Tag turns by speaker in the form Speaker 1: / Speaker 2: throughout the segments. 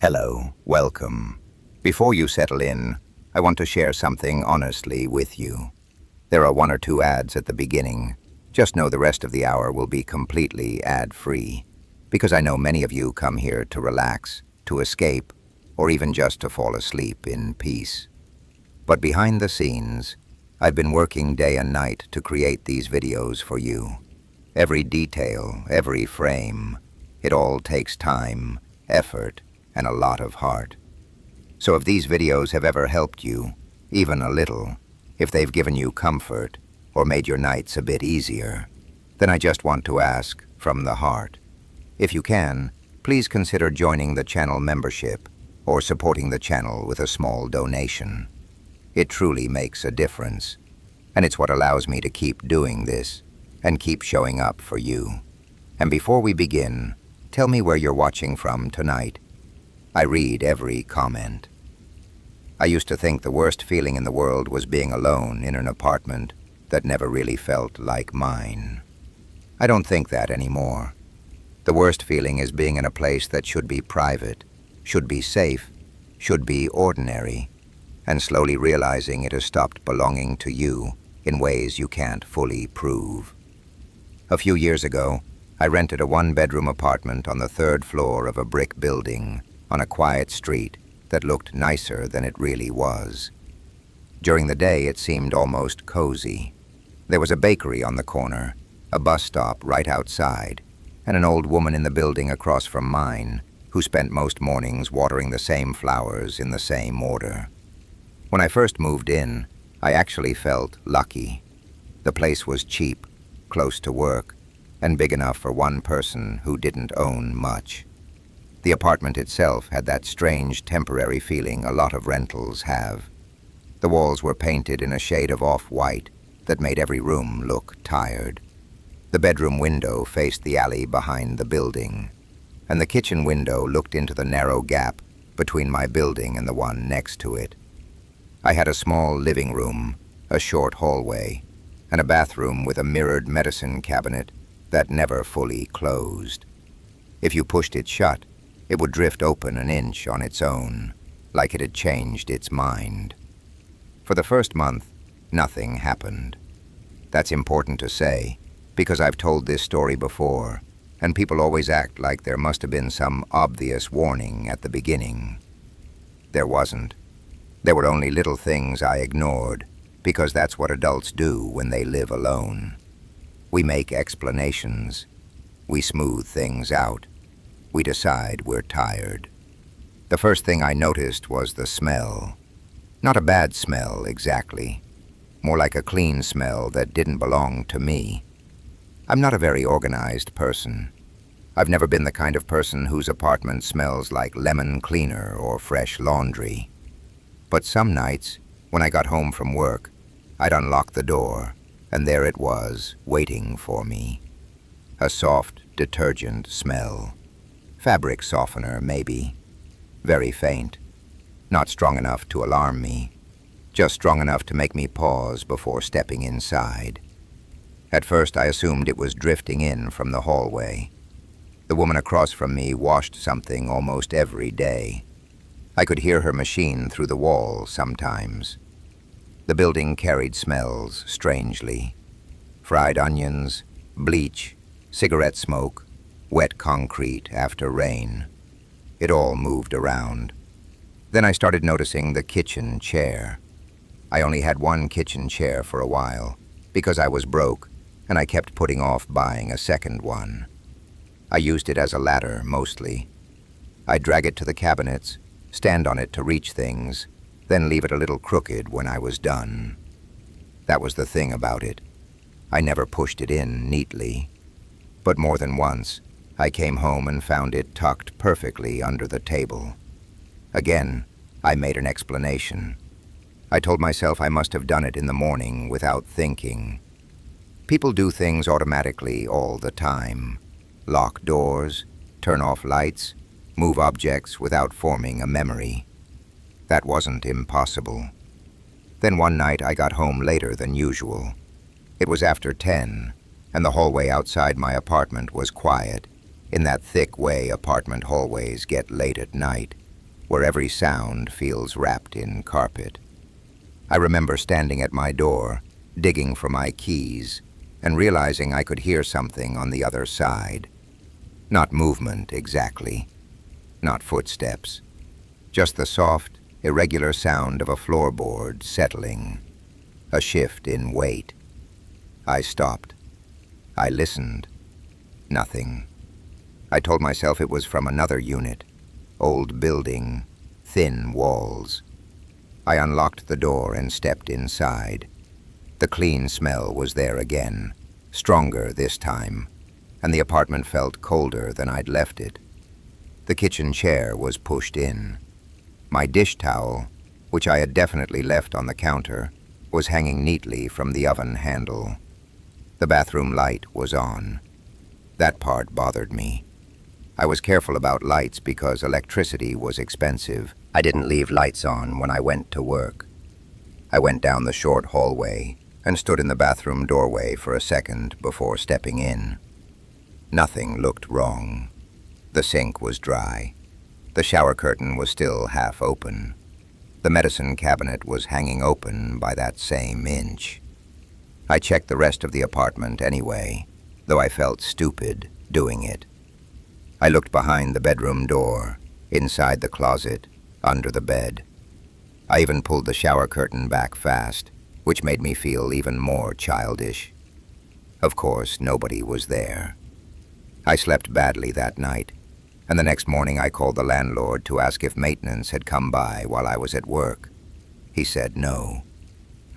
Speaker 1: Hello, welcome. Before you settle in, I want to share something honestly with you. There are one or two ads at the beginning. Just know the rest of the hour will be completely ad-free, because I know many of you come here to relax, to escape, or even just to fall asleep in peace. But behind the scenes, I've been working day and night to create these videos for you. Every detail, every frame, it all takes time, effort, and a lot of heart. So if these videos have ever helped you, even a little, if they've given you comfort or made your nights a bit easier, then I just want to ask from the heart. If you can, please consider joining the channel membership or supporting the channel with a small donation. It truly makes a difference, and it's what allows me to keep doing this and keep showing up for you. And before we begin, tell me where you're watching from tonight. I read every comment. I used to think the worst feeling in the world was being alone in an apartment that never really felt like mine. I don't think that anymore. The worst feeling is being in a place that should be private, should be safe, should be ordinary, and slowly realizing it has stopped belonging to you in ways you can't fully prove. A few years ago, I rented a one-bedroom apartment on the third floor of a brick building on a quiet street that looked nicer than it really was. During the day, it seemed almost cozy. There was a bakery on the corner, a bus stop right outside, and an old woman in the building across from mine who spent most mornings watering the same flowers in the same order. When I first moved in, I actually felt lucky. The place was cheap, close to work, and big enough for one person who didn't own much. The apartment itself had that strange temporary feeling a lot of rentals have. The walls were painted in a shade of off-white that made every room look tired. The bedroom window faced the alley behind the building, and the kitchen window looked into the narrow gap between my building and the one next to it. I had a small living room, a short hallway, and a bathroom with a mirrored medicine cabinet that never fully closed. If you pushed it shut, it would drift open an inch on its own, like it had changed its mind. For the first month, nothing happened. That's important to say, because I've told this story before, and people always act like there must have been some obvious warning at the beginning. There wasn't. There were only little things I ignored, because that's what adults do when they live alone. We make explanations. We smooth things out. We decide we're tired. The first thing I noticed was the smell. Not a bad smell, exactly. More like a clean smell that didn't belong to me. I'm not a very organized person. I've never been the kind of person whose apartment smells like lemon cleaner or fresh laundry. But some nights, when I got home from work, I'd unlock the door, and there it was, waiting for me. A soft, detergent smell. Fabric softener, maybe. Very faint. Not strong enough to alarm me. Just strong enough to make me pause before stepping inside. At first, I assumed it was drifting in from the hallway. The woman across from me washed something almost every day. I could hear her machine through the wall sometimes. The building carried smells, strangely. Fried onions, bleach, cigarette smoke, wet concrete after rain. It all moved around. Then I started noticing the kitchen chair. I only had one kitchen chair for a while, because I was broke, and I kept putting off buying a second one. I used it as a ladder, mostly. I'd drag it to the cabinets, stand on it to reach things, then leave it a little crooked when I was done. That was the thing about it. I never pushed it in neatly. But more than once, I came home and found it tucked perfectly under the table. Again, I made an explanation. I told myself I must have done it in the morning without thinking. People do things automatically all the time. Lock doors, turn off lights, move objects without forming a memory. That wasn't impossible. Then one night I got home later than usual. It was after 10, and the hallway outside my apartment was quiet, in that thick way apartment hallways get late at night, where every sound feels wrapped in carpet. I remember standing at my door, digging for my keys, and realizing I could hear something on the other side. Not movement exactly, not footsteps, just the soft, irregular sound of a floorboard settling, a shift in weight. I stopped. I listened. Nothing. I told myself it was from another unit, old building, thin walls. I unlocked the door and stepped inside. The clean smell was there again, stronger this time, and the apartment felt colder than I'd left it. The kitchen chair was pushed in. My dish towel, which I had definitely left on the counter, was hanging neatly from the oven handle. The bathroom light was on. That part bothered me. I was careful about lights because electricity was expensive. I didn't leave lights on when I went to work. I went down the short hallway and stood in the bathroom doorway for a second before stepping in. Nothing looked wrong. The sink was dry. The shower curtain was still half open. The medicine cabinet was hanging open by that same inch. I checked the rest of the apartment anyway, though I felt stupid doing it. I looked behind the bedroom door, inside the closet, under the bed. I even pulled the shower curtain back fast, which made me feel even more childish. Of course, nobody was there. I slept badly that night, and the next morning I called the landlord to ask if maintenance had come by while I was at work. He said no.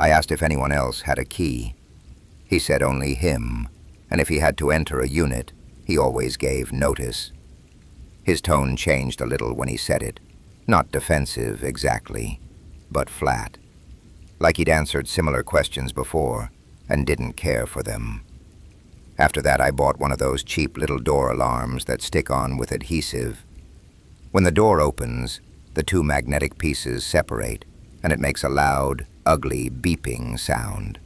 Speaker 1: I asked if anyone else had a key. He said only him, and if he had to enter a unit, he always gave notice. His tone changed a little when he said it, not defensive exactly, but flat, like he'd answered similar questions before and didn't care for them. After that, I bought one of those cheap little door alarms that stick on with adhesive. When the door opens, the two magnetic pieces separate, and it makes a loud, ugly beeping sound.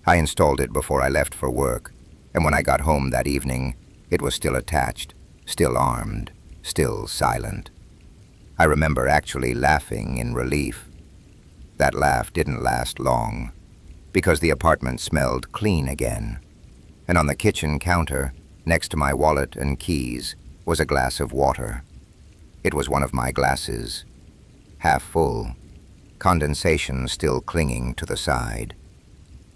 Speaker 1: I installed it before I left for work, and when I got home that evening, it was still attached, still armed, still silent. I remember actually laughing in relief. That laugh didn't last long, because the apartment smelled clean again. And on the kitchen counter, next to my wallet and keys, was a glass of water. It was one of my glasses, half full, condensation still clinging to the side.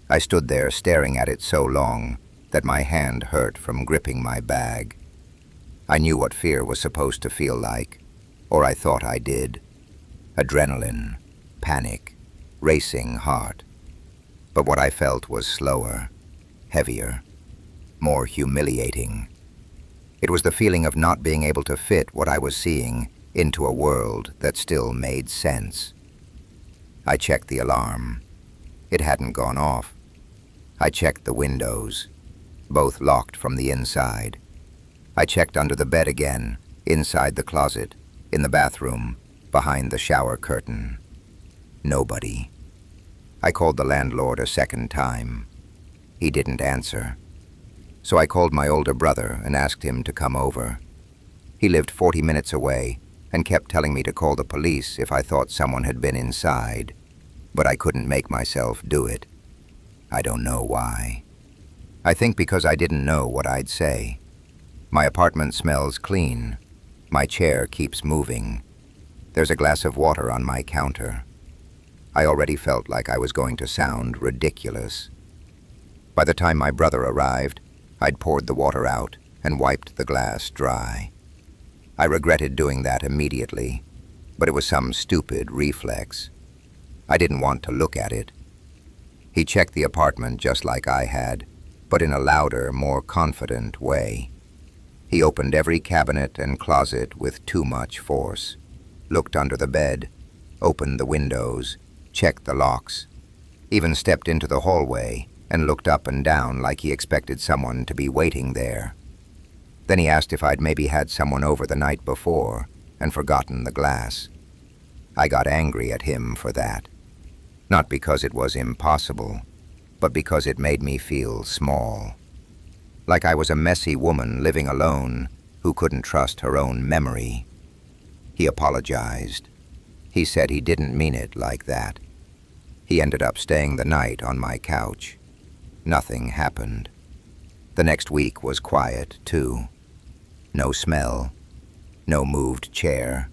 Speaker 1: I stood there staring at it so long that my hand hurt from gripping my bag. I knew what fear was supposed to feel like, or I thought I did. Adrenaline, panic, racing heart. But what I felt was slower, heavier, more humiliating. It was the feeling of not being able to fit what I was seeing into a world that still made sense. I checked the alarm. It hadn't gone off. I checked the windows, both locked from the inside. I checked under the bed again, inside the closet, in the bathroom, behind the shower curtain. Nobody. I called the landlord a second time. He didn't answer. So I called my older brother and asked him to come over. He lived 40 minutes away and kept telling me to call the police if I thought someone had been inside, but I couldn't make myself do it. I don't know why. I think because I didn't know what I'd say. My apartment smells clean. My chair keeps moving. There's a glass of water on my counter. I already felt like I was going to sound ridiculous. By the time my brother arrived, I'd poured the water out and wiped the glass dry. I regretted doing that immediately, but it was some stupid reflex. I didn't want to look at it. He checked the apartment just like I had, but in a louder, more confident way. He opened every cabinet and closet with too much force, looked under the bed, opened the windows, checked the locks, even stepped into the hallway and looked up and down like he expected someone to be waiting there. Then he asked if I'd maybe had someone over the night before and forgotten the glass. I got angry at him for that. Not because it was impossible, but because it made me feel small. Like I was a messy woman living alone who couldn't trust her own memory. He apologized. He said he didn't mean it like that. He ended up staying the night on my couch. Nothing happened. The next week was quiet, too. No smell, no moved chair,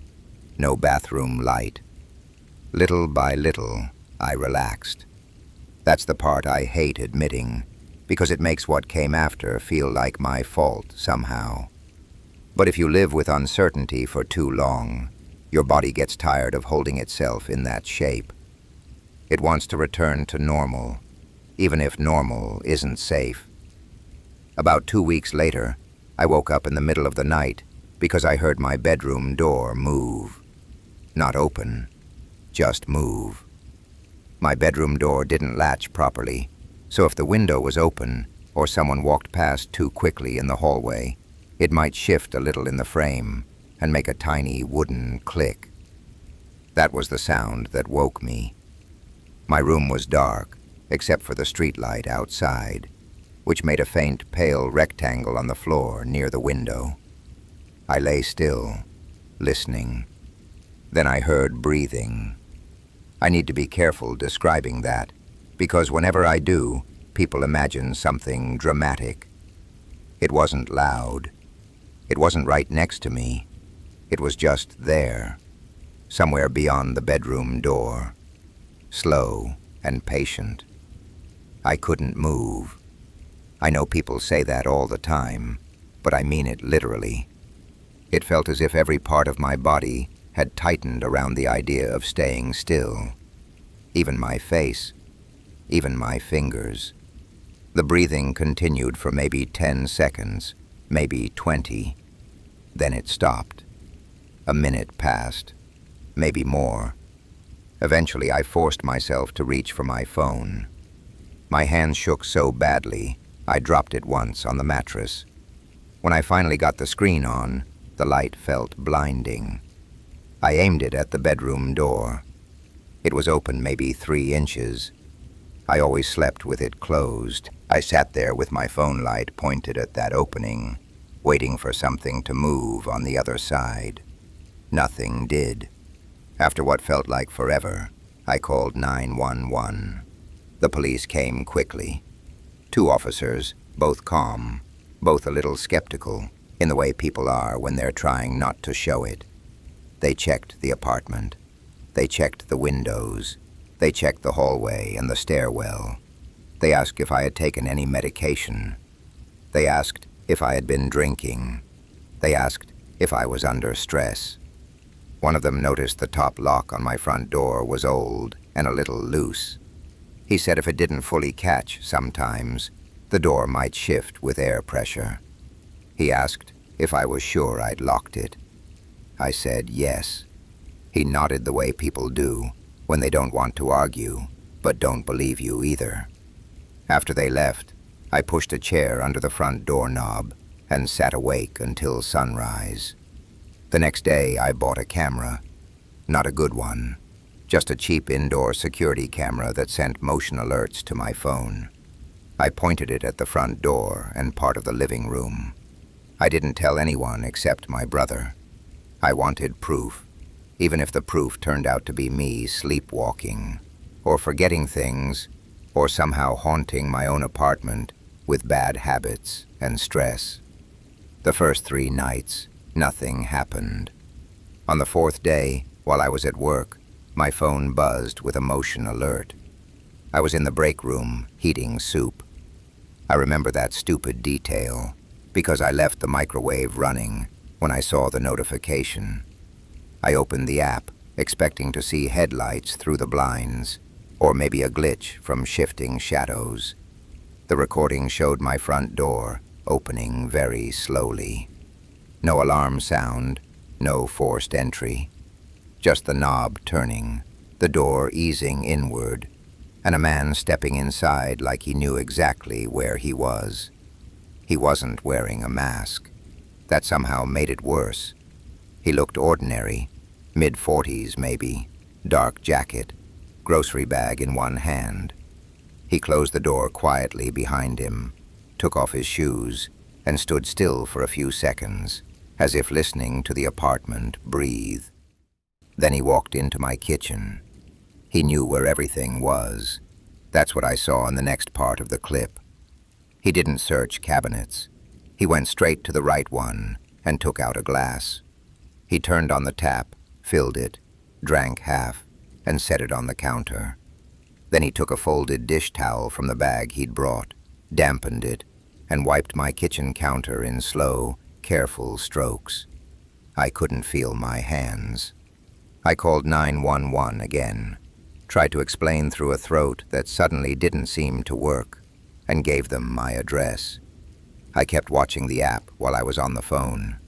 Speaker 1: no bathroom light. Little by little, I relaxed. That's the part I hate admitting, because it makes what came after feel like my fault somehow. But if you live with uncertainty for too long, your body gets tired of holding itself in that shape. It wants to return to normal, even if normal isn't safe. About 2 weeks later, I woke up in the middle of the night because I heard my bedroom door move. Not open, just move. My bedroom door didn't latch properly, so if the window was open or someone walked past too quickly in the hallway, it might shift a little in the frame and make a tiny wooden click. That was the sound that woke me. My room was dark, except for the streetlight outside, which made a faint, pale rectangle on the floor near the window. I lay still, listening. Then I heard breathing. I need to be careful describing that, because whenever I do, people imagine something dramatic. It wasn't loud. It wasn't right next to me. It was just there, somewhere beyond the bedroom door, slow and patient. I couldn't move. I know people say that all the time, but I mean it literally. It felt as if every part of my body had tightened around the idea of staying still. Even my face, even my fingers. The breathing continued for maybe 10 seconds, maybe 20. Then it stopped. A minute passed, maybe more. Eventually, I forced myself to reach for my phone. My hands shook so badly, I dropped it once on the mattress. When I finally got the screen on, the light felt blinding. I aimed it at the bedroom door. It was open maybe 3 inches. I always slept with it closed. I sat there with my phone light pointed at that opening, waiting for something to move on the other side. Nothing did. After what felt like forever, I called 911. The police came quickly. 2 officers, both calm, both a little skeptical, in the way people are when they're trying not to show it. They checked the apartment. They checked the windows. They checked the hallway and the stairwell. They asked if I had taken any medication. They asked if I had been drinking. They asked if I was under stress. One of them noticed the top lock on my front door was old and a little loose. He said if it didn't fully catch sometimes, the door might shift with air pressure. He asked if I was sure I'd locked it. I said yes. He nodded the way people do when they don't want to argue, but don't believe you either. After they left, I pushed a chair under the front doorknob and sat awake until sunrise. The next day, I bought a camera. Not a good one, just a cheap indoor security camera that sent motion alerts to my phone. I pointed it at the front door and part of the living room. I didn't tell anyone except my brother. I wanted proof, even if the proof turned out to be me sleepwalking, or forgetting things, or somehow haunting my own apartment with bad habits and stress. The first 3 nights, nothing happened. On the 4th day, while I was at work, my phone buzzed with a motion alert. I was in the break room, heating soup. I remember that stupid detail, because I left the microwave running when I saw the notification. I opened the app, expecting to see headlights through the blinds, or maybe a glitch from shifting shadows. The recording showed my front door opening very slowly. No alarm sound, no forced entry. Just the knob turning, the door easing inward, and a man stepping inside like he knew exactly where he was. He wasn't wearing a mask. That somehow made it worse. He looked ordinary, mid-40s maybe, dark jacket, grocery bag in one hand. He closed the door quietly behind him, took off his shoes, and stood still for a few seconds, as if listening to the apartment breathe. Then he walked into my kitchen. He knew where everything was. That's what I saw in the next part of the clip. He didn't search cabinets. He went straight to the right one and took out a glass. He turned on the tap, filled it, drank half, and set it on the counter. Then he took a folded dish towel from the bag he'd brought, dampened it, and wiped my kitchen counter in slow, careful strokes. I couldn't feel my hands. I called 911 again, tried to explain through a throat that suddenly didn't seem to work, and gave them my address. I kept watching the app while I was on the phone.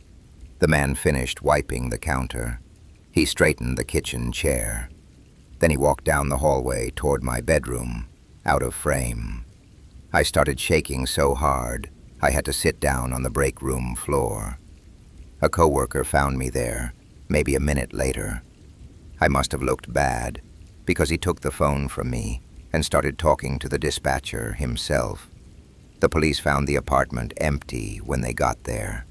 Speaker 1: The man finished wiping the counter. He straightened the kitchen chair. Then he walked down the hallway toward my bedroom, out of frame. I started shaking so hard, I had to sit down on the break room floor. A coworker found me there, maybe a minute later. I must have looked bad, because he took the phone from me and started talking to the dispatcher himself. The police found the apartment empty when they got there.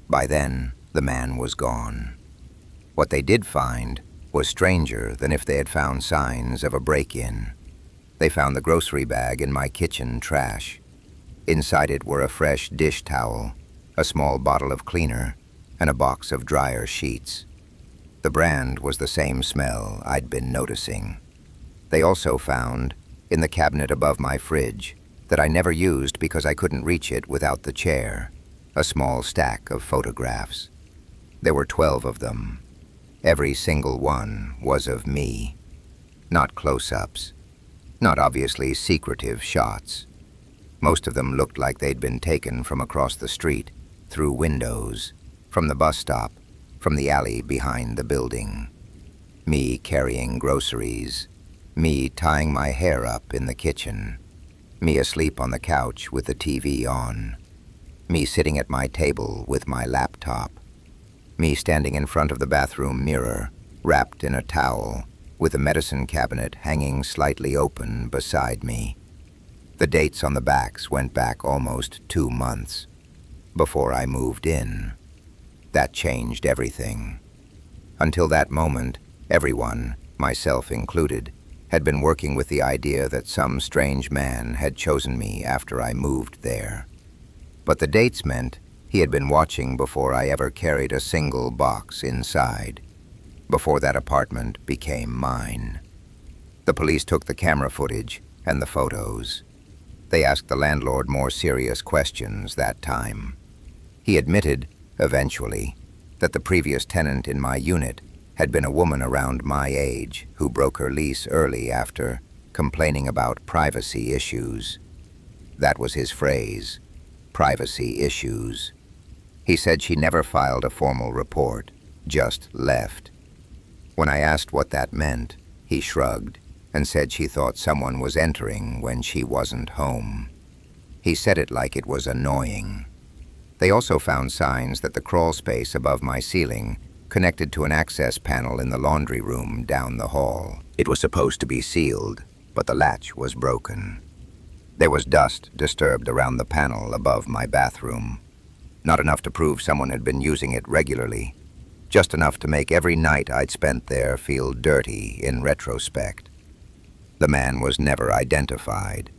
Speaker 1: By then, the man was gone. What they did find was stranger than if they had found signs of a break-in. They found the grocery bag in my kitchen trash. Inside it were a fresh dish towel, a small bottle of cleaner, and a box of dryer sheets. The brand was the same smell I'd been noticing. They also found, in the cabinet above my fridge, that I never used because I couldn't reach it without the chair, a small stack of photographs. There were 12 of them. Every single one was of me. Not close-ups. Not obviously secretive shots. Most of them looked like they'd been taken from across the street, through windows, from the bus stop, from the alley behind the building. Me carrying groceries. Me tying my hair up in the kitchen. Me asleep on the couch with the TV on. Me sitting at my table with my laptop. Me standing in front of the bathroom mirror, wrapped in a towel, with the medicine cabinet hanging slightly open beside me. The dates on the backs went back almost 2 months, before I moved in. That changed everything. Until that moment, everyone, myself included, had been working with the idea that some strange man had chosen me after I moved there. But the dates meant he had been watching before I ever carried a single box inside, before that apartment became mine. The police took the camera footage and the photos. They asked the landlord more serious questions that time. He admitted, eventually, that the previous tenant in my unit had been a woman around my age who broke her lease early after complaining about privacy issues. That was his phrase, privacy issues. He said she never filed a formal report, just left. When I asked what that meant, he shrugged and said she thought someone was entering when she wasn't home. He said it like it was annoying. They also found signs that the crawl space above my ceiling connected to an access panel in the laundry room down the hall. It was supposed to be sealed, but the latch was broken. There was dust disturbed around the panel above my bathroom. Not enough to prove someone had been using it regularly, just enough to make every night I'd spent there feel dirty in retrospect. The man was never identified.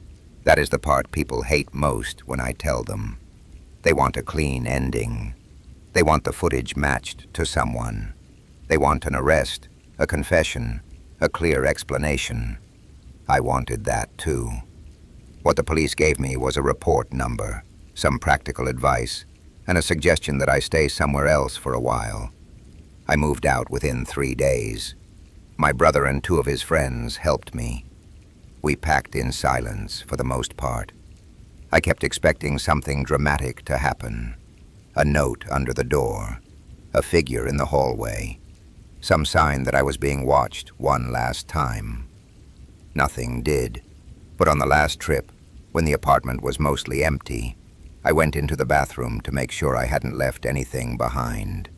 Speaker 1: That is the part people hate most when I tell them. They want a clean ending. They want the footage matched to someone. They want an arrest, a confession, a clear explanation. I wanted that too. What the police gave me was a report number, some practical advice, and a suggestion that I stay somewhere else for a while. I moved out within 3 days. My brother and 2 of his friends helped me. We packed in silence for the most part. I kept expecting something dramatic to happen. A note under the door, a figure in the hallway, some sign that I was being watched one last time. Nothing did, but on the last trip, when the apartment was mostly empty, I went into the bathroom to make sure I hadn't left anything behind.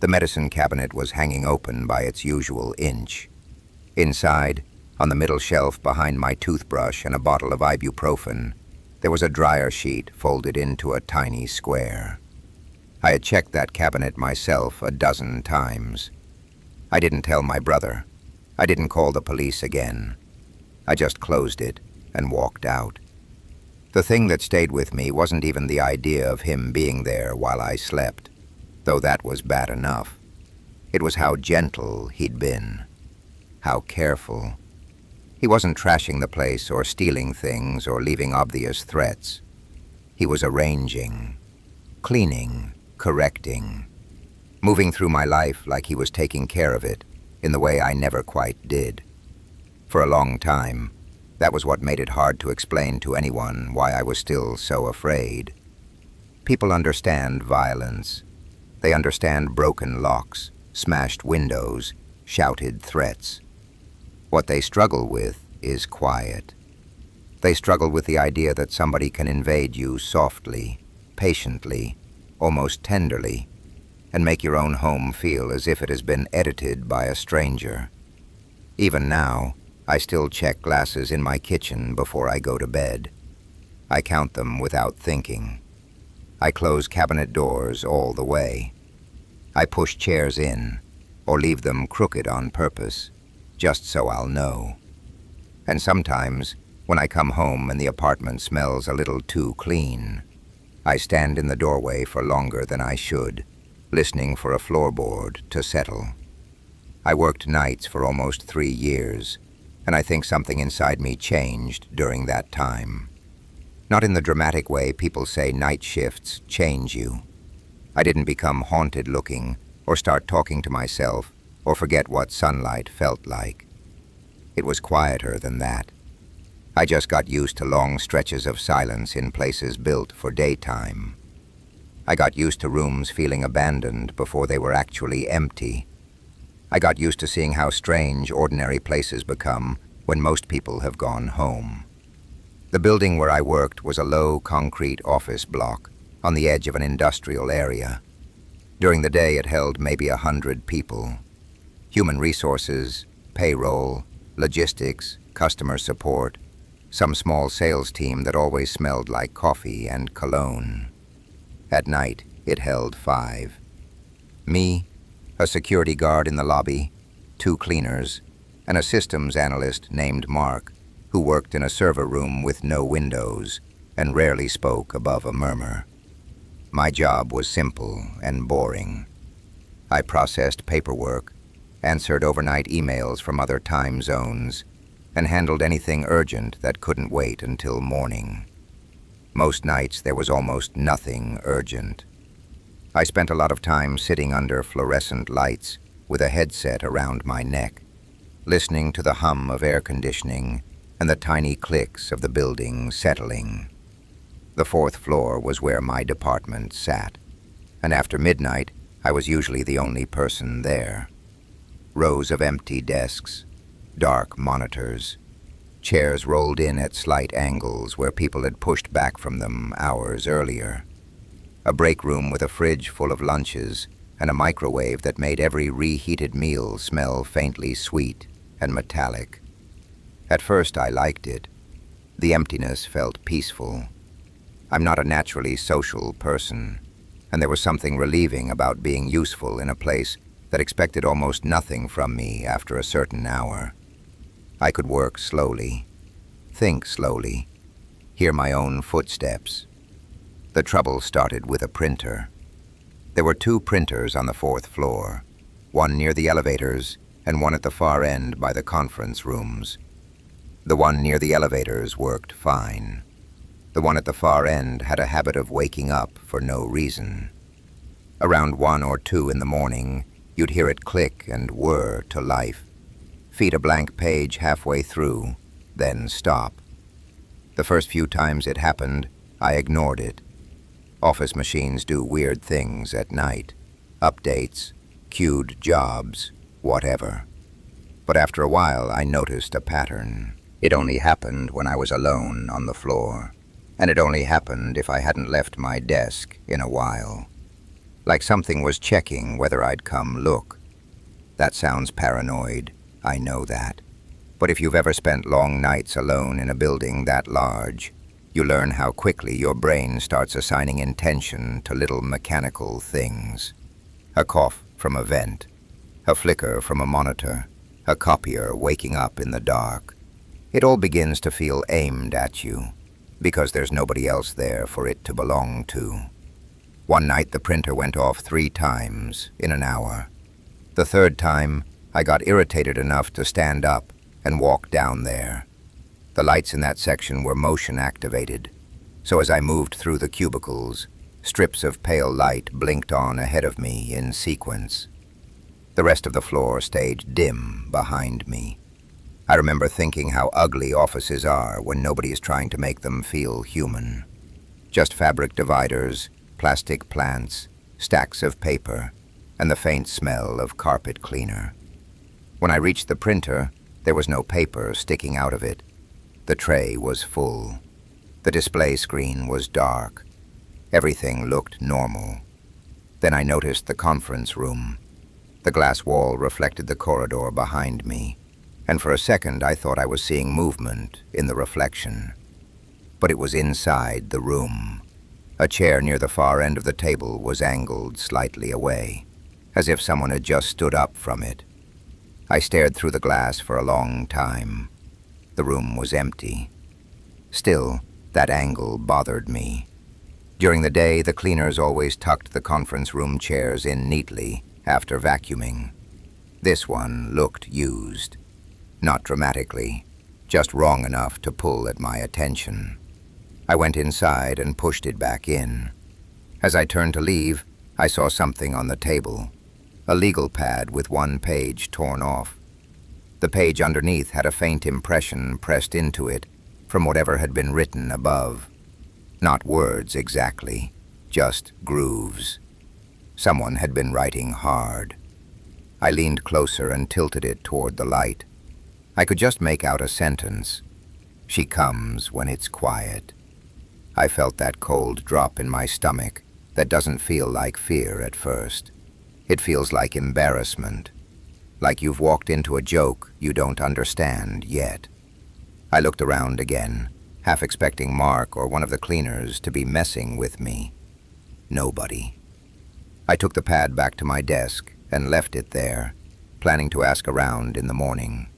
Speaker 1: The medicine cabinet was hanging open by its usual inch. Inside, on the middle shelf behind my toothbrush and a bottle of ibuprofen, there was a dryer sheet folded into a tiny square. I had checked that cabinet myself a dozen times. I didn't tell my brother. I didn't call the police again. I just closed it and walked out. The thing that stayed with me wasn't even the idea of him being there while I slept, though that was bad enough. It was how gentle he'd been, how careful. He wasn't trashing the place or stealing things or leaving obvious threats. He was arranging, cleaning, correcting, moving through my life like he was taking care of it in the way I never quite did. For a long time, that was what made it hard to explain to anyone why I was still so afraid. People understand violence. They understand broken locks, smashed windows, shouted threats. What they struggle with is quiet. They struggle with the idea that somebody can invade you softly, patiently, almost tenderly, and make your own home feel as if it has been edited by a stranger. Even now, I still check glasses in my kitchen before I go to bed. I count them without thinking. I close cabinet doors all the way. I push chairs in, or leave them crooked on purpose, just so I'll know. And sometimes, when I come home and the apartment smells a little too clean, I stand in the doorway for longer than I should, listening for a floorboard to settle. I worked nights for almost 3 years, and I think something inside me changed during that time. Not in the dramatic way people say night shifts change you. I didn't become haunted looking, or start talking to myself, or forget what sunlight felt like. It was quieter than that. I just got used to long stretches of silence in places built for daytime. I got used to rooms feeling abandoned before they were actually empty. I got used to seeing how strange ordinary places become when most people have gone home. The building where I worked was a low concrete office block on the edge of an industrial area. During the day it held maybe 100 people. Human resources, payroll, logistics, customer support, some small sales team that always smelled like coffee and cologne. At night, it held 5. Me, a security guard in the lobby, 2 cleaners, and a systems analyst named Mark, who worked in a server room with no windows and rarely spoke above a murmur. My job was simple and boring. I processed paperwork, answered overnight emails from other time zones, and handled anything urgent that couldn't wait until morning. Most nights there was almost nothing urgent. I spent a lot of time sitting under fluorescent lights with a headset around my neck, listening to the hum of air conditioning and the tiny clicks of the building settling. The 4th floor was where my department sat, and after midnight I was usually the only person there. Rows of empty desks, dark monitors, chairs rolled in at slight angles where people had pushed back from them hours earlier. A break room with a fridge full of lunches and a microwave that made every reheated meal smell faintly sweet and metallic. At first I liked it. The emptiness felt peaceful. I'm not a naturally social person, and there was something relieving about being useful in a place that expected almost nothing from me after a certain hour. I could work slowly, think slowly, hear my own footsteps. The trouble started with a printer. There were 2 printers on the 4th floor, one near the elevators and one at the far end by the conference rooms. The one near the elevators worked fine. The one at the far end had a habit of waking up for no reason. Around 1 or 2 in the morning, you'd hear it click and whir to life, feed a blank page halfway through, then stop. The first few times it happened, I ignored it. Office machines do weird things at night. Updates, queued jobs, whatever. But after a while, I noticed a pattern. It only happened when I was alone on the floor. And it only happened if I hadn't left my desk in a while. Like something was checking whether I'd come look. That sounds paranoid, I know that. But if you've ever spent long nights alone in a building that large, you learn how quickly your brain starts assigning intention to little mechanical things. A cough from a vent, A flicker from a monitor, a copier waking up in the dark. It all begins to feel aimed at you, because there's nobody else there for it to belong to. One night the printer went off 3 times in an hour. The third time, I got irritated enough to stand up and walk down there. The lights in that section were motion activated, so as I moved through the cubicles, strips of pale light blinked on ahead of me in sequence. The rest of the floor stayed dim behind me. I remember thinking how ugly offices are when nobody is trying to make them feel human. Just fabric dividers, plastic plants, stacks of paper, and the faint smell of carpet cleaner. When I reached the printer, there was no paper sticking out of it. The tray was full. The display screen was dark. Everything looked normal. Then I noticed the conference room. The glass wall reflected the corridor behind me, and for a second I thought I was seeing movement in the reflection. But it was inside the room. A chair near the far end of the table was angled slightly away, as if someone had just stood up from it. I stared through the glass for a long time. The room was empty. Still, that angle bothered me. During the day, the cleaners always tucked the conference room chairs in neatly after vacuuming. This one looked used. Not dramatically, just wrong enough to pull at my attention. I went inside and pushed it back in. As I turned to leave, I saw something on the table. A legal pad with 1 page torn off. The page underneath had a faint impression pressed into it from whatever had been written above. Not words exactly, just grooves. Someone had been writing hard. I leaned closer and tilted it toward the light. I could just make out a sentence. She comes when it's quiet. I felt that cold drop in my stomach that doesn't feel like fear at first. It feels like embarrassment, like you've walked into a joke you don't understand yet. I looked around again, half expecting Mark or one of the cleaners to be messing with me. Nobody. I took the pad back to my desk and left it there, planning to ask around in the morning.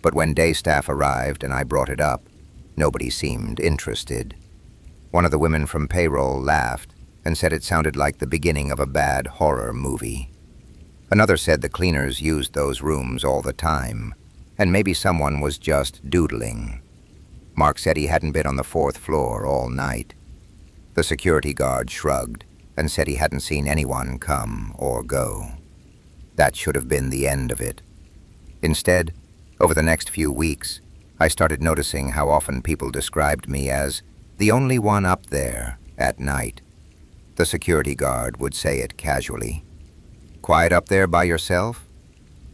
Speaker 1: But when day staff arrived and I brought it up, nobody seemed interested. One of the women from payroll laughed and said it sounded like the beginning of a bad horror movie. Another said the cleaners used those rooms all the time, and maybe someone was just doodling. Mark said he hadn't been on the 4th floor all night. The security guard shrugged and said he hadn't seen anyone come or go. That should have been the end of it. Instead, over the next few weeks, I started noticing how often people described me as the only one up there at night. The security guard would say it casually. Quiet up there by yourself?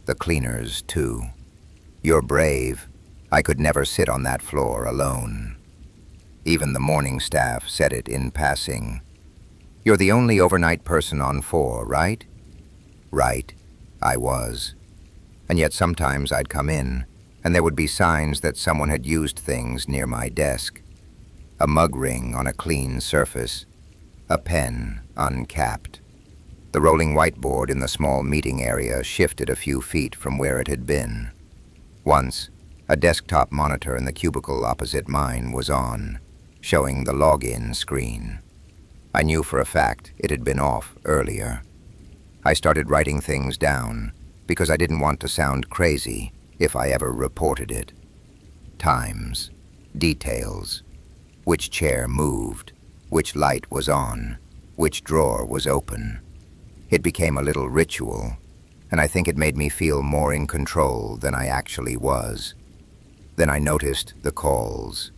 Speaker 1: The cleaners, too. You're brave. I could never sit on that floor alone. Even the morning staff said it in passing. You're the only overnight person on 4, right? Right, I was. And yet sometimes I'd come in, and there would be signs that someone had used things near my desk. A mug ring on a clean surface, a pen uncapped. The rolling whiteboard in the small meeting area shifted a few feet from where it had been. Once, a desktop monitor in the cubicle opposite mine was on, showing the login screen. I knew for a fact it had been off earlier. I started writing things down because I didn't want to sound crazy if I ever reported it. Times, details, which chair moved, which light was on, which drawer was open. It became a little ritual, and I think it made me feel more in control than I actually was. Then I noticed the calls.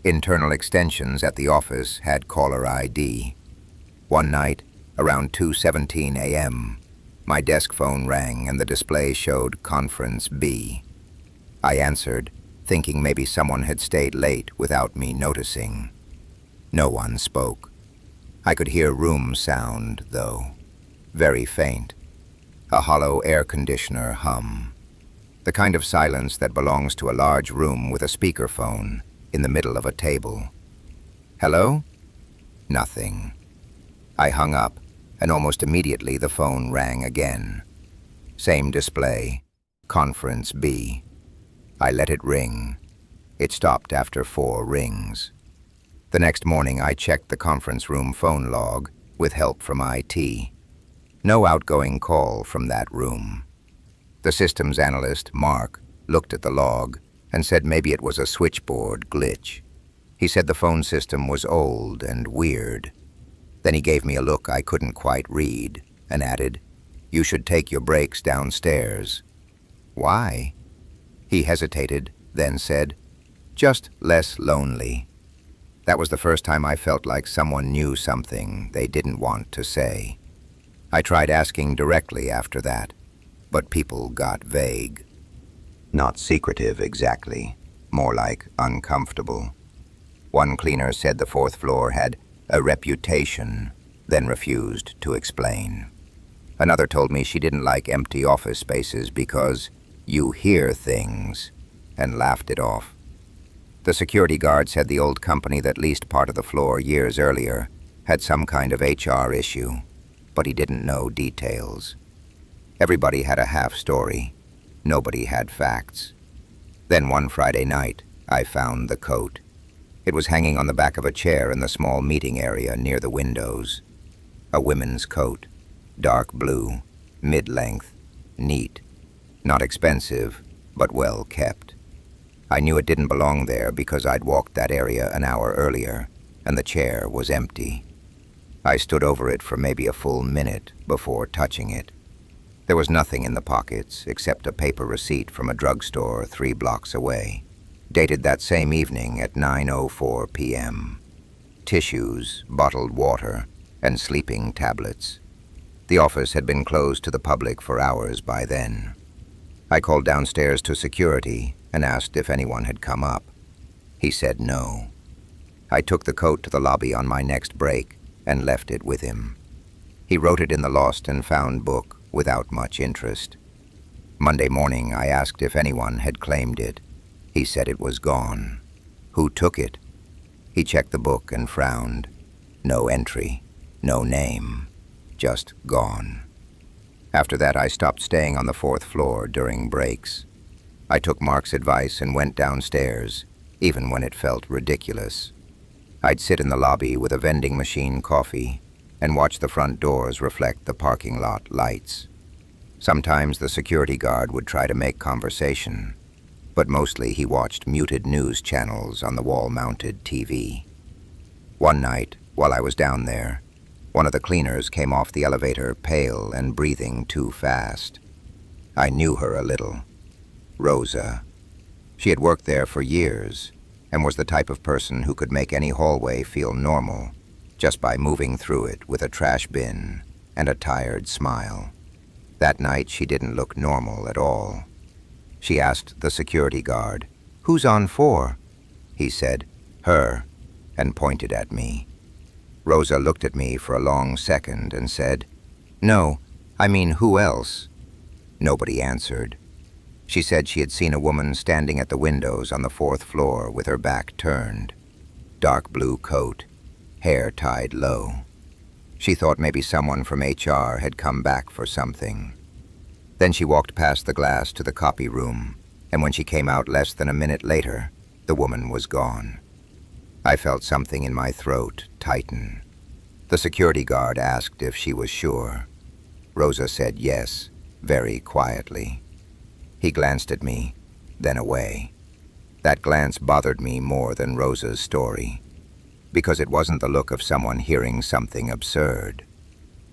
Speaker 1: Internal extensions at the office had caller ID. One night, around 2:17 a.m., my desk phone rang and the display showed Conference B. I answered, thinking maybe someone had stayed late without me noticing. No one spoke. I could hear room sound, though. Very faint. A hollow air conditioner hum. The kind of silence that belongs to a large room with a speakerphone in the middle of a table. Hello? Nothing. I hung up, and almost immediately the phone rang again. Same display. Conference B. I let it ring. It stopped after 4 rings. The next morning I checked the conference room phone log with help from IT. No outgoing call from that room. The systems analyst, Mark, looked at the log and said maybe it was a switchboard glitch. He said the phone system was old and weird. Then he gave me a look I couldn't quite read and added, "You should take your breaks downstairs." "Why?" He hesitated, then said, "Just less lonely." That was the first time I felt like someone knew something they didn't want to say. I tried asking directly after that, but people got vague. Not secretive exactly, more like uncomfortable. One cleaner said the 4th floor had a reputation, then refused to explain. Another told me she didn't like empty office spaces because you hear things, and laughed it off. The security guard said the old company that leased part of the floor years earlier had some kind of HR issue, but he didn't know details. Everybody had a half story. Nobody had facts. Then one Friday night, I found the coat. It was hanging on the back of a chair in the small meeting area near the windows. A women's coat, dark blue, mid-length, neat, not expensive, but well kept. I knew it didn't belong there because I'd walked that area an hour earlier, and the chair was empty. I stood over it for maybe a full minute before touching it. There was nothing in the pockets except a paper receipt from a drugstore 3 blocks away, dated that same evening at 9:04 p.m. Tissues, bottled water, and sleeping tablets. The office had been closed to the public for hours by then. I called downstairs to security and asked if anyone had come up. He said no. I took the coat to the lobby on my next break and left it with him. He wrote it in the lost and found book without much interest. Monday morning I asked if anyone had claimed it. He said it was gone. Who took it? He checked the book and frowned. No entry, no name, just gone. After that I stopped staying on the 4th floor during breaks. I took Mark's advice and went downstairs, even when it felt ridiculous. I'd sit in the lobby with a vending machine coffee and watch the front doors reflect the parking lot lights. Sometimes the security guard would try to make conversation, but mostly he watched muted news channels on the wall-mounted TV. One night, while I was down there, one of the cleaners came off the elevator pale and breathing too fast. I knew her a little. Rosa. She had worked there for years and was the type of person who could make any hallway feel normal just by moving through it with a trash bin and a tired smile. That night she didn't look normal at all. She asked the security guard, "Who's on 4?" He said, "Her," and pointed at me. Rosa looked at me for a long second and said, "No, I mean who else?" Nobody answered. She said she had seen a woman standing at the windows on the 4th floor with her back turned. Dark blue coat, hair tied low. She thought maybe someone from HR had come back for something. Then she walked past the glass to the copy room, and when she came out less than a minute later, the woman was gone. I felt something in my throat tighten. The security guard asked if she was sure. Rosa said yes, very quietly. He glanced at me, then away. That glance bothered me more than Rosa's story, because it wasn't the look of someone hearing something absurd.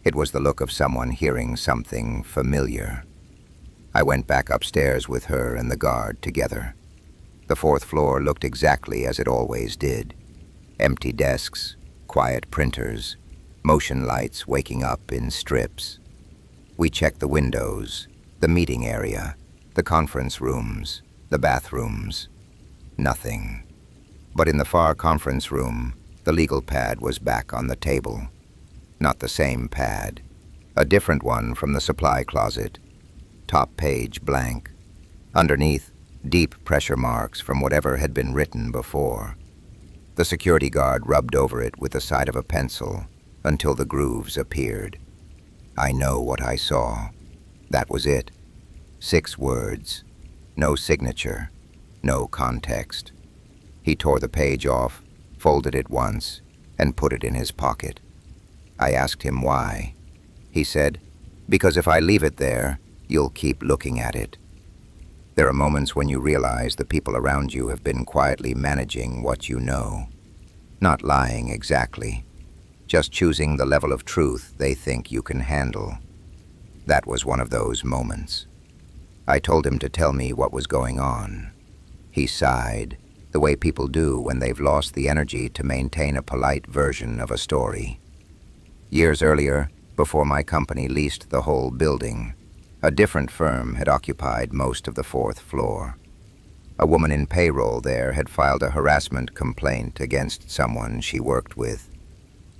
Speaker 1: It was the look of someone hearing something familiar. I went back upstairs with her and the guard together. The 4th floor looked exactly as it always did. Empty desks, quiet printers, motion lights waking up in strips. We checked the windows, the meeting area, the conference rooms, the bathrooms. Nothing. But in the far conference room, the legal pad was back on the table. Not the same pad. A different one from the supply closet. Top page blank. Underneath, deep pressure marks from whatever had been written before. The security guard rubbed over it with the side of a pencil until the grooves appeared. I know what I saw. That was it. 6 words. No signature. No context. He tore the page off, folded it once, and put it in his pocket. I asked him why. He said, "Because if I leave it there, you'll keep looking at it." There are moments when you realize the people around you have been quietly managing what you know. Not lying exactly, just choosing the level of truth they think you can handle. That was one of those moments. I told him to tell me what was going on. He sighed, the way people do when they've lost the energy to maintain a polite version of a story. Years earlier, before my company leased the whole building, a different firm had occupied most of the 4th floor. A woman in payroll there had filed a harassment complaint against someone she worked with.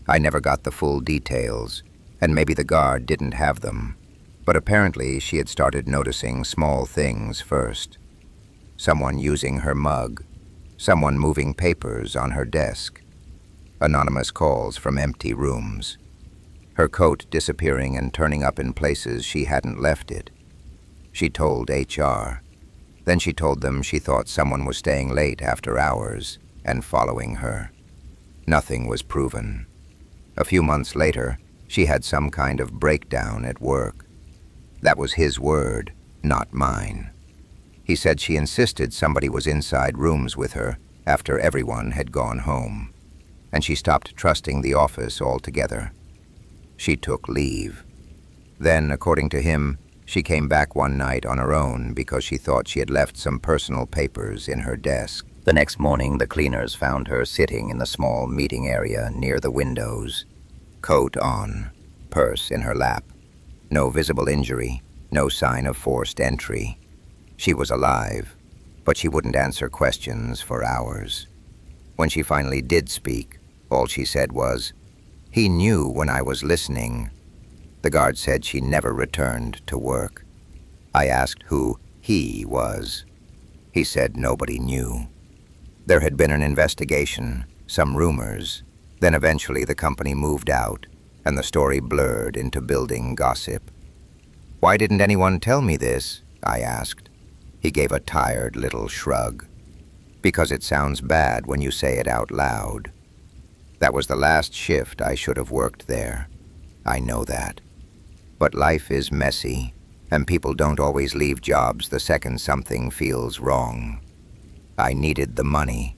Speaker 1: I never got the full details, and maybe the guard didn't have them, but apparently she had started noticing small things first. Someone using her mug, someone moving papers on her desk, anonymous calls from empty rooms, her coat disappearing and turning up in places she hadn't left it. She told HR. Then she told them she thought someone was staying late after hours and following her. Nothing was proven. A few months later, she had some kind of breakdown at work. That was his word, not mine. He said she insisted somebody was inside rooms with her after everyone had gone home, and she stopped trusting the office altogether. She took leave. Then, according to him, she came back one night on her own because she thought she had left some personal papers in her desk. The next morning, the cleaners found her sitting in the small meeting area near the windows, coat on, purse in her lap. No visible injury, no sign of forced entry. She was alive, but she wouldn't answer questions for hours. When she finally did speak, all she said was, "He knew when I was listening." The guard said she never returned to work. I asked who he was. He said nobody knew. There had been an investigation, some rumors. Then eventually the company moved out, and the story blurred into building gossip. "Why didn't anyone tell me this?" I asked. He gave a tired little shrug. "Because it sounds bad when you say it out loud. That was the last shift I should have worked there. I know that. But life is messy, and people don't always leave jobs the second something feels wrong. I needed the money.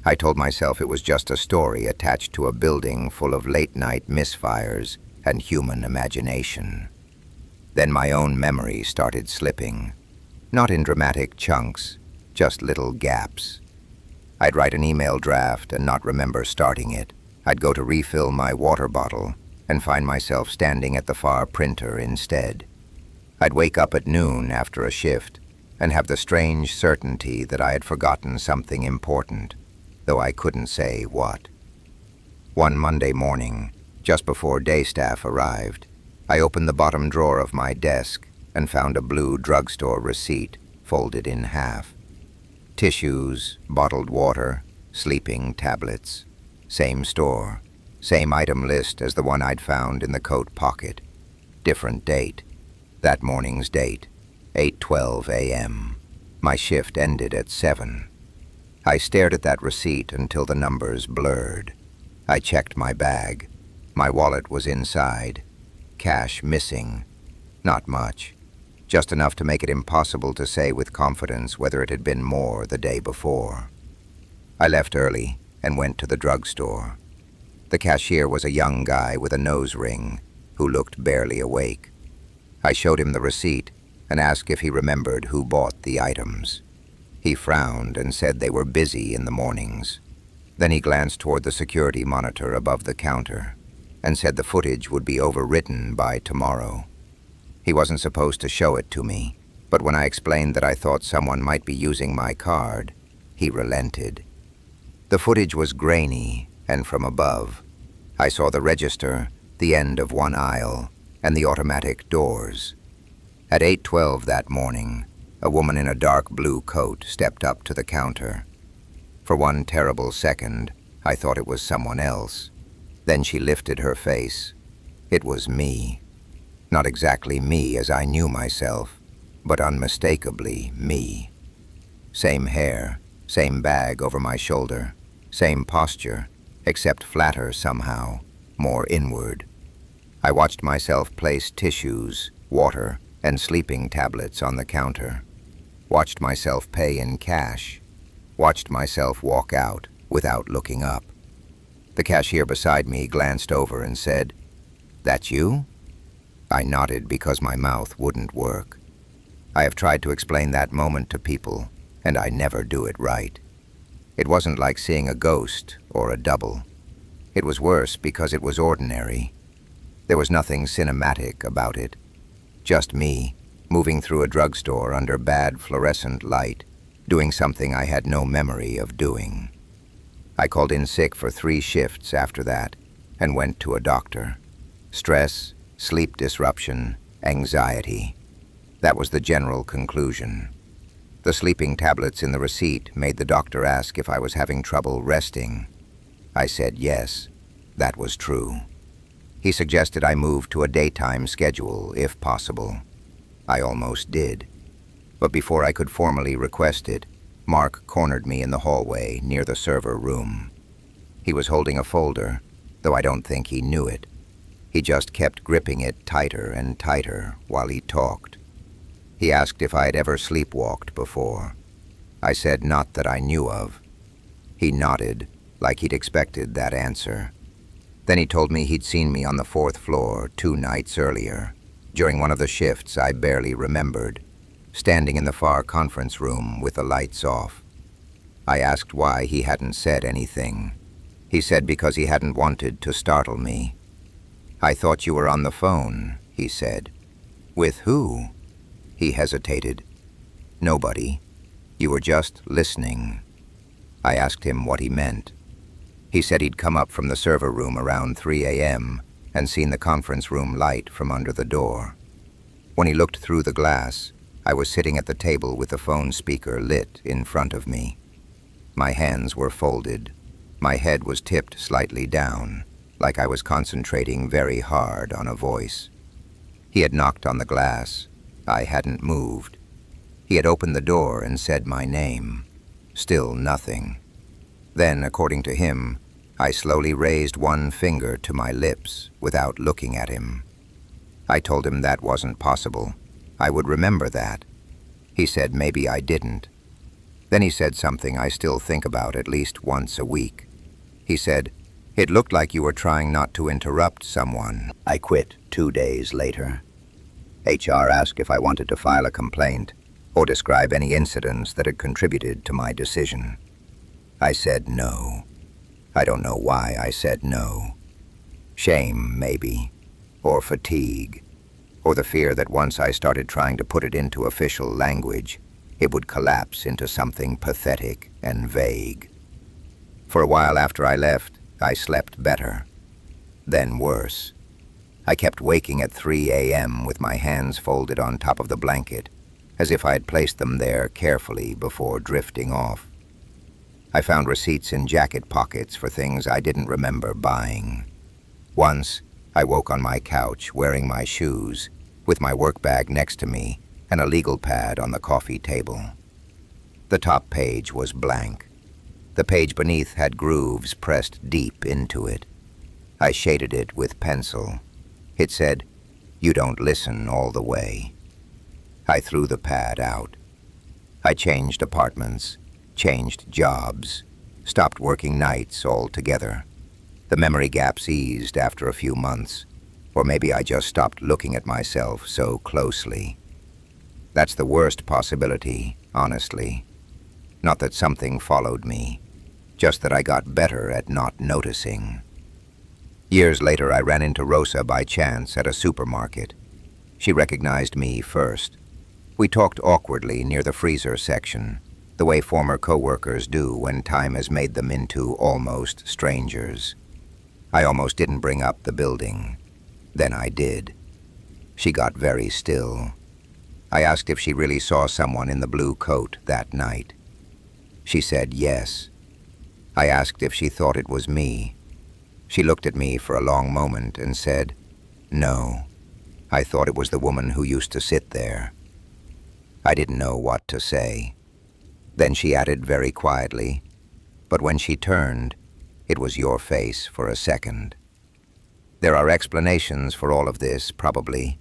Speaker 1: I told myself it was just a story attached to a building full of late-night misfires and human imagination. Then my own memory started slipping. Not in dramatic chunks, just little gaps. I'd write an email draft and not remember starting it. I'd go to refill my water bottle and find myself standing at the far printer instead. I'd wake up at noon after a shift and have the strange certainty that I had forgotten something important, though I couldn't say what. One Monday morning, just before day staff arrived, I opened the bottom drawer of my desk and found a blue drugstore receipt folded in half. Tissues, bottled water, sleeping tablets. Same store, same item list as the one I'd found in the coat pocket. Different date. That morning's date, 8:12 a.m. My shift ended at 7. I stared at that receipt until the numbers blurred. I checked my bag. My wallet was inside. Cash missing. Not much. Just enough to make it impossible to say with confidence whether it had been more the day before. I left early and went to the drugstore. The cashier was a young guy with a nose ring who looked barely awake. I showed him the receipt and asked if he remembered who bought the items. He frowned and said they were busy in the mornings. Then he glanced toward the security monitor above the counter and said the footage would be overwritten by tomorrow. He wasn't supposed to show it to me, but when I explained that I thought someone might be using my card, he relented. The footage was grainy, and from above, I saw the register, the end of one aisle, and the automatic doors. At 8:12 that morning, a woman in a dark blue coat stepped up to the counter. For one terrible second, I thought it was someone else. Then she lifted her face. It was me. Not exactly me as I knew myself, but unmistakably me. Same hair, same bag over my shoulder, same posture, except flatter somehow, more inward. I watched myself place tissues, water, and sleeping tablets on the counter. Watched myself pay in cash. Watched myself walk out without looking up. The cashier beside me glanced over and said, "That you?" I nodded because my mouth wouldn't work. I have tried to explain that moment to people, and I never do it right. It wasn't like seeing a ghost or a double. It was worse because it was ordinary. There was nothing cinematic about it. Just me, moving through a drugstore under bad fluorescent light, doing something I had no memory of doing. I called in sick for 3 shifts after that and went to a doctor. Stress, sleep disruption, anxiety. That was the general conclusion. The sleeping tablets in the receipt made the doctor ask if I was having trouble resting. I said yes, that was true. He suggested I move to a daytime schedule, if possible. I almost did. But before I could formally request it, Mark cornered me in the hallway near the server room. He was holding a folder, though I don't think he knew it. He just kept gripping it tighter and tighter while he talked. He asked if I had ever sleepwalked before. I said not that I knew of. He nodded, like he'd expected that answer. Then he told me he'd seen me on the 4th floor 2 nights earlier, during one of the shifts I barely remembered, standing in the far conference room with the lights off. I asked why he hadn't said anything. He said because he hadn't wanted to startle me. "I thought you were on the phone," he said. "With who?" He hesitated. "Nobody. You were just listening." I asked him what he meant. He said he'd come up from the server room around 3 a.m. and seen the conference room light from under the door. When he looked through the glass, I was sitting at the table with the phone speaker lit in front of me. My hands were folded. My head was tipped slightly down, like I was concentrating very hard on a voice. He had knocked on the glass. I hadn't moved. He had opened the door and said my name. Still nothing. Then, according to him, I slowly raised one finger to my lips without looking at him. I told him that wasn't possible. I would remember that. He said maybe I didn't. Then he said something I still think about at least once a week. He said, "It looked like you were trying not to interrupt someone." I quit 2 days later. HR asked if I wanted to file a complaint or describe any incidents that had contributed to my decision. I said no. I don't know why I said no. Shame, maybe, or fatigue, or the fear that once I started trying to put it into official language, it would collapse into something pathetic and vague. For a while after I left, I slept better. Then worse. I kept waking at 3 a.m. with my hands folded on top of the blanket, as if I had placed them there carefully before drifting off. I found receipts in jacket pockets for things I didn't remember buying. Once, I woke on my couch wearing my shoes, with my work bag next to me and a legal pad on the coffee table. The top page was blank. The page beneath had grooves pressed deep into it. I shaded it with pencil. It said, "You don't listen all the way." I threw the pad out. I changed apartments, changed jobs, stopped working nights altogether. The memory gaps eased after a few months, or maybe I just stopped looking at myself so closely. That's the worst possibility, honestly. Not that something followed me, just that I got better at not noticing. Years later, I ran into Rosa by chance at a supermarket. She recognized me first. We talked awkwardly near the freezer section, the way former coworkers do when time has made them into almost strangers. I almost didn't bring up the building. Then I did. She got very still. I asked if she really saw someone in the blue coat that night. She said yes. I asked if she thought it was me. She looked at me for a long moment and said, "No." I thought it was the woman who used to sit there. I didn't know what to say. Then she added very quietly, "But when she turned, it was your face for a second." There are explanations for all of this, probably.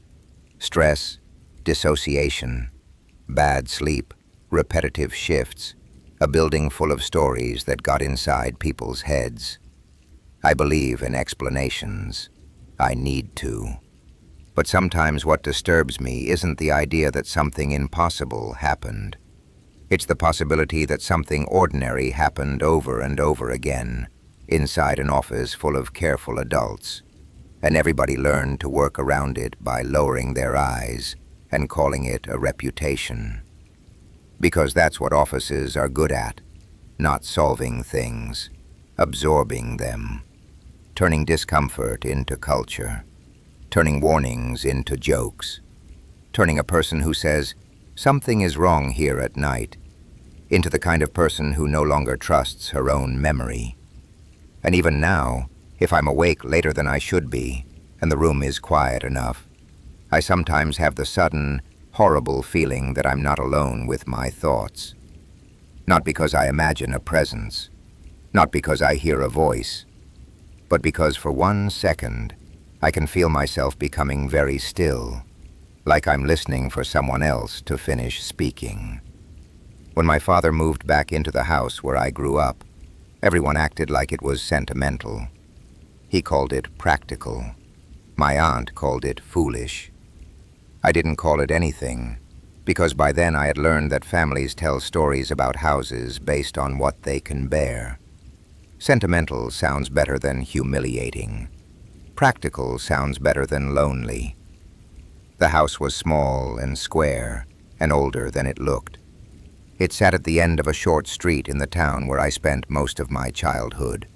Speaker 1: Stress, dissociation, bad sleep, repetitive shifts, a building full of stories that got inside people's heads. I believe in explanations. I need to. But sometimes what disturbs me isn't the idea that something impossible happened. It's the possibility that something ordinary happened over and over again, inside an office full of careful adults, and everybody learned to work around it by lowering their eyes and calling it a reputation. Because that's what offices are good at, not solving things, absorbing them, turning discomfort into culture, turning warnings into jokes, turning a person who says, "Something is wrong here at night," into the kind of person who no longer trusts her own memory. And even now, if I'm awake later than I should be, and the room is quiet enough, I sometimes have the sudden, horrible feeling that I'm not alone with my thoughts. Not because I imagine a presence, not because I hear a voice, but because for 1 second, I can feel myself becoming very still, like I'm listening for someone else to finish speaking. When my father moved back into the house where I grew up, everyone acted like it was sentimental. He called it practical. My aunt called it foolish. I didn't call it anything, because by then I had learned that families tell stories about houses based on what they can bear. Sentimental sounds better than humiliating. Practical sounds better than lonely. The house was small and square, and older than it looked. It sat at the end of a short street in the town where I spent most of my childhood.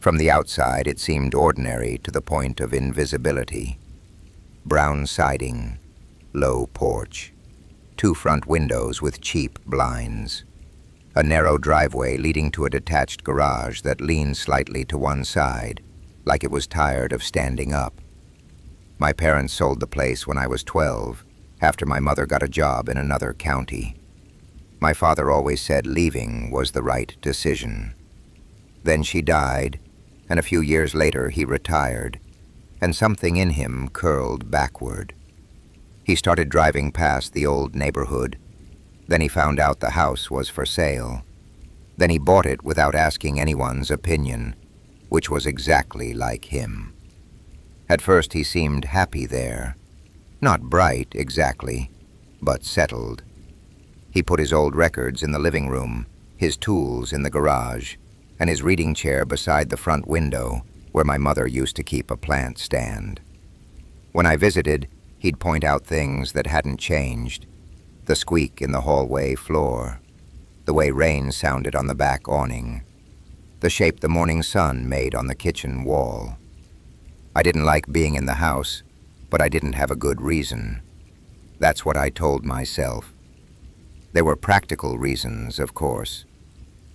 Speaker 1: From the outside, it seemed ordinary to the point of invisibility. Brown siding, low porch, 2 front windows with cheap blinds, a narrow driveway leading to a detached garage that leaned slightly to one side, like it was tired of standing up. My parents sold the place when I was 12, after my mother got a job in another county. My father always said leaving was the right decision. Then she died, and a few years later he retired, and something in him curled backward. He started driving past the old neighborhood. Then he found out the house was for sale. Then he bought it without asking anyone's opinion, which was exactly like him. At first he seemed happy there. Not bright, exactly, but settled. He put his old records in the living room, his tools in the garage, and his reading chair beside the front window, where my mother used to keep a plant stand. When I visited, he'd point out things that hadn't changed. The squeak in the hallway floor, the way rain sounded on the back awning, the shape the morning sun made on the kitchen wall. I didn't like being in the house, but I didn't have a good reason. That's what I told myself. There were practical reasons, of course.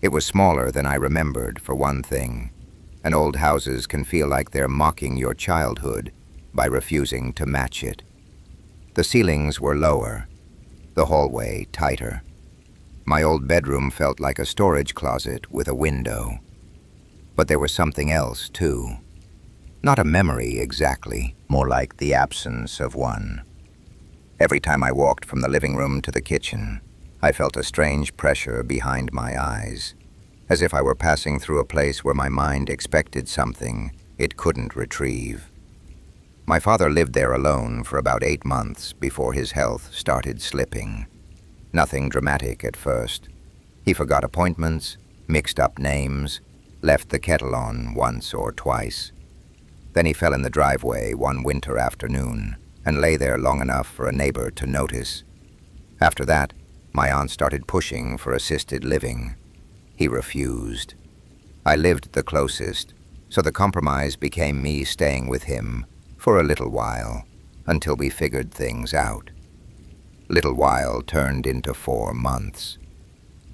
Speaker 1: It was smaller than I remembered, for one thing, and old houses can feel like they're mocking your childhood by refusing to match it. The ceilings were lower, the hallway tighter. My old bedroom felt like a storage closet with a window. But there was something else, too. Not a memory exactly, more like the absence of one. Every time I walked from the living room to the kitchen, I felt a strange pressure behind my eyes, as if I were passing through a place where my mind expected something it couldn't retrieve. My father lived there alone for about 8 months before his health started slipping. Nothing dramatic at first. He forgot appointments, mixed up names, left the kettle on once or twice. Then he fell in the driveway one winter afternoon and lay there long enough for a neighbor to notice. After that, my aunt started pushing for assisted living. He refused. I lived the closest, so the compromise became me staying with him for a little while, until we figured things out. Little while turned into 4 months.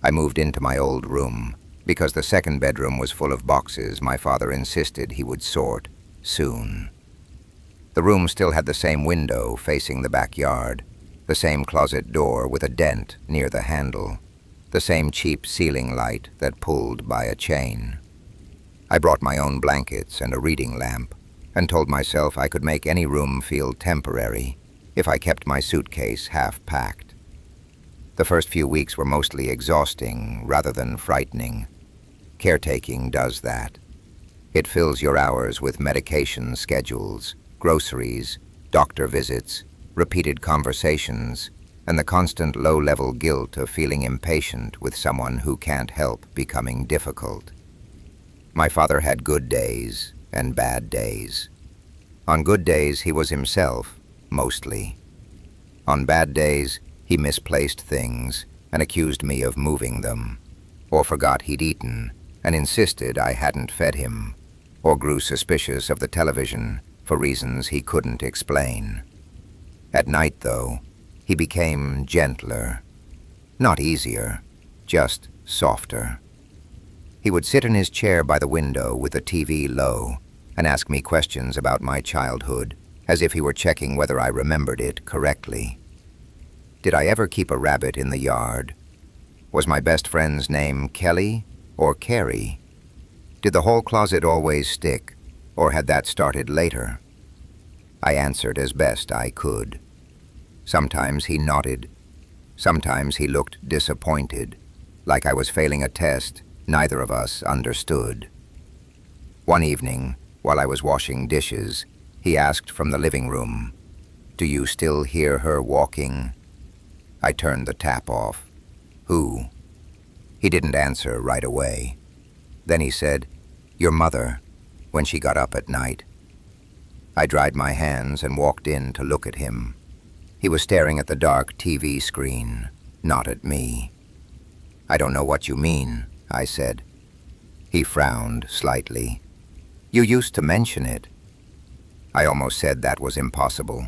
Speaker 1: I moved into my old room, because the second bedroom was full of boxes my father insisted he would sort soon. The room still had the same window facing the backyard, the same closet door with a dent near the handle, the same cheap ceiling light that pulled by a chain. I brought my own blankets and a reading lamp and told myself I could make any room feel temporary if I kept my suitcase half-packed. The first few weeks were mostly exhausting rather than frightening. Caretaking does that. It fills your hours with medication schedules, groceries, doctor visits, repeated conversations, and the constant low-level guilt of feeling impatient with someone who can't help becoming difficult. My father had good days and bad days. On good days, he was himself, mostly. On bad days, he misplaced things and accused me of moving them, or forgot he'd eaten and insisted I hadn't fed him, or grew suspicious of the television for reasons he couldn't explain. At night, though, he became gentler. Not easier, just softer. He would sit in his chair by the window with the TV low and ask me questions about my childhood, as if he were checking whether I remembered it correctly. Did I ever keep a rabbit in the yard? Was my best friend's name Kelly or Carrie? Did the hall closet always stick, or had that started later? I answered as best I could. Sometimes he nodded. Sometimes he looked disappointed, like I was failing a test neither of us understood. One evening, while I was washing dishes, he asked from the living room, "Do you still hear her walking?" I turned the tap off. "Who?" He didn't answer right away. Then he said, "Your mother, when she got up at night." I dried my hands and walked in to look at him. He was staring at the dark TV screen, not at me. "I don't know what you mean," I said. He frowned slightly. "You used to mention it." I almost said that was impossible.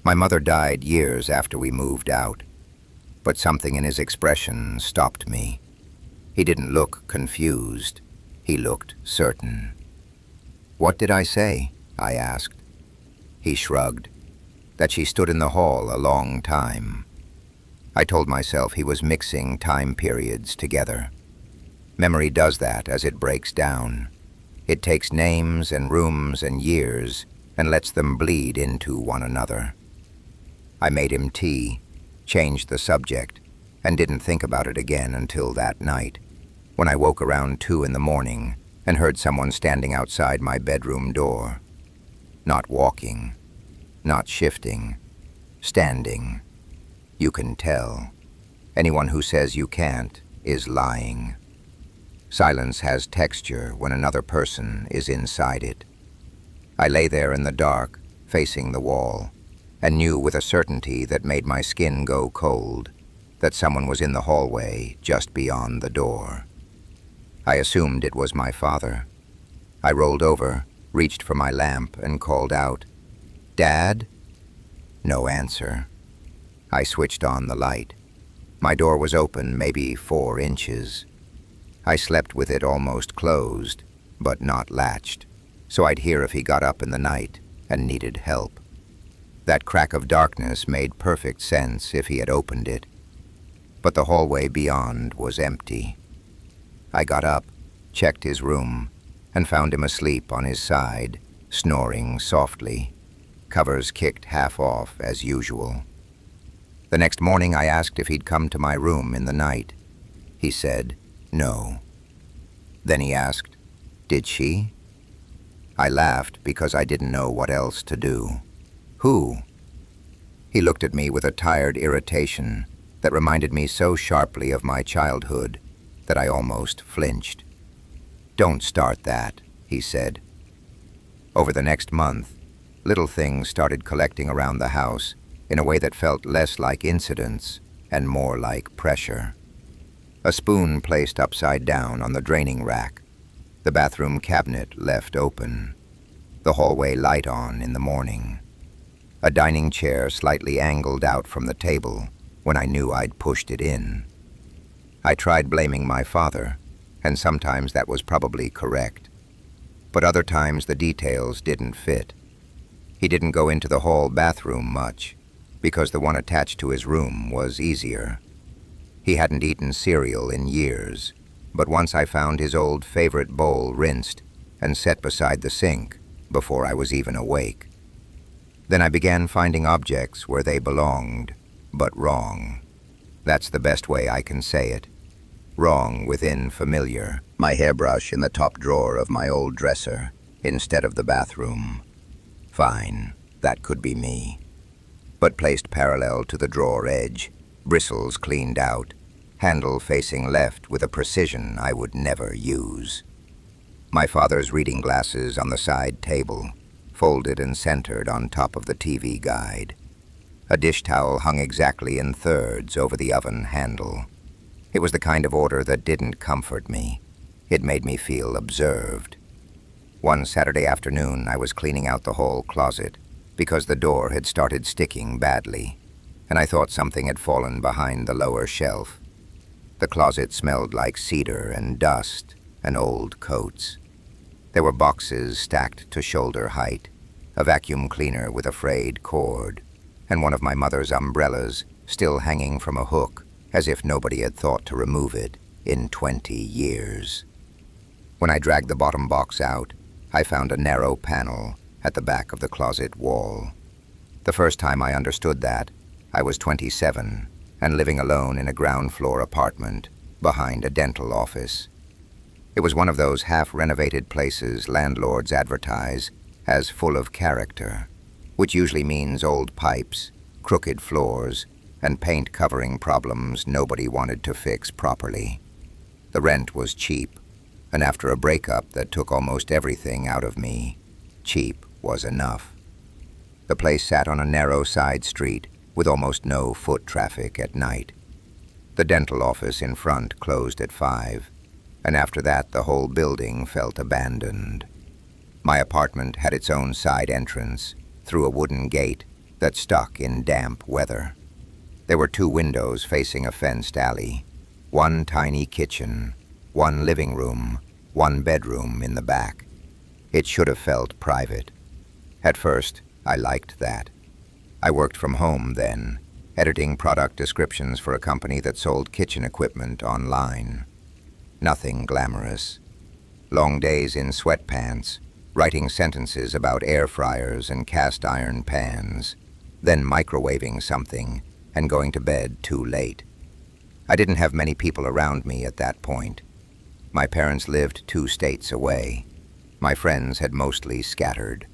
Speaker 1: My mother died years after we moved out, but something in his expression stopped me. He didn't look confused. He looked certain. "What did I say?" I asked. He shrugged. That she stood in the hall a long time. I told myself he was mixing time periods together. Memory does that as it breaks down. It takes names and rooms and years and lets them bleed into one another. I made him tea, changed the subject, and didn't think about it again until that night, when I woke around 2 in the morning and heard someone standing outside my bedroom door. Not walking, not shifting, standing. You can tell. Anyone who says you can't is lying. Silence has texture when another person is inside it. I lay there in the dark, facing the wall, and knew with a certainty that made my skin go cold that someone was in the hallway just beyond the door. I assumed it was my father. I rolled over, reached for my lamp, and called out, "Dad?" No answer. I switched on the light. My door was open maybe 4 inches. I slept with it almost closed, but not latched, so I'd hear if he got up in the night and needed help. That crack of darkness made perfect sense if he had opened it, but the hallway beyond was empty. I got up, checked his room, and found him asleep on his side, snoring softly, covers kicked half off as usual. The next morning I asked if he'd come to my room in the night. He said, "No." Then he asked, "Did she?" I laughed because I didn't know what else to do. "Who?" He looked at me with a tired irritation that reminded me so sharply of my childhood that I almost flinched. "Don't start that," he said. Over the next month, little things started collecting around the house in a way that felt less like incidents and more like pressure. A spoon placed upside down on the draining rack, the bathroom cabinet left open, the hallway light on in the morning, a dining chair slightly angled out from the table when I knew I'd pushed it in. I tried blaming my father, and sometimes that was probably correct, but other times the details didn't fit. He didn't go into the hall bathroom much, because the one attached to his room was easier. He hadn't eaten cereal in years, but once I found his old favorite bowl rinsed and set beside the sink before I was even awake. Then I began finding objects where they belonged, but wrong. That's the best way I can say it. Wrong within familiar. My hairbrush in the top drawer of my old dresser instead of the bathroom. Fine, that could be me. But placed parallel to the drawer edge, bristles cleaned out, handle facing left with a precision I would never use. My father's reading glasses on the side table, folded and centered on top of the TV guide. A dish towel hung exactly in thirds over the oven handle. It was the kind of order that didn't comfort me. It made me feel observed. One Saturday afternoon, I was cleaning out the hall closet because the door had started sticking badly, and I thought something had fallen behind the lower shelf. The closet smelled like cedar and dust and old coats. There were boxes stacked to shoulder height, a vacuum cleaner with a frayed cord, and one of my mother's umbrellas still hanging from a hook, as if nobody had thought to remove it in 20 years. When I dragged the bottom box out, I found a narrow panel at the back of the closet wall. The first time I understood that, I was 27 and living alone in a ground-floor apartment behind a dental office. It was one of those half-renovated places landlords advertise as full of character, which usually means old pipes, crooked floors, and paint covering problems nobody wanted to fix properly. The rent was cheap, and after a breakup that took almost everything out of me, cheap was enough. The place sat on a narrow side street with almost no foot traffic at night. The dental office in front closed at 5, and after that the whole building felt abandoned. My apartment had its own side entrance through a wooden gate that stuck in damp weather. There were 2 windows facing a fenced alley, one tiny kitchen, one living room, one bedroom in the back. It should have felt private. At first, I liked that. I worked from home then, editing product descriptions for a company that sold kitchen equipment online. Nothing glamorous. Long days in sweatpants, writing sentences about air fryers and cast iron pans, then microwaving something and going to bed too late. I didn't have many people around me at that point. My parents lived 2 states away. My friends had mostly scattered.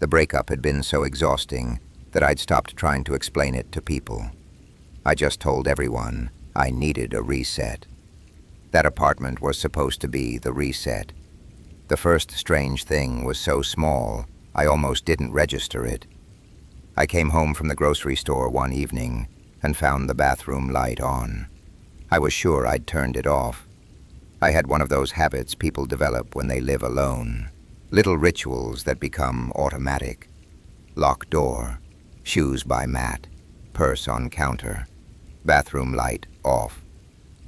Speaker 1: The breakup had been so exhausting that I'd stopped trying to explain it to people. I just told everyone I needed a reset. That apartment was supposed to be the reset. The first strange thing was so small, I almost didn't register it. I came home from the grocery store one evening and found the bathroom light on. I was sure I'd turned it off. I had one of those habits people develop when they live alone. Little rituals that become automatic. Locked door, shoes by mat, purse on counter, bathroom light off,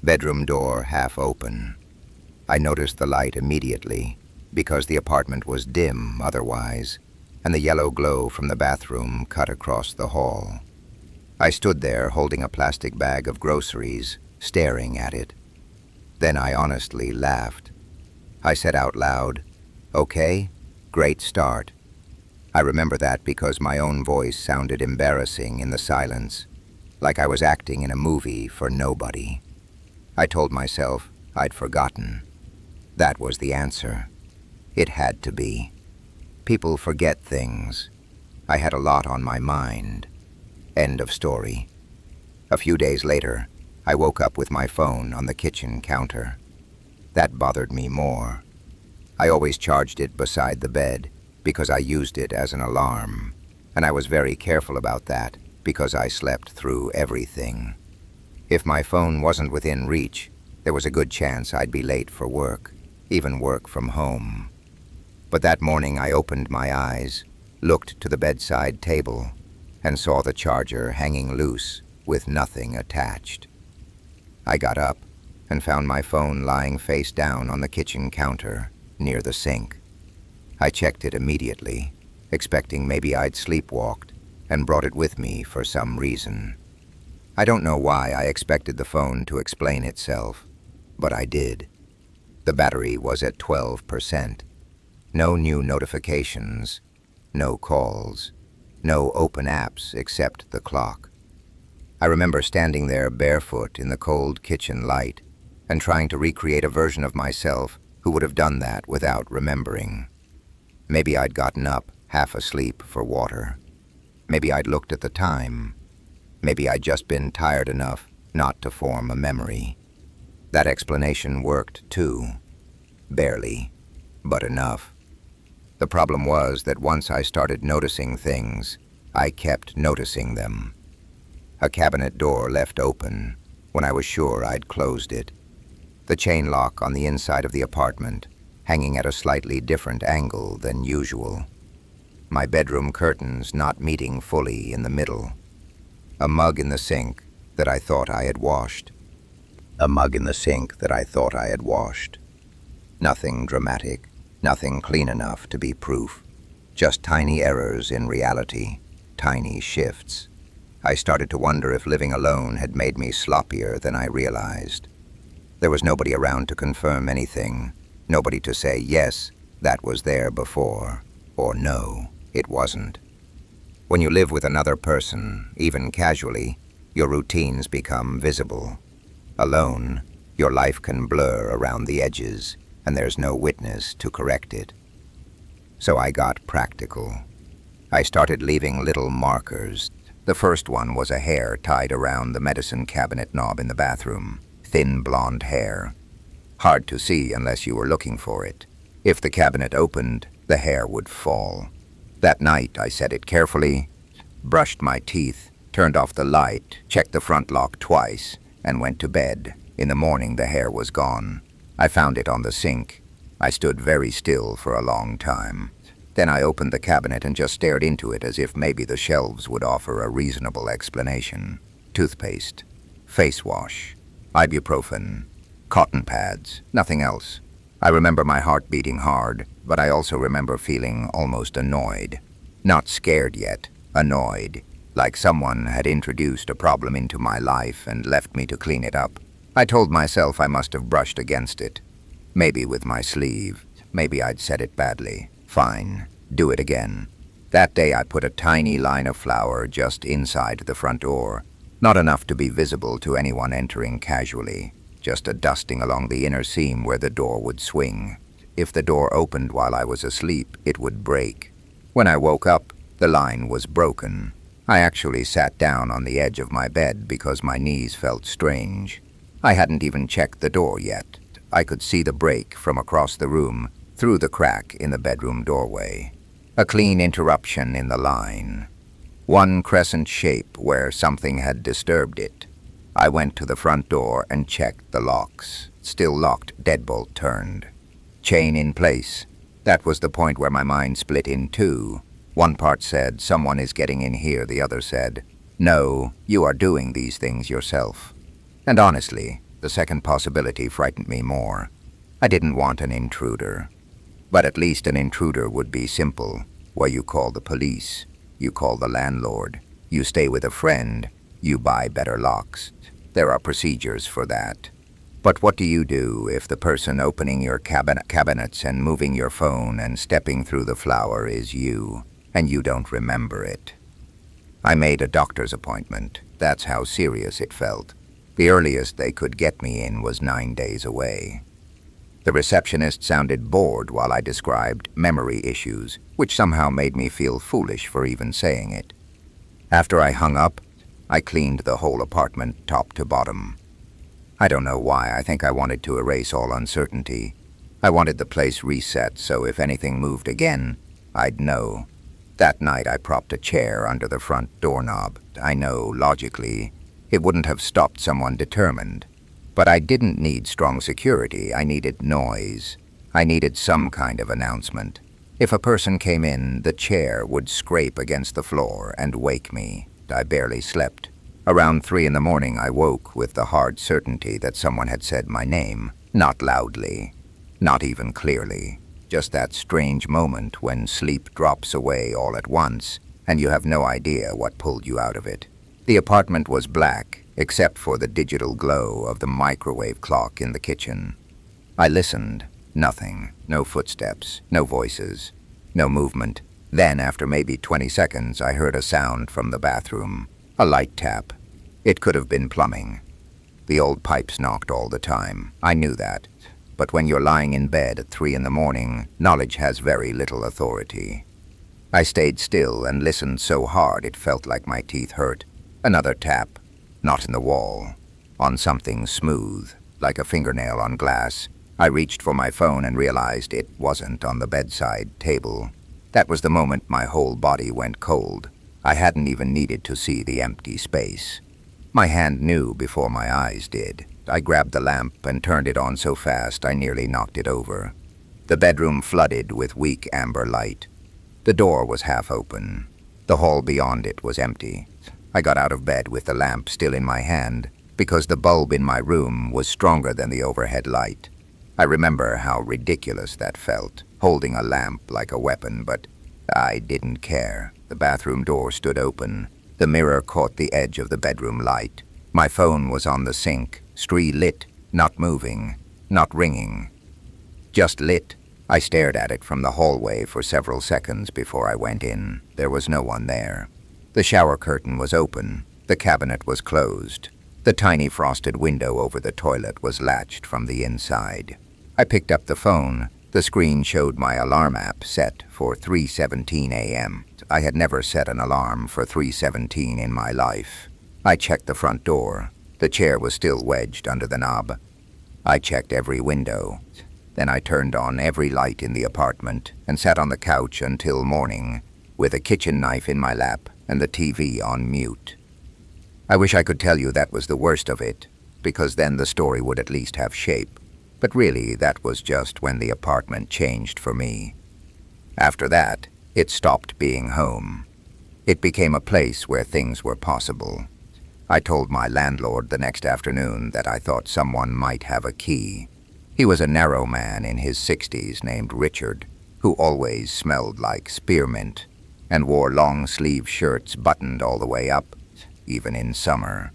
Speaker 1: bedroom door half open. I noticed the light immediately because the apartment was dim otherwise, and the yellow glow from the bathroom cut across the hall. I stood there holding a plastic bag of groceries, staring at it. Then I honestly laughed. I said out loud, "Okay, great start." I remember that because my own voice sounded embarrassing in the silence, like I was acting in a movie for nobody. I told myself I'd forgotten. That was the answer. It had to be. People forget things. I had a lot on my mind. End of story. A few days later, I woke up with my phone on the kitchen counter. That bothered me more. I always charged it beside the bed because I used it as an alarm, and I was very careful about that because I slept through everything. If my phone wasn't within reach, there was a good chance I'd be late for work, even work from home. But that morning I opened my eyes, looked to the bedside table, and saw the charger hanging loose with nothing attached. I got up and found my phone lying face down on the kitchen counter near the sink. I checked it immediately. expecting maybe I'd sleepwalked and brought it with me for some reason. I don't know why I expected the phone to explain itself, but I did. The battery was at 12%. No new notifications, no calls, no open apps except the clock. I remember standing there barefoot in the cold kitchen light and trying to recreate a version of myself who would have done that without remembering. Maybe I'd gotten up, half asleep, for water. Maybe I'd looked at the time. Maybe I'd just been tired enough not to form a memory. That explanation worked too. Barely, but enough. The problem was that once I started noticing things, I kept noticing them. A cabinet door left open when I was sure I'd closed it. The chain lock on the inside of the apartment, hanging at a slightly different angle than usual. My bedroom curtains not meeting fully in the middle. A mug in the sink that I thought I had washed. Nothing dramatic, nothing clean enough to be proof. Just tiny errors in reality, tiny shifts. I started to wonder if living alone had made me sloppier than I realized. There was nobody around to confirm anything, nobody to say, yes, that was there before, or no, it wasn't. When you live with another person, even casually, your routines become visible. Alone, your life can blur around the edges, and there's no witness to correct it. So I got practical. I started leaving little markers. The first one was a hair tied around the medicine cabinet knob in the bathroom. Thin blonde hair. Hard to see unless you were looking for it. If the cabinet opened, the hair would fall. That night, I set it carefully, brushed my teeth, turned off the light, checked the front lock twice, and went to bed. In the morning, the hair was gone. I found it on the sink. I stood very still for a long time. Then I opened the cabinet and just stared into it as if maybe the shelves would offer a reasonable explanation. Toothpaste, face wash, ibuprofen, cotton pads, nothing else. I remember my heart beating hard, but I also remember feeling almost annoyed. Not scared yet, annoyed, like someone had introduced a problem into my life and left me to clean it up. I told myself I must have brushed against it. Maybe with my sleeve, maybe I'd said it badly. Fine, do it again. That day I put a tiny line of flour just inside the front door, not enough to be visible to anyone entering casually, just a dusting along the inner seam where the door would swing. If the door opened while I was asleep, it would break. When I woke up, the line was broken. I actually sat down on the edge of my bed because my knees felt strange. I hadn't even checked the door yet. I could see the break from across the room, through the crack in the bedroom doorway. A clean interruption in the line. One crescent shape where something had disturbed it. I went to the front door and checked the locks. Still locked, deadbolt turned. Chain in place. That was the point where my mind split in two. One part said, someone is getting in here. The other said, no, you are doing these things yourself. And honestly, the second possibility frightened me more. I didn't want an intruder. But at least an intruder would be simple, where you call the police, you call the landlord, you stay with a friend, you buy better locks. There are procedures for that. But what do you do if the person opening your cabinets and moving your phone and stepping through the flour is you, and you don't remember it? I made a doctor's appointment. That's how serious it felt. The earliest they could get me in was 9 days away. The receptionist sounded bored while I described memory issues, which somehow made me feel foolish for even saying it. After I hung up, I cleaned the whole apartment top to bottom. I don't know why. I think I wanted to erase all uncertainty. I wanted the place reset so if anything moved again, I'd know. That night I propped a chair under the front doorknob. I know, logically, it wouldn't have stopped someone determined. But I didn't need strong security. I needed noise. I needed some kind of announcement. If a person came in, the chair would scrape against the floor and wake me. I barely slept. Around 3 in the morning, I woke with the hard certainty that someone had said my name, not loudly, not even clearly. Just that strange moment when sleep drops away all at once and you have no idea what pulled you out of it. The apartment was black, except for the digital glow of the microwave clock in the kitchen. I listened. Nothing. No footsteps. No voices. No movement. Then, after maybe 20 seconds, I heard a sound from the bathroom. A light tap. It could have been plumbing. The old pipes knocked all the time. I knew that. But when you're lying in bed at 3 in the morning, knowledge has very little authority. I stayed still and listened so hard it felt like my teeth hurt. Another tap. Not in the wall. On something smooth, like a fingernail on glass. I reached for my phone and realized it wasn't on the bedside table. That was the moment my whole body went cold. I hadn't even needed to see the empty space. My hand knew before my eyes did. I grabbed the lamp and turned it on so fast I nearly knocked it over. The bedroom flooded with weak amber light. The door was half open. The hall beyond it was empty. I got out of bed with the lamp still in my hand because the bulb in my room was stronger than the overhead light. I remember how ridiculous that felt, holding a lamp like a weapon, but I didn't care. The bathroom door stood open. The mirror caught the edge of the bedroom light. My phone was on the sink, lit, not moving, not ringing. Just lit. I stared at it from the hallway for several seconds before I went in. There was no one there. The shower curtain was open. The cabinet was closed. The tiny frosted window over the toilet was latched from the inside. I picked up the phone. The screen showed my alarm app set for 3:17 a.m. I had never set an alarm for 3:17 in my life. I checked the front door. The chair was still wedged under the knob. I checked every window. Then I turned on every light in the apartment and sat on the couch until morning, with a kitchen knife in my lap and the TV on mute. I wish I could tell you that was the worst of it, because then the story would at least have shape. But really, that was just when the apartment changed for me. After that, it stopped being home. It became a place where things were possible. I told my landlord the next afternoon that I thought someone might have a key. He was a narrow man in his 60s named Richard, who always smelled like spearmint and wore long-sleeve shirts buttoned all the way up, even in summer.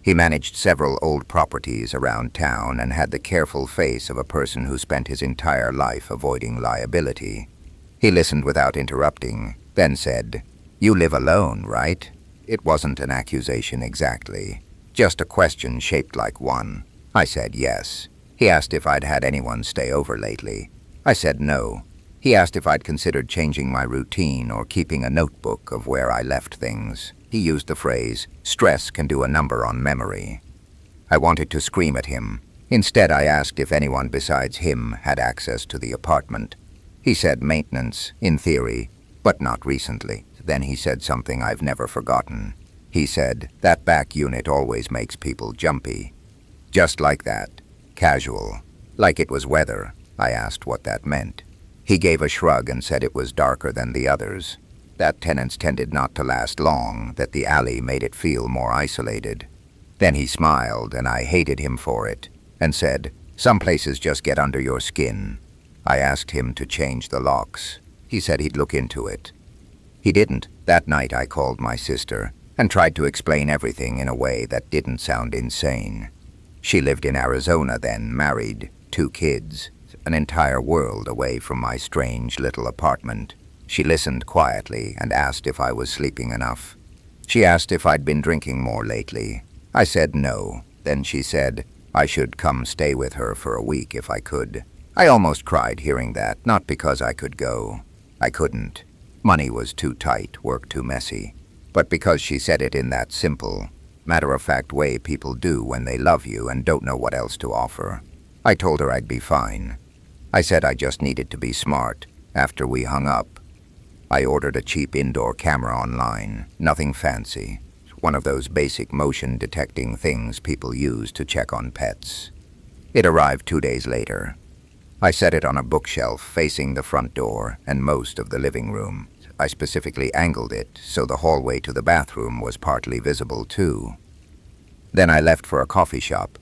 Speaker 1: He managed several old properties around town and had the careful face of a person who spent his entire life avoiding liability. He listened without interrupting, then said, "You live alone, right?" It wasn't an accusation exactly, just a question shaped like one. I said yes. He asked if I'd had anyone stay over lately. I said no. He asked if I'd considered changing my routine or keeping a notebook of where I left things. He used the phrase, "Stress can do a number on memory." I wanted to scream at him. Instead, I asked if anyone besides him had access to the apartment. He said maintenance, in theory, but not recently. Then he said something I've never forgotten. He said, "That back unit always makes people jumpy." Just like that. Casual. Like it was weather. I asked what that meant. He gave a shrug and said it was darker than the others. That tenants tended not to last long, that the alley made it feel more isolated. Then he smiled, and I hated him for it, and said, "Some places just get under your skin." I asked him to change the locks. He said he'd look into it. He didn't. That night I called my sister and tried to explain everything in a way that didn't sound insane. She lived in Arizona then, married, 2 kids, an entire world away from my strange little apartment. She listened quietly and asked if I was sleeping enough. She asked if I'd been drinking more lately. I said no. Then she said I should come stay with her for a week if I could. I almost cried hearing that, not because I could go. I couldn't. Money was too tight, work too messy. But because she said it in that simple, matter-of-fact way people do when they love you and don't know what else to offer. I told her I'd be fine. I said I just needed to be smart. After we hung up, I ordered a cheap indoor camera online. Nothing fancy. One of those basic motion-detecting things people use to check on pets. It arrived 2 days later. I set it on a bookshelf facing the front door and most of the living room. I specifically angled it so the hallway to the bathroom was partly visible too. Then I left for a coffee shop.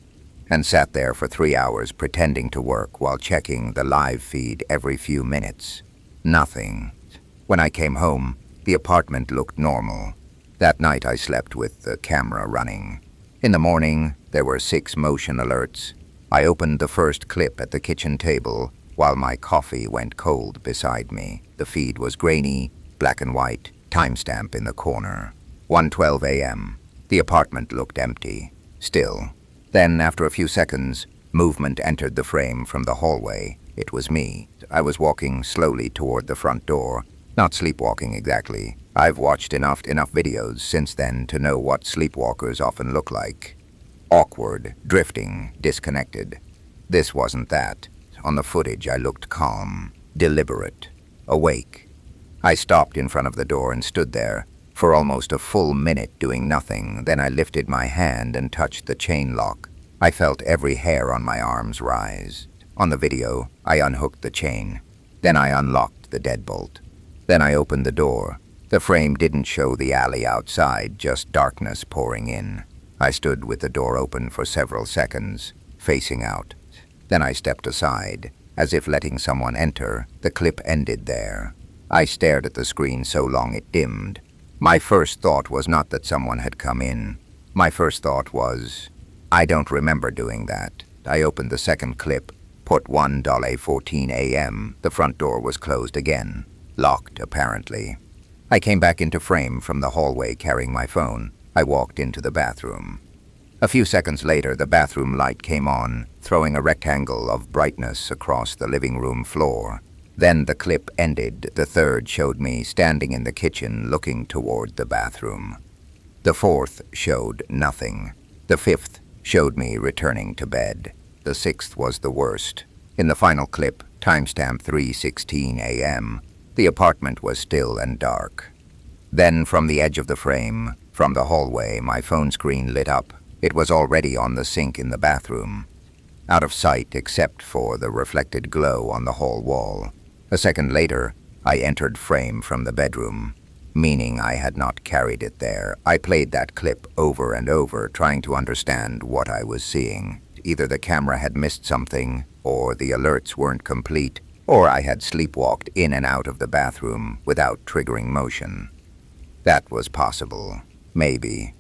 Speaker 1: and sat there for 3 hours pretending to work while checking the live feed every few minutes. Nothing. When I came home, the apartment looked normal. That night I slept with the camera running. In the morning, there were 6 motion alerts. I opened the first clip at the kitchen table while my coffee went cold beside me. The feed was grainy, black and white, timestamp in the corner. 1:12 a.m. The apartment looked empty. Still. Then, after a few seconds, movement entered the frame from the hallway. It was me. I was walking slowly toward the front door. Not sleepwalking exactly. I've watched enough videos since then to know what sleepwalkers often look like. Awkward, drifting, disconnected. This wasn't that. On the footage, I looked calm, deliberate, awake. I stopped in front of the door and stood there for almost a full minute doing nothing. Then I lifted my hand and touched the chain lock. I felt every hair on my arms rise. On the video, I unhooked the chain. Then I unlocked the deadbolt. Then I opened the door. The frame didn't show the alley outside, just darkness pouring in. I stood with the door open for several seconds, facing out. Then I stepped aside, as if letting someone enter. The clip ended there. I stared at the screen so long it dimmed. My first thought was not that someone had come in. My first thought was, I don't remember doing that. I opened the second clip, put 1:14 a.m. The front door was closed again. Locked, apparently. I came back into frame from the hallway carrying my phone. I walked into the bathroom. A few seconds later, the bathroom light came on, throwing a rectangle of brightness across the living room floor. Then the clip ended. The third showed me standing in the kitchen looking toward the bathroom. The fourth showed nothing. The fifth showed me returning to bed. The sixth was the worst. In the final clip, timestamp 3:16 a.m., the apartment was still and dark. Then from the edge of the frame, from the hallway, my phone screen lit up. It was already on the sink in the bathroom, out of sight except for the reflected glow on the hall wall. A second later, I entered frame from the bedroom, meaning I had not carried it there. I played that clip over and over, trying to understand what I was seeing. Either the camera had missed something, or the alerts weren't complete, or I had sleepwalked in and out of the bathroom without triggering motion. That was possible. Maybe.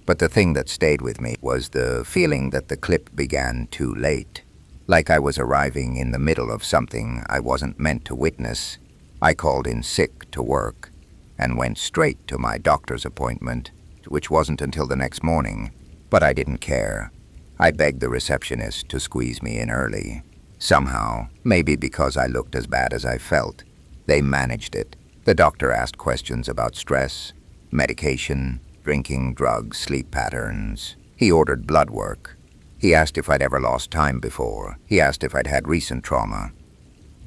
Speaker 1: But the thing that stayed with me was the feeling that the clip began too late. Like I was arriving in the middle of something I wasn't meant to witness. I called in sick to work and went straight to my doctor's appointment, which wasn't until the next morning. But I didn't care. I begged the receptionist to squeeze me in early. Somehow, maybe because I looked as bad as I felt, they managed it. The doctor asked questions about stress, medication, drinking, drugs, sleep patterns. He ordered blood work. He asked if I'd ever lost time before. He asked if I'd had recent trauma.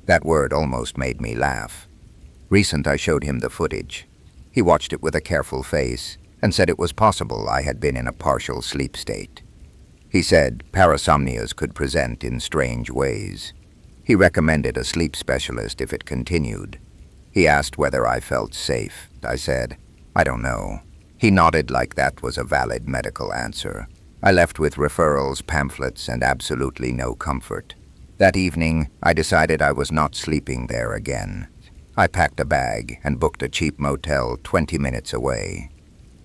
Speaker 1: That word almost made me laugh. Recent, I showed him the footage. He watched it with a careful face and said it was possible I had been in a partial sleep state. He said parasomnias could present in strange ways. He recommended a sleep specialist if it continued. He asked whether I felt safe. I said, I don't know. He nodded like that was a valid medical answer. I left with referrals, pamphlets, and absolutely no comfort. That evening, I decided I was not sleeping there again. I packed a bag and booked a cheap motel 20 minutes away.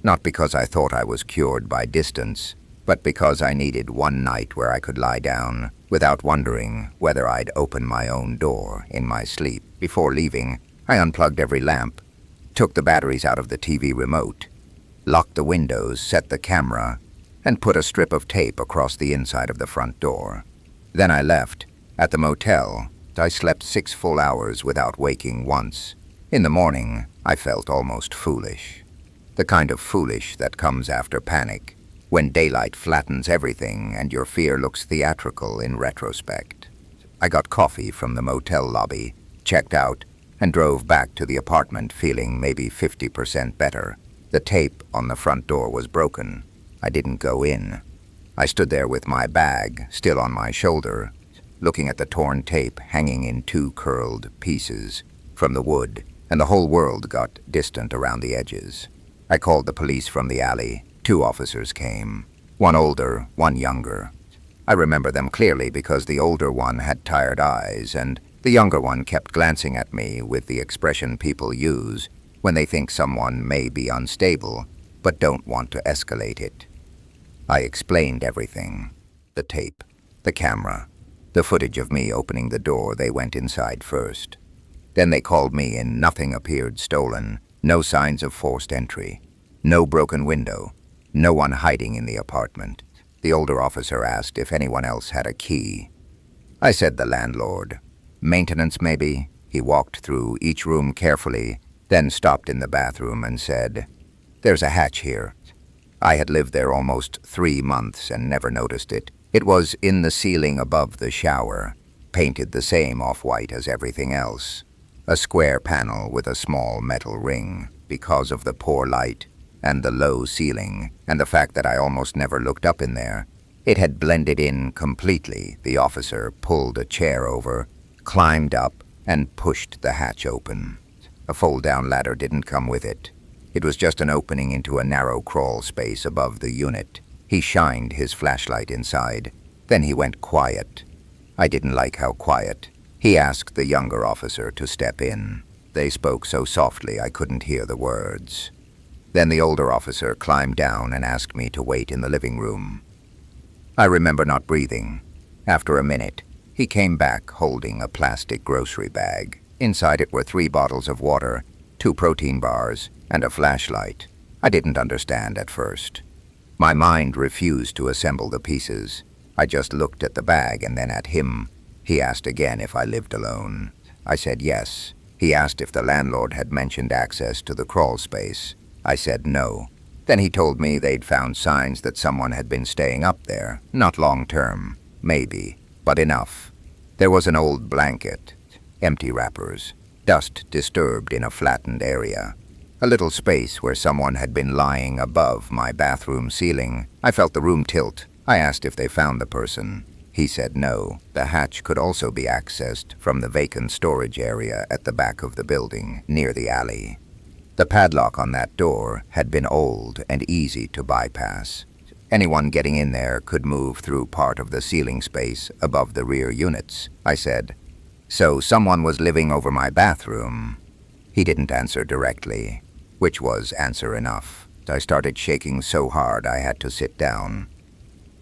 Speaker 1: Not because I thought I was cured by distance, but because I needed one night where I could lie down without wondering whether I'd open my own door in my sleep. Before leaving, I unplugged every lamp, took the batteries out of the TV remote, locked the windows, set the camera, and put a strip of tape across the inside of the front door. Then I left. At the motel, I slept 6 full hours without waking once. In the morning, I felt almost foolish. The kind of foolish that comes after panic, when daylight flattens everything and your fear looks theatrical in retrospect. I got coffee from the motel lobby, checked out, and drove back to the apartment feeling maybe 50% better. The tape on the front door was broken. I didn't go in. I stood there with my bag still on my shoulder, looking at the torn tape hanging in 2 curled pieces from the wood, and the whole world got distant around the edges. I called the police from the alley. 2 officers came, one older, one younger. I remember them clearly because the older one had tired eyes and the younger one kept glancing at me with the expression people use when they think someone may be unstable but don't want to escalate it. I explained everything. The tape, the camera, the footage of me opening the door. They went inside first. Then they called me in. Nothing appeared stolen, no signs of forced entry, no broken window, no one hiding in the apartment. The older officer asked if anyone else had a key. I said the landlord. Maintenance, maybe? He walked through each room carefully, then stopped in the bathroom and said, "There's a hatch here." I had lived there almost 3 months and never noticed it. It was in the ceiling above the shower, painted the same off-white as everything else. A square panel with a small metal ring. Because of the poor light and the low ceiling and the fact that I almost never looked up in there, it had blended in completely. The officer pulled a chair over, climbed up, and pushed the hatch open. A fold-down ladder didn't come with it. It was just an opening into a narrow crawl space above the unit. He shined his flashlight inside. Then he went quiet. I didn't like how quiet. He asked the younger officer to step in. They spoke so softly I couldn't hear the words. Then the older officer climbed down and asked me to wait in the living room. I remember not breathing. After a minute, he came back holding a plastic grocery bag. Inside it were 3 bottles of water, 2 protein bars, and a flashlight. I didn't understand at first. My mind refused to assemble the pieces. I just looked at the bag and then at him. He asked again if I lived alone. I said yes. He asked if the landlord had mentioned access to the crawl space. I said no. Then he told me they'd found signs that someone had been staying up there. Not long-term, maybe, but enough. There was an old blanket, empty wrappers, dust disturbed in a flattened area. A little space where someone had been lying above my bathroom ceiling. I felt the room tilt. I asked if they found the person. He said no. The hatch could also be accessed from the vacant storage area at the back of the building, near the alley. The padlock on that door had been old and easy to bypass. Anyone getting in there could move through part of the ceiling space above the rear units. I said, "So someone was living over my bathroom?" He didn't answer directly, which was answer enough. I started shaking so hard I had to sit down.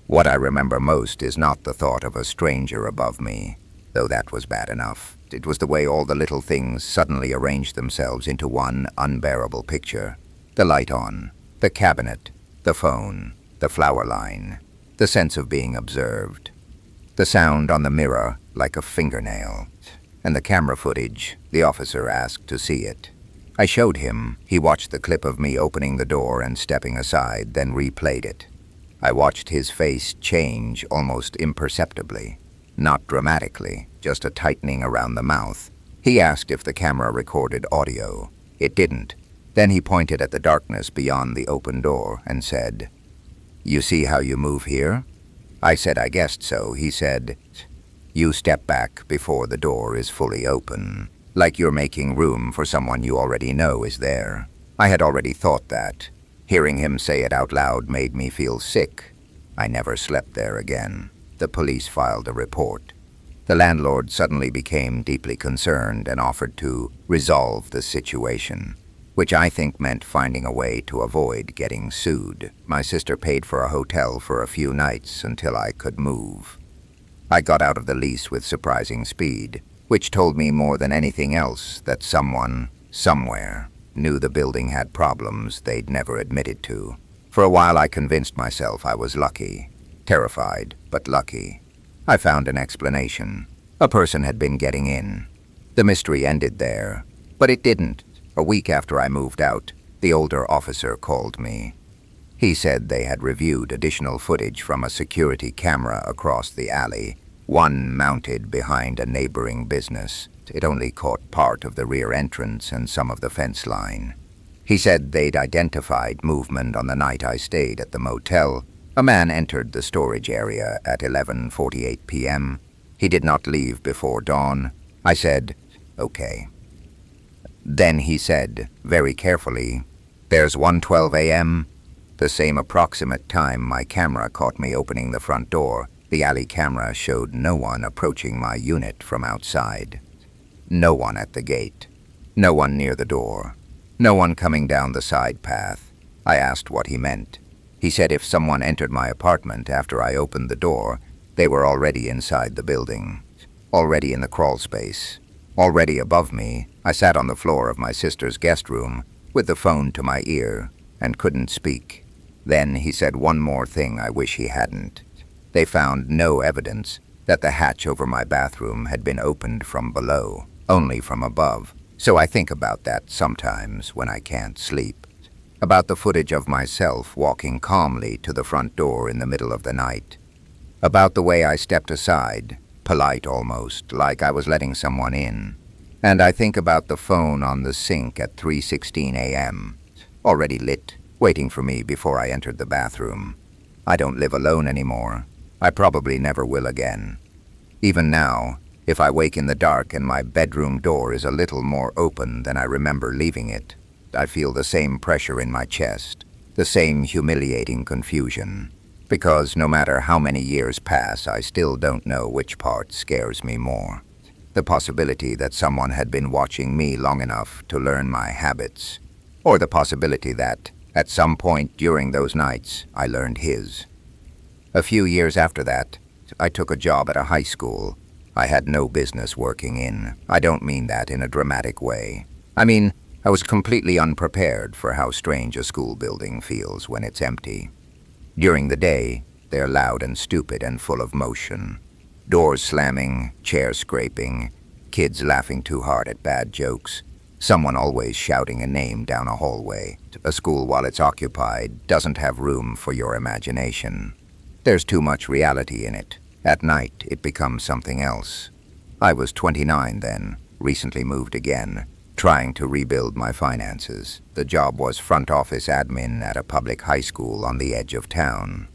Speaker 1: What I remember most is not the thought of a stranger above me, though that was bad enough. It was the way all the little things suddenly arranged themselves into one unbearable picture. The light on, the cabinet, the phone, the flower line, the sense of being observed, the sound on the mirror like a fingernail, and the camera footage. The officer asked to see it. I showed him. He watched the clip of me opening the door and stepping aside, then replayed it. I watched his face change almost imperceptibly. Not dramatically, just a tightening around the mouth. He asked if the camera recorded audio. It didn't. Then he pointed at the darkness beyond the open door and said, "You see how you move here?" I said I guessed so. He said, "You step back before the door is fully open, like you're making room for someone you already know is there." I had already thought that. Hearing him say it out loud made me feel sick. I never slept there again. The police filed a report. The landlord suddenly became deeply concerned and offered to resolve the situation, which I think meant finding a way to avoid getting sued. My sister paid for a hotel for a few nights until I could move. I got out of the lease with surprising speed, which told me more than anything else that someone, somewhere, knew the building had problems they'd never admitted to. For a while I convinced myself I was lucky. Terrified, but lucky. I found an explanation. A person had been getting in. The mystery ended there, but it didn't. A week after I moved out, the older officer called me. He said they had reviewed additional footage from a security camera across the alley, one mounted behind a neighboring business. It only caught part of the rear entrance and some of the fence line. He said they'd identified movement on the night I stayed at the motel. A man entered the storage area at 11:48 p.m. He did not leave before dawn. I said, "Okay." Then he said, very carefully, "There's 1:12 a.m., the same approximate time my camera caught me opening the front door. The alley camera showed no one approaching my unit from outside. No one at the gate. No one near the door. No one coming down the side path. I asked what he meant. He said if someone entered my apartment after I opened the door, they were already inside the building. Already in the crawl space. Already above me. I sat on the floor of my sister's guest room with the phone to my ear and couldn't speak. Then he said one more thing I wish he hadn't. They found no evidence that the hatch over my bathroom had been opened from below, only from above. So I think about that sometimes when I can't sleep. About the footage of myself walking calmly to the front door in the middle of the night. About the way I stepped aside, polite almost, like I was letting someone in. And I think about the phone on the sink at 3:16 a.m., already lit, waiting for me before I entered the bathroom. I don't live alone anymore. I probably never will again. Even now, if I wake in the dark and my bedroom door is a little more open than I remember leaving it, I feel the same pressure in my chest, the same humiliating confusion. Because no matter how many years pass, I still don't know which part scares me more. The possibility that someone had been watching me long enough to learn my habits, or the possibility that, at some point during those nights, I learned his. A few years after that, I took a job at a high school I had no business working in. I don't mean that in a dramatic way. I mean, I was completely unprepared for how strange a school building feels when it's empty. During the day, they're loud and stupid and full of motion. Doors slamming, chairs scraping, kids laughing too hard at bad jokes, someone always shouting a name down a hallway. A school, while it's occupied, doesn't have room for your imagination. There's too much reality in it. At night, it becomes something else. I was 29 then, recently moved again, trying to rebuild my finances. The job was front office admin at a public high school on the edge of town.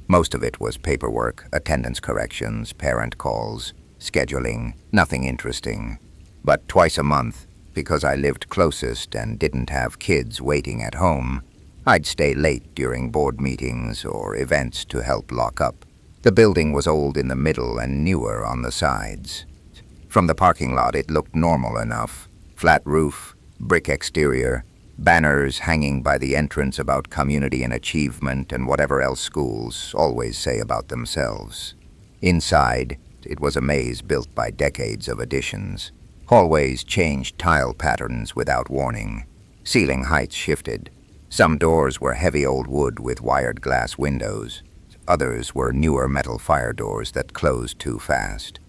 Speaker 1: Most of it was paperwork, attendance corrections, parent calls, scheduling, nothing interesting. But twice a month, because I lived closest and didn't have kids waiting at home, I'd stay late during board meetings or events to help lock up. The building was old in the middle and newer on the sides. From the parking lot, it looked normal enough. Flat roof, brick exterior, banners hanging by the entrance about community and achievement and whatever else schools always say about themselves. Inside, it was a maze built by decades of additions. Hallways changed tile patterns without warning. Ceiling heights shifted. Some doors were heavy old wood with wired glass windows. Others were newer metal fire doors that closed too fast.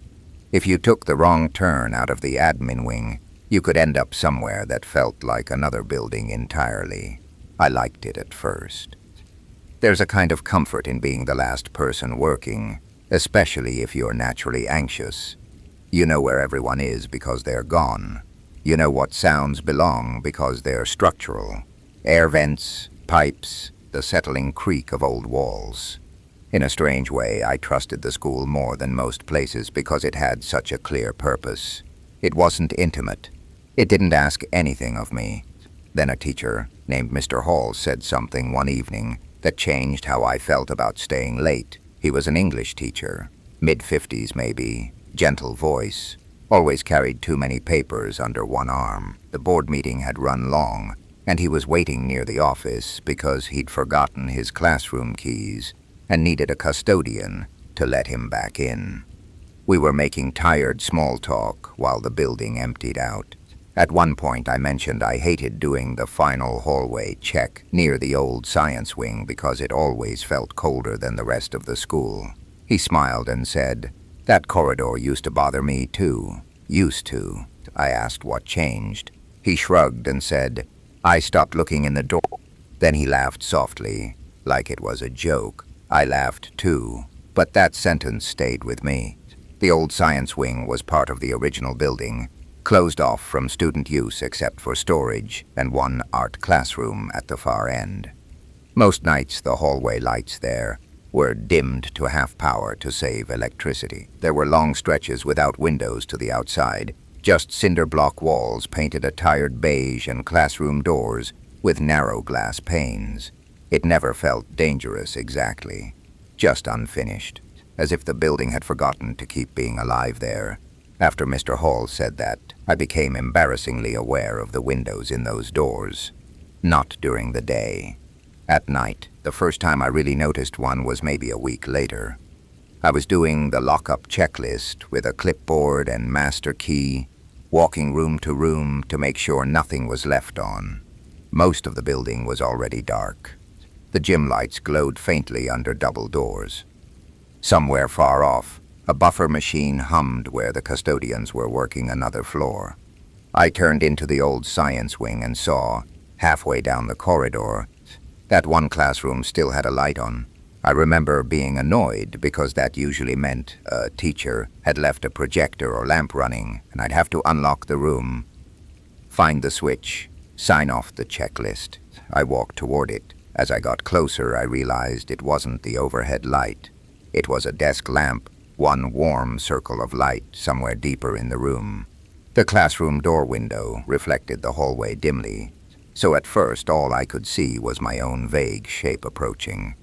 Speaker 1: If you took the wrong turn out of the admin wing, you could end up somewhere that felt like another building entirely. I liked it at first. There's a kind of comfort in being the last person working, especially if you're naturally anxious. You know where everyone is because they're gone. You know what sounds belong because they're structural. Air vents, pipes, the settling creak of old walls. In a strange way, I trusted the school more than most places because it had such a clear purpose. It wasn't intimate. It didn't ask anything of me. Then a teacher named Mr. Hall said something one evening that changed how I felt about staying late. He was an English teacher, mid-50s maybe, gentle voice, always carried too many papers under one arm. The board meeting had run long, and he was waiting near the office because he'd forgotten his classroom keys and needed a custodian to let him back in. We were making tired small talk while the building emptied out. At one point I mentioned I hated doing the final hallway check near the old science wing because it always felt colder than the rest of the school. He smiled and said, "That corridor used to bother me too." Used to. I asked what changed. He shrugged and said, "I stopped looking in the door." Then he laughed softly, like it was a joke. I laughed too, but that sentence stayed with me. The old science wing was part of the original building, closed off from student use except for storage and one art classroom at the far end. Most nights the hallway lights there were dimmed to half power to save electricity. There were long stretches without windows to the outside, just cinder block walls painted a tired beige and classroom doors with narrow glass panes. It never felt dangerous exactly, just unfinished. as if the building had forgotten to keep being alive there. After Mr. Hall said that, I became embarrassingly aware of the windows in those doors. Not during the day. At night, the first time I really noticed one was maybe a week later. I was doing the lock-up checklist with a clipboard and master key, walking room to make sure nothing was left on. Most of the building was already dark. The gym lights glowed faintly under double doors. Somewhere far off, a buffer machine hummed where the custodians were working another floor. I turned into the old science wing and saw, halfway down the corridor, that one classroom still had a light on. I remember being annoyed because that usually meant a teacher had left a projector or lamp running, and I'd have to unlock the room, find the switch, sign off the checklist. I walked toward it. As I got closer, I realized it wasn't the overhead light. It was a desk lamp, one warm circle of light somewhere deeper in the room. The classroom door window reflected the hallway dimly, so at first all I could see was my own vague shape approaching.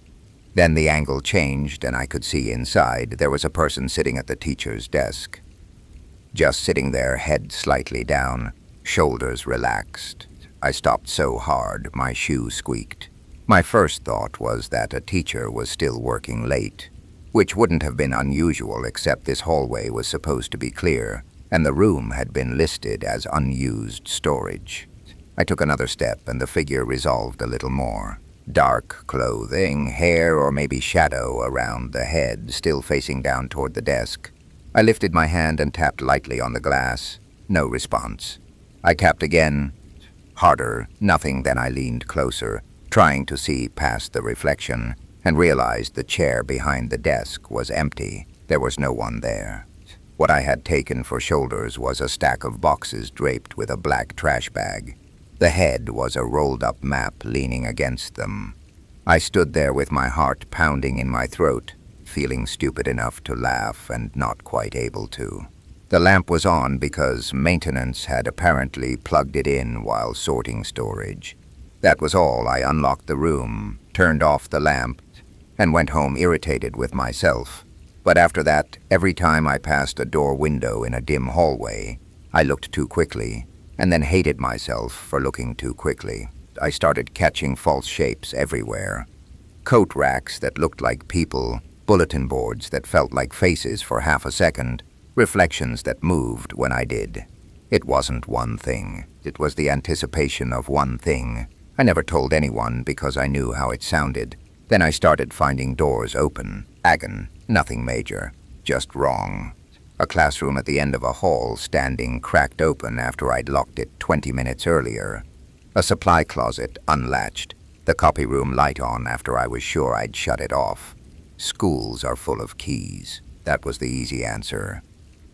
Speaker 1: Then the angle changed and I could see inside there was a person sitting at the teacher's desk. Just sitting there, head slightly down, shoulders relaxed. I stopped so hard, my shoe squeaked. My first thought was that a teacher was still working late, which wouldn't have been unusual except this hallway was supposed to be clear, and the room had been listed as unused storage. I took another step and the figure resolved a little more. Dark clothing, hair or maybe shadow around the head, still facing down toward the desk. I lifted my hand and tapped lightly on the glass. No response. I tapped again. Harder, nothing. Then I leaned closer, trying to see past the reflection, and realized the chair behind the desk was empty. There was no one there. What I had taken for shoulders was a stack of boxes draped with a black trash bag. The head was a rolled-up map leaning against them. I stood there with my heart pounding in my throat, feeling stupid enough to laugh and not quite able to. The lamp was on because maintenance had apparently plugged it in while sorting storage. That was all. I unlocked the room, turned off the lamp, and went home irritated with myself. But after that, every time I passed a door window in a dim hallway, I looked too quickly, and then hated myself for looking too quickly. I started catching false shapes everywhere. Coat racks that looked like people, bulletin boards that felt like faces for half a second, reflections that moved when I did. It wasn't one thing. It was the anticipation of one thing. I never told anyone because I knew how it sounded. Then I started finding doors open. Nothing major, just wrong. A classroom at the end of a hall standing cracked open after I'd locked it 20 minutes earlier. A supply closet unlatched, the copy room light on after I was sure I'd shut it off. Schools are full of keys. That was the easy answer.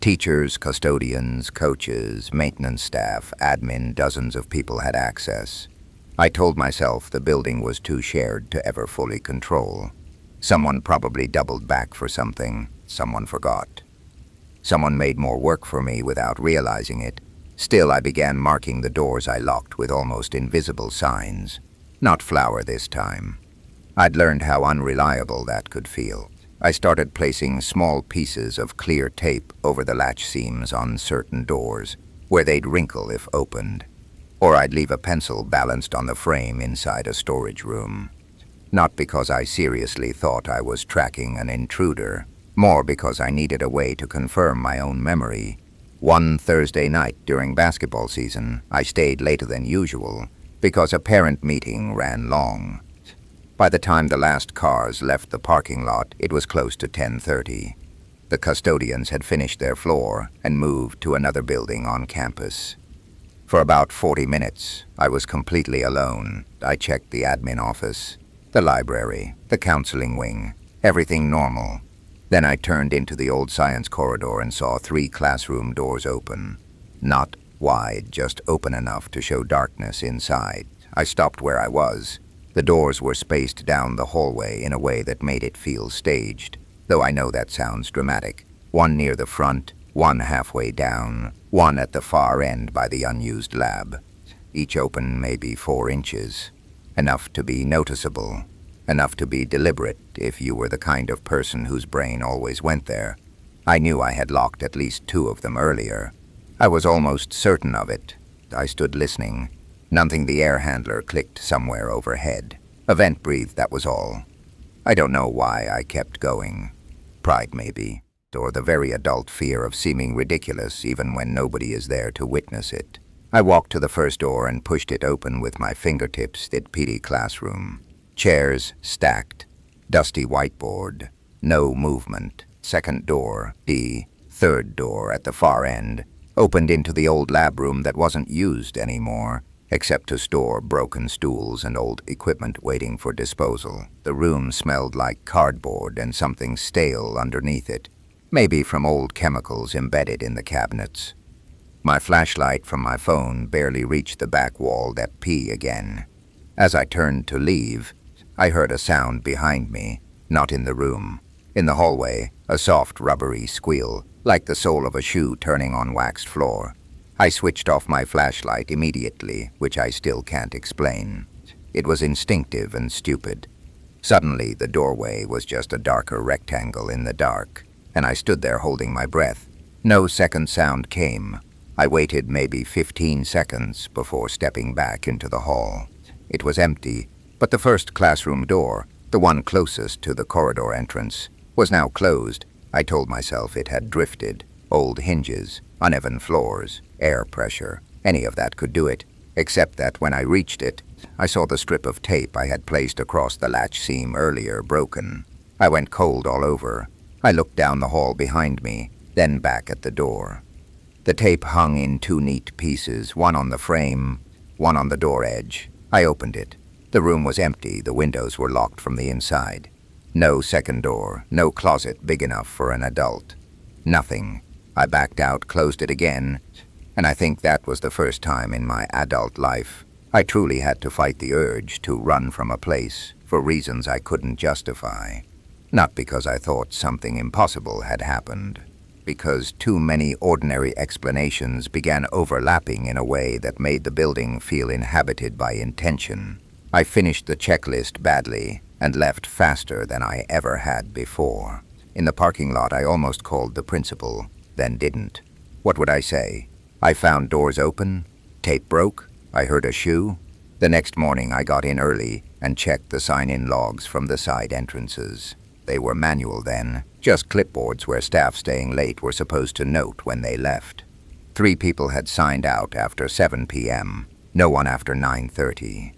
Speaker 1: Teachers, custodians, coaches, maintenance staff, admin, dozens of people had access. I told myself the building was too shared to ever fully control. Someone probably doubled back for something. Someone forgot. Someone made more work for me without realizing it. Still, I began marking the doors I locked with almost invisible signs. Not flour this time. I'd learned how unreliable that could feel. I started placing small pieces of clear tape over the latch seams on certain doors, where they'd wrinkle if opened. Or I'd leave a pencil balanced on the frame inside a storage room. Not because I seriously thought I was tracking an intruder, more because I needed a way to confirm my own memory. One Thursday night during basketball season, I stayed later than usual because a parent meeting ran long. By the time the last cars left the parking lot, it was close to 10:30. The custodians had finished their floor and moved to another building on campus. For about 40 minutes, I was completely alone. I checked the admin office, the library, the counseling wing, everything normal. Then I turned into the old science corridor and saw 3 classroom doors open. Not wide, just open enough to show darkness inside. I stopped where I was. The doors were spaced down the hallway in a way that made it feel staged, though I know that sounds dramatic. One near the front, one halfway down, one at the far end by the unused lab. Each open maybe 4 inches, enough to be noticeable. enough to be deliberate if you were the kind of person whose brain always went there. I knew I had locked at least 2 of them earlier. I was almost certain of it. I stood listening. Nothing. The air handler clicked somewhere overhead. A vent breathed, that was all. I don't know why I kept going. Pride, maybe, or the very adult fear of seeming ridiculous even when nobody is there to witness it. I walked to the first door and pushed it open with my fingertips. The PD classroom. Chairs stacked. Dusty whiteboard. No movement. Second door. The third door at the far end opened into the old lab room that wasn't used anymore, except to store broken stools and old equipment waiting for disposal. The room smelled like cardboard and something stale underneath it, maybe from old chemicals embedded in the cabinets. My flashlight from my phone barely reached the back wall. That P again. As I turned to leave, I heard a sound behind me, not in the room. In the hallway, a soft rubbery squeal, like the sole of a shoe turning on waxed floor. I switched off my flashlight immediately, which I still can't explain. It was instinctive and stupid. Suddenly, the doorway was just a darker rectangle in the dark, and I stood there holding my breath. No second sound came. I waited maybe 15 seconds before stepping back into the hall. It was empty, but the first classroom door, the one closest to the corridor entrance, was now closed. I told myself it had drifted. Old hinges, uneven floors, air pressure, any of that could do it, except that when I reached it, I saw the strip of tape I had placed across the latch seam earlier broken. I went cold all over. I looked down the hall behind me, then back at the door. The tape hung in 2 neat pieces, one on the frame, one on the door edge. I opened it. The room was empty. The windows were locked from the inside. No second door, no closet big enough for an adult. Nothing. I backed out, closed it again, and I think that was the first time in my adult life I truly had to fight the urge to run from a place for reasons I couldn't justify. Not because I thought something impossible had happened, because too many ordinary explanations began overlapping in a way that made the building feel inhabited by intention. I finished the checklist badly and left faster than I ever had before. In the parking lot, I almost called the principal, then didn't. What would I say? I found doors open, tape broke, I heard a shoe. The next morning, I got in early and checked the sign-in logs from the side entrances. They were manual then, just clipboards where staff staying late were supposed to note when they left. 3 people had signed out after 7 p.m., no one after 9:30.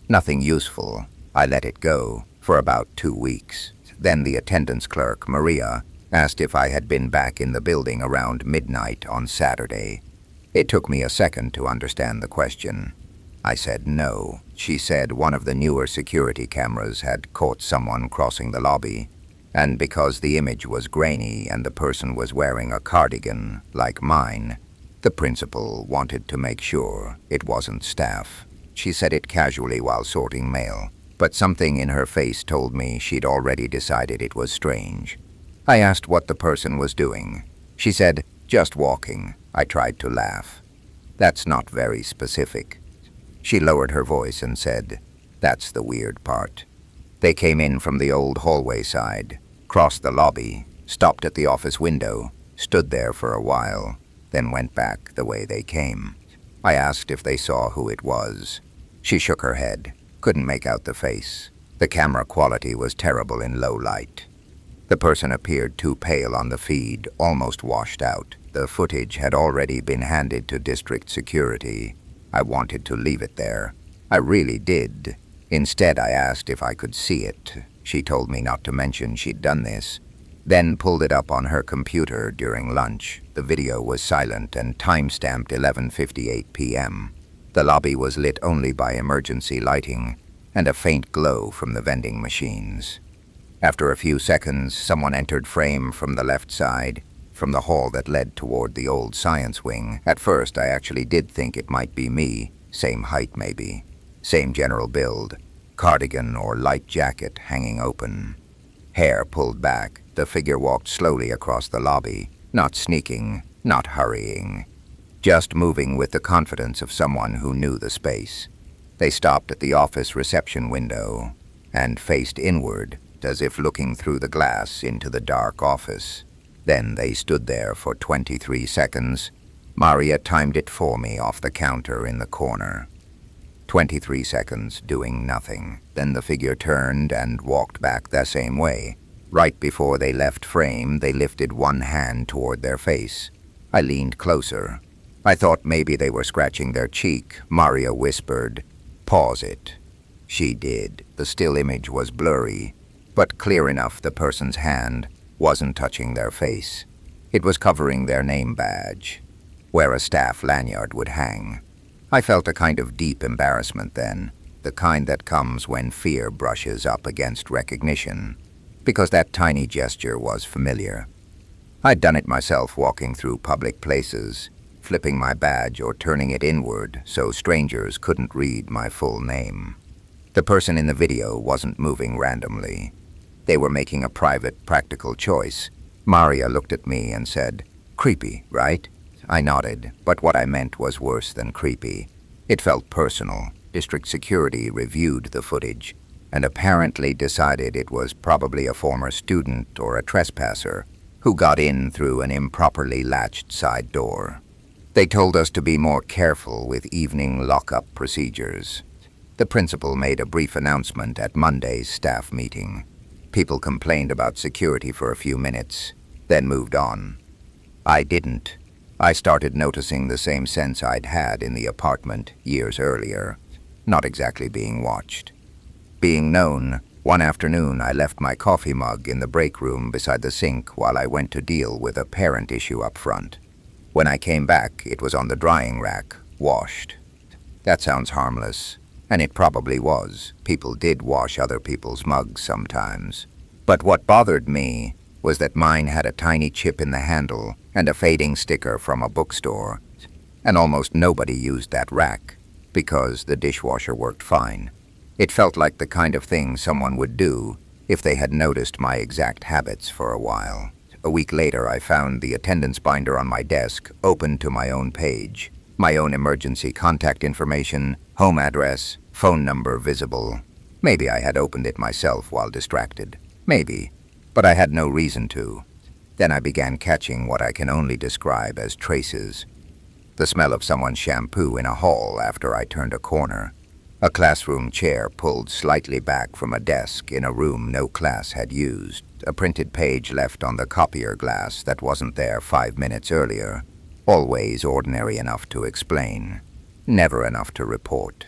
Speaker 1: Nothing useful. I let it go for about 2 weeks. Then the attendance clerk, Maria, asked if I had been back in the building around midnight on Saturday. It took me a second to understand the question. I said no. She said one of the newer security cameras had caught someone crossing the lobby, and because the image was grainy and the person was wearing a cardigan like mine, the principal wanted to make sure it wasn't staff. She said it casually while sorting mail, but something in her face told me she'd already decided it was strange. I asked what the person was doing. She said, "Just walking." I tried to laugh. That's not very specific. She lowered her voice and said, "That's the weird part." They came in from the old hallway side, crossed the lobby, stopped at the office window, stood there for a while, then went back the way they came. I asked if they saw who it was. She shook her head, couldn't make out the face. The camera quality was terrible in low light. The person appeared too pale on the feed, almost washed out. The footage had already been handed to district security. I wanted to leave it there. I really did. Instead, I asked if I could see it. She told me not to mention she'd done this, then pulled it up on her computer during lunch. The video was silent and time-stamped 11:58 p.m. The lobby was lit only by emergency lighting and a faint glow from the vending machines. After a few seconds, someone entered frame from the left side, from the hall that led toward the old science wing. At first, I actually did think it might be me, same height maybe, same general build, cardigan or light jacket hanging open. Hair pulled back, the figure walked slowly across the lobby, not sneaking, not hurrying, just moving with the confidence of someone who knew the space. They stopped at the office reception window. and faced inward, as if looking through the glass into the dark office. Then they stood there for 23 seconds. Maria timed it for me off the counter in the corner. 23 seconds, doing nothing. Then the figure turned and walked back the same way. Right before they left frame, they lifted one hand toward their face. I leaned closer. I thought maybe they were scratching their cheek. Maria whispered, "Pause it." She did. The still image was blurry, but clear enough the person's hand wasn't touching their face. It was covering their name badge, where a staff lanyard would hang. I felt a kind of deep embarrassment then, the kind that comes when fear brushes up against recognition, because that tiny gesture was familiar. I'd done it myself walking through public places, flipping my badge or turning it inward so strangers couldn't read my full name. The person in the video wasn't moving randomly. They were making a private, practical choice. Maria looked at me and said, "Creepy, right?" I nodded, but what I meant was worse than creepy. It felt personal. District Security reviewed the footage and apparently decided it was probably a former student or a trespasser who got in through an improperly latched side door. They told us to be more careful with evening lockup procedures. The principal made a brief announcement at Monday's staff meeting. People complained about security for a few minutes, then moved on. I didn't. I started noticing the same sense I'd had in the apartment years earlier, not exactly being watched. Being known. One afternoon I left my coffee mug in the break room beside the sink while I went to deal with a parent issue up front. When I came back, it was on the drying rack, washed. That sounds harmless, and it probably was. People did wash other people's mugs sometimes. But what bothered me was that mine had a tiny chip in the handle and a fading sticker from a bookstore, and almost nobody used that rack because the dishwasher worked fine. It felt like the kind of thing someone would do if they had noticed my exact habits for a while. A week later, I found the attendance binder on my desk, open to my own page. My own emergency contact information, home address, phone number visible. Maybe I had opened it myself while distracted. Maybe. But I had no reason to. Then I began catching what I can only describe as traces. The smell of someone's shampoo in a hall after I turned a corner. A classroom chair pulled slightly back from a desk in a room no class had used. A printed page left on the copier glass that wasn't there 5 minutes earlier. Always ordinary enough to explain. Never enough to report.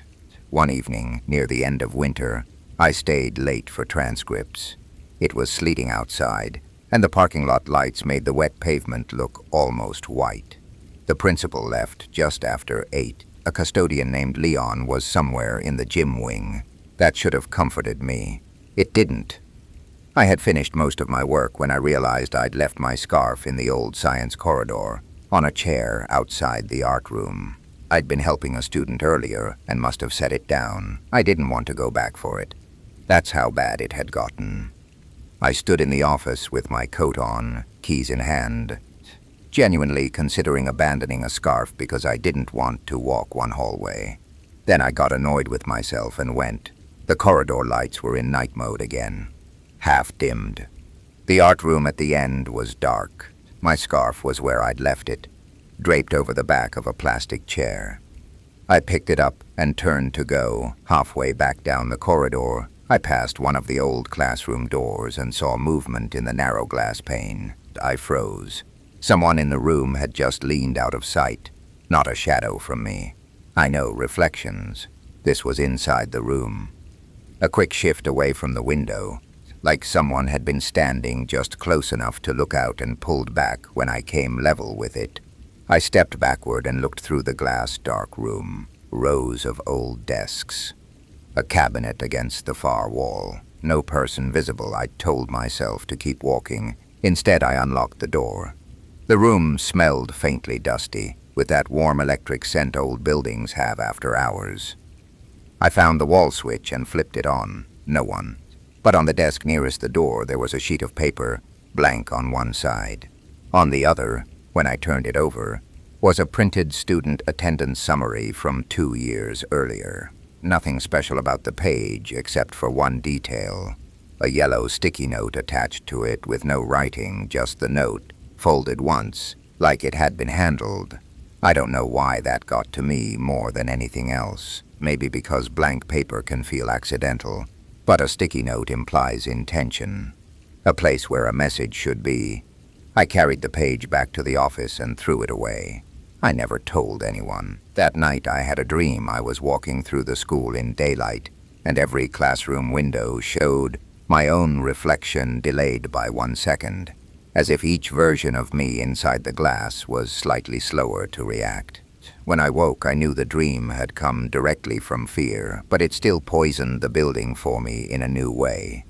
Speaker 1: One evening, near the end of winter, I stayed late for transcripts. It was sleeting outside, and the parking lot lights made the wet pavement look almost white. The principal left just after 8. A custodian named Leon was somewhere in the gym wing. That should have comforted me. It didn't. I had finished most of my work when I realized I'd left my scarf in the old science corridor, on a chair outside the art room. I'd been helping a student earlier and must have set it down. I didn't want to go back for it. That's how bad it had gotten. I stood in the office with my coat on, keys in hand, genuinely considering abandoning a scarf because I didn't want to walk one hallway. Then I got annoyed with myself and went. The corridor lights were in night mode again, half dimmed. The art room at the end was dark. My scarf was where I'd left it, draped over the back of a plastic chair. I picked it up and turned to go. Halfway back down the corridor, I passed one of the old classroom doors and saw movement in the narrow glass pane. I froze. Someone in the room had just leaned out of sight, not a shadow from me. I know reflections. This was inside the room. A quick shift away from the window, like someone had been standing just close enough to look out and pulled back when I came level with it. I stepped backward and looked through the glass dark room. Rows of old desks. A cabinet against the far wall. No person visible. I told myself to keep walking. Instead, I unlocked the door. The room smelled faintly dusty, with that warm electric scent old buildings have after hours. I found the wall switch and flipped it on. No one. But on the desk nearest the door there was a sheet of paper, blank on one side. On the other, when I turned it over, was a printed student attendance summary from 2 years earlier. Nothing special about the page except for one detail. A yellow sticky note attached to it with no writing, just the note, folded once, like it had been handled. I don't know why that got to me more than anything else. Maybe because blank paper can feel accidental, but a sticky note implies intention. A place where a message should be. I carried the page back to the office and threw it away. I never told anyone. That night I had a dream I was walking through the school in daylight, and every classroom window showed my own reflection delayed by 1 second, as if each version of me inside the glass was slightly slower to react. When I woke, I knew the dream had come directly from fear, but it still poisoned the building for me in a new way.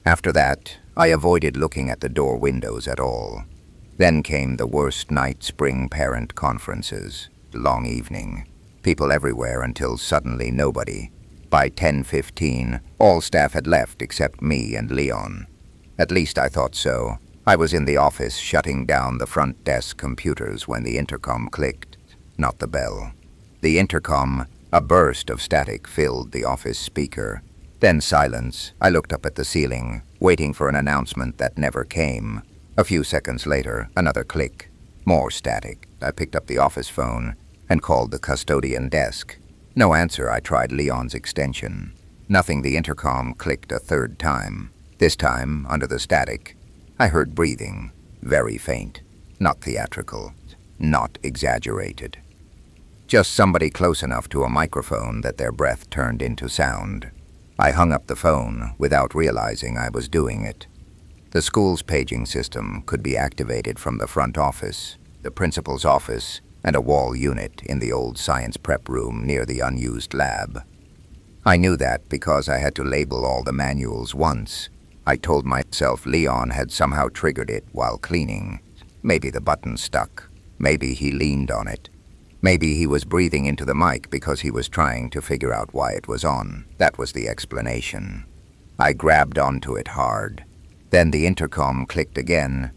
Speaker 1: After that, I avoided looking at the door windows at all. Then came the worst night spring parent conferences. Long evening. People everywhere until suddenly nobody. By 10:15, all staff had left except me and Leon. At least I thought so. I was in the office shutting down the front desk computers when the intercom clicked, not the bell. The intercom, a burst of static filled the office speaker. Then silence. I looked up at the ceiling, waiting for an announcement that never came. A few seconds later, another click. More static. I picked up the office phone and called the custodian desk. No answer. I tried Leon's extension. Nothing. The intercom clicked a third time. This time, under the static, I heard breathing. Very faint. Not theatrical. Not exaggerated. Just somebody close enough to a microphone that their breath turned into sound. I hung up the phone without realizing I was doing it. The school's paging system could be activated from the front office, the principal's office, and a wall unit in the old science prep room near the unused lab. I knew that because I had to label all the manuals once. I told myself Leon had somehow triggered it while cleaning. Maybe the button stuck. Maybe he leaned on it. Maybe he was breathing into the mic because he was trying to figure out why it was on. That was the explanation. I grabbed onto it hard. Then the intercom clicked again,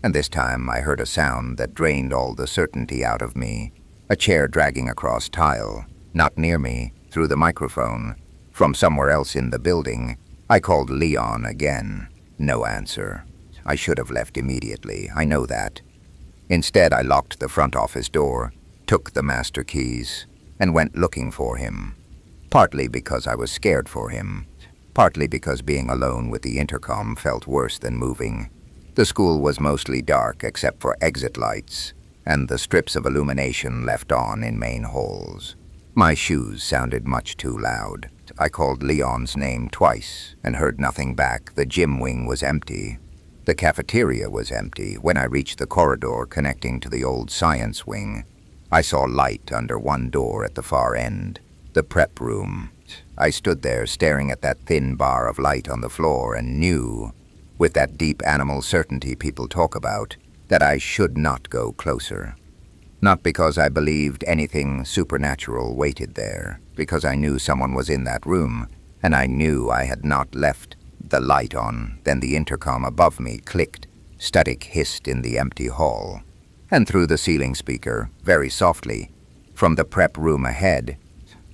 Speaker 1: and this time I heard a sound that drained all the certainty out of me. A chair dragging across tile, not near me, through the microphone. From somewhere else in the building, I called Leon again. No answer. I should have left immediately, I know that. Instead, I locked the front office door, took the master keys, and went looking for him. Partly because I was scared for him. Partly because being alone with the intercom felt worse than moving. The school was mostly dark except for exit lights, and the strips of illumination left on in main halls. My shoes sounded much too loud. I called Leon's name twice and heard nothing back. The gym wing was empty. The cafeteria was empty. When I reached the corridor connecting to the old science wing, I saw light under one door at the far end. The prep room. I stood there staring at that thin bar of light on the floor and knew, with that deep animal certainty people talk about, that I should not go closer. Not because I believed anything supernatural waited there, because I knew someone was in that room, and I knew I had not left the light on. Then the intercom above me clicked, static hissed in the empty hall, and through the ceiling speaker, very softly, from the prep room ahead,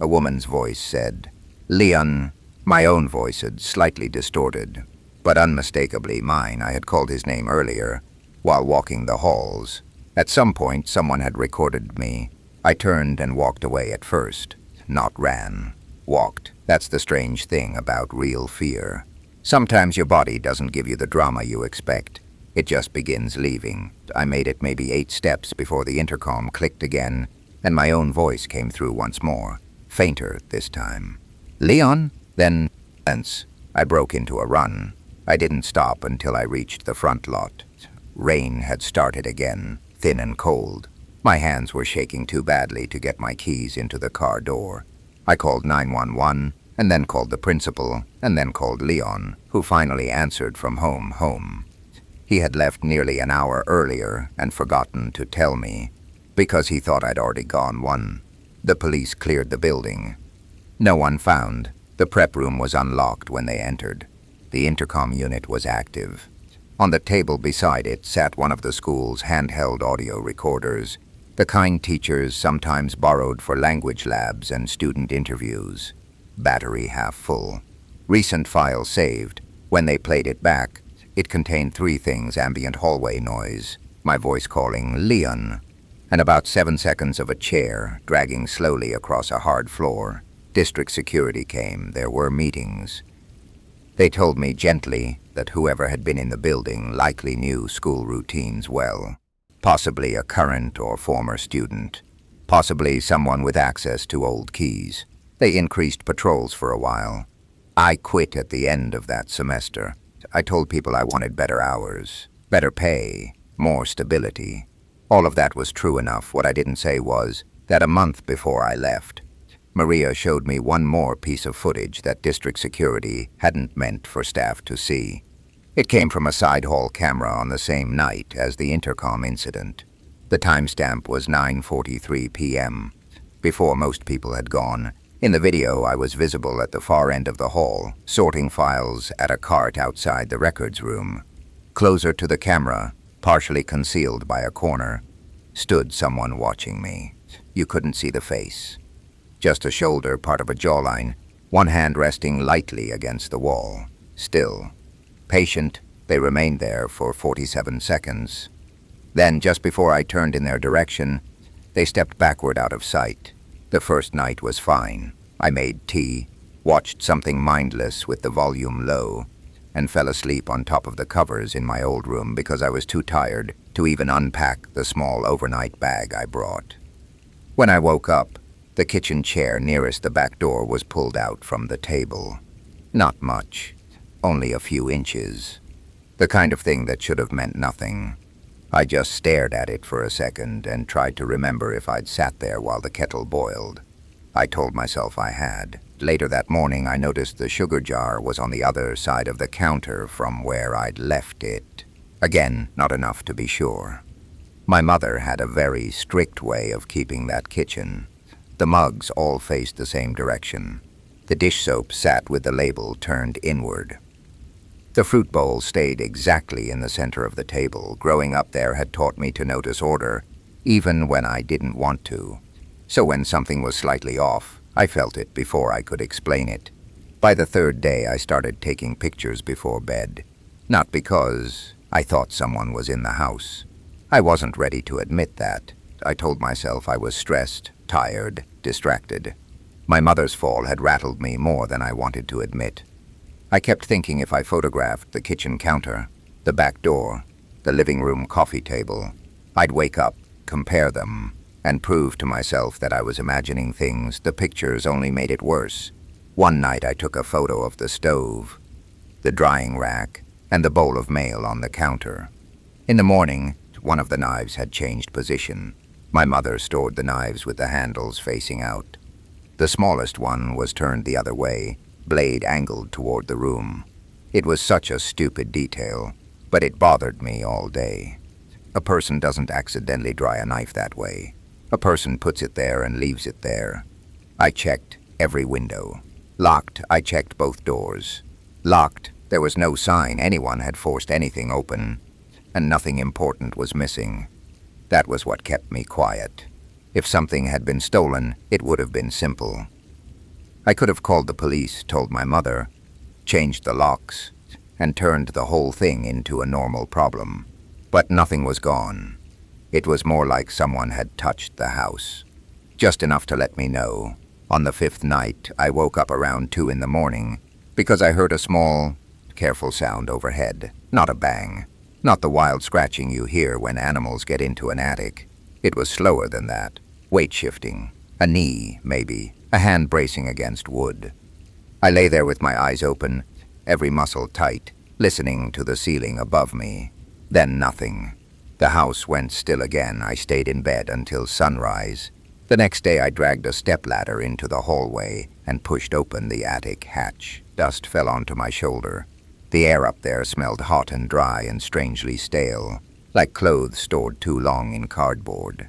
Speaker 1: a woman's voice said, "Leon." My own voice had slightly distorted, but unmistakably mine. I had called his name earlier, while walking the halls. At some point, someone had recorded me. I turned and walked away at first. Not ran. Walked. That's the strange thing about real fear. Sometimes your body doesn't give you the drama you expect. It just begins leaving. I made it maybe 8 steps before the intercom clicked again, and my own voice came through once more, fainter this time. "Leon?" Then, I broke into a run. I didn't stop until I reached the front lot. Rain had started again, thin and cold. My hands were shaking too badly to get my keys into the car door. I called 911, and then called the principal, and then called Leon, who finally answered from home. He had left nearly an hour earlier and forgotten to tell me, because he thought I'd already gone one. The police cleared the building. No one found. The prep room was unlocked when they entered. The intercom unit was active. On the table beside it sat one of the school's handheld audio recorders, the kind teachers sometimes borrowed for language labs and student interviews. battery half full. Recent file saved. When they played it back, it contained three things: ambient hallway noise, my voice calling Leon, and about 7 seconds of a chair dragging slowly across a hard floor. District security came. There were meetings. They told me gently that whoever had been in the building likely knew school routines well. Possibly a current or former student. Possibly someone with access to old keys. They increased patrols for a while. I quit at the end of that semester. I told people I wanted better hours, better pay, more stability. All of that was true enough. What I didn't say was that a month before I left, Maria showed me one more piece of footage that district security hadn't meant for staff to see. It came from a side hall camera on the same night as the intercom incident. The timestamp was 9:43 p.m., before most people had gone. In the video, I was visible at the far end of the hall, sorting files at a cart outside the records room. Closer to the camera, partially concealed by a corner, stood someone watching me. You couldn't see the face. Just a shoulder, part of a jawline, one hand resting lightly against the wall. Still. Patient, they remained there for 47 seconds. Then, just before I turned in their direction, they stepped backward out of sight. The first night was fine. I made tea, watched something mindless with the volume low, and fell asleep on top of the covers in my old room because I was too tired to even unpack the small overnight bag I brought. When I woke up, the kitchen chair nearest the back door was pulled out from the table. Not much, only a few inches. The kind of thing that should have meant nothing. I just stared at it for a second and tried to remember if I'd sat there while the kettle boiled. I told myself I had. Later that morning, I noticed the sugar jar was on the other side of the counter from where I'd left it. Again, not enough to be sure. My mother had a very strict way of keeping that kitchen. The mugs all faced the same direction. The dish soap sat with the label turned inward. The fruit bowl stayed exactly in the center of the table. Growing up there had taught me to notice order, even when I didn't want to. So when something was slightly off, I felt it before I could explain it. By the third day, I started taking pictures before bed. Not because I thought someone was in the house. I wasn't ready to admit that. I told myself I was stressed, tired, distracted. My mother's fall had rattled me more than I wanted to admit. I kept thinking if I photographed the kitchen counter, the back door, the living room coffee table, I'd wake up, compare them, and prove to myself that I was imagining things. The pictures only made it worse. One night I took a photo of the stove, the drying rack, and the bowl of mail on the counter. In the morning, one of the knives had changed position. My mother stored the knives with the handles facing out. The smallest one was turned the other way, blade angled toward the room. It was such a stupid detail, but it bothered me all day. A person doesn't accidentally dry a knife that way. A person puts it there and leaves it there. I checked every window. Locked, I checked both doors. Locked, there was no sign anyone had forced anything open, and nothing important was missing. That was what kept me quiet. If something had been stolen, it would have been simple. I could have called the police, told my mother, changed the locks, and turned the whole thing into a normal problem. But nothing was gone. It was more like someone had touched the house. Just enough to let me know. On the fifth night, I woke up around 2 in the morning because I heard a small, careful sound overhead. Not a bang. Not the wild scratching you hear when animals get into an attic. It was slower than that. Weight shifting. A knee, maybe. A hand bracing against wood. I lay there with my eyes open, every muscle tight, listening to the ceiling above me. Then nothing. The house went still again. I stayed in bed until sunrise. The next day I dragged a stepladder into the hallway and pushed open the attic hatch. Dust fell onto my shoulder. The air up there smelled hot and dry and strangely stale, like clothes stored too long in cardboard.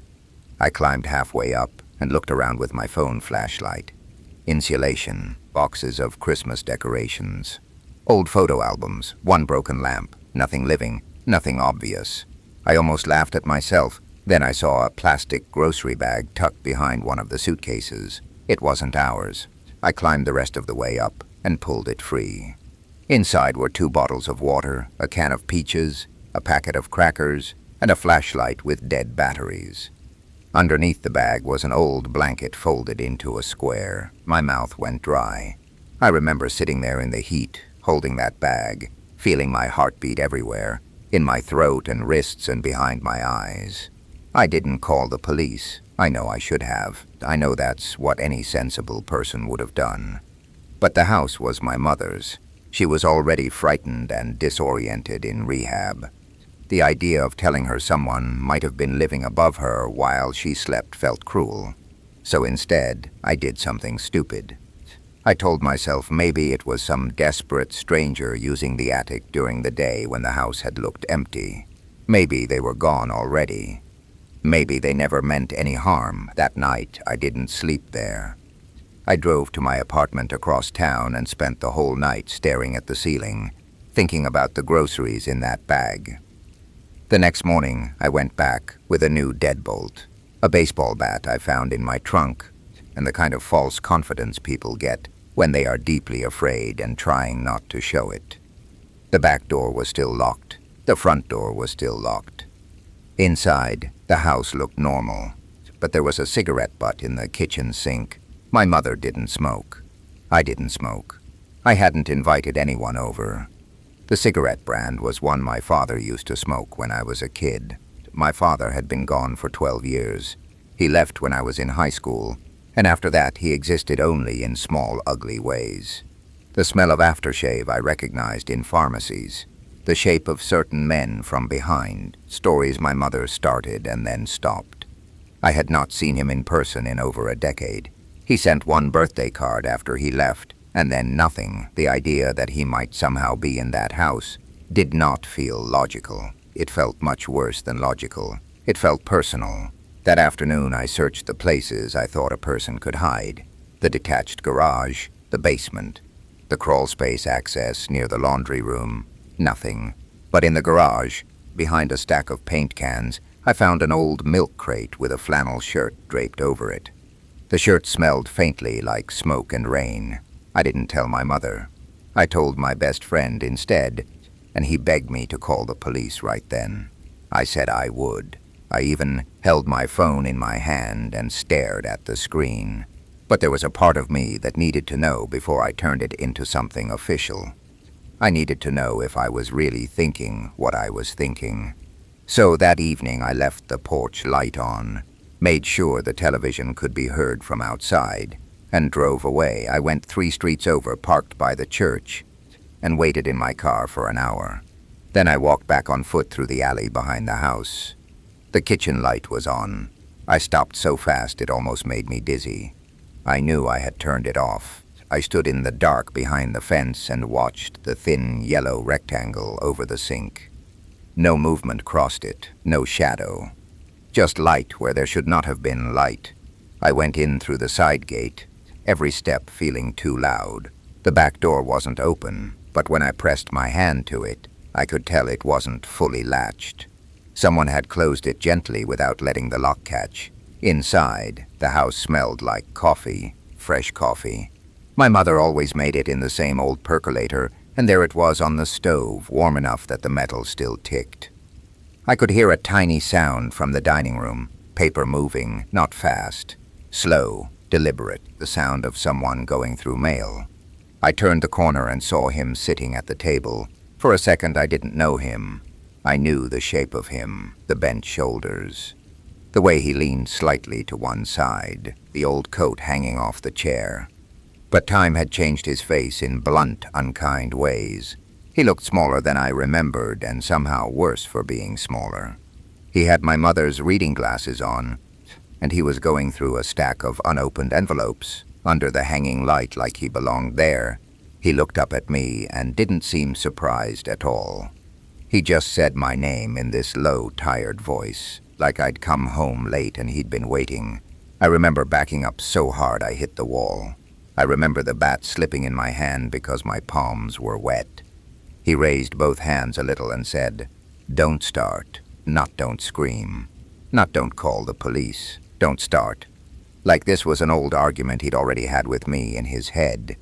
Speaker 1: I climbed halfway up and looked around with my phone flashlight. Insulation, boxes of Christmas decorations, old photo albums, one broken lamp, nothing living, nothing obvious. I almost laughed at myself. Then I saw a plastic grocery bag tucked behind one of the suitcases. It wasn't ours. I climbed the rest of the way up and pulled it free. Inside were 2 bottles of water, a can of peaches, a packet of crackers, and a flashlight with dead batteries. Underneath the bag was an old blanket folded into a square. My mouth went dry. I remember sitting there in the heat, holding that bag, feeling my heartbeat everywhere, in my throat and wrists and behind my eyes. I didn't call the police. I know I should have. I know that's what any sensible person would have done. But the house was my mother's. She was already frightened and disoriented in rehab. The idea of telling her someone might have been living above her while she slept felt cruel. So instead, I did something stupid. I told myself maybe it was some desperate stranger using the attic during the day when the house had looked empty. Maybe they were gone already. Maybe they never meant any harm. That night, I didn't sleep there. I drove to my apartment across town and spent the whole night staring at the ceiling, thinking about the groceries in that bag. The next morning, I went back with a new deadbolt, a baseball bat I found in my trunk, and the kind of false confidence people get when they are deeply afraid and trying not to show it. The back door was still locked. The front door was still locked. Inside, the house looked normal, but there was a cigarette butt in the kitchen sink. My mother didn't smoke. I didn't smoke. I hadn't invited anyone over. The cigarette brand was one my father used to smoke when I was a kid. My father had been gone for 12 years. He left when I was in high school, and after that he existed only in small, ugly ways. The smell of aftershave I recognized in pharmacies. The shape of certain men from behind, stories my mother started and then stopped. I had not seen him in person in over a decade. He sent one birthday card after he left, and then nothing. The idea that he might somehow be in that house did not feel logical. It felt much worse than logical. It felt personal. That afternoon I searched the places I thought a person could hide. The detached garage, the basement, the crawl space access near the laundry room. Nothing. But in the garage, behind a stack of paint cans, I found an old milk crate with a flannel shirt draped over it. The shirt smelled faintly like smoke and rain. I didn't tell my mother. I told my best friend instead, and he begged me to call the police right then. I said I would. I even held my phone in my hand and stared at the screen. But there was a part of me that needed to know before I turned it into something official. I needed to know if I was really thinking what I was thinking. So that evening I left the porch light on, made sure the television could be heard from outside, and drove away. I went 3 streets over, parked by the church, and waited in my car for an hour. Then I walked back on foot through the alley behind the house. The kitchen light was on. I stopped so fast it almost made me dizzy. I knew I had turned it off. I stood in the dark behind the fence and watched the thin yellow rectangle over the sink. No movement crossed it, no shadow. Just light where there should not have been light. I went in through the side gate, every step feeling too loud. The back door wasn't open, but when I pressed my hand to it, I could tell it wasn't fully latched. Someone had closed it gently without letting the lock catch. Inside, the house smelled like coffee, fresh coffee. My mother always made it in the same old percolator, and there it was on the stove, warm enough that the metal still ticked. I could hear a tiny sound from the dining room, paper moving, not fast, slow, deliberate, the sound of someone going through mail. I turned the corner and saw him sitting at the table. For a second I didn't know him. I knew the shape of him, the bent shoulders, the way he leaned slightly to one side, the old coat hanging off the chair. But time had changed his face in blunt, unkind ways. He looked smaller than I remembered, and somehow worse for being smaller. He had my mother's reading glasses on, and he was going through a stack of unopened envelopes, under the hanging light like he belonged there. He looked up at me and didn't seem surprised at all. He just said my name in this low, tired voice, like I'd come home late and he'd been waiting. I remember backing up so hard I hit the wall. I remember the bat slipping in my hand because my palms were wet. He raised both hands a little and said, "Don't start, not don't scream, not don't call the police, don't start." Like this was an old argument he'd already had with me in his head.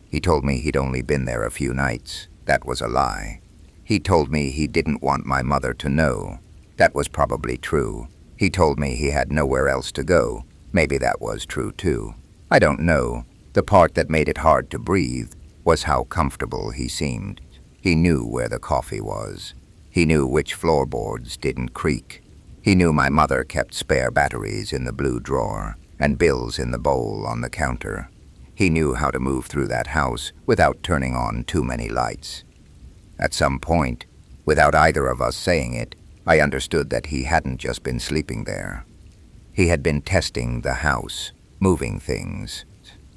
Speaker 1: He told me he'd only been there a few nights. That was a lie. He told me he didn't want my mother to know. That was probably true. He told me he had nowhere else to go. Maybe that was true too. I don't know. The part that made it hard to breathe was how comfortable he seemed. He knew where the coffee was. He knew which floorboards didn't creak. He knew my mother kept spare batteries in the blue drawer and bills in the bowl on the counter. He knew how to move through that house without turning on too many lights. At some point, without either of us saying it, I understood that he hadn't just been sleeping there. He had been testing the house, moving things.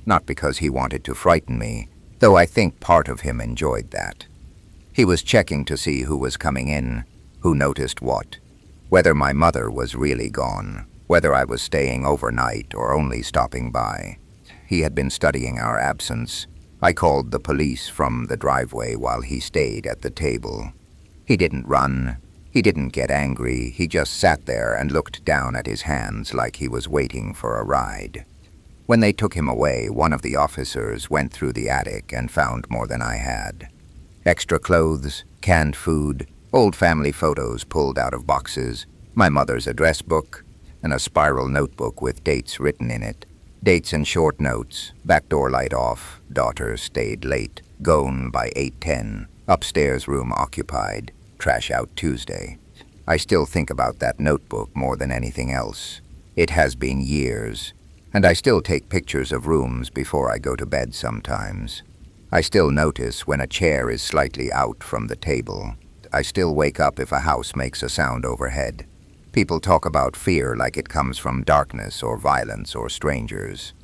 Speaker 1: Not because he wanted to frighten me, though I think part of him enjoyed that. He was checking to see who was coming in, who noticed what, whether my mother was really gone, whether I was staying overnight or only stopping by. He had been studying our absence. I called the police from the driveway while he stayed at the table. He didn't run. He didn't get angry. He just sat there and looked down at his hands like he was waiting for a ride. When they took him away, one of the officers went through the attic and found more than I had. Extra clothes, canned food, old family photos pulled out of boxes, my mother's address book, and a spiral notebook with dates written in it. Dates and short notes. Back door light off. Daughter stayed late. Gone by 8:10. Upstairs room occupied. Trash out Tuesday. I still think about that notebook more than anything else. It has been years, and I still take pictures of rooms before I go to bed sometimes. I still notice when a chair is slightly out from the table. I still wake up if a house makes a sound overhead. People talk about fear like it comes from darkness or violence or strangers.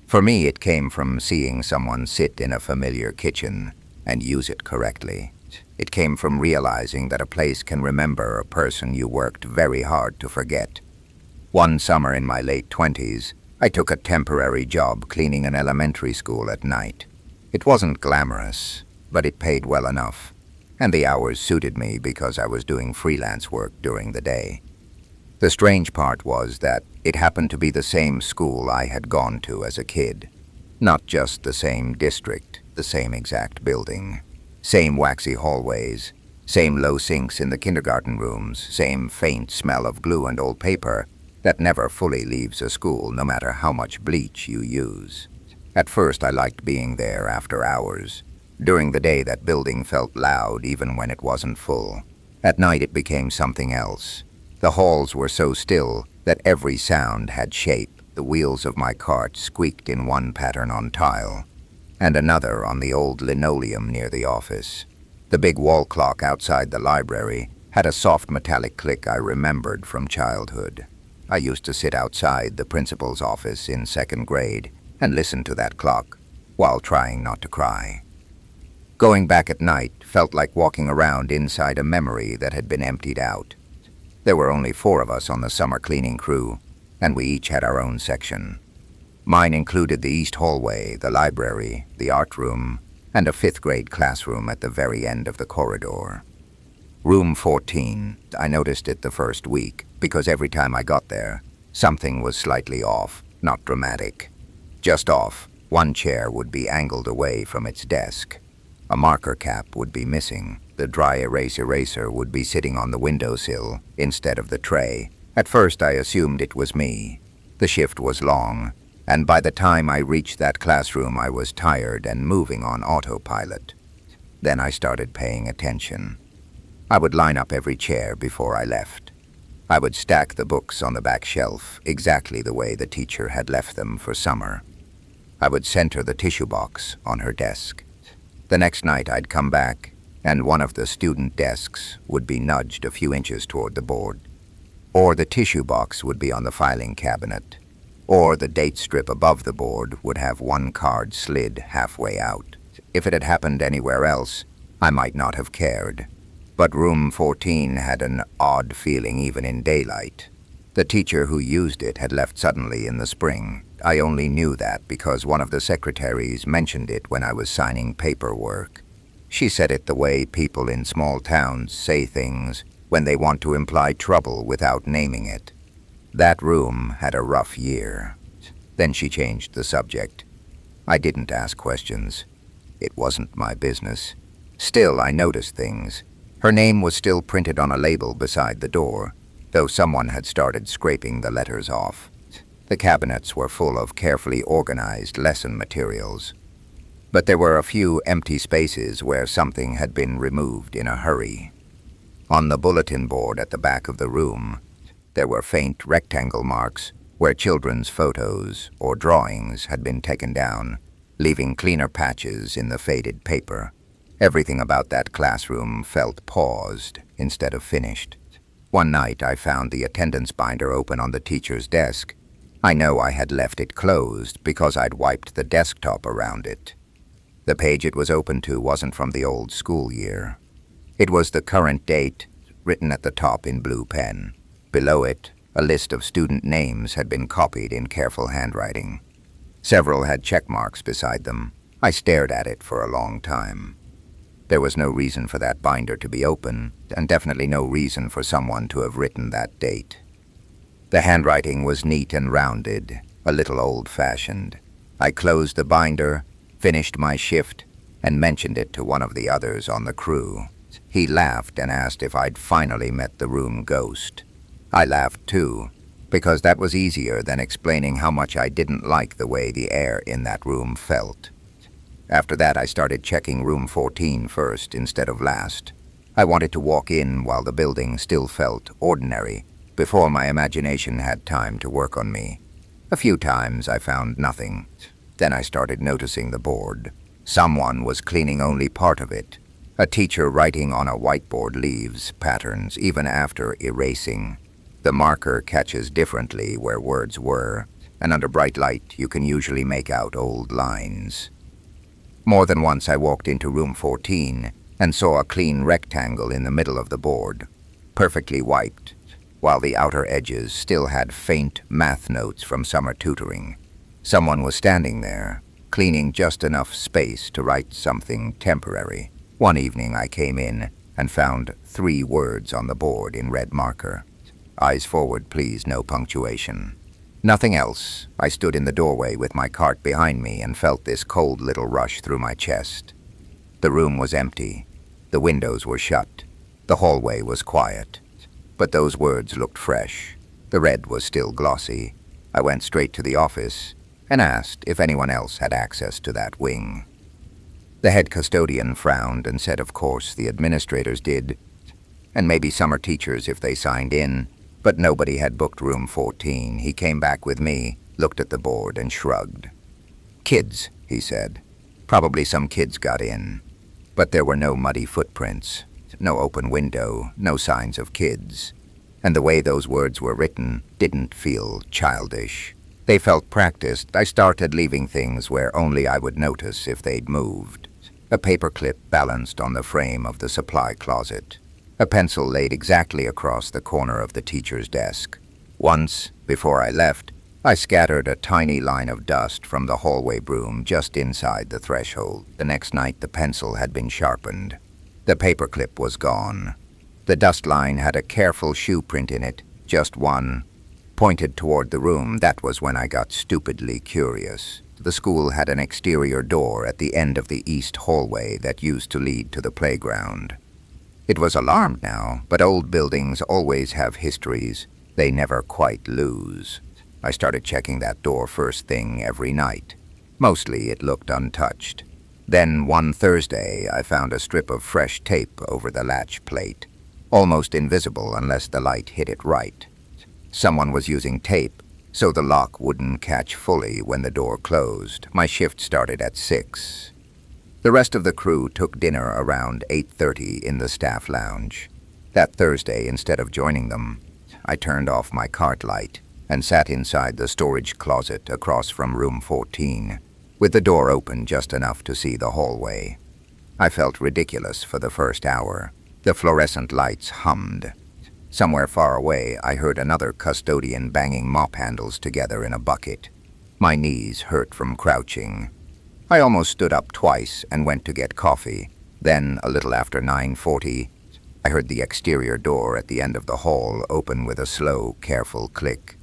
Speaker 1: For me, it came from seeing someone sit in a familiar kitchen and use it correctly. It came from realizing that a place can remember a person you worked very hard to forget. One summer in my late 20s, I took a temporary job cleaning an elementary school at night. It wasn't glamorous, but it paid well enough, and the hours suited me because I was doing freelance work during the day. The strange part was that it happened to be the same school I had gone to as a kid. Not just the same district, the same exact building. Same waxy hallways, same low sinks in the kindergarten rooms, same faint smell of glue and old paper that never fully leaves a school no matter how much bleach you use. At first I liked being there after hours. During the day that building felt loud even when it wasn't full. At night it became something else. The halls were so still that every sound had shape. The wheels of my cart squeaked in one pattern on tile, and another on the old linoleum near the office. The big wall clock outside the library had a soft metallic click I remembered from childhood. I used to sit outside the principal's office in second grade and listen to that clock while trying not to cry. Going back at night felt like walking around inside a memory that had been emptied out. There were only 4 of us on the summer cleaning crew, and we each had our own section. Mine included the east hallway, the library, the art room, and a 5th grade classroom at the very end of the corridor. Room 14, I noticed it the first week, because every time I got there, something was slightly off, not dramatic. Just off. One chair would be angled away from its desk. A marker cap would be missing. The dry erase eraser would be sitting on the windowsill instead of the tray. At first I assumed it was me. The shift was long, and by the time I reached that classroom I was tired and moving on autopilot. Then I started paying attention. I would line up every chair before I left. I would stack the books on the back shelf exactly the way the teacher had left them for summer. I would center the tissue box on her desk. The next night I'd come back, and one of the student desks would be nudged a few inches toward the board. Or the tissue box would be on the filing cabinet. Or the date strip above the board would have one card slid halfway out. If it had happened anywhere else, I might not have cared. But room 14 had an odd feeling even in daylight. The teacher who used it had left suddenly in the spring. I only knew that because one of the secretaries mentioned it when I was signing paperwork. She said it the way people in small towns say things when they want to imply trouble without naming it. That room had a rough year. Then she changed the subject. I didn't ask questions. It wasn't my business. Still, I noticed things. Her name was still printed on a label beside the door, though someone had started scraping the letters off. The cabinets were full of carefully organized lesson materials, but there were a few empty spaces where something had been removed in a hurry. On the bulletin board at the back of the room, there were faint rectangle marks where children's photos or drawings had been taken down, leaving cleaner patches in the faded paper. Everything about that classroom felt paused instead of finished. One night I found the attendance binder open on the teacher's desk. I know I had left it closed because I'd wiped the desktop around it. The page it was open to wasn't from the old school year. It was the current date, written at the top in blue pen. Below it, a list of student names had been copied in careful handwriting. Several had check marks beside them. I stared at it for a long time. There was no reason for that binder to be open, and definitely no reason for someone to have written that date. The handwriting was neat and rounded, a little old-fashioned. I closed the binder, finished my shift, and mentioned it to one of the others on the crew. He laughed and asked if I'd finally met the room ghost. I laughed too, because that was easier than explaining how much I didn't like the way the air in that room felt. After that, I started checking room 14 first instead of last. I wanted to walk in while the building still felt ordinary, before my imagination had time to work on me. A few times I found nothing. Then I started noticing the board. Someone was cleaning only part of it. A teacher writing on a whiteboard leaves patterns even after erasing. The marker catches differently where words were, and under bright light you can usually make out old lines. More than once I walked into room 14 and saw a clean rectangle in the middle of the board, perfectly wiped, while the outer edges still had faint math notes from summer tutoring. Someone was standing there, cleaning just enough space to write something temporary. One evening I came in and found 3 words on the board in red marker. Eyes forward, please, no punctuation. Nothing else. I stood in the doorway with my cart behind me and felt this cold little rush through my chest. The room was empty. The windows were shut. The hallway was quiet. But those words looked fresh. The red was still glossy. I went straight to the office and asked if anyone else had access to that wing. The head custodian frowned and said of course the administrators did, and maybe summer teachers if they signed in, but nobody had booked room 14. He came back with me, looked at the board, and shrugged. Kids, he said. Probably some kids got in. But there were no muddy footprints, no open window, no signs of kids. And the way those words were written didn't feel childish. They felt practiced. I started leaving things where only I would notice if they'd moved. A paperclip balanced on the frame of the supply closet. A pencil laid exactly across the corner of the teacher's desk. Once, before I left, I scattered a tiny line of dust from the hallway broom just inside the threshold. The next night the pencil had been sharpened. The paperclip was gone. The dust line had a careful shoe print in it, just one, pointed toward the room. That was when I got stupidly curious. The school had an exterior door at the end of the east hallway that used to lead to the playground. It was alarmed now, but old buildings always have histories they never quite lose. I started checking that door first thing every night. Mostly it looked untouched. Then one Thursday I found a strip of fresh tape over the latch plate, almost invisible unless the light hit it right. Someone was using tape so the lock wouldn't catch fully when the door closed. My shift started at 6. The rest of the crew took dinner around 8:30 in the staff lounge. That Thursday, instead of joining them, I turned off my cart light and sat inside the storage closet across from room 14, with the door open just enough to see the hallway. I felt ridiculous for the first hour. The fluorescent lights hummed. Somewhere far away, I heard another custodian banging mop handles together in a bucket. My knees hurt from crouching. I almost stood up twice and went to get coffee. Then, a little after 9:40, I heard the exterior door at the end of the hall open with a slow, careful click.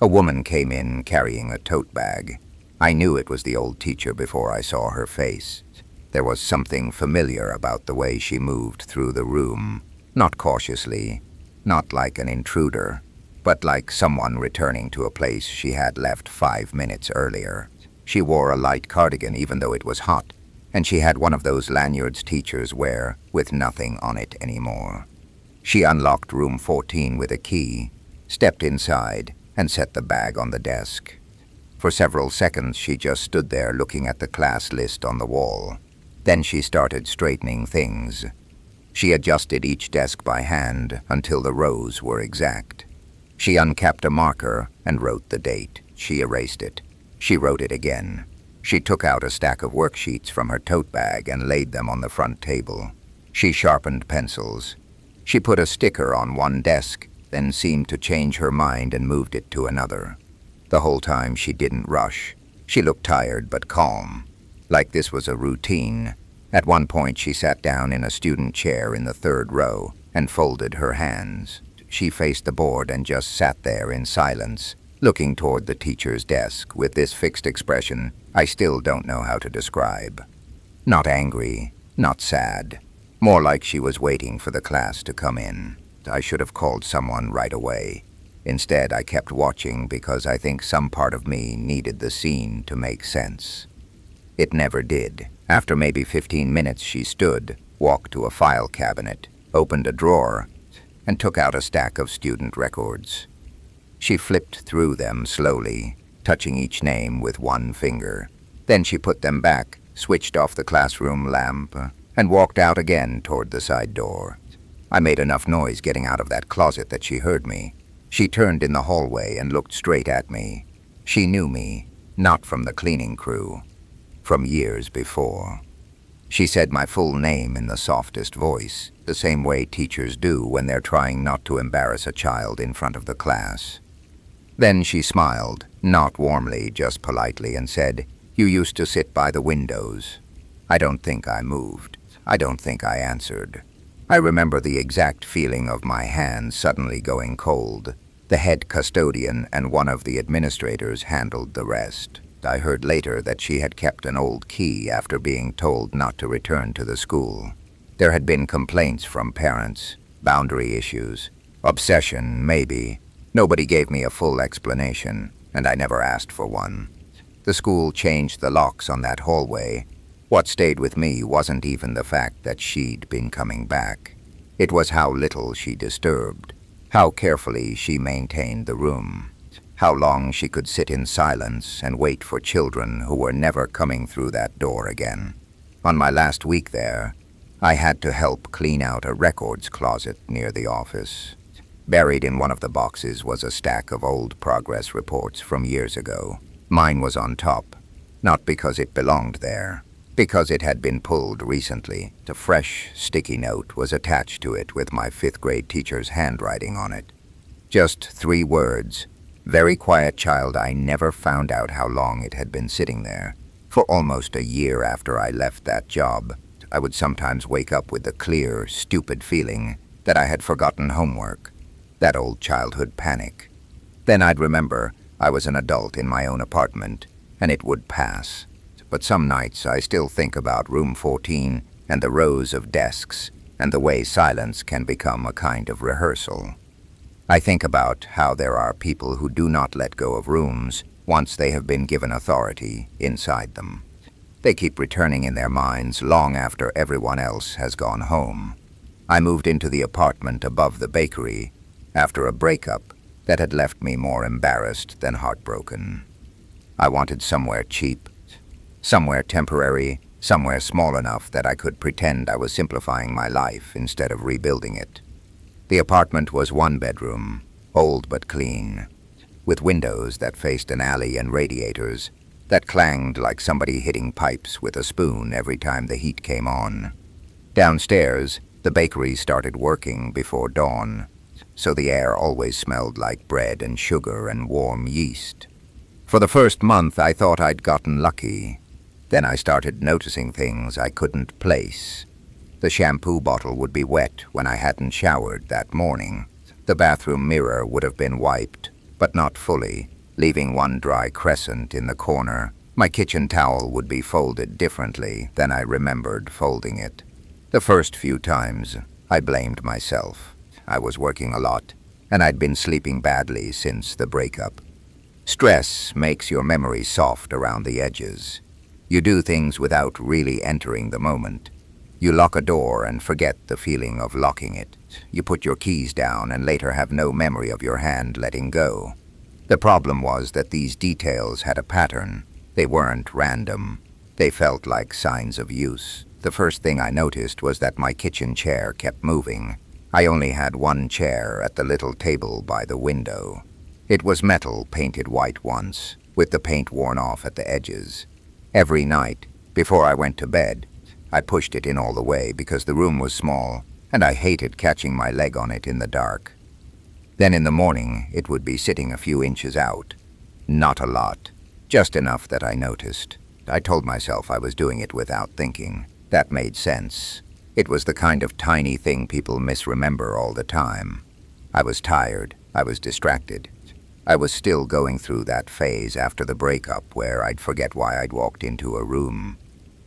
Speaker 1: A woman came in carrying a tote bag. I knew it was the old teacher before I saw her face. There was something familiar about the way she moved through the room, not cautiously, not like an intruder, but like someone returning to a place she had left 5 minutes earlier. She wore a light cardigan even though it was hot, and she had one of those lanyards teachers wear with nothing on it anymore. She unlocked room 14 with a key, stepped inside, and set the bag on the desk. For several seconds she just stood there looking at the class list on the wall. Then she started straightening things. She adjusted each desk by hand until the rows were exact. She uncapped a marker and wrote the date. She erased it. She wrote it again. She took out a stack of worksheets from her tote bag and laid them on the front table. She sharpened pencils. She put a sticker on one desk, then seemed to change her mind and moved it to another. The whole time she didn't rush. She looked tired but calm, like this was a routine. At one point she sat down in a student chair in the 3rd row and folded her hands. She faced the board and just sat there in silence, looking toward the teacher's desk with this fixed expression I still don't know how to describe. Not angry, not sad. More like she was waiting for the class to come in. I should have called someone right away. Instead, I kept watching because I think some part of me needed the scene to make sense. It never did. After maybe 15 minutes, she stood, walked to a file cabinet, opened a drawer, and took out a stack of student records. She flipped through them slowly, touching each name with one finger. Then she put them back, switched off the classroom lamp, and walked out again toward the side door. I made enough noise getting out of that closet that she heard me. She turned in the hallway and looked straight at me. She knew me, not from the cleaning crew, from years before. She said my full name in the softest voice, the same way teachers do when they're trying not to embarrass a child in front of the class. Then she smiled, not warmly, just politely, and said, "You used to sit by the windows." I don't think I moved. I don't think I answered. I remember the exact feeling of my hands suddenly going cold. The head custodian and one of the administrators handled the rest. I heard later that she had kept an old key after being told not to return to the school. There had been complaints from parents, boundary issues, obsession, maybe. Nobody gave me a full explanation, and I never asked for one. The school changed the locks on that hallway. What stayed with me wasn't even the fact that she'd been coming back. It was how little she disturbed, how carefully she maintained the room, how long she could sit in silence and wait for children who were never coming through that door again. On my last week there, I had to help clean out a records closet near the office. Buried in one of the boxes was a stack of old progress reports from years ago. Mine was on top, not because it belonged there, because it had been pulled recently. A fresh, sticky note was attached to it with my 5th grade teacher's handwriting on it. Just 3 words. Very quiet child. I never found out how long it had been sitting there. For almost a year after I left that job, I would sometimes wake up with the clear, stupid feeling that I had forgotten homework. That old childhood panic. Then I'd remember I was an adult in my own apartment, and it would pass. But some nights I still think about room 14 and the rows of desks and the way silence can become a kind of rehearsal. I think about how there are people who do not let go of rooms once they have been given authority inside them. They keep returning in their minds long after everyone else has gone home. I moved into the apartment above the bakery after a breakup that had left me more embarrassed than heartbroken. I wanted somewhere cheap, somewhere temporary, somewhere small enough that I could pretend I was simplifying my life instead of rebuilding it. The apartment was 1 bedroom, old but clean, with windows that faced an alley and radiators that clanged like somebody hitting pipes with a spoon every time the heat came on. Downstairs, the bakery started working before dawn, so the air always smelled like bread and sugar and warm yeast. For the first month, I thought I'd gotten lucky. Then I started noticing things I couldn't place. The shampoo bottle would be wet when I hadn't showered that morning. The bathroom mirror would have been wiped, but not fully, leaving one dry crescent in the corner. My kitchen towel would be folded differently than I remembered folding it. The first few times, I blamed myself. I was working a lot, and I'd been sleeping badly since the breakup. Stress makes your memory soft around the edges. You do things without really entering the moment. You lock a door and forget the feeling of locking it. You put your keys down and later have no memory of your hand letting go. The problem was that these details had a pattern. They weren't random. They felt like signs of use. The first thing I noticed was that my kitchen chair kept moving. I only had one chair at the little table by the window. It was metal, painted white once, with the paint worn off at the edges. Every night, before I went to bed, I pushed it in all the way because the room was small, and I hated catching my leg on it in the dark. Then in the morning, it would be sitting a few inches out. Not a lot, just enough that I noticed. I told myself I was doing it without thinking. That made sense. It was the kind of tiny thing people misremember all the time. I was tired. I was distracted. I was still going through that phase after the breakup where I'd forget why I'd walked into a room,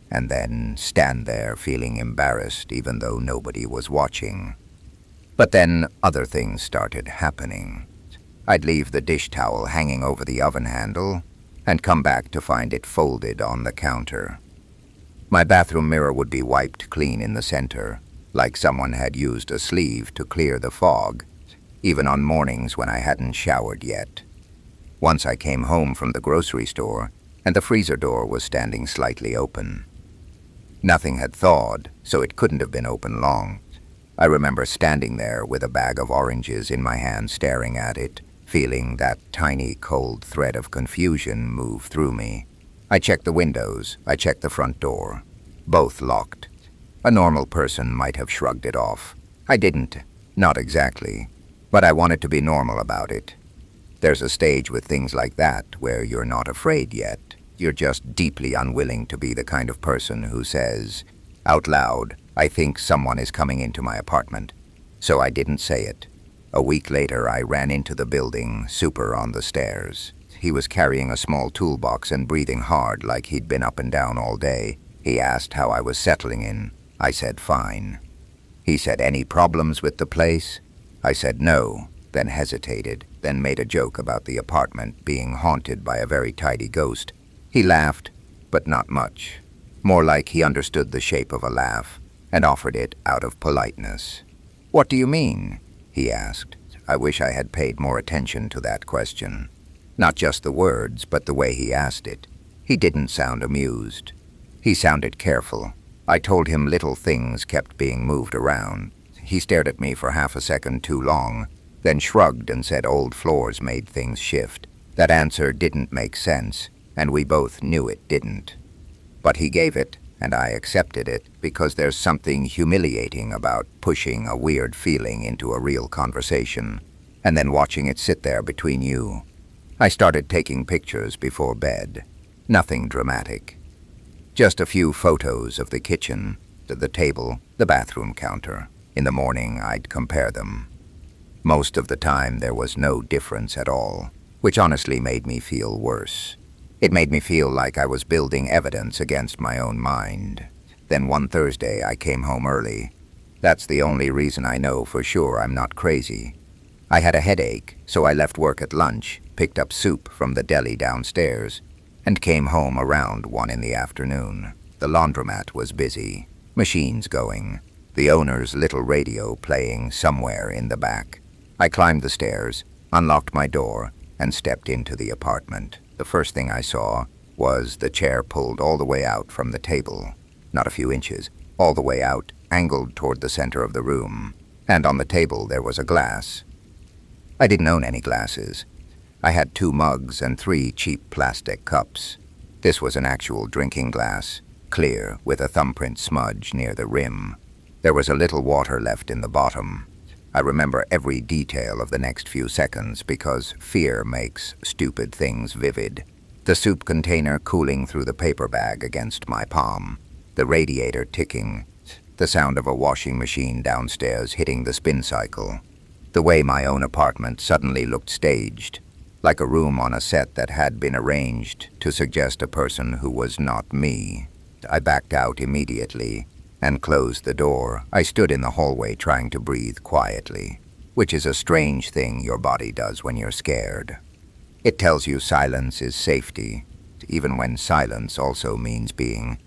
Speaker 1: and then stand there feeling embarrassed even though nobody was watching. But then other things started happening. I'd leave the dish towel hanging over the oven handle and come back to find it folded on the counter. My bathroom mirror would be wiped clean in the center, like someone had used a sleeve to clear the fog, even on mornings when I hadn't showered yet. Once I came home from the grocery store, and the freezer door was standing slightly open. Nothing had thawed, so it couldn't have been open long. I remember standing there with a bag of oranges in my hand staring at it, feeling that tiny cold thread of confusion move through me. I checked the windows, I checked the front door. Both locked. A normal person might have shrugged it off. I didn't. Not exactly. But I wanted to be normal about it. There's a stage with things like that where you're not afraid yet. You're just deeply unwilling to be the kind of person who says, out loud, I think someone is coming into my apartment. So I didn't say it. A week later, I ran into the building, Super on the stairs. He was carrying a small toolbox and breathing hard like he'd been up and down all day. He asked how I was settling in. I said, fine. He said, any problems with the place? I said no, then hesitated, then made a joke about the apartment being haunted by a very tidy ghost. He laughed, but not much. More like he understood the shape of a laugh and offered it out of politeness. What do you mean? He asked. I wish I had paid more attention to that question. Not just the words, but the way he asked it. He didn't sound amused. He sounded careful. I told him little things kept being moved around. He stared at me for half a second too long, then shrugged and said old floors made things shift. That answer didn't make sense, and we both knew it didn't. But he gave it, and I accepted it, because there's something humiliating about pushing a weird feeling into a real conversation, and then watching it sit there between you. I started taking pictures before bed. Nothing dramatic. Just a few photos of the kitchen, the table, the bathroom counter. In the morning, I'd compare them. Most of the time, there was no difference at all, which honestly made me feel worse. It made me feel like I was building evidence against my own mind. Then one Thursday, I came home early. That's the only reason I know for sure I'm not crazy. I had a headache, so I left work at lunch, picked up soup from the deli downstairs, and came home around 1 in the afternoon. The laundromat was busy, machines going, the owner's little radio playing somewhere in the back. I climbed the stairs, unlocked my door, and stepped into the apartment. The first thing I saw was the chair pulled all the way out from the table. Not a few inches, all the way out, angled toward the center of the room. And on the table there was a glass. I didn't own any glasses. I had 2 mugs and 3 cheap plastic cups. This was an actual drinking glass, clear, with a thumbprint smudge near the rim. There was a little water left in the bottom. I remember every detail of the next few seconds because fear makes stupid things vivid. The soup container cooling through the paper bag against my palm, the radiator ticking, the sound of a washing machine downstairs hitting the spin cycle, the way my own apartment suddenly looked staged. like a room on a set that had been arranged to suggest a person who was not me. I backed out immediately and closed the door. I stood in the hallway trying to breathe quietly, which is a strange thing your body does when you're scared. It tells you silence is safety, even when silence also means being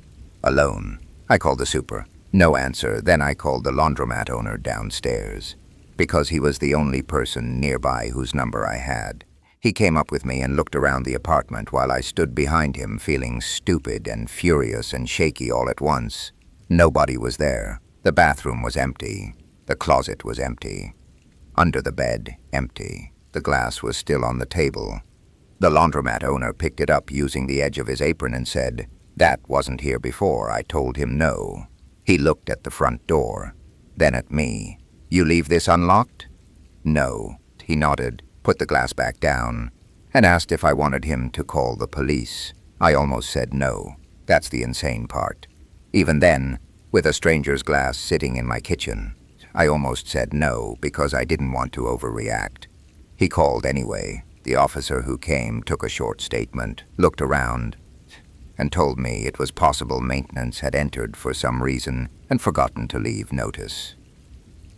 Speaker 1: alone. I called the super. No answer. Then I called the laundromat owner downstairs, because he was the only person nearby whose number I had. He came up with me and looked around the apartment while I stood behind him, feeling stupid and furious and shaky all at once. Nobody was there. The bathroom was empty. The closet was empty. Under the bed, empty. The glass was still on the table. The laundromat owner picked it up using the edge of his apron and said, "That wasn't here before." I told him no. He looked at the front door, then at me. "You leave this unlocked?" "No." He nodded, put the glass back down, and asked if I wanted him to call the police. I almost said no. That's the insane part. Even then, with a stranger's glass sitting in my kitchen, I almost said no because I didn't want to overreact. He called anyway. The officer who came took a short statement, looked around, and told me it was possible maintenance had entered for some reason and forgotten to leave notice.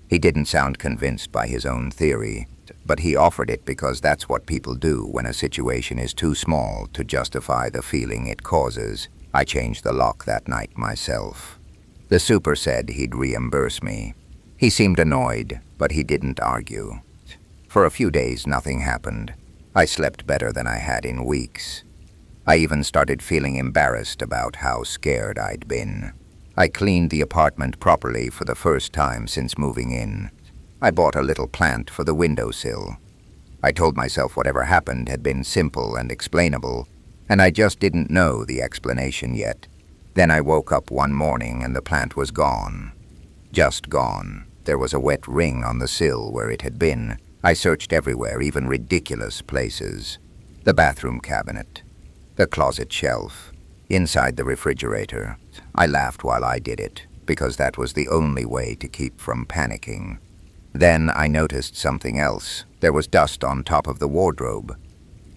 Speaker 1: He didn't sound convinced by his own theory, but he offered it because that's what people do when a situation is too small to justify the feeling it causes. I changed the lock that night myself. The super said he'd reimburse me. He seemed annoyed, but he didn't argue. For a few days, nothing happened. I slept better than I had in weeks. I even started feeling embarrassed about how scared I'd been. I cleaned the apartment properly for the first time since moving in. I bought a little plant for the windowsill. I told myself whatever happened had been simple and explainable, and I just didn't know the explanation yet. Then I woke up one morning and the plant was gone. Just gone. There was a wet ring on the sill where it had been. I searched everywhere, even ridiculous places. The bathroom cabinet, the closet shelf, inside the refrigerator. I laughed while I did it, because that was the only way to keep from panicking. Then I noticed something else. There was dust on top of the wardrobe,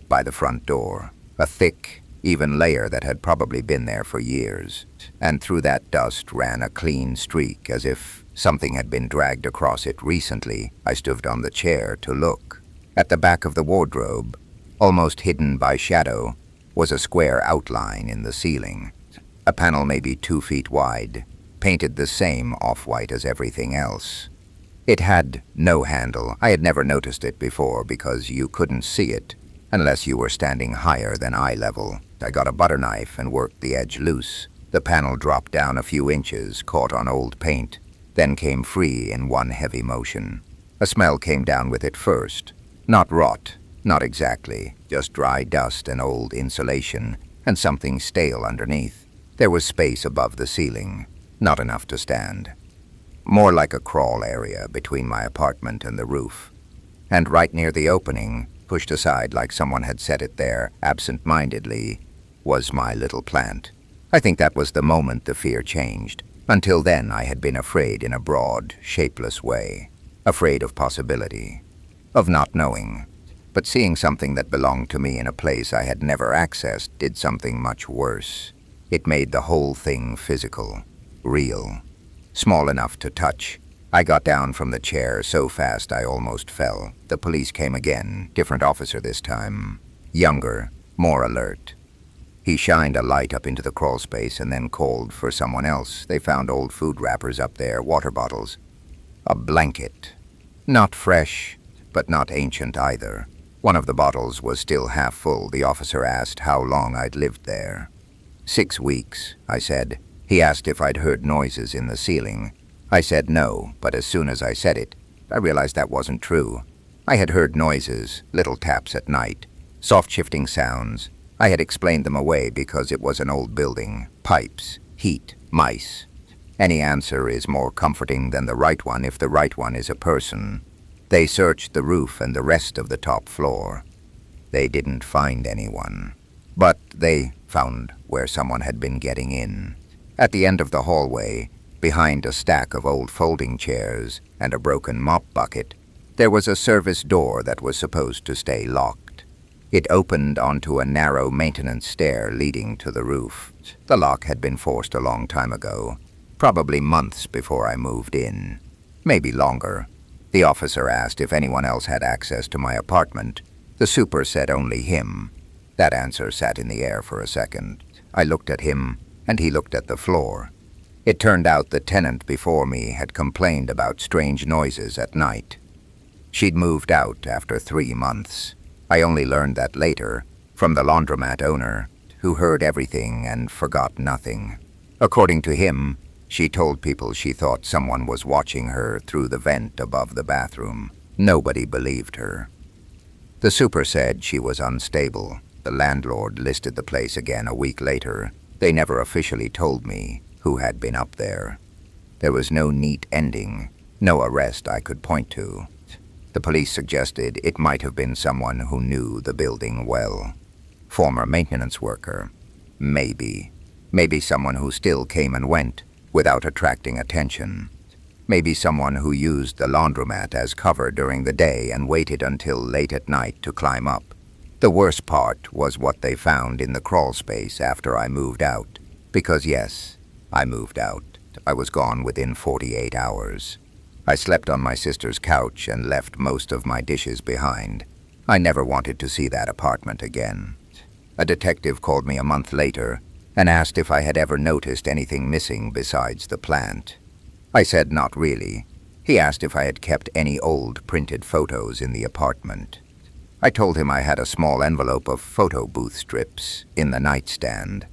Speaker 1: by the front door. A thick, even layer that had probably been there for years. And through that dust ran a clean streak, as if something had been dragged across it recently. I stood on the chair to look. At the back of the wardrobe, almost hidden by shadow, was a square outline in the ceiling. A panel maybe 2 feet wide, painted the same off-white as everything else. It had no handle. I had never noticed it before because you couldn't see it unless you were standing higher than eye level. I got a butter knife and worked the edge loose. The panel dropped down a few inches, caught on old paint, then came free in one heavy motion. A smell came down with it first. Not rot, not exactly, just dry dust and old insulation, and something stale underneath. There was space above the ceiling, not enough to stand. More like a crawl area between my apartment and the roof. And right near the opening, pushed aside like someone had set it there absent-mindedly, was my little plant. I think that was the moment the fear changed. Until then, I had been afraid in a broad, shapeless way. Afraid of possibility, of not knowing. But seeing something that belonged to me in a place I had never accessed did something much worse. It made the whole thing physical, real, small enough to touch. I got down from the chair so fast I almost fell. The police came again, different officer this time. Younger, more alert. He shined a light up into the crawl space and then called for someone else. They found old food wrappers up there, water bottles. A blanket. Not fresh, but not ancient either. One of the bottles was still half full. The officer asked how long I'd lived there. 6 weeks, I said. He asked if I'd heard noises in the ceiling. I said no, but as soon as I said it, I realized that wasn't true. I had heard noises, little taps at night, soft shifting sounds. I had explained them away because it was an old building. Pipes, heat, mice. Any answer is more comforting than the right one if the right one is a person. They searched the roof and the rest of the top floor. They didn't find anyone. But they found where someone had been getting in. At the end of the hallway, behind a stack of old folding chairs and a broken mop bucket, there was a service door that was supposed to stay locked. It opened onto a narrow maintenance stair leading to the roof. The lock had been forced a long time ago, probably months before I moved in. Maybe longer. The officer asked if anyone else had access to my apartment. The super said only him. That answer sat in the air for a second. I looked at him, and he looked at the floor. It turned out the tenant before me had complained about strange noises at night. She'd moved out after 3 months. I only learned that later, from the laundromat owner, who heard everything and forgot nothing. According to him, she told people she thought someone was watching her through the vent above the bathroom. Nobody believed her. The super said she was unstable. The landlord listed the place again a week later. They never officially told me who had been up there. There was no neat ending, no arrest I could point to. The police suggested it might have been someone who knew the building well. Former maintenance worker. Maybe. Maybe someone who still came and went without attracting attention. Maybe someone who used the laundromat as cover during the day and waited until late at night to climb up. The worst part was what they found in the crawl space after I moved out. Because yes, I moved out. I was gone within 48 hours. I slept on my sister's couch and left most of my dishes behind. I never wanted to see that apartment again. A detective called me a month later and asked if I had ever noticed anything missing besides the plant. I said not really. He asked if I had kept any old printed photos in the apartment. I told him I had a small envelope of photo booth strips in the nightstand.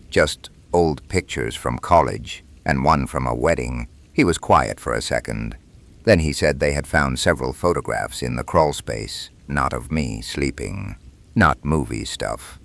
Speaker 1: Just old pictures from college and one from a wedding. He was quiet for a second. Then he said they had found several photographs in the crawl space, not of me sleeping, not movie stuff.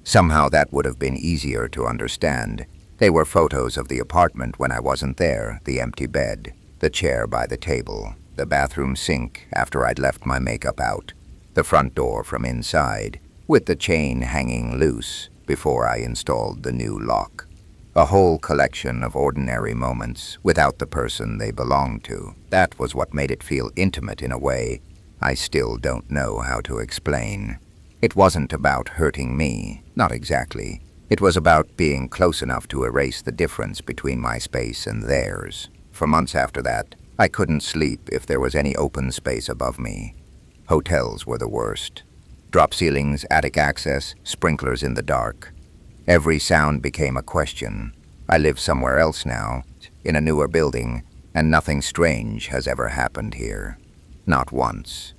Speaker 1: Somehow that would have been easier to understand. They were photos of the apartment when I wasn't there, the empty bed, the chair by the table, the bathroom sink after I'd left my makeup out, the front door from inside, with the chain hanging loose before I installed the new lock. A whole collection of ordinary moments without the person they belonged to. That was what made it feel intimate in a way I still don't know how to explain. It wasn't about hurting me, not exactly. It was about being close enough to erase the difference between my space and theirs. For months after that, I couldn't sleep if there was any open space above me. Hotels were the worst. Drop ceilings, attic access, sprinklers in the dark. Every sound became a question. I live somewhere else now, in a newer building, and nothing strange has ever happened here. Not once.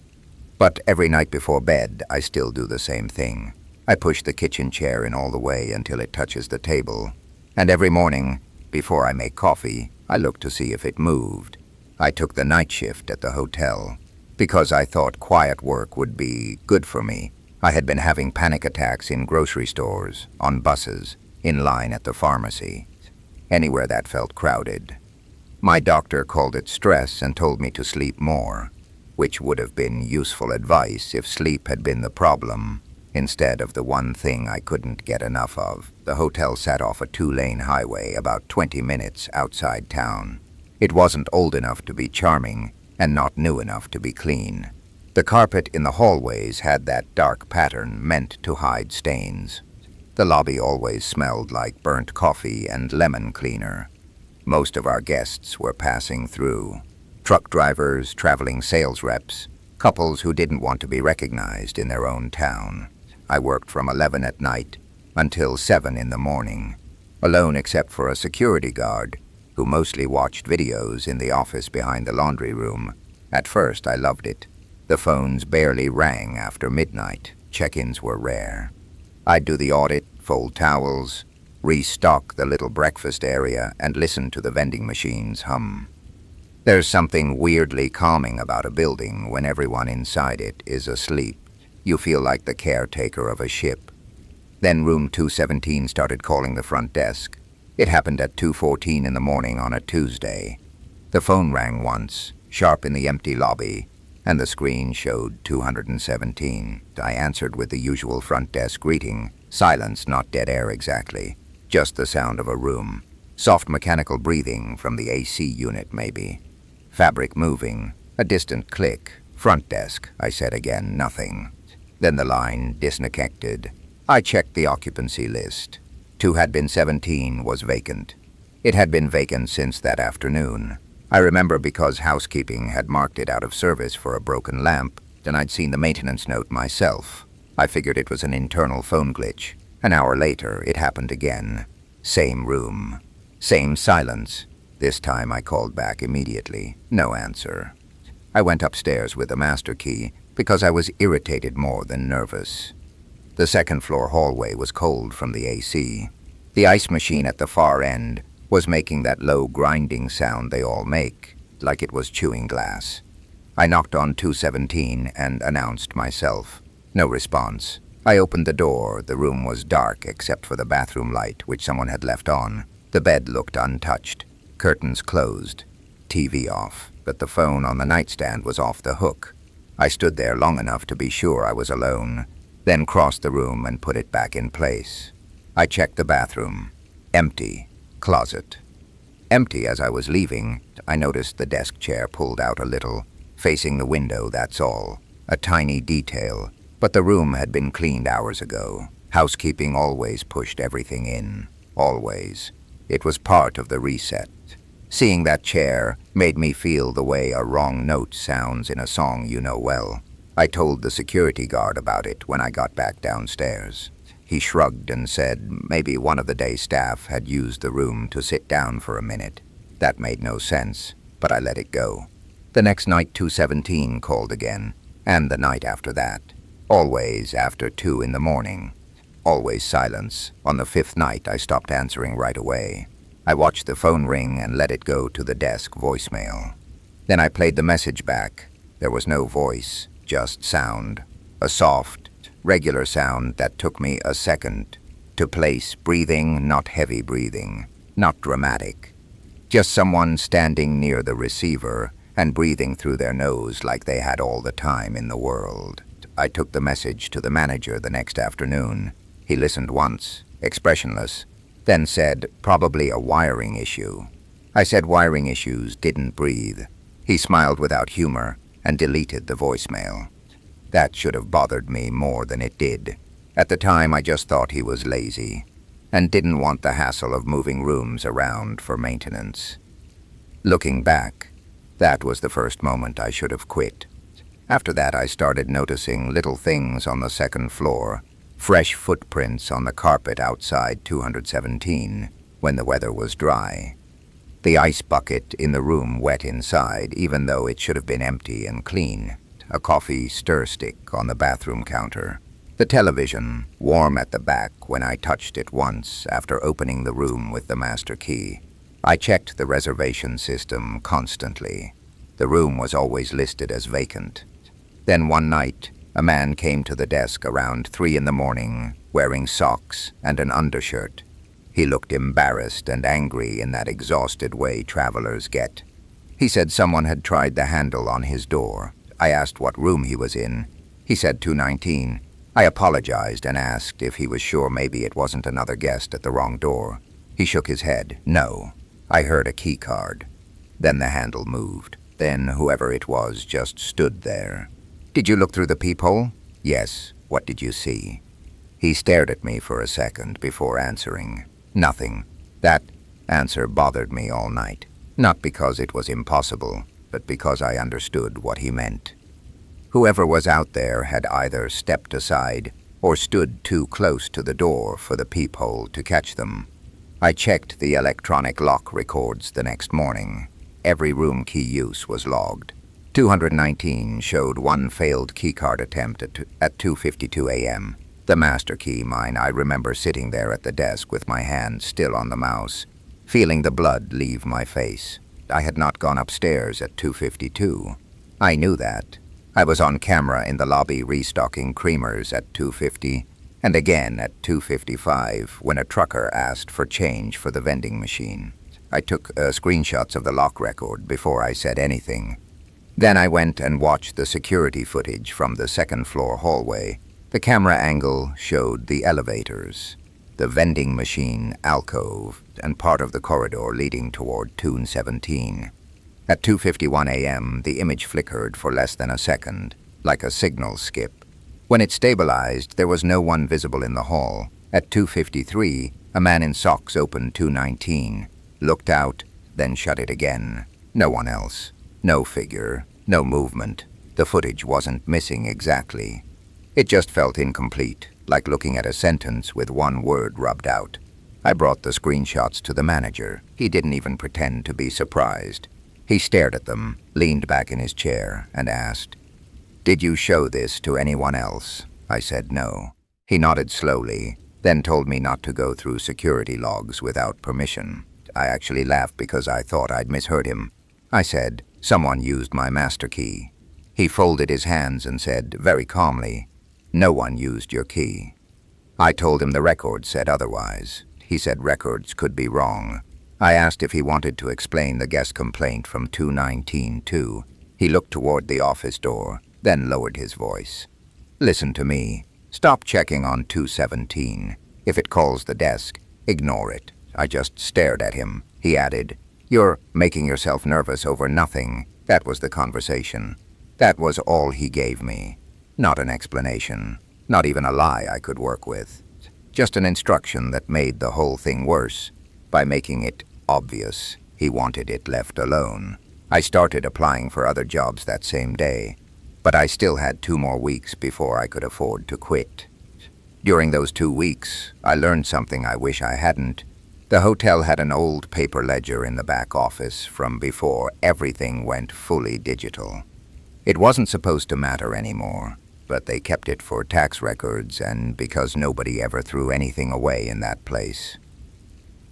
Speaker 1: But every night before bed, I still do the same thing. I push the kitchen chair in all the way until it touches the table. And every morning, before I make coffee, I look to see if it moved. I took the night shift at the hotel because I thought quiet work would be good for me. I had been having panic attacks in grocery stores, on buses, in line at the pharmacy, anywhere that felt crowded. My doctor called it stress and told me to sleep more, which would have been useful advice if sleep had been the problem, instead of the one thing I couldn't get enough of. The hotel sat off a 2-lane highway about 20 minutes outside town. It wasn't old enough to be charming and not new enough to be clean. The carpet in the hallways had that dark pattern meant to hide stains. The lobby always smelled like burnt coffee and lemon cleaner. Most of our guests were passing through. Truck drivers, traveling sales reps, couples who didn't want to be recognized in their own town. I worked from 11 at night until 7 in the morning, alone except for a security guard who mostly watched videos in the office behind the laundry room. At first, I loved it. The phones barely rang after midnight. Check-ins were rare. I'd do the audit, fold towels, restock the little breakfast area, and listen to the vending machines hum. There's something weirdly calming about a building when everyone inside it is asleep. You feel like the caretaker of a ship. Then room 217 started calling the front desk. It happened at 2:14 in the morning on a Tuesday. The phone rang once, sharp in the empty lobby, and the screen showed 217. I answered with the usual front desk greeting. Silence, not dead air exactly. Just the sound of a room. Soft mechanical breathing from the AC unit, maybe. Fabric moving. A distant click. Front desk, I said again, nothing. Then the line disconnected. I checked the occupancy list. 217 was vacant. It had been vacant since that afternoon. I remember because housekeeping had marked it out of service for a broken lamp, and I'd seen the maintenance note myself. I figured it was an internal phone glitch. An hour later, it happened again. Same room. Same silence. This time I called back immediately. No answer. I went upstairs with the master key because I was irritated more than nervous. The second-floor hallway was cold from the AC. The ice machine at the far end was making that low grinding sound they all make, like it was chewing glass. I knocked on 217 and announced myself. No response. I opened the door. The room was dark except for the bathroom light, which someone had left on. The bed looked untouched. Curtains closed. TV off, but the phone on the nightstand was off the hook. I stood there long enough to be sure I was alone, then crossed the room and put it back in place. I checked the bathroom. Empty. Closet. Empty. As I was leaving, I noticed the desk chair pulled out a little, facing the window, that's all. A tiny detail, but the room had been cleaned hours ago. Housekeeping always pushed everything in. Always. It was part of the reset. Seeing that chair made me feel the way a wrong note sounds in a song you know well. I told the security guard about it when I got back downstairs. He shrugged and said maybe one of the day staff had used the room to sit down for a minute. That made no sense, but I let it go. The next night 217 called again, and the night after that. Always after 2 in the morning. Always silence. On the 5th night I stopped answering right away. I watched the phone ring and let it go to the desk voicemail. Then I played the message back. There was no voice, just sound. A soft, regular sound that took me a second to place. Breathing, not heavy breathing, not dramatic. Just someone standing near the receiver and breathing through their nose like they had all the time in the world. I took the message to the manager the next afternoon. He listened once, expressionless, then said, probably a wiring issue. I said wiring issues didn't breathe. He smiled without humor and deleted the voicemail. That should have bothered me more than it did. At the time, I just thought he was lazy and didn't want the hassle of moving rooms around for maintenance. Looking back, that was the first moment I should have quit. After that, I started noticing little things on the second floor. Fresh footprints on the carpet outside 217 when the weather was dry. The ice bucket in the room wet inside, even though it should have been empty and clean. A coffee stir stick on the bathroom counter. The television, warm at the back when I touched it once after opening the room with the master key. I checked the reservation system constantly. The room was always listed as vacant. Then one night, a man came to the desk around 3 in the morning, wearing socks and an undershirt. He looked embarrassed and angry in that exhausted way travelers get. He said someone had tried the handle on his door. I asked what room he was in. He said 219. I apologized and asked if he was sure maybe it wasn't another guest at the wrong door. He shook his head. No. I heard a key card. Then the handle moved. Then whoever it was just stood there. Did you look through the peephole? Yes. What did you see? He stared at me for a second before answering. Nothing. That answer bothered me all night. Not because it was impossible, but because I understood what he meant. Whoever was out there had either stepped aside or stood too close to the door for the peephole to catch them. I checked the electronic lock records the next morning. Every room key use was logged. 219 showed one failed keycard attempt at 2:52 a.m. The master key, mine. I remember sitting there at the desk with my hand still on the mouse, feeling the blood leave my face. I had not gone upstairs at 2:52. I knew that. I was on camera in the lobby restocking creamers at 2:50 and again at 2:55 when a trucker asked for change for the vending machine. I took screenshots of the lock record before I said anything. Then I went and watched the security footage from the second-floor hallway. The camera angle showed the elevators, the vending machine alcove, and part of the corridor leading toward 217. At 2:51 a.m., the image flickered for less than a second, like a signal skip. When it stabilized, there was no one visible in the hall. At 2:53, a man in socks opened 219, looked out, then shut it again. No one else. No figure. No movement. The footage wasn't missing exactly. It just felt incomplete, like looking at a sentence with one word rubbed out. I brought the screenshots to the manager. He didn't even pretend to be surprised. He stared at them, leaned back in his chair, and asked, "Did you show this to anyone else?" I said no. He nodded slowly, then told me not to go through security logs without permission. I actually laughed because I thought I'd misheard him. I said, "Someone used my master key." He folded his hands and said, very calmly, "No one used your key." I told him the record said otherwise. He said records could be wrong. I asked if he wanted to explain the guest complaint from 219 too. He looked toward the office door, then lowered his voice. "Listen to me. Stop checking on 217. If it calls the desk, ignore it." I just stared at him. He added, "You're making yourself nervous over nothing." That was the conversation. That was all he gave me. Not an explanation. Not even a lie I could work with. Just an instruction that made the whole thing worse. By making it obvious, he wanted it left alone. I started applying for other jobs that same day, but I still had 2 more weeks before I could afford to quit. During those 2 weeks, I learned something I wish I hadn't. The hotel had an old paper ledger in the back office from before everything went fully digital. It wasn't supposed to matter anymore, but they kept it for tax records and because nobody ever threw anything away in that place.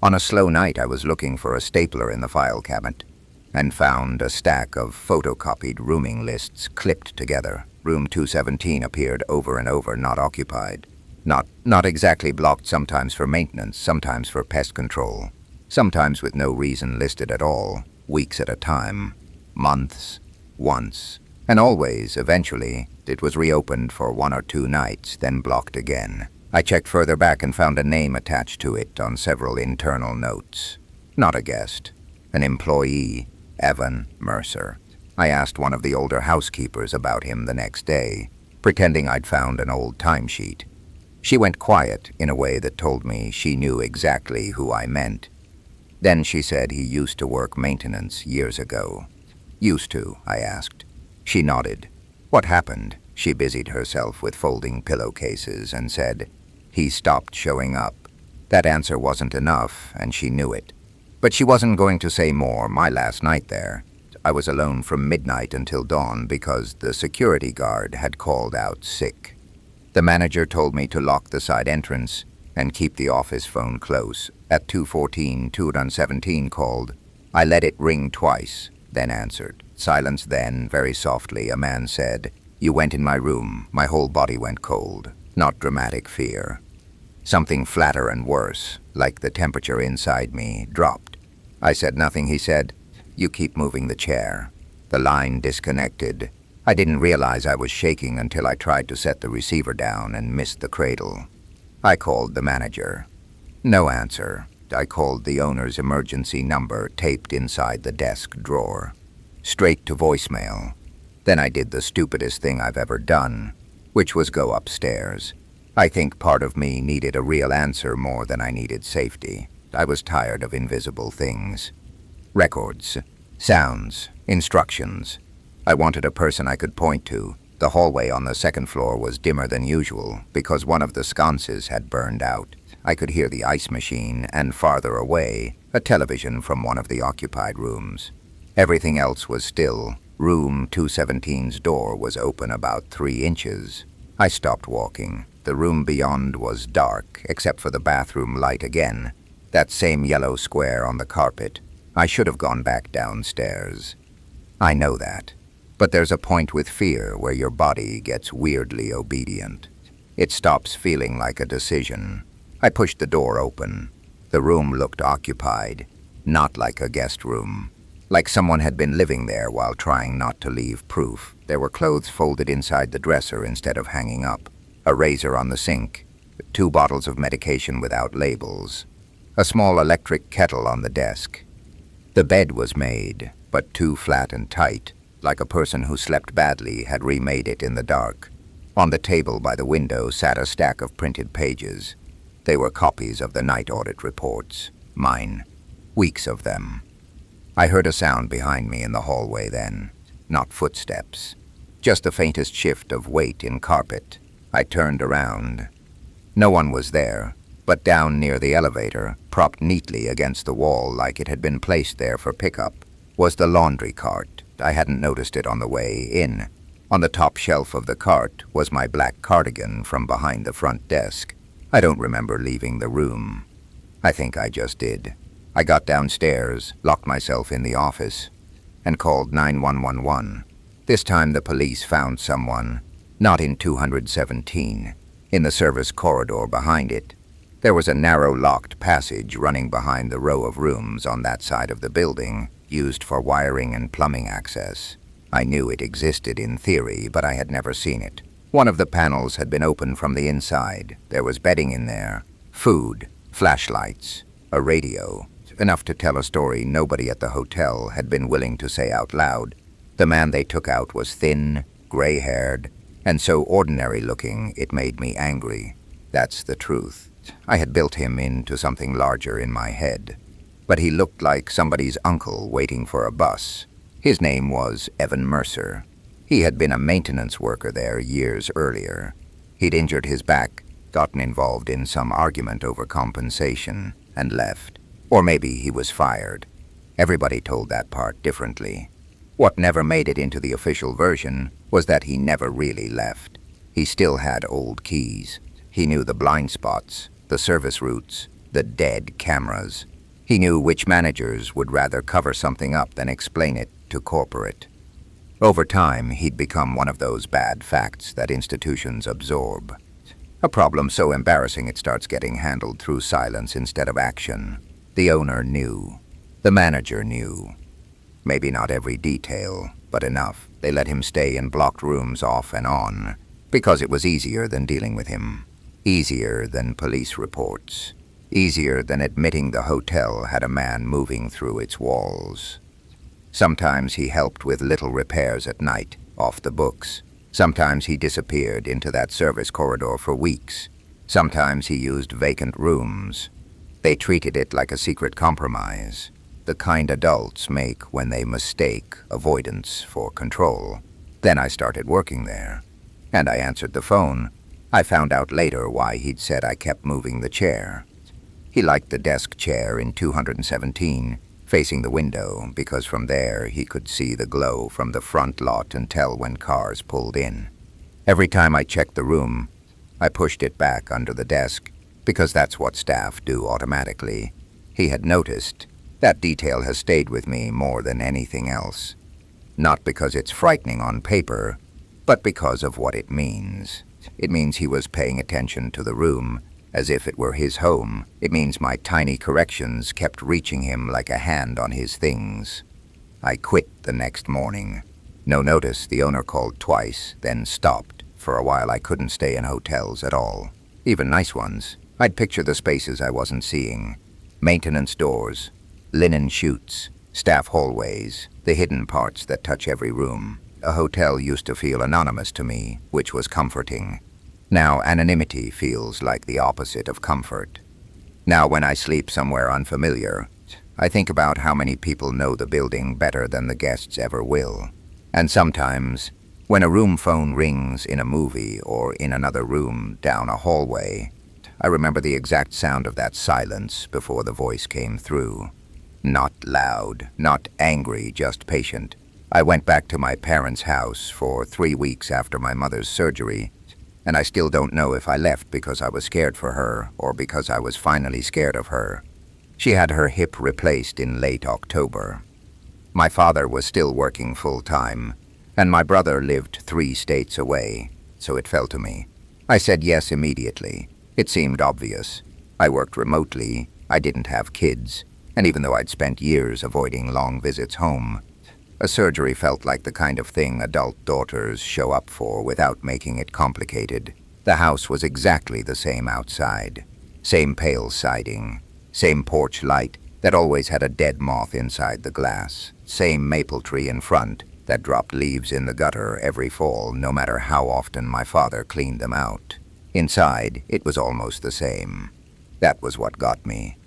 Speaker 1: On a slow night, I was looking for a stapler in the file cabinet and found a stack of photocopied rooming lists clipped together. Room 217 appeared over and over, not occupied. Not exactly blocked, sometimes for maintenance, sometimes for pest control, sometimes with no reason listed at all, weeks at a time, months, once, and always, eventually, it was reopened for 1 or 2 nights, then blocked again. I checked further back and found a name attached to it on several internal notes. Not a guest, an employee, Evan Mercer. I asked one of the older housekeepers about him the next day, pretending I'd found an old timesheet. She went quiet in a way that told me she knew exactly who I meant. Then she said he used to work maintenance years ago. "Used to?" I asked. She nodded. "What happened?" She busied herself with folding pillowcases and said, "He stopped showing up." That answer wasn't enough, and she knew it. But she wasn't going to say more. My last night there, I was alone from midnight until dawn because the security guard had called out sick. The manager told me to lock the side entrance and keep the office phone close. At 2:14, 217 called. I let it ring twice, then answered. Silence. Then, very softly, a man said, "You went in my room." My whole body went cold. Not dramatic fear. Something flatter and worse, like the temperature inside me, dropped. I said nothing. He said, "You keep moving the chair." The line disconnected. I didn't realize I was shaking until I tried to set the receiver down and missed the cradle. I called the manager. No answer. I called the owner's emergency number taped inside the desk drawer. Straight to voicemail. Then I did the stupidest thing I've ever done, which was go upstairs. I think part of me needed a real answer more than I needed safety. I was tired of invisible things. Records, sounds, instructions. I wanted a person I could point to. The hallway on the 2nd floor was dimmer than usual because one of the sconces had burned out. I could hear the ice machine and, farther away, a television from one of the occupied rooms. Everything else was still. Room 217's door was open about 3 inches. I stopped walking. The room beyond was dark, except for the bathroom light again. That same yellow square on the carpet. I should have gone back downstairs. I know that. But there's a point with fear where your body gets weirdly obedient. It stops feeling like a decision. I pushed the door open. The room looked occupied, not like a guest room. Like someone had been living there while trying not to leave proof. There were clothes folded inside the dresser instead of hanging up, a razor on the sink, 2 bottles of medication without labels, a small electric kettle on the desk. The bed was made, but too flat and tight, like a person who slept badly had remade it in the dark. On the table by the window sat a stack of printed pages. They were copies of the night audit reports. Mine. Weeks of them. I heard a sound behind me in the hallway then. Not footsteps. Just the faintest shift of weight in carpet. I turned around. No one was there, but down near the elevator, propped neatly against the wall like it had been placed there for pickup, was the laundry cart. I hadn't noticed it on the way in. On the top shelf of the cart was my black cardigan from behind the front desk. I don't remember leaving the room. I think I just did. I got downstairs, locked myself in the office, and called 911. This time the police found someone, not in 217, in the service corridor behind it. There was a narrow locked passage running behind the row of rooms on that side of the building, used for wiring and plumbing access. I knew it existed in theory, but I had never seen it. One of the panels had been opened from the inside. There was bedding in there, food, flashlights, a radio, enough to tell a story nobody at the hotel had been willing to say out loud. The man they took out was thin, gray-haired, and so ordinary-looking it made me angry. That's the truth. I had built him into something larger in my head. But he looked like somebody's uncle waiting for a bus. His name was Evan Mercer. He had been a maintenance worker there years earlier. He'd injured his back, gotten involved in some argument over compensation, and left. Or maybe he was fired. Everybody told that part differently. What never made it into the official version was that he never really left. He still had old keys. He knew the blind spots, the service routes, the dead cameras. He knew which managers would rather cover something up than explain it to corporate. Over time, he'd become one of those bad facts that institutions absorb. A problem so embarrassing it starts getting handled through silence instead of action. The owner knew. The manager knew. Maybe not every detail, but enough. They let him stay in blocked rooms off and on, because it was easier than dealing with him. Easier than police reports. Easier than admitting the hotel had a man moving through its walls. Sometimes he helped with little repairs at night, off the books. Sometimes he disappeared into that service corridor for weeks. Sometimes he used vacant rooms. They treated it like a secret compromise, the kind adults make when they mistake avoidance for control. Then I started working there, and I answered the phone. I found out later why he'd said I kept moving the chair. He liked the desk chair in 217, facing the window, because from there he could see the glow from the front lot and tell when cars pulled in. Every time I checked the room, I pushed it back under the desk, because that's what staff do automatically. He had noticed. That detail has stayed with me more than anything else. Not because it's frightening on paper, but because of what it means. It means he was paying attention to the room, as if it were his home. It means my tiny corrections kept reaching him like a hand on his things. I quit the next morning. No notice, the owner called twice, then stopped. For a while I couldn't stay in hotels at all. Even nice ones. I'd picture the spaces I wasn't seeing. Maintenance doors, linen chutes, staff hallways, the hidden parts that touch every room. A hotel used to feel anonymous to me, which was comforting. Now anonymity feels like the opposite of comfort. Now when I sleep somewhere unfamiliar, I think about how many people know the building better than the guests ever will. And sometimes, when a room phone rings in a movie or in another room down a hallway, I remember the exact sound of that silence before the voice came through. Not loud, not angry, just patient. I went back to my parents' house for 3 weeks after my mother's surgery, and I still don't know if I left because I was scared for her or because I was finally scared of her. She had her hip replaced in late October. My father was still working full-time, and my brother lived 3 states away, so it fell to me. I said yes immediately. It seemed obvious. I worked remotely, I didn't have kids, and even though I'd spent years avoiding long visits home, a surgery felt like the kind of thing adult daughters show up for without making it complicated. The house was exactly the same outside. Same pale siding. Same porch light that always had a dead moth inside the glass. Same maple tree in front that dropped leaves in the gutter every fall, no matter how often my father cleaned them out. Inside, it was almost the same. That was what got me.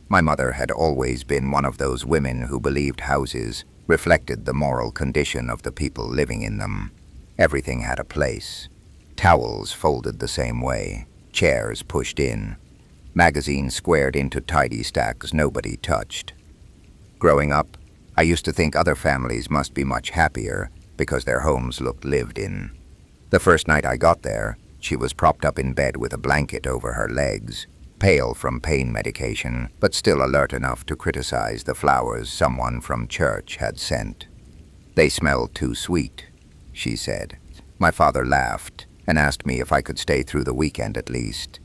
Speaker 1: My mother had always been one of those women who believed houses reflected the moral condition of the people living in them. Everything had a place. Towels folded the same way, chairs pushed in, magazines squared into tidy stacks nobody touched. Growing up, I used to think other families must be much happier because their homes looked lived in. The first night I got there, she was propped up in bed with a blanket over her legs, pale from pain medication, but still alert enough to criticize the flowers someone from church had sent. "They smelled too sweet," she said. My father laughed and asked me if I could stay through the weekend at least.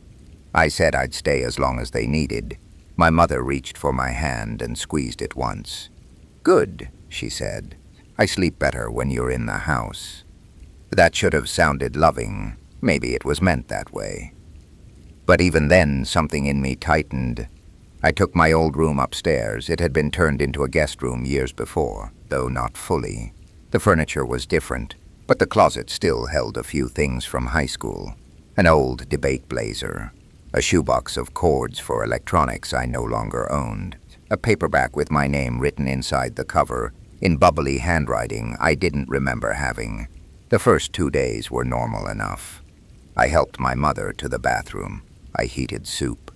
Speaker 1: I said I'd stay as long as they needed. My mother reached for my hand and squeezed it once. "Good," she said. "I sleep better when you're in the house." That should have sounded loving. Maybe it was meant that way. But even then, something in me tightened. I took my old room upstairs. It had been turned into a guest room years before, though not fully. The furniture was different, but the closet still held a few things from high school. An old debate blazer, a shoebox of cords for electronics I no longer owned, a paperback with my name written inside the cover, in bubbly handwriting I didn't remember having. The first 2 days were normal enough. I helped my mother to the bathroom. I heated soup.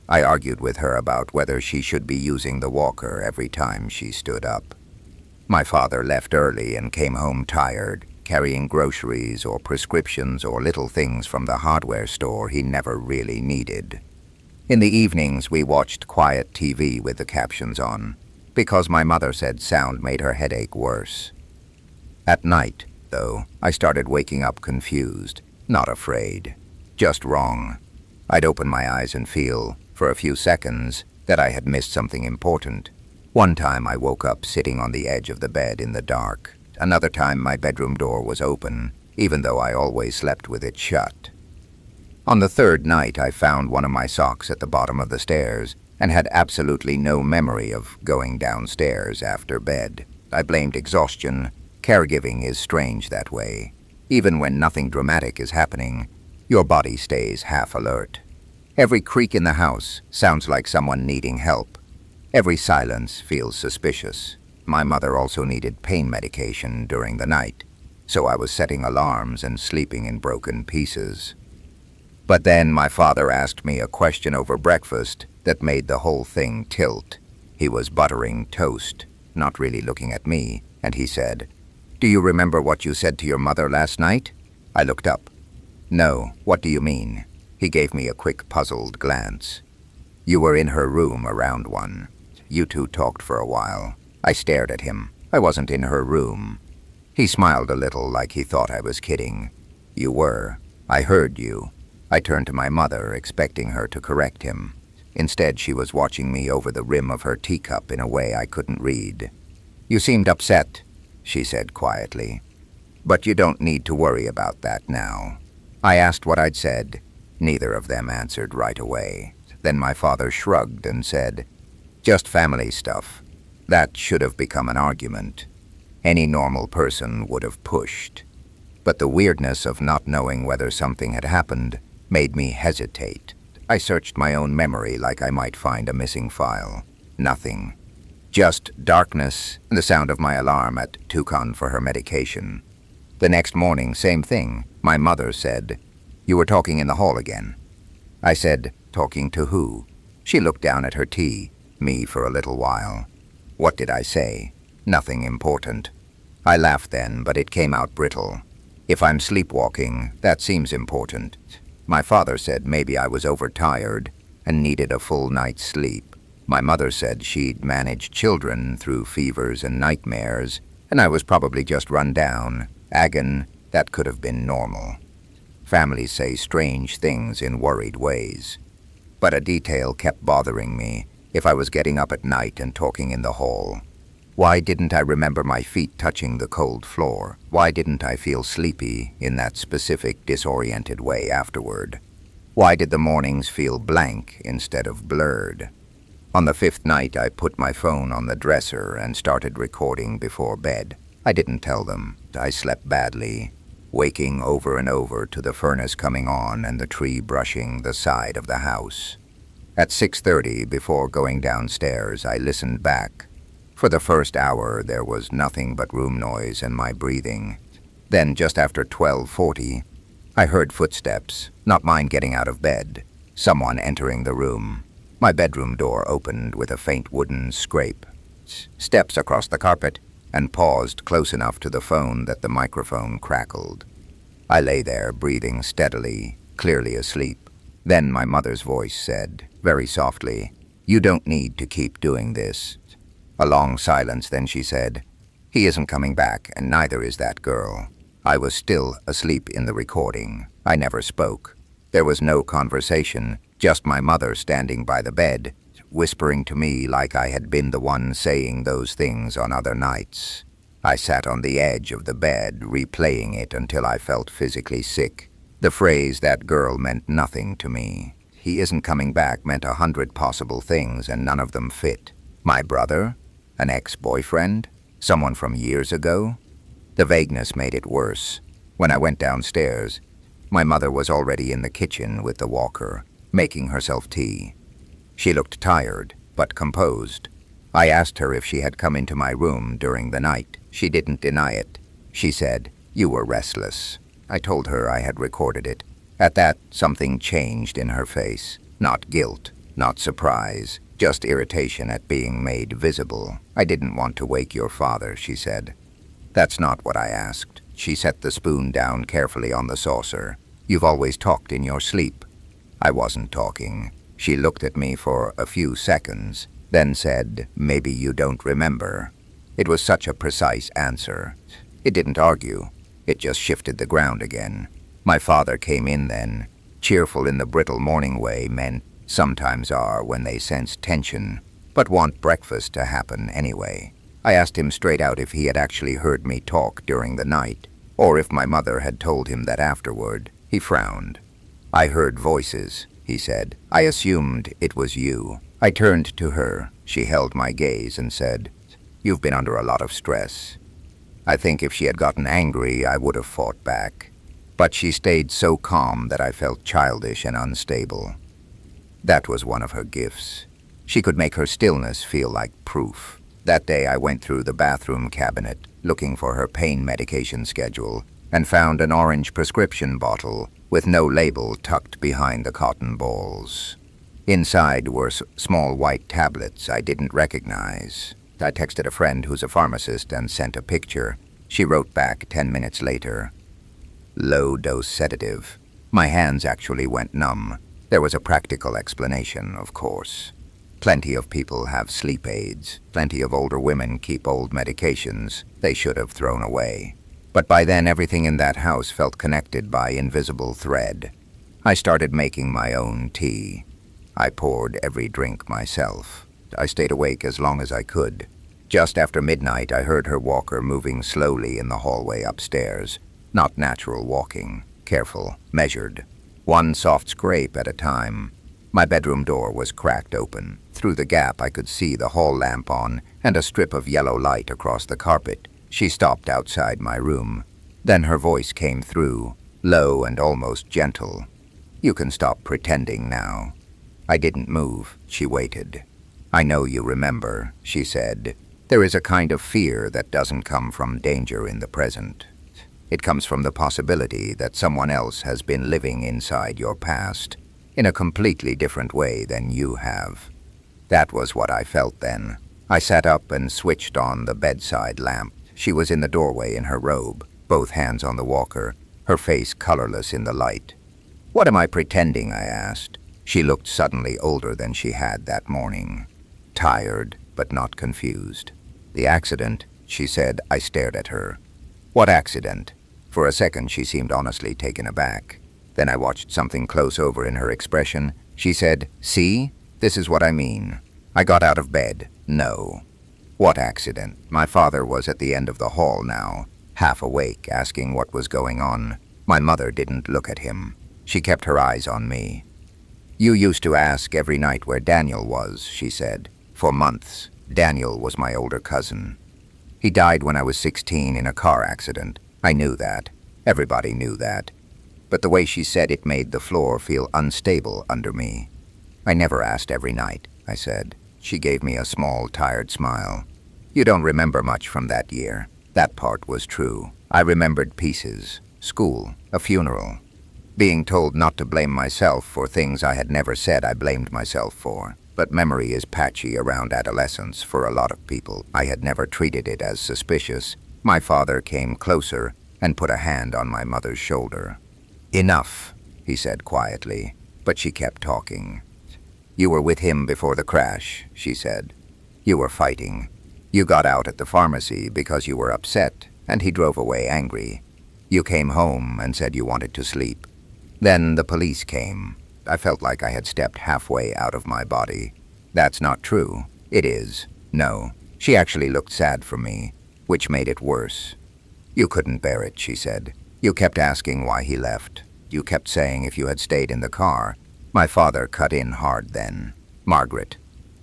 Speaker 1: I argued with her about whether she should be using the walker every time she stood up. My father left early and came home tired, carrying groceries or prescriptions or little things from the hardware store he never really needed. In the evenings, we watched quiet TV with the captions on, because my mother said sound made her headache worse. At night, though, I started waking up confused, not afraid, just wrong. I'd open my eyes and feel, for a few seconds, that I had missed something important. One time I woke up sitting on the edge of the bed in the dark. Another time my bedroom door was open, even though I always slept with it shut. On the third night I found one of my socks at the bottom of the stairs and had absolutely no memory of going downstairs after bed. I blamed exhaustion. Caregiving is strange that way. Even when nothing dramatic is happening, your body stays half alert. Every creak in the house sounds like someone needing help. Every silence feels suspicious. My mother also needed pain medication during the night, so I was setting alarms and sleeping in broken pieces. But then my father asked me a question over breakfast that made the whole thing tilt. He was buttering toast, not really looking at me, and he said, "Do you remember what you said to your mother last night?" I looked up. "No, what do you mean?" He gave me a quick, puzzled glance. "You were in her room around 1. You two talked for a while." I stared at him. I wasn't in her room. He smiled a little like he thought I was kidding. "You were. I heard you." I turned to my mother, expecting her to correct him. Instead, she was watching me over the rim of her teacup in a way I couldn't read. "You seemed upset," she said quietly. "But you don't need to worry about that now." I asked what I'd said. Neither of them answered right away. Then my father shrugged and said, "Just family stuff." That should have become an argument. Any normal person would have pushed. But the weirdness of not knowing whether something had happened made me hesitate. I searched my own memory like I might find a missing file. Nothing. Just darkness and the sound of my alarm at Tucson for her medication. The next morning, same thing. My mother said, "You were talking in the hall again." I said, "Talking to who?" She looked down at her tea, me for a little while. What did I say? Nothing important. I laughed then, but it came out brittle. If I'm sleepwalking, that seems important. My father said maybe I was overtired and needed a full night's sleep. My mother said she'd managed children through fevers and nightmares, and I was probably just run down. That could have been normal. Families say strange things in worried ways. But a detail kept bothering me. If I was getting up at night and talking in the hall, why didn't I remember my feet touching the cold floor? Why didn't I feel sleepy in that specific disoriented way afterward? Why did the mornings feel blank instead of blurred? On the 5th night, I put my phone on the dresser and started recording before bed. I didn't tell them. I slept badly, waking over and over to the furnace coming on and the tree brushing the side of the house. At 6:30, before going downstairs, I listened back. For the first hour, there was nothing but room noise and my breathing. Then, just after 12:40, I heard footsteps, not mine getting out of bed, someone entering the room. My bedroom door opened with a faint wooden scrape. Steps across the carpet, and paused close enough to the phone that the microphone crackled. I lay there, breathing steadily, clearly asleep. Then my mother's voice said, very softly, "You don't need to keep doing this." A long silence, then she said, "He isn't coming back, and neither is that girl." I was still asleep in the recording. I never spoke. There was no conversation, just my mother standing by the bed, whispering to me like I had been the one saying those things on other nights. I sat on the edge of the bed, replaying it until I felt physically sick. The phrase "that girl" meant nothing to me. "He isn't coming back" meant 100 possible things, and none of them fit. My brother? An ex-boyfriend? Someone from years ago? The vagueness made it worse. When I went downstairs, my mother was already in the kitchen with the walker, making herself tea. She looked tired, but composed. I asked her if she had come into my room during the night. She didn't deny it. She said, "You were restless." I told her I had recorded it. At that, something changed in her face. Not guilt, not surprise, just irritation at being made visible. "I didn't want to wake your father," she said. "That's not what I asked." She set the spoon down carefully on the saucer. "You've always talked in your sleep." I wasn't talking. She looked at me for a few seconds, then said, "Maybe you don't remember." It was such a precise answer. It didn't argue. It just shifted the ground again. My father came in then, cheerful in the brittle morning way men sometimes are when they sense tension, but want breakfast to happen anyway. I asked him straight out if he had actually heard me talk during the night, or if my mother had told him that afterward. He frowned. "I heard voices," he said. "I assumed it was you." I turned to her. She held my gaze and said, "You've been under a lot of stress." I think if she had gotten angry, I would have fought back. But she stayed so calm that I felt childish and unstable. That was one of her gifts. She could make her stillness feel like proof. That day I went through the bathroom cabinet, looking for her pain medication schedule, and found an orange prescription bottle with no label tucked behind the cotton balls. Inside were small white tablets I didn't recognize. I texted a friend who's a pharmacist and sent a picture. She wrote back 10 minutes later. "Low-dose sedative." My hands actually went numb. There was a practical explanation, of course. Plenty of people have sleep aids. Plenty of older women keep old medications they should have thrown away. But by then everything in that house felt connected by invisible thread. I started making my own tea. I poured every drink myself. I stayed awake as long as I could. Just after midnight, I heard her walker moving slowly in the hallway upstairs. Not natural walking. Careful, measured. One soft scrape at a time. My bedroom door was cracked open. Through the gap I could see the hall lamp on and a strip of yellow light across the carpet. She stopped outside my room. Then her voice came through, low and almost gentle. "You can stop pretending now." I didn't move. She waited. "I know you remember," she said. "There is a kind of fear that doesn't come from danger in the present. It comes from the possibility that someone else has been living inside your past in a completely different way than you have." That was what I felt then. I sat up and switched on the bedside lamp. She was in the doorway in her robe, both hands on the walker, her face colorless in the light. "What am I pretending?" I asked. She looked suddenly older than she had that morning. Tired, but not confused. "The accident," she said. I stared at her. "What accident?" For a second she seemed honestly taken aback. Then I watched something close over in her expression. She said, "See? This is what I mean. I got out of bed. No." "What accident?" My father was at the end of the hall now, half awake, asking what was going on. My mother didn't look at him. She kept her eyes on me. "You used to ask every night where Daniel was," she said. "For months. Daniel was my older cousin." He died when I was 16 in a car accident. I knew that. Everybody knew that. But the way she said it made the floor feel unstable under me. I never asked every night, I said. She gave me a small, tired smile. You don't remember much from that year. That part was true. I remembered pieces. School, a funeral. Being told not to blame myself for things I had never said I blamed myself for. But memory is patchy around adolescence for a lot of people. I had never treated it as suspicious. My father came closer and put a hand on my mother's shoulder. Enough, he said quietly, but she kept talking. You were with him before the crash, she said. You were fighting. You got out at the pharmacy because you were upset, and he drove away angry. You came home and said you wanted to sleep. Then the police came. I felt like I had stepped halfway out of my body. That's not true. It is. No. She actually looked sad for me, which made it worse. You couldn't bear it, she said. You kept asking why he left. You kept saying if you had stayed in the car. My father cut in hard then. Margaret.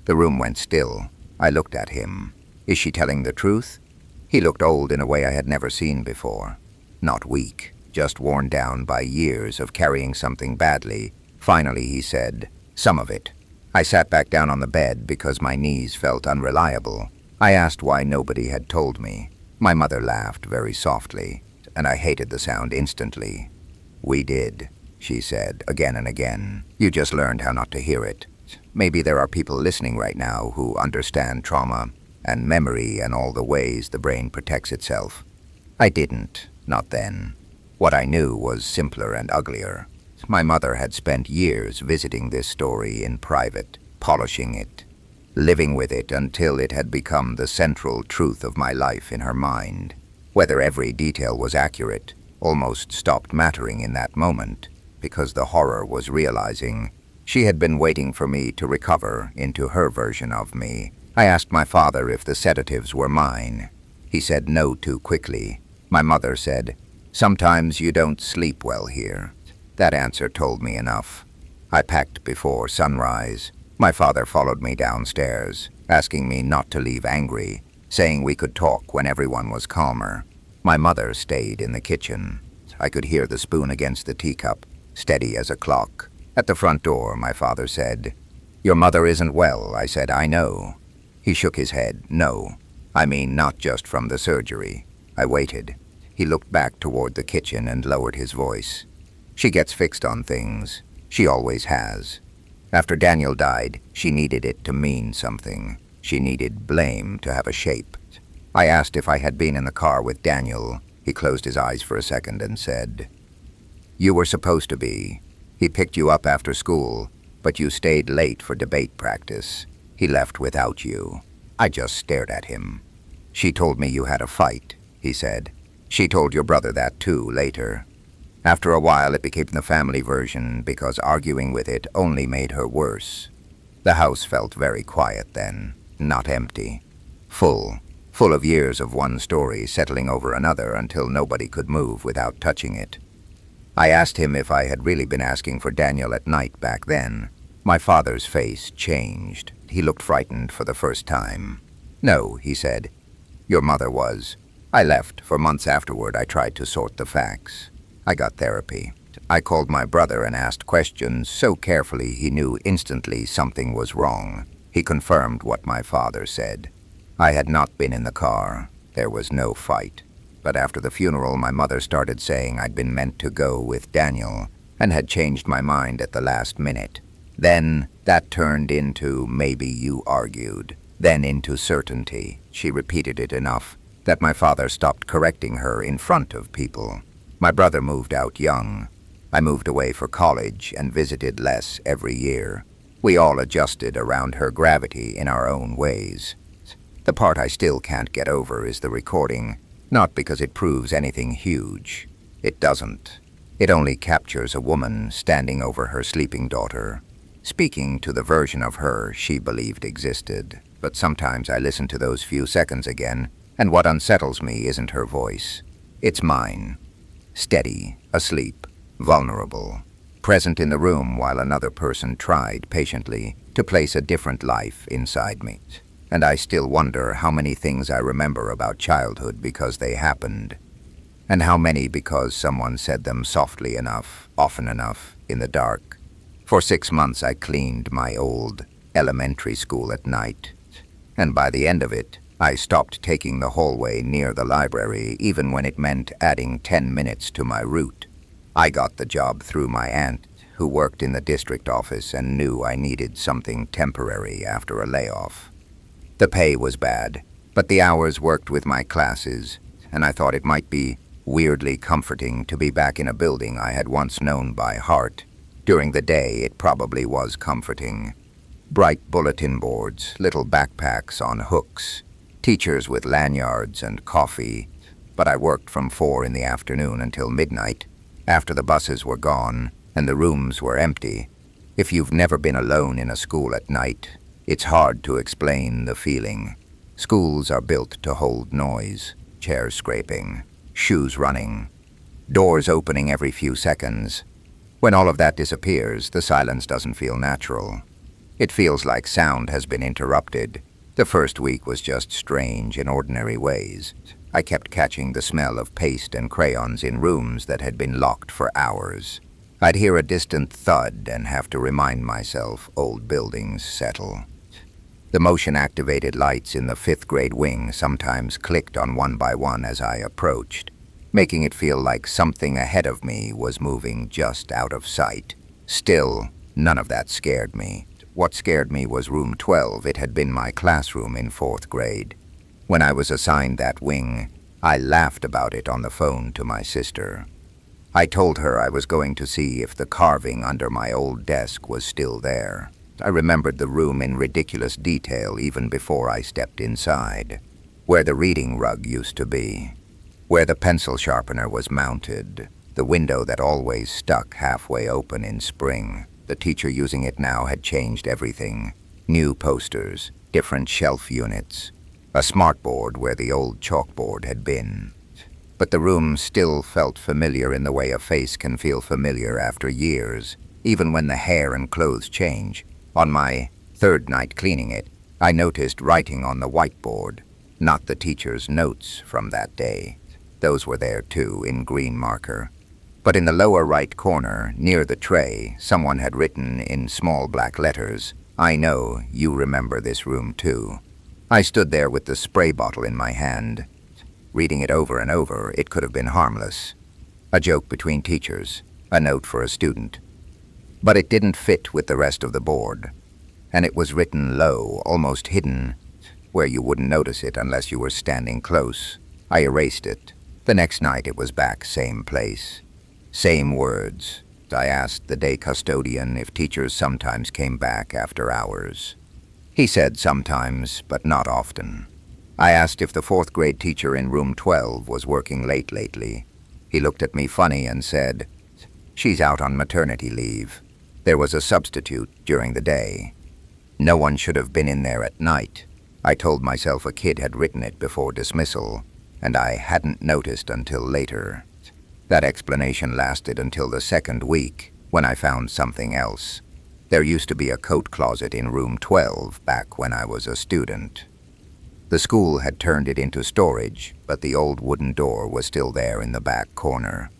Speaker 1: The room went still. I looked at him. Is she telling the truth? He looked old in a way I had never seen before. Not weak, just worn down by years of carrying something badly. Finally, he said, some of it. I sat back down on the bed because my knees felt unreliable. I asked why nobody had told me. My mother laughed very softly, and I hated the sound instantly. We did, she said, again and again. You just learned how not to hear it. Maybe there are people listening right now who understand trauma and memory and all the ways the brain protects itself. I didn't, not then. What I knew was simpler and uglier. My mother had spent years visiting this story in private, polishing it, living with it until it had become the central truth of my life in her mind. Whether every detail was accurate almost stopped mattering in that moment, because the horror was realizing she had been waiting for me to recover into her version of me. I asked my father if the sedatives were mine. He said no too quickly. My mother said, sometimes you don't sleep well here. That answer told me enough. I packed before sunrise. My father followed me downstairs, asking me not to leave angry, saying we could talk when everyone was calmer. My mother stayed in the kitchen. I could hear the spoon against the teacup, steady as a clock. At the front door, my father said, your mother isn't well. I said, I know. He shook his head. No. I mean, not just from the surgery. I waited. He looked back toward the kitchen and lowered his voice. She gets fixed on things. She always has. After Daniel died, she needed it to mean something. She needed blame to have a shape. I asked if I had been in the car with Daniel. He closed his eyes for a second and said, you were supposed to be. He picked you up after school, but you stayed late for debate practice. He left without you. I just stared at him. She told me you had a fight, he said. She told your brother that too later. After a while it became the family version because arguing with it only made her worse. The house felt very quiet then, not empty. Full of years of one story settling over another until nobody could move without touching it. I asked him if I had really been asking for Daniel at night back then. My father's face changed. He looked frightened for the first time. No, he said. Your mother was. I left. For months afterward I tried to sort the facts. I got therapy. I called my brother and asked questions so carefully he knew instantly something was wrong. He confirmed what my father said. I had not been in the car. There was no fight. But after the funeral, my mother started saying I'd been meant to go with Daniel and had changed my mind at the last minute. Then that turned into maybe you argued, then into certainty. She repeated it enough that my father stopped correcting her in front of people. My brother moved out young. I moved away for college and visited less every year. We all adjusted around her gravity in our own ways. The part I still can't get over is the recording, not because it proves anything huge. It doesn't. It only captures a woman standing over her sleeping daughter, speaking to the version of her she believed existed. But sometimes I listen to those few seconds again, and what unsettles me isn't her voice. It's mine. Steady, asleep, vulnerable, present in the room while another person tried patiently to place a different life inside me. and I still wonder how many things I remember about childhood because they happened, and how many because someone said them softly enough, often enough, in the dark. For 6 months I cleaned my old elementary school at night, and by the end of it, I stopped taking the hallway near the library even when it meant adding 10 minutes to my route. I got the job through my aunt, who worked in the district office and knew I needed something temporary after a layoff. The pay was bad, but the hours worked with my classes, and I thought it might be weirdly comforting to be back in a building I had once known by heart. During the day, it probably was comforting. Bright bulletin boards, little backpacks on hooks, teachers with lanyards and coffee, but I worked from 4 in the afternoon until midnight, after the buses were gone and the rooms were empty. If you've never been alone in a school at night, it's hard to explain the feeling. Schools are built to hold noise, chairs scraping, shoes running, doors opening every few seconds. When all of that disappears, the silence doesn't feel natural. It feels like sound has been interrupted. The first week was just strange in ordinary ways. I kept catching the smell of paste and crayons in rooms that had been locked for hours. I'd hear a distant thud and have to remind myself old buildings settle. The motion-activated lights in the 5th grade wing sometimes clicked on one by one as I approached, making it feel like something ahead of me was moving just out of sight. Still, none of that scared me. What scared me was room 12. It had been my classroom in 4th grade. When I was assigned that wing, I laughed about it on the phone to my sister. I told her I was going to see if the carving under my old desk was still there. I remembered the room in ridiculous detail even before I stepped inside. Where the reading rug used to be, where the pencil sharpener was mounted, the window that always stuck halfway open in spring. The teacher using it now had changed everything. New posters, different shelf units, a smartboard where the old chalkboard had been. But the room still felt familiar in the way a face can feel familiar after years, even when the hair and clothes change. On my 3rd night cleaning it, I noticed writing on the whiteboard, not the teacher's notes from that day. Those were there too, in green marker. But in the lower right corner, near the tray, someone had written in small black letters, "I know you remember this room too." I stood there with the spray bottle in my hand. Reading it over and over, it could have been harmless. A joke between teachers, a note for a student. But it didn't fit with the rest of the board. And it was written low, almost hidden, where you wouldn't notice it unless you were standing close. I erased it. The next night it was back, same place. Same words. I asked the day custodian if teachers sometimes came back after hours. He said sometimes, but not often. I asked if the 4th grade teacher in room 12 was working late lately. He looked at me funny and said, "She's out on maternity leave." There was a substitute during the day. No one should have been in there at night. I told myself a kid had written it before dismissal, and I hadn't noticed until later. That explanation lasted until the 2nd week, when I found something else. There used to be a coat closet in room 12 back when I was a student. The school had turned it into storage, but the old wooden door was still there in the back corner.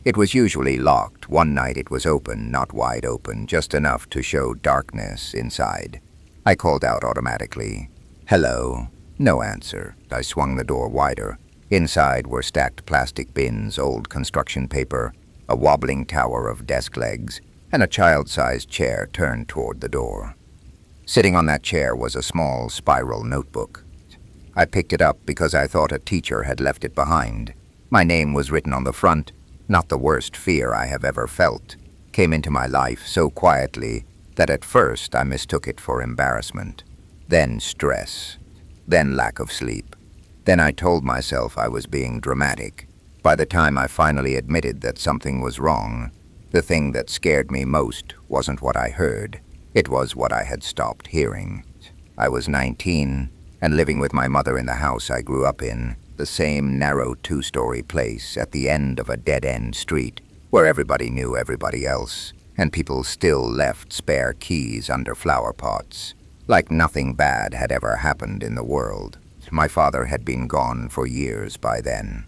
Speaker 1: It was usually locked. One night it was open, not wide open, just enough to show darkness inside. I called out automatically, "Hello?" No answer. I swung the door wider. Inside were stacked plastic bins, old construction paper, a wobbling tower of desk legs, and a child-sized chair turned toward the door. Sitting on that chair was a small spiral notebook. I picked it up because I thought a teacher had left it behind. My name was written on the front. Not the worst fear I have ever felt came into my life so quietly that at first I mistook it for embarrassment, then stress, then lack of sleep. Then I told myself I was being dramatic. By the time I finally admitted that something was wrong, the thing that scared me most wasn't what I heard. It was what I had stopped hearing. I was 19 and living with my mother in the house I grew up in, the same narrow 2-story place at the end of a dead-end street where everybody knew everybody else, and people still left spare keys under flower pots. like nothing bad had ever happened in the world. My father had been gone for years by then.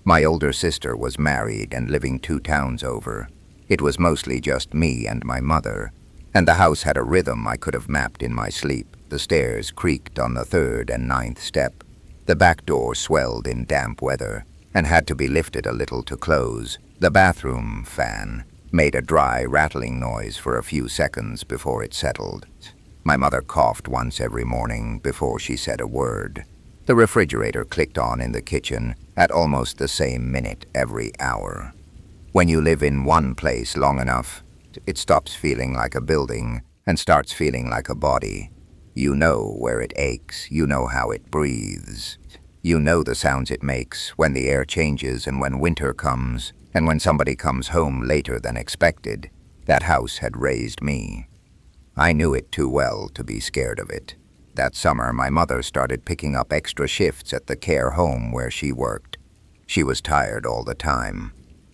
Speaker 1: My older sister was married and living 2 towns over. It was mostly just me and my mother, and the house had a rhythm I could have mapped in my sleep. The stairs creaked on the 3rd and 9th step. The back door swelled in damp weather and had to be lifted a little to close. The bathroom fan made a dry, rattling noise for a few seconds before it settled. My mother coughed once every morning before she said a word. The refrigerator clicked on in the kitchen at almost the same minute every hour. When you live in one place long enough, it stops feeling like a building and starts feeling like a body. You know where it aches, you know how it breathes. You know the sounds it makes when the air changes and when winter comes, and when somebody comes home later than expected. That house had raised me. I knew it too well to be scared of it. That summer, my mother started picking up extra shifts at the care home where she worked. She was tired all the time.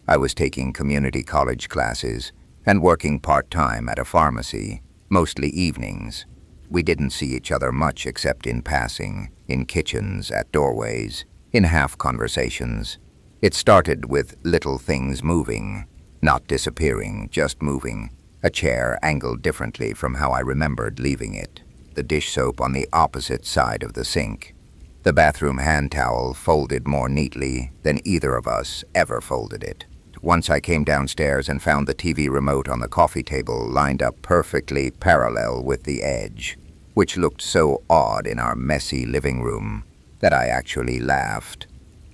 Speaker 1: I was taking community college classes and working part-time at a pharmacy, mostly evenings. We didn't see each other much except in passing, in kitchens, at doorways, in half-conversations. It started with little things moving, not disappearing, just moving. A chair angled differently from how I remembered leaving it. The dish soap on the opposite side of the sink. The bathroom hand towel folded more neatly than either of us ever folded it. Once I came downstairs and found the TV remote on the coffee table lined up perfectly parallel with the edge, which looked so odd in our messy living room that I actually laughed.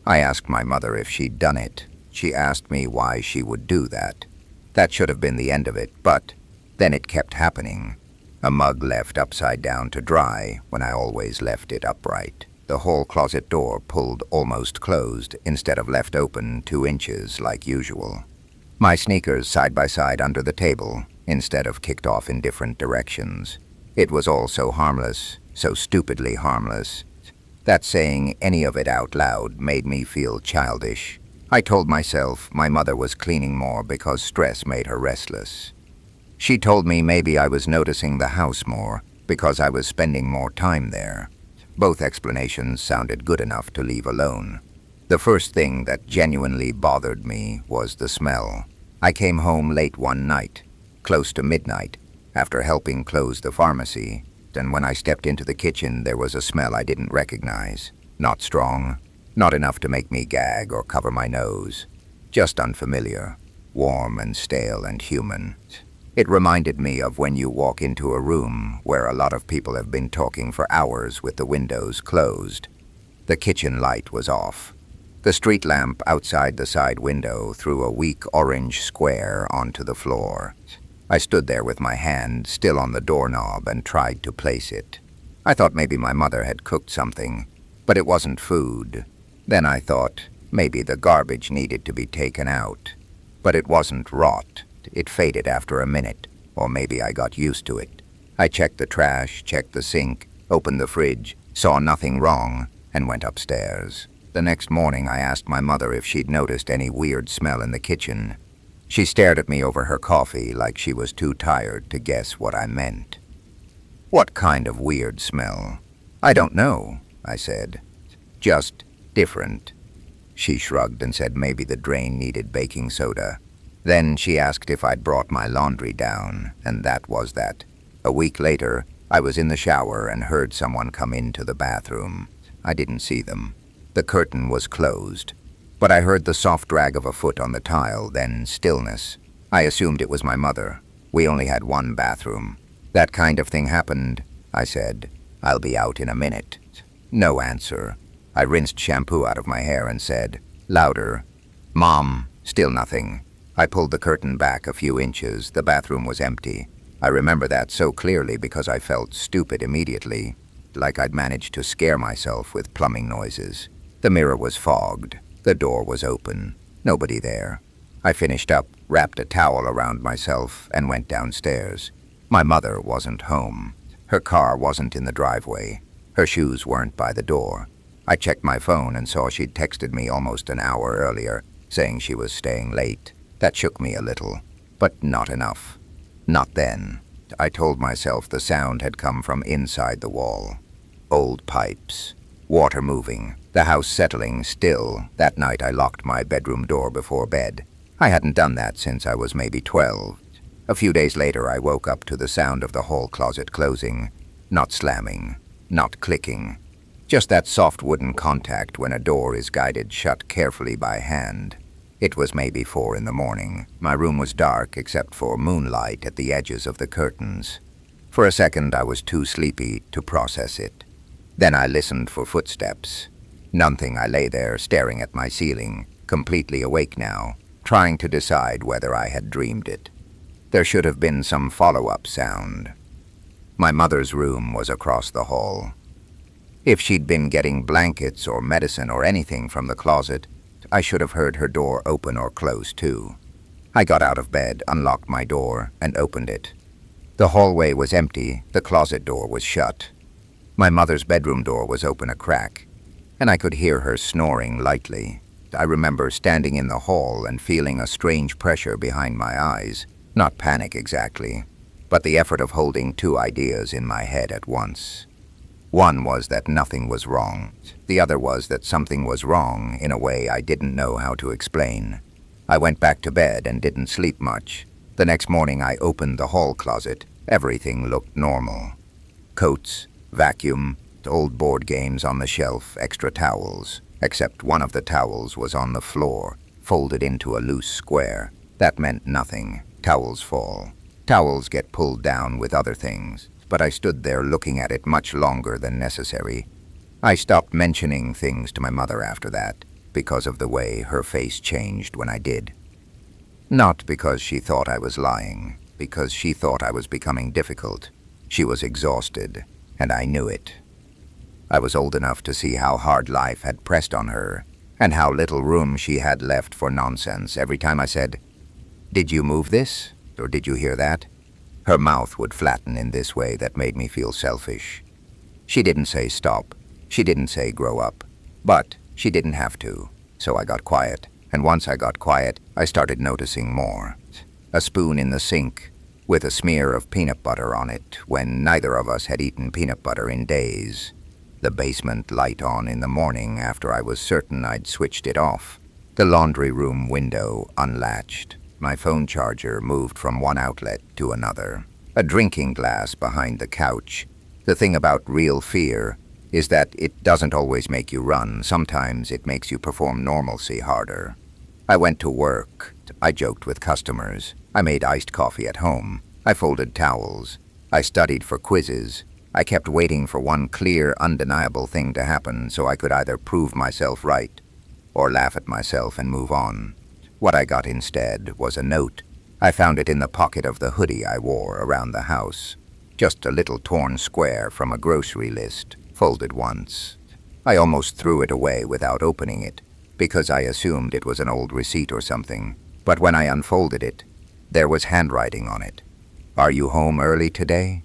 Speaker 1: I asked my mother if she'd done it. She asked me why she would do that. That should have been the end of it, but then it kept happening. A mug left upside down to dry when I always left it upright. The hall closet door pulled almost closed instead of left open 2 inches like usual. My sneakers side by side under the table instead of kicked off in different directions. It was all so harmless, so stupidly harmless, that saying any of it out loud made me feel childish. I told myself my mother was cleaning more because stress made her restless. She told me maybe I was noticing the house more because I was spending more time there. Both explanations sounded good enough to leave alone. The first thing that genuinely bothered me was the smell. I came home late one night, close to midnight, after helping close the pharmacy, and when I stepped into the kitchen there was a smell I didn't recognize. Not strong, not enough to make me gag or cover my nose. Just unfamiliar, warm and stale and human. It reminded me of when you walk into a room where a lot of people have been talking for hours with the windows closed. The kitchen light was off. The street lamp outside the side window threw a weak orange square onto the floor. I stood there with my hand still on the doorknob and tried to place it. I thought maybe my mother had cooked something, but it wasn't food. Then I thought maybe the garbage needed to be taken out. But it wasn't rot. It faded after a minute, or maybe I got used to it. I checked the trash, checked the sink, opened the fridge, saw nothing wrong, and went upstairs. The next morning I asked my mother if she'd noticed any weird smell in the kitchen. She stared at me over her coffee like she was too tired to guess what I meant. "What kind of weird smell?" "I don't know," I said. "Just different." She shrugged and said maybe the drain needed baking soda. Then she asked if I'd brought my laundry down, and that was that. A week later, I was in the shower and heard someone come into the bathroom. I didn't see them. The curtain was closed, but I heard the soft drag of a foot on the tile, then stillness. I assumed it was my mother. We only had one bathroom. "That kind of thing happened," I said. "I'll be out in a minute." No answer. I rinsed shampoo out of my hair and said, louder, "Mom." Still nothing. I pulled the curtain back a few inches. The bathroom was empty. I remember that so clearly because I felt stupid immediately, like I'd managed to scare myself with plumbing noises. The mirror was fogged. The door was open. Nobody there. I finished up, wrapped a towel around myself, and went downstairs. My mother wasn't home. Her car wasn't in the driveway. Her shoes weren't by the door. I checked my phone and saw she'd texted me almost an hour earlier, saying she was staying late. That shook me a little, but not enough. Not then. I told myself the sound had come from inside the wall. Old pipes, water moving, the house settling still. That night I locked my bedroom door before bed. I hadn't done that since I was maybe 12. A few days later I woke up to the sound of the hall closet closing. Not slamming, not clicking. Just that soft wooden contact when a door is guided shut carefully by hand. It was maybe 4 in the morning. My room was dark except for moonlight at the edges of the curtains. For a second I was too sleepy to process it. Then I listened for footsteps. Nothing. I lay there staring at my ceiling, completely awake now, trying to decide whether I had dreamed it. There should have been some follow-up sound. My mother's room was across the hall. If she'd been getting blankets or medicine or anything from the closet, I should have heard her door open or close too. I got out of bed, unlocked my door, and opened it. The hallway was empty, the closet door was shut. My mother's bedroom door was open a crack, and I could hear her snoring lightly. I remember standing in the hall and feeling a strange pressure behind my eyes. Not panic exactly, but the effort of holding 2 ideas in my head at once. One was that nothing was wrong. The other was that something was wrong in a way I didn't know how to explain. I went back to bed and didn't sleep much. The next morning I opened the hall closet. Everything looked normal. Coats, vacuum, old board games on the shelf, extra towels. Except one of the towels was on the floor, folded into a loose square. That meant nothing. Towels fall. Towels get pulled down with other things. But I stood there looking at it much longer than necessary. I stopped mentioning things to my mother after that, because of the way her face changed when I did. Not because she thought I was lying, because she thought I was becoming difficult. She was exhausted, and I knew it. I was old enough to see how hard life had pressed on her, and how little room she had left for nonsense. Every time I said, "Did you move this? Or did you hear that?" her mouth would flatten in this way that made me feel selfish. She didn't say stop. She didn't say grow up. But she didn't have to. So I got quiet. And once I got quiet, I started noticing more. A spoon in the sink, with a smear of peanut butter on it, when neither of us had eaten peanut butter in days. The basement light on in the morning after I was certain I'd switched it off. The laundry room window unlatched. My phone charger moved from one outlet to another. A drinking glass behind the couch. The thing about real fear is that it doesn't always make you run. Sometimes it makes you perform normalcy harder. I went to work. I joked with customers. I made iced coffee at home. I folded towels. I studied for quizzes. I kept waiting for one clear, undeniable thing to happen so I could either prove myself right or laugh at myself and move on. What I got instead was a note. I found it in the pocket of the hoodie I wore around the house. Just a little torn square from a grocery list, folded once. I almost threw it away without opening it, because I assumed it was an old receipt or something. But when I unfolded it, there was handwriting on it. "Are you home early today?"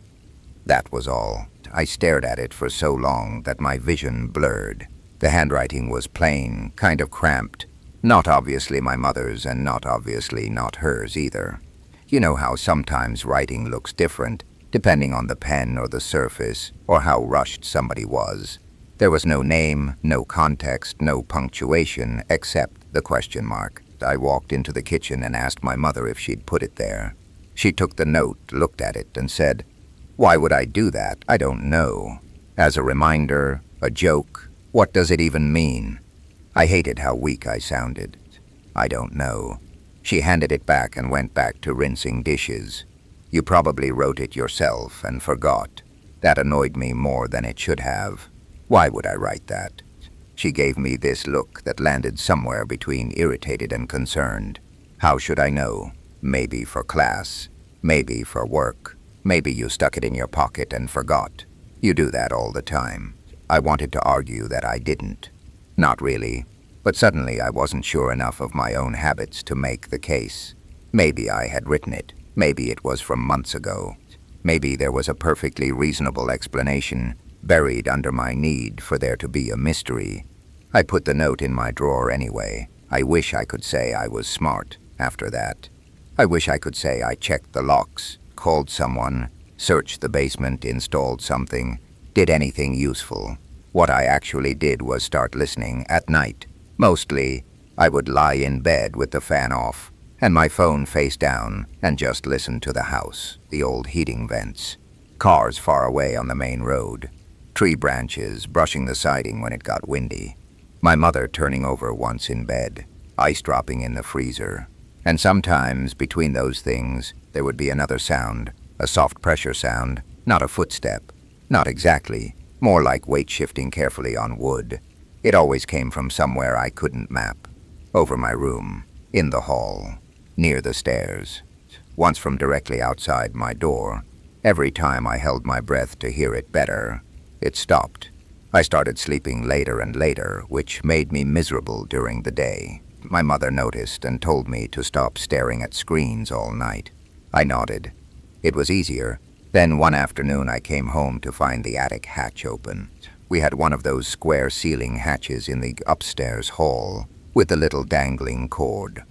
Speaker 1: That was all. I stared at it for so long that my vision blurred. The handwriting was plain, kind of cramped. Not obviously my mother's, and not obviously not hers either. You know how sometimes writing looks different, depending on the pen or the surface, or how rushed somebody was. There was no name, no context, no punctuation, except the question mark. I walked into the kitchen and asked my mother if she'd put it there. She took the note, looked at it, and said, "Why would I do that? I don't know." As a reminder, a joke, what does it even mean? I hated how weak I sounded. "I don't know." She handed it back and went back to rinsing dishes. "You probably wrote it yourself and forgot." That annoyed me more than it should have. Why would I write that? She gave me this look that landed somewhere between irritated and concerned. How should I know? Maybe for class. Maybe for work. Maybe you stuck it in your pocket and forgot. You do that all the time. I wanted to argue that I didn't. Not really, but suddenly I wasn't sure enough of my own habits to make the case. Maybe I had written it. Maybe it was from months ago. Maybe there was a perfectly reasonable explanation buried under my need for there to be a mystery. I put the note in my drawer anyway. I wish I could say I was smart after that. I wish I could say I checked the locks, called someone, searched the basement, installed something, did anything useful. What I actually did was start listening at night. Mostly, I would lie in bed with the fan off and my phone face down and just listen to the house, the old heating vents, cars far away on the main road, tree branches brushing the siding when it got windy, my mother turning over once in bed, ice dropping in the freezer. And sometimes, between those things, there would be another sound, a soft pressure sound, not a footstep, not exactly, more like weight shifting carefully on wood. It always came from somewhere I couldn't map. Over my room, in the hall, near the stairs, once from directly outside my door. Every time I held my breath to hear it better, it stopped. I started sleeping later and later, which made me miserable during the day. My mother noticed and told me to stop staring at screens all night. I nodded. It was easier. Then one afternoon I came home to find the attic hatch open. We had one of those square ceiling hatches in the upstairs hall, with the little dangling cord.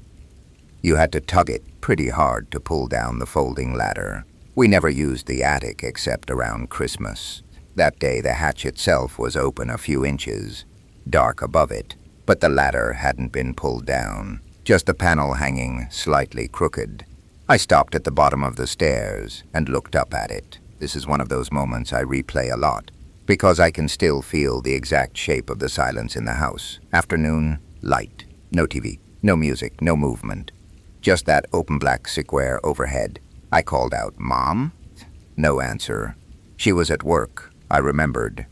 Speaker 1: You had to tug it pretty hard to pull down the folding ladder. We never used the attic except around Christmas. That day the hatch itself was open a few inches, dark above it, but the ladder hadn't been pulled down, just the panel hanging slightly crooked. I stopped at the bottom of the stairs and looked up at it. This is one of those moments I replay a lot, because I can still feel the exact shape of the silence in the house. Afternoon, light, no TV, no music, no movement. Just that open black square overhead. I called out, "Mom?" No answer. She was at work, I remembered.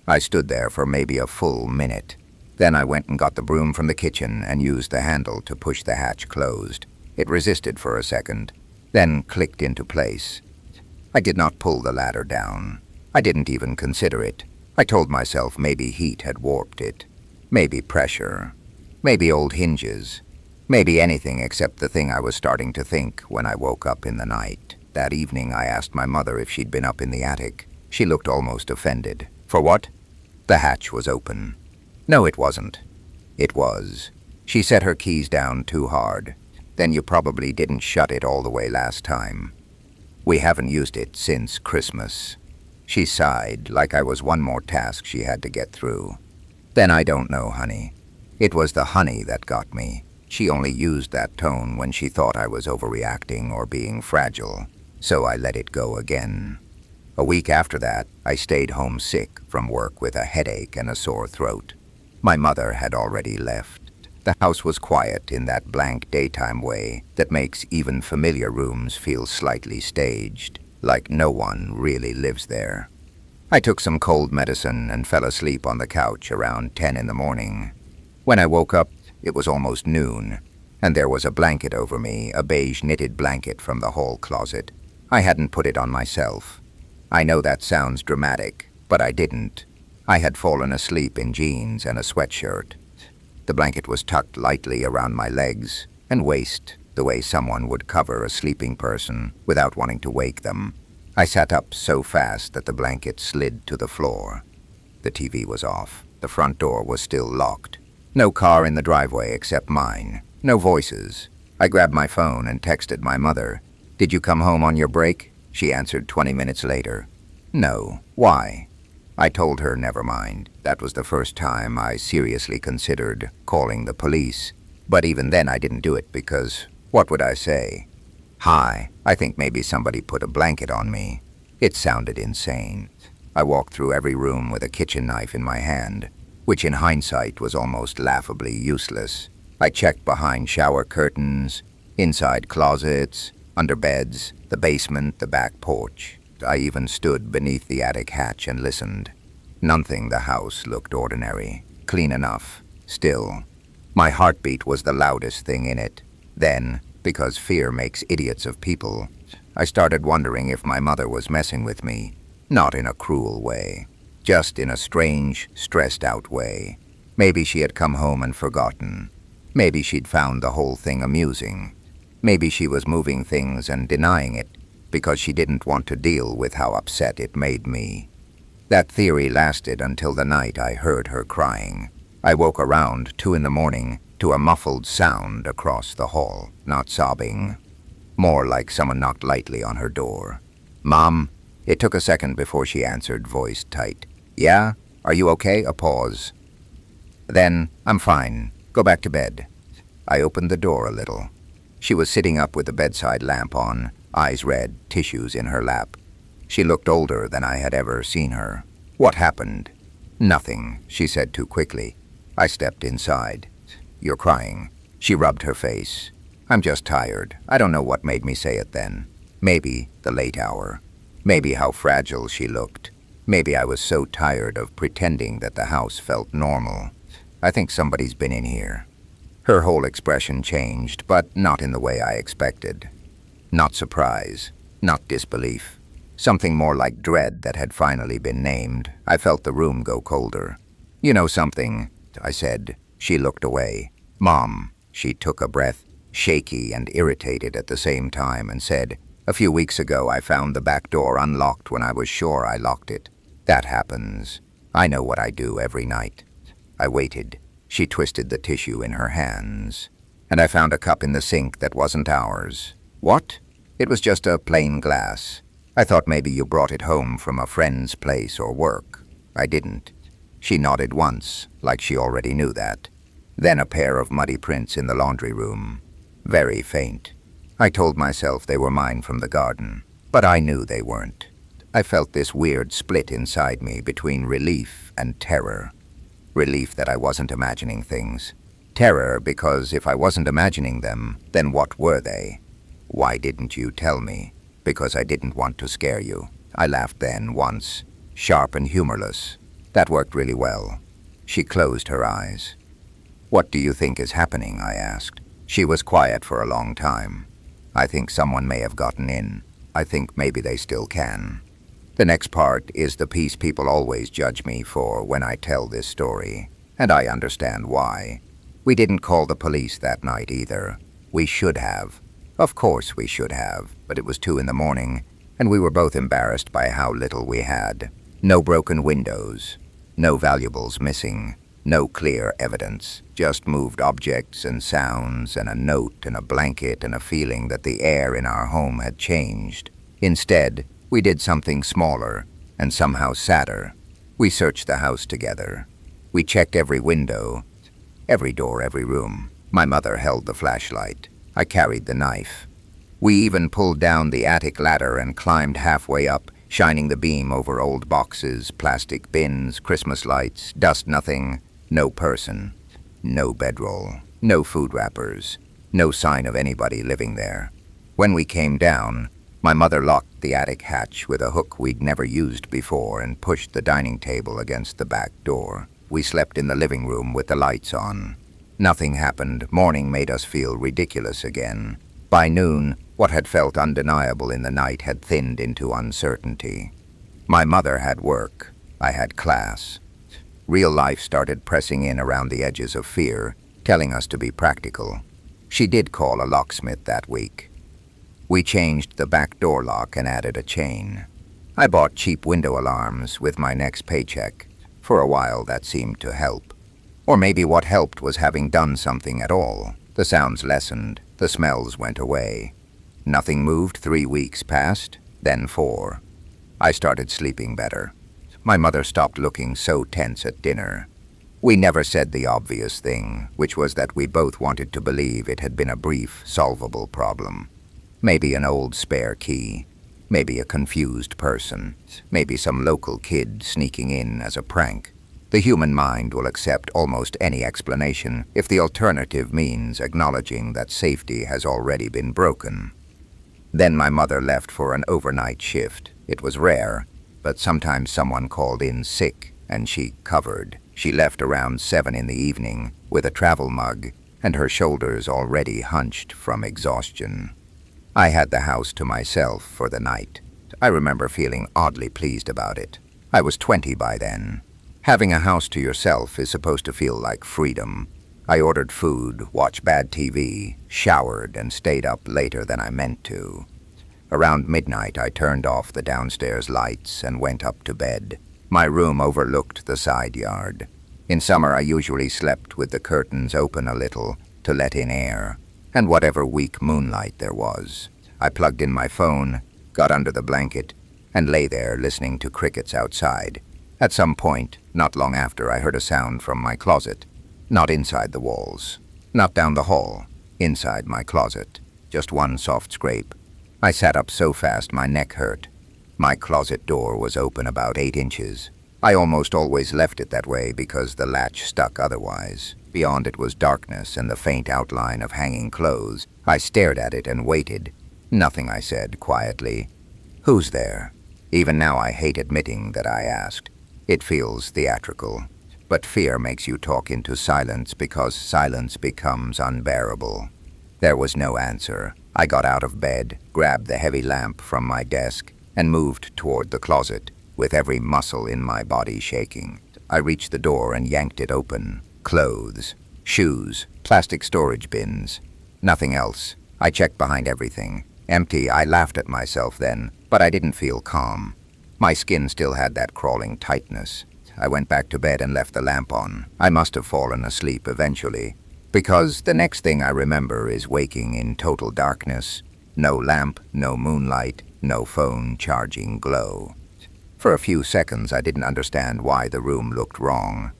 Speaker 1: I stood there for maybe a full minute. Then I went and got the broom from the kitchen and used the handle to push the hatch closed. It resisted for a second, then clicked into place. I did not pull the ladder down. I didn't even consider it. I told myself maybe heat had warped it. Maybe pressure. Maybe old hinges. Maybe anything except the thing I was starting to think when I woke up in the night. That evening I asked my mother if she'd been up in the attic. She looked almost offended. For what? The hatch was open. No, it wasn't. It was. She set her keys down too hard. Then you probably didn't shut it all the way last time. We haven't used it since Christmas. She sighed, like I was one more task she had to get through. Then I don't know, honey. It was the honey that got me. She only used that tone when she thought I was overreacting or being fragile, so I let it go again. A week after that, I stayed home sick from work with a headache and a sore throat. My mother had already left. The house was quiet in that blank daytime way that makes even familiar rooms feel slightly staged, like no one really lives there. I took some cold medicine and fell asleep on the couch around 10 in the morning. When I woke up, it was almost noon, and there was a blanket over me, a beige knitted blanket from the hall closet. I hadn't put it on myself. I know that sounds dramatic, but I didn't. I had fallen asleep in jeans and a sweatshirt. The blanket was tucked lightly around my legs and waist, the way someone would cover a sleeping person without wanting to wake them. I sat up so fast that the blanket slid to the floor. The TV was off. The front door was still locked. No car in the driveway except mine. No voices. I grabbed my phone and texted my mother. "Did you come home on your break?" She answered 20 minutes later. "No. Why?" I told her never mind. That was the first time I seriously considered calling the police. But even then I didn't do it because what would I say? "Hi, I think maybe somebody put a blanket on me." It sounded insane. I walked through every room with a kitchen knife in my hand, which in hindsight was almost laughably useless. I checked behind shower curtains, inside closets, under beds, the basement, the back porch. I even stood beneath the attic hatch and listened. Nothing. The house looked ordinary, clean enough, still. My heartbeat was the loudest thing in it. Then, because fear makes idiots of people, I started wondering if my mother was messing with me, not in a cruel way, just in a strange, stressed-out way. Maybe she had come home and forgotten. Maybe she'd found the whole thing amusing. Maybe she was moving things and denying it because she didn't want to deal with how upset it made me. That theory lasted until the night I heard her crying. I woke around 2 in the morning to a muffled sound across the hall, not sobbing, more like someone knocked lightly on her door. "Mom?" It took a second before she answered, voice tight. Yeah? Are you okay? A pause. Then, I'm fine. Go back to bed. I opened the door a little. She was sitting up with the bedside lamp on, eyes red, tissues in her lap. She looked older than I had ever seen her. What happened? Nothing, she said too quickly. I stepped inside. You're crying. She rubbed her face. I'm just tired. I don't know what made me say it then. Maybe the late hour. Maybe how fragile she looked. Maybe I was so tired of pretending that the house felt normal. I think somebody's been in here. Her whole expression changed, but not in the way I expected. Not surprise, not disbelief. Something more like dread that had finally been named. I felt the room go colder. You know something, I said. She looked away. Mom, she took a breath, shaky and irritated at the same time, and said, a few weeks ago I found the back door unlocked when I was sure I locked it. That happens. I know what I do every night. I waited. She twisted the tissue in her hands. And I found a cup in the sink that wasn't ours. What? It was just a plain glass. I thought maybe you brought it home from a friend's place or work. I didn't. She nodded once, like she already knew that. Then a pair of muddy prints in the laundry room. Very faint. I told myself they were mine from the garden, but I knew they weren't. I felt this weird split inside me between relief and terror. Relief that I wasn't imagining things. Terror because if I wasn't imagining them, then what were they? Why didn't you tell me? Because I didn't want to scare you. I laughed then once, sharp and humorless. That worked really well. She closed her eyes. What do you think is happening? I asked. She was quiet for a long time. I think someone may have gotten in. I think maybe they still can. The next part is the piece people always judge me for when I tell this story, and I understand why. We didn't call the police that night either. We should have. Of course we should have, but it was 2 a.m, and we were both embarrassed by how little we had. No broken windows, no valuables missing, no clear evidence, just moved objects and sounds and a note and a blanket and a feeling that the air in our home had changed. Instead, we did something smaller and somehow sadder. We searched the house together. We checked every window, every door, every room. My mother held the flashlight. I carried the knife. We even pulled down the attic ladder and climbed halfway up, shining the beam over old boxes, plastic bins, Christmas lights, dust nothing, no person, no bedroll, no food wrappers, no sign of anybody living there. When we came down, my mother locked the attic hatch with a hook we'd never used before and pushed the dining table against the back door. We slept in the living room with the lights on. Nothing happened. Morning made us feel ridiculous again. By noon, what had felt undeniable in the night had thinned into uncertainty. My mother had work. I had class. Real life started pressing in around the edges of fear, telling us to be practical. She did call a locksmith that week. We changed the back door lock and added a chain. I bought cheap window alarms with my next paycheck. For a while that seemed to help. Or maybe what helped was having done something at all. The sounds lessened, the smells went away. Nothing moved. 3 weeks passed, then 4. I started sleeping better. My mother stopped looking so tense at dinner. We never said the obvious thing, which was that we both wanted to believe it had been a brief, solvable problem. Maybe an old spare key. Maybe a confused person. Maybe some local kid sneaking in as a prank. The human mind will accept almost any explanation if the alternative means acknowledging that safety has already been broken. Then my mother left for an overnight shift. It was rare, but sometimes someone called in sick and she covered. She left around 7 in the evening with a travel mug and her shoulders already hunched from exhaustion. I had the house to myself for the night. I remember feeling oddly pleased about it. I was 20 by then. Having a house to yourself is supposed to feel like freedom. I ordered food, watched bad TV, showered, and stayed up later than I meant to. Around midnight, I turned off the downstairs lights and went up to bed. My room overlooked the side yard. In summer, I usually slept with the curtains open a little to let in air, and whatever weak moonlight there was. I plugged in my phone, got under the blanket, and lay there listening to crickets outside. At some point, not long after, I heard a sound from my closet. Not inside the walls, not down the hall, inside my closet. Just one soft scrape. I sat up so fast my neck hurt. My closet door was open about 8 inches. I almost always left it that way because the latch stuck otherwise. Beyond it was darkness and the faint outline of hanging clothes. I stared at it and waited. Nothing, I said quietly. "Who's there?" Even now I hate admitting that I asked. It feels theatrical. But fear makes you talk into silence because silence becomes unbearable. There was no answer. I got out of bed, grabbed the heavy lamp from my desk, and moved toward the closet, with every muscle in my body shaking. I reached the door and yanked it open. Clothes, shoes, plastic storage bins. Nothing else. I checked behind everything. Empty. I laughed at myself then, but I didn't feel calm. My skin still had that crawling tightness. I went back to bed and left the lamp on. I must have fallen asleep eventually, because the next thing I remember is waking in total darkness. No lamp, no moonlight, no phone charging glow. For a few seconds I didn't understand why the room looked wrong.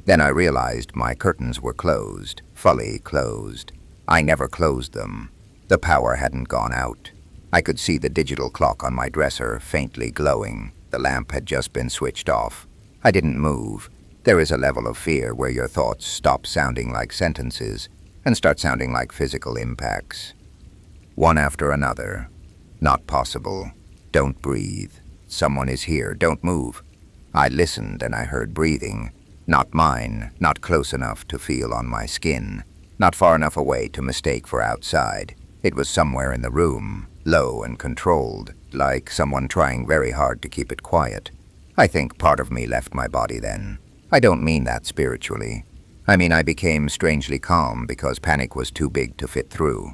Speaker 1: Then I realized my curtains were closed, fully closed. I never closed them. The power hadn't gone out. I could see the digital clock on my dresser faintly glowing. The lamp had just been switched off. I didn't move. There is a level of fear where your thoughts stop sounding like sentences and start sounding like physical impacts. One after another. Not possible. Don't breathe. Someone is here. Don't move. I listened and I heard breathing. Not mine, not close enough to feel on my skin, not far enough away to mistake for outside. It was somewhere in the room, low and controlled, like someone trying very hard to keep it quiet. I think part of me left my body then. I don't mean that spiritually. I mean I became strangely calm because panic was too big to fit through.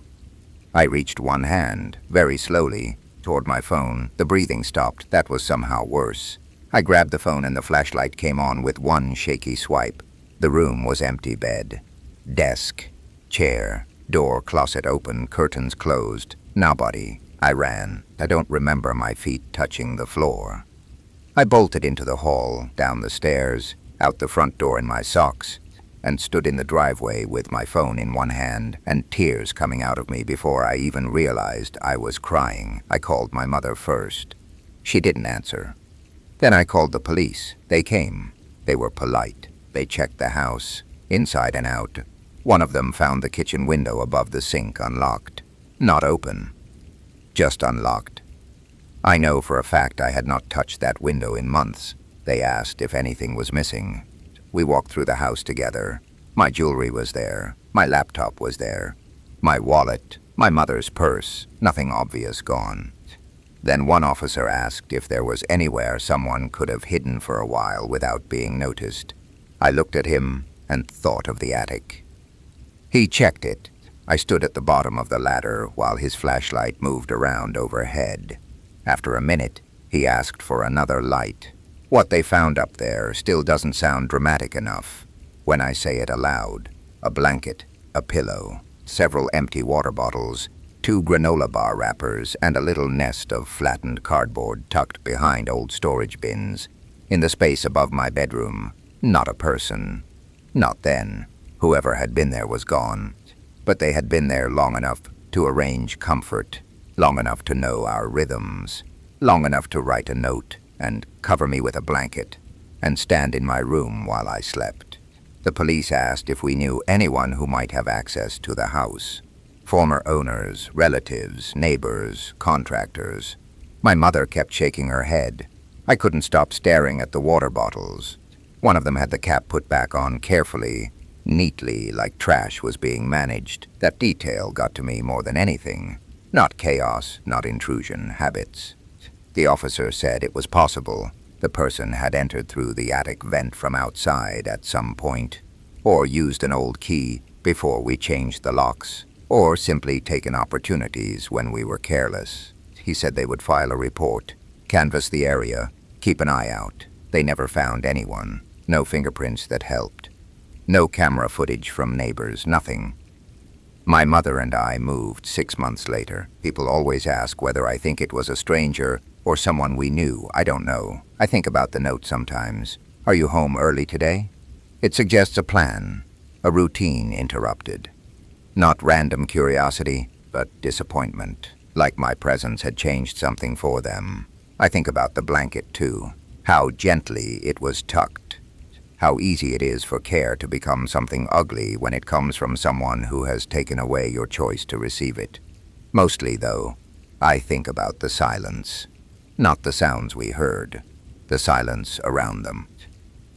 Speaker 1: I reached one hand, very slowly, toward my phone. The breathing stopped. That was somehow worse. I grabbed the phone and the flashlight came on with one shaky swipe. The room was empty. Bed, desk, chair, door, closet open, curtains closed. Nobody. I ran. I don't remember my feet touching the floor. I bolted into the hall, down the stairs, out the front door in my socks, and stood in the driveway with my phone in one hand and tears coming out of me before I even realized I was crying. I called my mother first. She didn't answer. Then I called the police. They came. They were polite. They checked the house, inside and out. One of them found the kitchen window above the sink unlocked. Not open. Just unlocked. I know for a fact I had not touched that window in months. They asked if anything was missing. We walked through the house together. My jewelry was there. My laptop was there. My wallet, my mother's purse, nothing obvious gone. Then one officer asked if there was anywhere someone could have hidden for a while without being noticed. I looked at him and thought of the attic. He checked it. I stood at the bottom of the ladder while his flashlight moved around overhead. After a minute, he asked for another light. What they found up there still doesn't sound dramatic enough. When I say it aloud, a blanket, a pillow, several empty water bottles, 2 granola bar wrappers, and a little nest of flattened cardboard tucked behind old storage bins. In the space above my bedroom, not a person. Not then. Whoever had been there was gone. But they had been there long enough to arrange comfort, long enough to know our rhythms, long enough to write a note and cover me with a blanket and stand in my room while I slept. The police asked if we knew anyone who might have access to the house. Former owners, relatives, neighbors, contractors. My mother kept shaking her head. I couldn't stop staring at the water bottles. One of them had the cap put back on carefully, neatly, like trash was being managed. That detail got to me more than anything. Not chaos, not intrusion, habits. The officer said it was possible the person had entered through the attic vent from outside at some point, or used an old key before we changed the locks, or simply taken opportunities when we were careless. He said they would file a report, canvass the area, keep an eye out. They never found anyone. No fingerprints that helped. No camera footage from neighbors, nothing. My mother and I moved 6 months later. People always ask whether I think it was a stranger or someone we knew, I don't know. I think about the note sometimes. Are you home early today? It suggests a plan, a routine interrupted. Not random curiosity, but disappointment, like my presence had changed something for them. I think about the blanket too, how gently it was tucked, how easy it is for care to become something ugly when it comes from someone who has taken away your choice to receive it. Mostly, though, I think about the silence. Not the sounds we heard, the silence around them.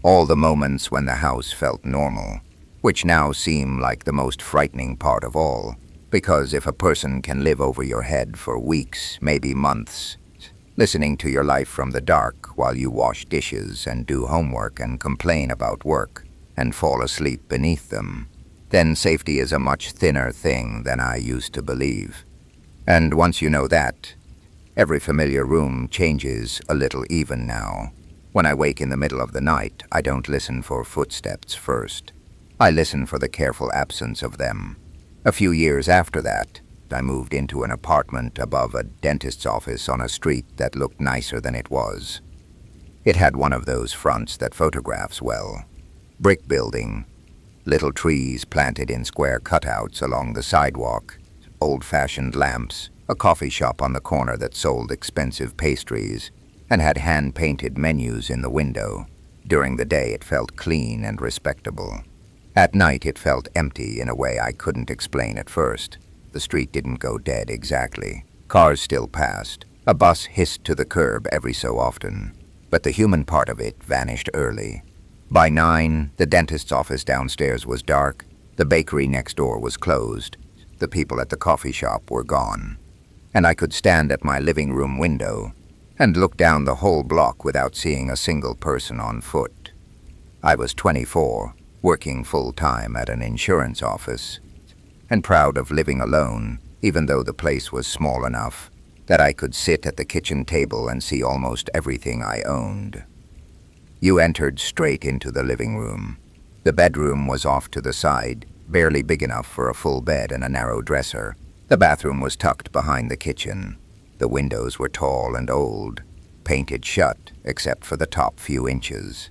Speaker 1: All the moments when the house felt normal, which now seem like the most frightening part of all, because if a person can live over your head for weeks, maybe months, listening to your life from the dark while you wash dishes and do homework and complain about work and fall asleep beneath them, then safety is a much thinner thing than I used to believe. And once you know that, every familiar room changes a little even now. When I wake in the middle of the night, I don't listen for footsteps first. I listen for the careful absence of them. A few years after that, I moved into an apartment above a dentist's office on a street that looked nicer than it was. It had one of those fronts that photographs well. Brick building, little trees planted in square cutouts along the sidewalk, old-fashioned lamps, a coffee shop on the corner that sold expensive pastries, and had hand-painted menus in the window. During the day it felt clean and respectable. At night it felt empty in a way I couldn't explain at first. The street didn't go dead exactly. Cars still passed. A bus hissed to the curb every so often. But the human part of it vanished early. By 9, the dentist's office downstairs was dark. The bakery next door was closed. The people at the coffee shop were gone. And I could stand at my living room window and look down the whole block without seeing a single person on foot. I was 24, working full-time at an insurance office, and proud of living alone, even though the place was small enough that I could sit at the kitchen table and see almost everything I owned. You entered straight into the living room. The bedroom was off to the side, barely big enough for a full bed and a narrow dresser. The bathroom was tucked behind the kitchen. The windows were tall and old, painted shut except for the top few inches.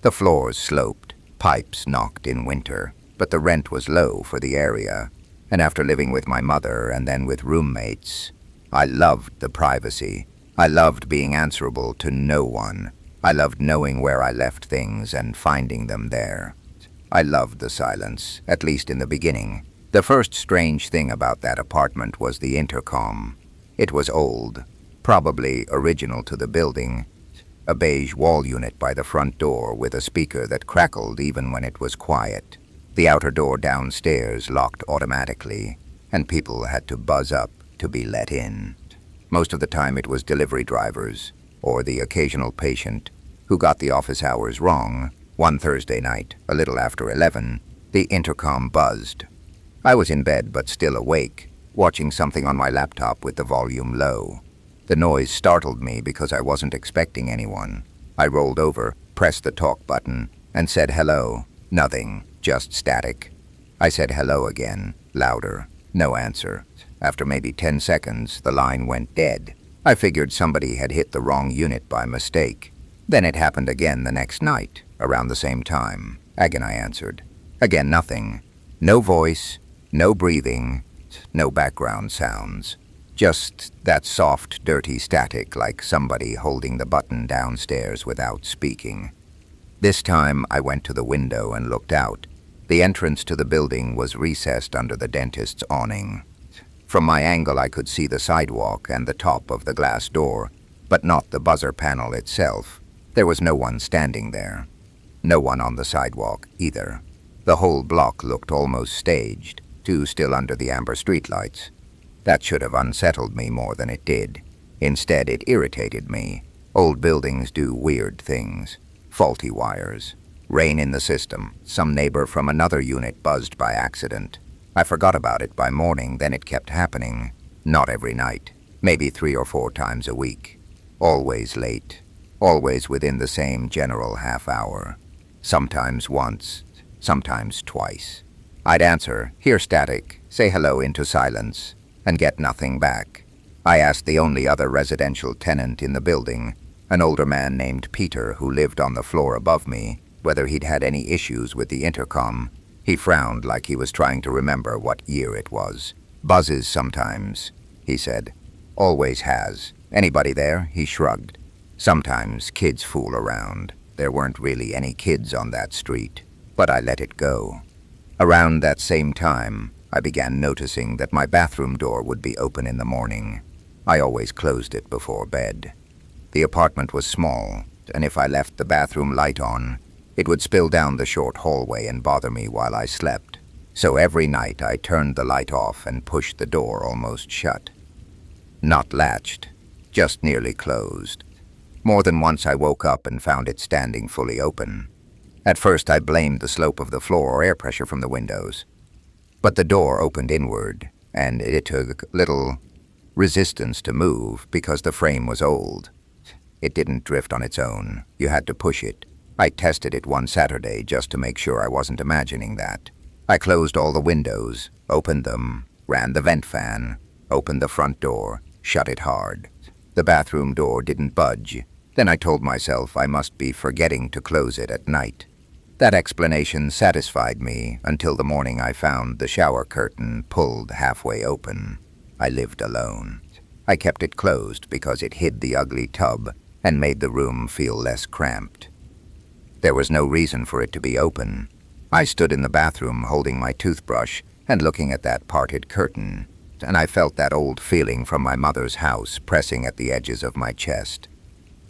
Speaker 1: The floors sloped, pipes knocked in winter, but the rent was low for the area, and after living with my mother and then with roommates, I loved the privacy. I loved being answerable to no one. I loved knowing where I left things and finding them there. I loved the silence, at least in the beginning. The first strange thing about that apartment was the intercom. It was old, probably original to the building, a beige wall unit by the front door with a speaker that crackled even when it was quiet. The outer door downstairs locked automatically, and people had to buzz up to be let in. Most of the time it was delivery drivers, or the occasional patient, who got the office hours wrong. One Thursday night, a little after 11, the intercom buzzed. I was in bed but still awake, watching something on my laptop with the volume low. The noise startled me because I wasn't expecting anyone. I rolled over, pressed the talk button, and said hello. Nothing, just static. I said hello again, louder. No answer. After maybe 10 seconds, the line went dead. I figured somebody had hit the wrong unit by mistake. Then it happened again the next night, around the same time. Again I answered. Again nothing. No voice, no breathing, no background sounds. Just that soft, dirty static like somebody holding the button downstairs without speaking. This time I went to the window and looked out. The entrance to the building was recessed under the dentist's awning. From my angle I could see the sidewalk and the top of the glass door, but not the buzzer panel itself. There was no one standing there. No one on the sidewalk either. The whole block looked almost staged, too still under the amber streetlights. That should have unsettled me more than it did. Instead, it irritated me. Old buildings do weird things. Faulty wires. Rain in the system. Some neighbor from another unit buzzed by accident. I forgot about it by morning, then it kept happening. Not every night. Maybe 3 or 4 times a week. Always late. Always within the same general half hour. Sometimes once. Sometimes twice. I'd answer, hear static, say hello into silence, and get nothing back. I asked the only other residential tenant in the building, an older man named Peter who lived on the floor above me, whether he'd had any issues with the intercom. He frowned like he was trying to remember what year it was. "Buzzes sometimes," he said. "Always has. Anybody there?" He shrugged. "Sometimes kids fool around. There weren't really any kids on that street, but I let it go." Around that same time, I began noticing that my bathroom door would be open in the morning. I always closed it before bed. The apartment was small, and if I left the bathroom light on, it would spill down the short hallway and bother me while I slept. So every night I turned the light off and pushed the door almost shut. Not latched, just nearly closed. More than once I woke up and found it standing fully open. At first I blamed the slope of the floor or air pressure from the windows. But the door opened inward, and it took little resistance to move because the frame was old. It didn't drift on its own. You had to push it. I tested it one Saturday just to make sure I wasn't imagining that. I closed all the windows, opened them, ran the vent fan, opened the front door, shut it hard. The bathroom door didn't budge. Then I told myself I must be forgetting to close it at night. That explanation satisfied me until the morning I found the shower curtain pulled halfway open. I lived alone. I kept it closed because it hid the ugly tub and made the room feel less cramped. There was no reason for it to be open. I stood in the bathroom holding my toothbrush and looking at that parted curtain, and I felt that old feeling from my mother's house pressing at the edges of my chest.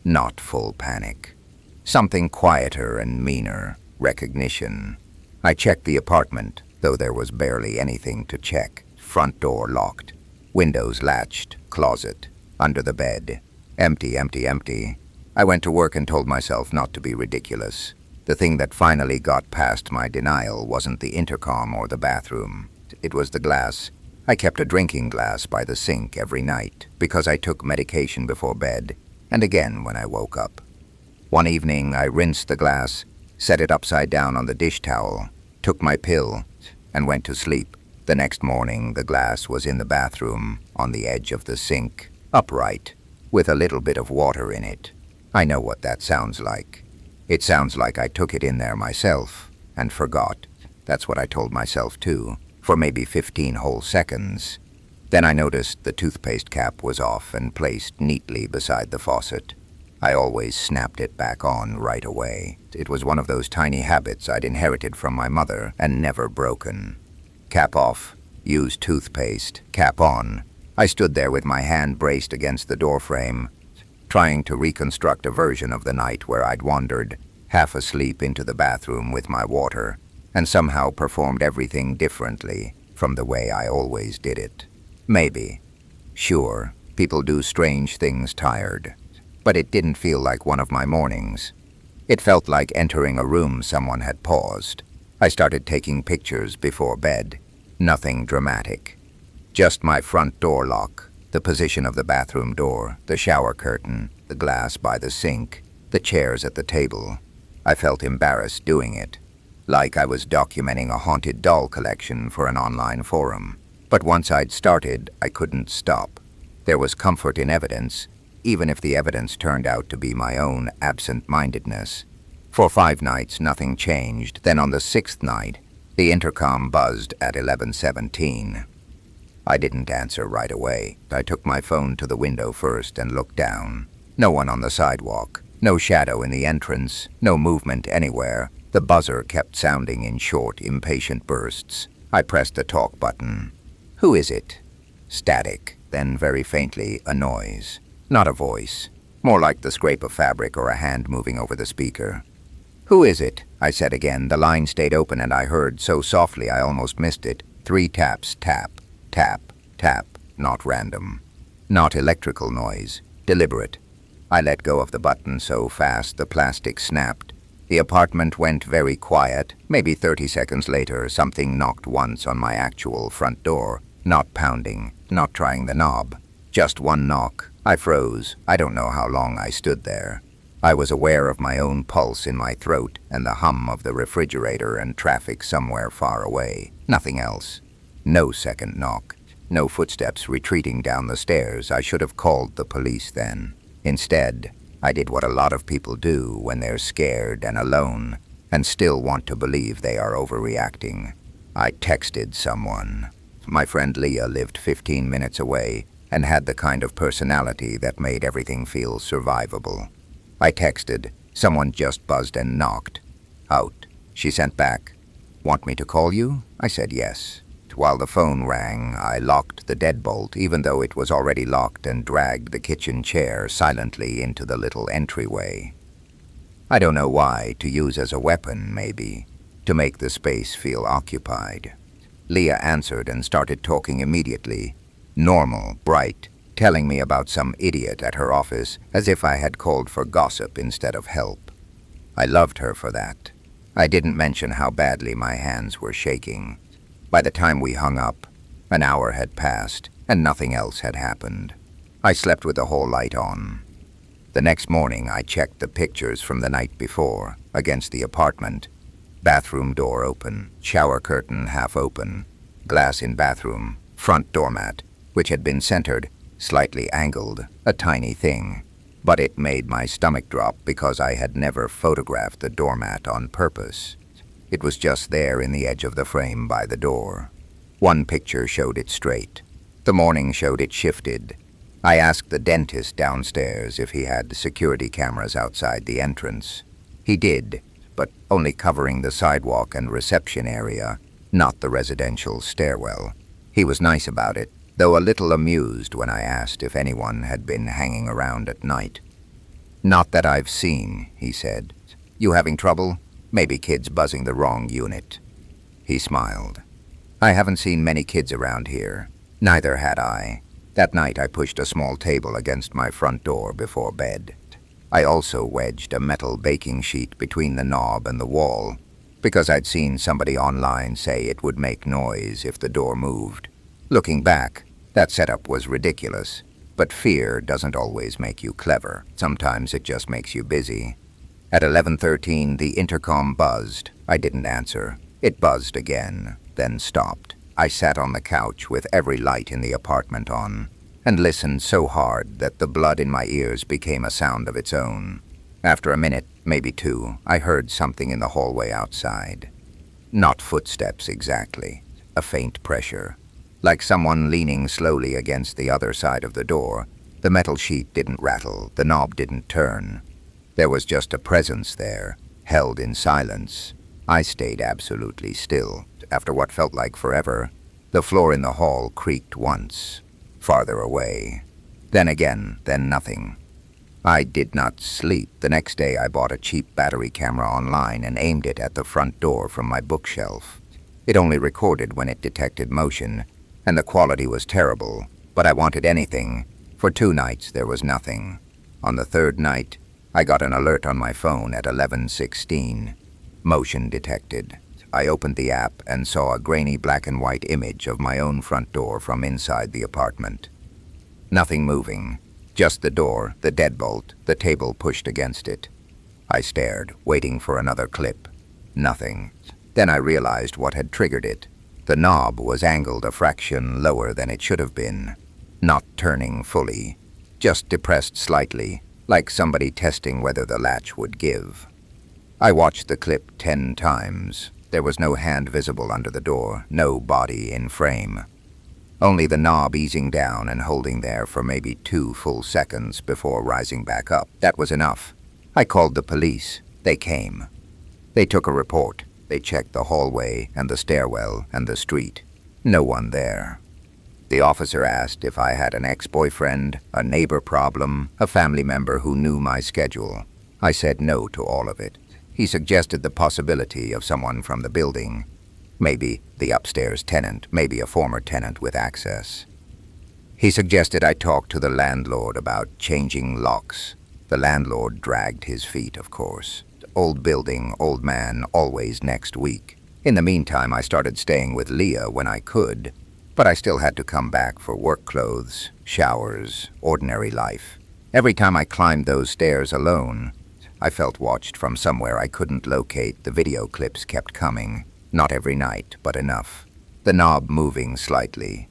Speaker 1: Not full panic. Something quieter and meaner. Recognition. I checked the apartment, though there was barely anything to check. Front door locked. Windows latched. Closet. Under the bed. Empty, empty, empty. I went to work and told myself not to be ridiculous. The thing that finally got past my denial wasn't the intercom or the bathroom. It was the glass. I kept a drinking glass by the sink every night because I took medication before bed, and again when I woke up. One evening I rinsed the glass, set it upside down on the dish towel, took my pill, and went to sleep. The next morning the glass was in the bathroom, on the edge of the sink, upright, with a little bit of water in it. I know what that sounds like. It sounds like I took it in there myself and forgot. That's what I told myself too, for maybe 15 whole seconds. Then I noticed the toothpaste cap was off and placed neatly beside the faucet. I always snapped it back on right away. It was one of those tiny habits I'd inherited from my mother and never broken. Cap off, use toothpaste, cap on. I stood there with my hand braced against the doorframe, trying to reconstruct a version of the night where I'd wandered, half asleep, into the bathroom with my water, and somehow performed everything differently from the way I always did it. Maybe. Sure, people do strange things tired. But it didn't feel like one of my mornings. It felt like entering a room someone had paused. I started taking pictures before bed. Nothing dramatic. Just my front door lock, the position of the bathroom door, the shower curtain, the glass by the sink, the chairs at the table. I felt embarrassed doing it, like I was documenting a haunted doll collection for an online forum. But once I'd started, I couldn't stop. There was comfort in evidence, even if the evidence turned out to be my own absent-mindedness. For 5 nights, nothing changed. Then on the 6th night, the intercom buzzed at 11:17. I didn't answer right away. I took my phone to the window first and looked down. No one on the sidewalk, no shadow in the entrance, no movement anywhere. The buzzer kept sounding in short, impatient bursts. I pressed the talk button. "Who is it?" Static, then very faintly, a noise. Not a voice, more like the scrape of fabric or a hand moving over the speaker. "Who is it?" I said again. The line stayed open and I heard, so softly I almost missed it, 3 taps, tap, tap, tap, not random. Not electrical noise, deliberate. I let go of the button so fast the plastic snapped. The apartment went very quiet. Maybe 30 seconds later, something knocked once on my actual front door. Not pounding, not trying the knob. Just one knock. I froze. I don't know how long I stood there. I was aware of my own pulse in my throat and the hum of the refrigerator and traffic somewhere far away. Nothing else. No second knock. No footsteps retreating down the stairs. I should have called the police then. Instead, I did what a lot of people do when they're scared and alone and still want to believe they are overreacting. I texted someone. My friend Leah lived 15 minutes away and had the kind of personality that made everything feel survivable. I texted, "Someone just buzzed and knocked." "Out." She sent back, "Want me to call you?" I said yes. While the phone rang, I locked the deadbolt, even though it was already locked, and dragged the kitchen chair silently into the little entryway. I don't know why, to use as a weapon, maybe, to make the space feel occupied. Leah answered and started talking immediately. Normal, bright, telling me about some idiot at her office as if I had called for gossip instead of help. I loved her for that. I didn't mention how badly my hands were shaking. By the time we hung up, an hour had passed and nothing else had happened. I slept with the whole light on. The next morning I checked the pictures from the night before against the apartment. Bathroom door open, shower curtain half open, glass in bathroom, front doormat, which had been centered, slightly angled, a tiny thing. But it made my stomach drop because I had never photographed the doormat on purpose. It was just there in the edge of the frame by the door. One picture showed it straight. The morning showed it shifted. I asked the dentist downstairs if he had security cameras outside the entrance. He did, but only covering the sidewalk and reception area, not the residential stairwell. He was nice about it, though a little amused when I asked if anyone had been hanging around at night. "Not that I've seen," he said. "You having trouble? Maybe kids buzzing the wrong unit." He smiled. "I haven't seen many kids around here. Neither had I." That night I pushed a small table against my front door before bed. I also wedged a metal baking sheet between the knob and the wall, because I'd seen somebody online say it would make noise if the door moved. Looking back, that setup was ridiculous, but fear doesn't always make you clever. Sometimes it just makes you busy. At 11:13, the intercom buzzed. I didn't answer. It buzzed again, then stopped. I sat on the couch with every light in the apartment on, and listened so hard that the blood in my ears became a sound of its own. After a minute, maybe two, I heard something in the hallway outside. Not footsteps exactly, a faint pressure. Like someone leaning slowly against the other side of the door. The metal sheet didn't rattle, the knob didn't turn. There was just a presence there, held in silence. I stayed absolutely still. After what felt like forever, the floor in the hall creaked once, farther away. Then again, then nothing. I did not sleep. The next day I bought a cheap battery camera online and aimed it at the front door from my bookshelf. It only recorded when it detected motion, and the quality was terrible, but I wanted anything. For 2 nights there was nothing. On the 3rd night, I got an alert on my phone at 11:16. Motion detected. I opened the app and saw a grainy black and white image of my own front door from inside the apartment. Nothing moving, just the door, the deadbolt, the table pushed against it. I stared, waiting for another clip. Nothing. Then I realized what had triggered it. The knob was angled a fraction lower than it should have been. Not turning fully, just depressed slightly, like somebody testing whether the latch would give. I watched the clip 10 times. There was no hand visible under the door, no body in frame. Only the knob easing down and holding there for maybe 2 full seconds before rising back up. That was enough. I called the police. They came. They took a report. They checked the hallway and the stairwell and the street. No one there. The officer asked if I had an ex-boyfriend, a neighbor problem, a family member who knew my schedule. I said no to all of it. He suggested the possibility of someone from the building. Maybe the upstairs tenant, maybe a former tenant with access. He suggested I talk to the landlord about changing locks. The landlord dragged his feet, of course. Old building, old man, always next week. In the meantime, I started staying with Leah when I could, but I still had to come back for work clothes, showers, ordinary life. Every time I climbed those stairs alone, I felt watched from somewhere I couldn't locate. The video clips kept coming. Not every night, but enough. The knob moving slightly.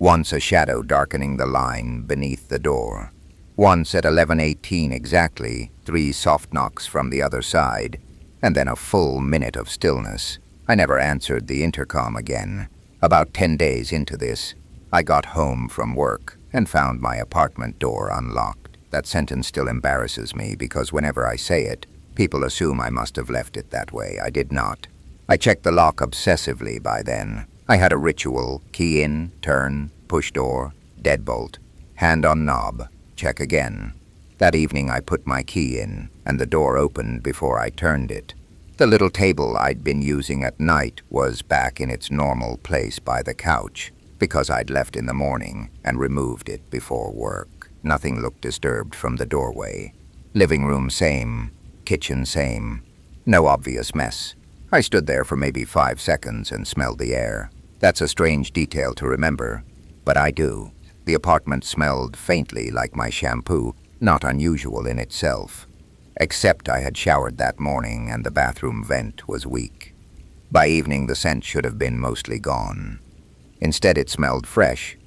Speaker 1: Once a shadow darkening the line beneath the door. Once at 11:18 exactly, 3 soft knocks from the other side, and then a full minute of stillness. I never answered the intercom again. About 10 days into this, I got home from work and found my apartment door unlocked. That sentence still embarrasses me because whenever I say it, people assume I must have left it that way. I did not. I checked the lock obsessively by then. I had a ritual: key in, turn, push door, deadbolt, hand on knob, check again. That evening I put my key in, and the door opened before I turned it. The little table I'd been using at night was back in its normal place by the couch, because I'd left in the morning and removed it before work. Nothing looked disturbed from the doorway. Living room same, kitchen same. No obvious mess. I stood there for maybe 5 seconds and smelled the air. That's a strange detail to remember, but I do. The apartment smelled faintly like my shampoo, not unusual in itself. Except I had showered that morning and the bathroom vent was weak. By evening the scent should have been mostly gone. Instead it smelled fresh,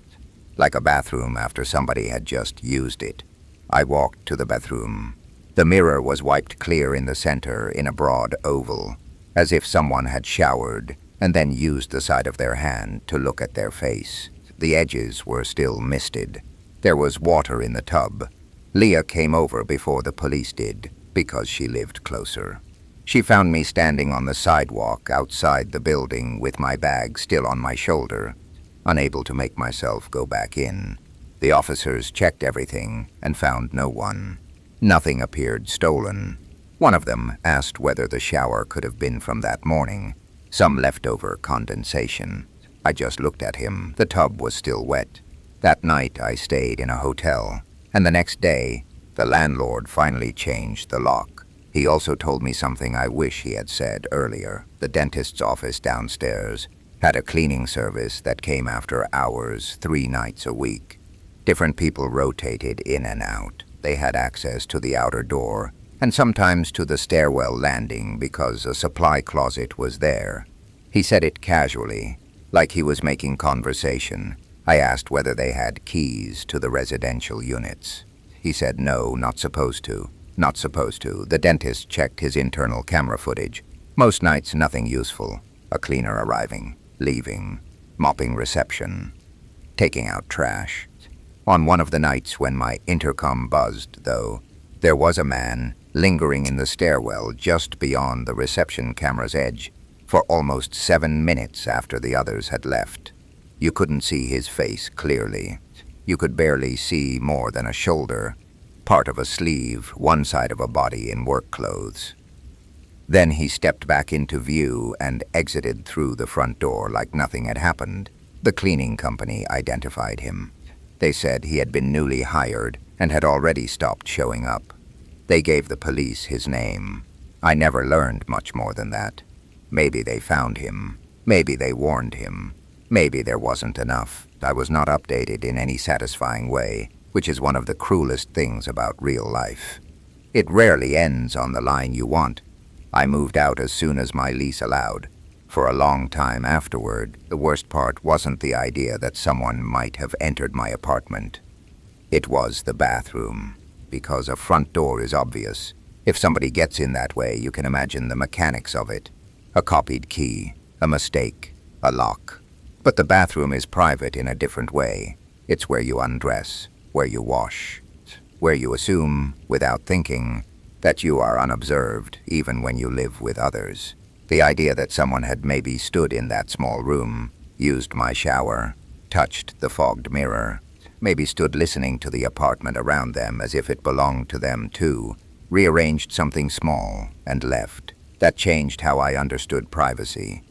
Speaker 1: like a bathroom after somebody had just used it. I walked to the bathroom. The mirror was wiped clear in the center in a broad oval, as if someone had showered and then used the side of their hand to look at their face. The edges were still misted. There was water in the tub. Leah came over before the police did, because she lived closer. She found me standing on the sidewalk outside the building with my bag still on my shoulder, unable to make myself go back in. The officers checked everything and found no one. Nothing appeared stolen. One of them asked whether the shower could have been from that morning, some leftover condensation. I just looked at him. The tub was still wet. That night I stayed in a hotel, and the next day, the landlord finally changed the lock. He also told me something I wish he had said earlier. The dentist's office downstairs had a cleaning service that came after hours 3 nights a week. Different people rotated in and out. They had access to the outer door and sometimes to the stairwell landing because a supply closet was there. He said it casually, like he was making conversation. I asked whether they had keys to the residential units. He said no, not supposed to. Not supposed to. The dentist checked his internal camera footage. Most nights nothing useful. A cleaner arriving, leaving, mopping reception, taking out trash. On one of the nights when my intercom buzzed, though, there was a man lingering in the stairwell just beyond the reception camera's edge for almost 7 minutes after the others had left. You couldn't see his face clearly. You could barely see more than a shoulder, part of a sleeve, one side of a body in work clothes. Then he stepped back into view and exited through the front door like nothing had happened. The cleaning company identified him. They said he had been newly hired and had already stopped showing up. They gave the police his name. I never learned much more than that. Maybe they found him. Maybe they warned him. Maybe there wasn't enough. I was not updated in any satisfying way, which is one of the cruelest things about real life. It rarely ends on the line you want. I moved out as soon as my lease allowed. For a long time afterward, the worst part wasn't the idea that someone might have entered my apartment. It was the bathroom, because a front door is obvious. If somebody gets in that way, you can imagine the mechanics of it. A copied key, a mistake, a lock. But the bathroom is private in a different way. It's where you undress, where you wash, where you assume, without thinking, that you are unobserved even when you live with others. The idea that someone had maybe stood in that small room, used my shower, touched the fogged mirror, maybe stood listening to the apartment around them as if it belonged to them too, rearranged something small, and left. That changed how I understood privacy.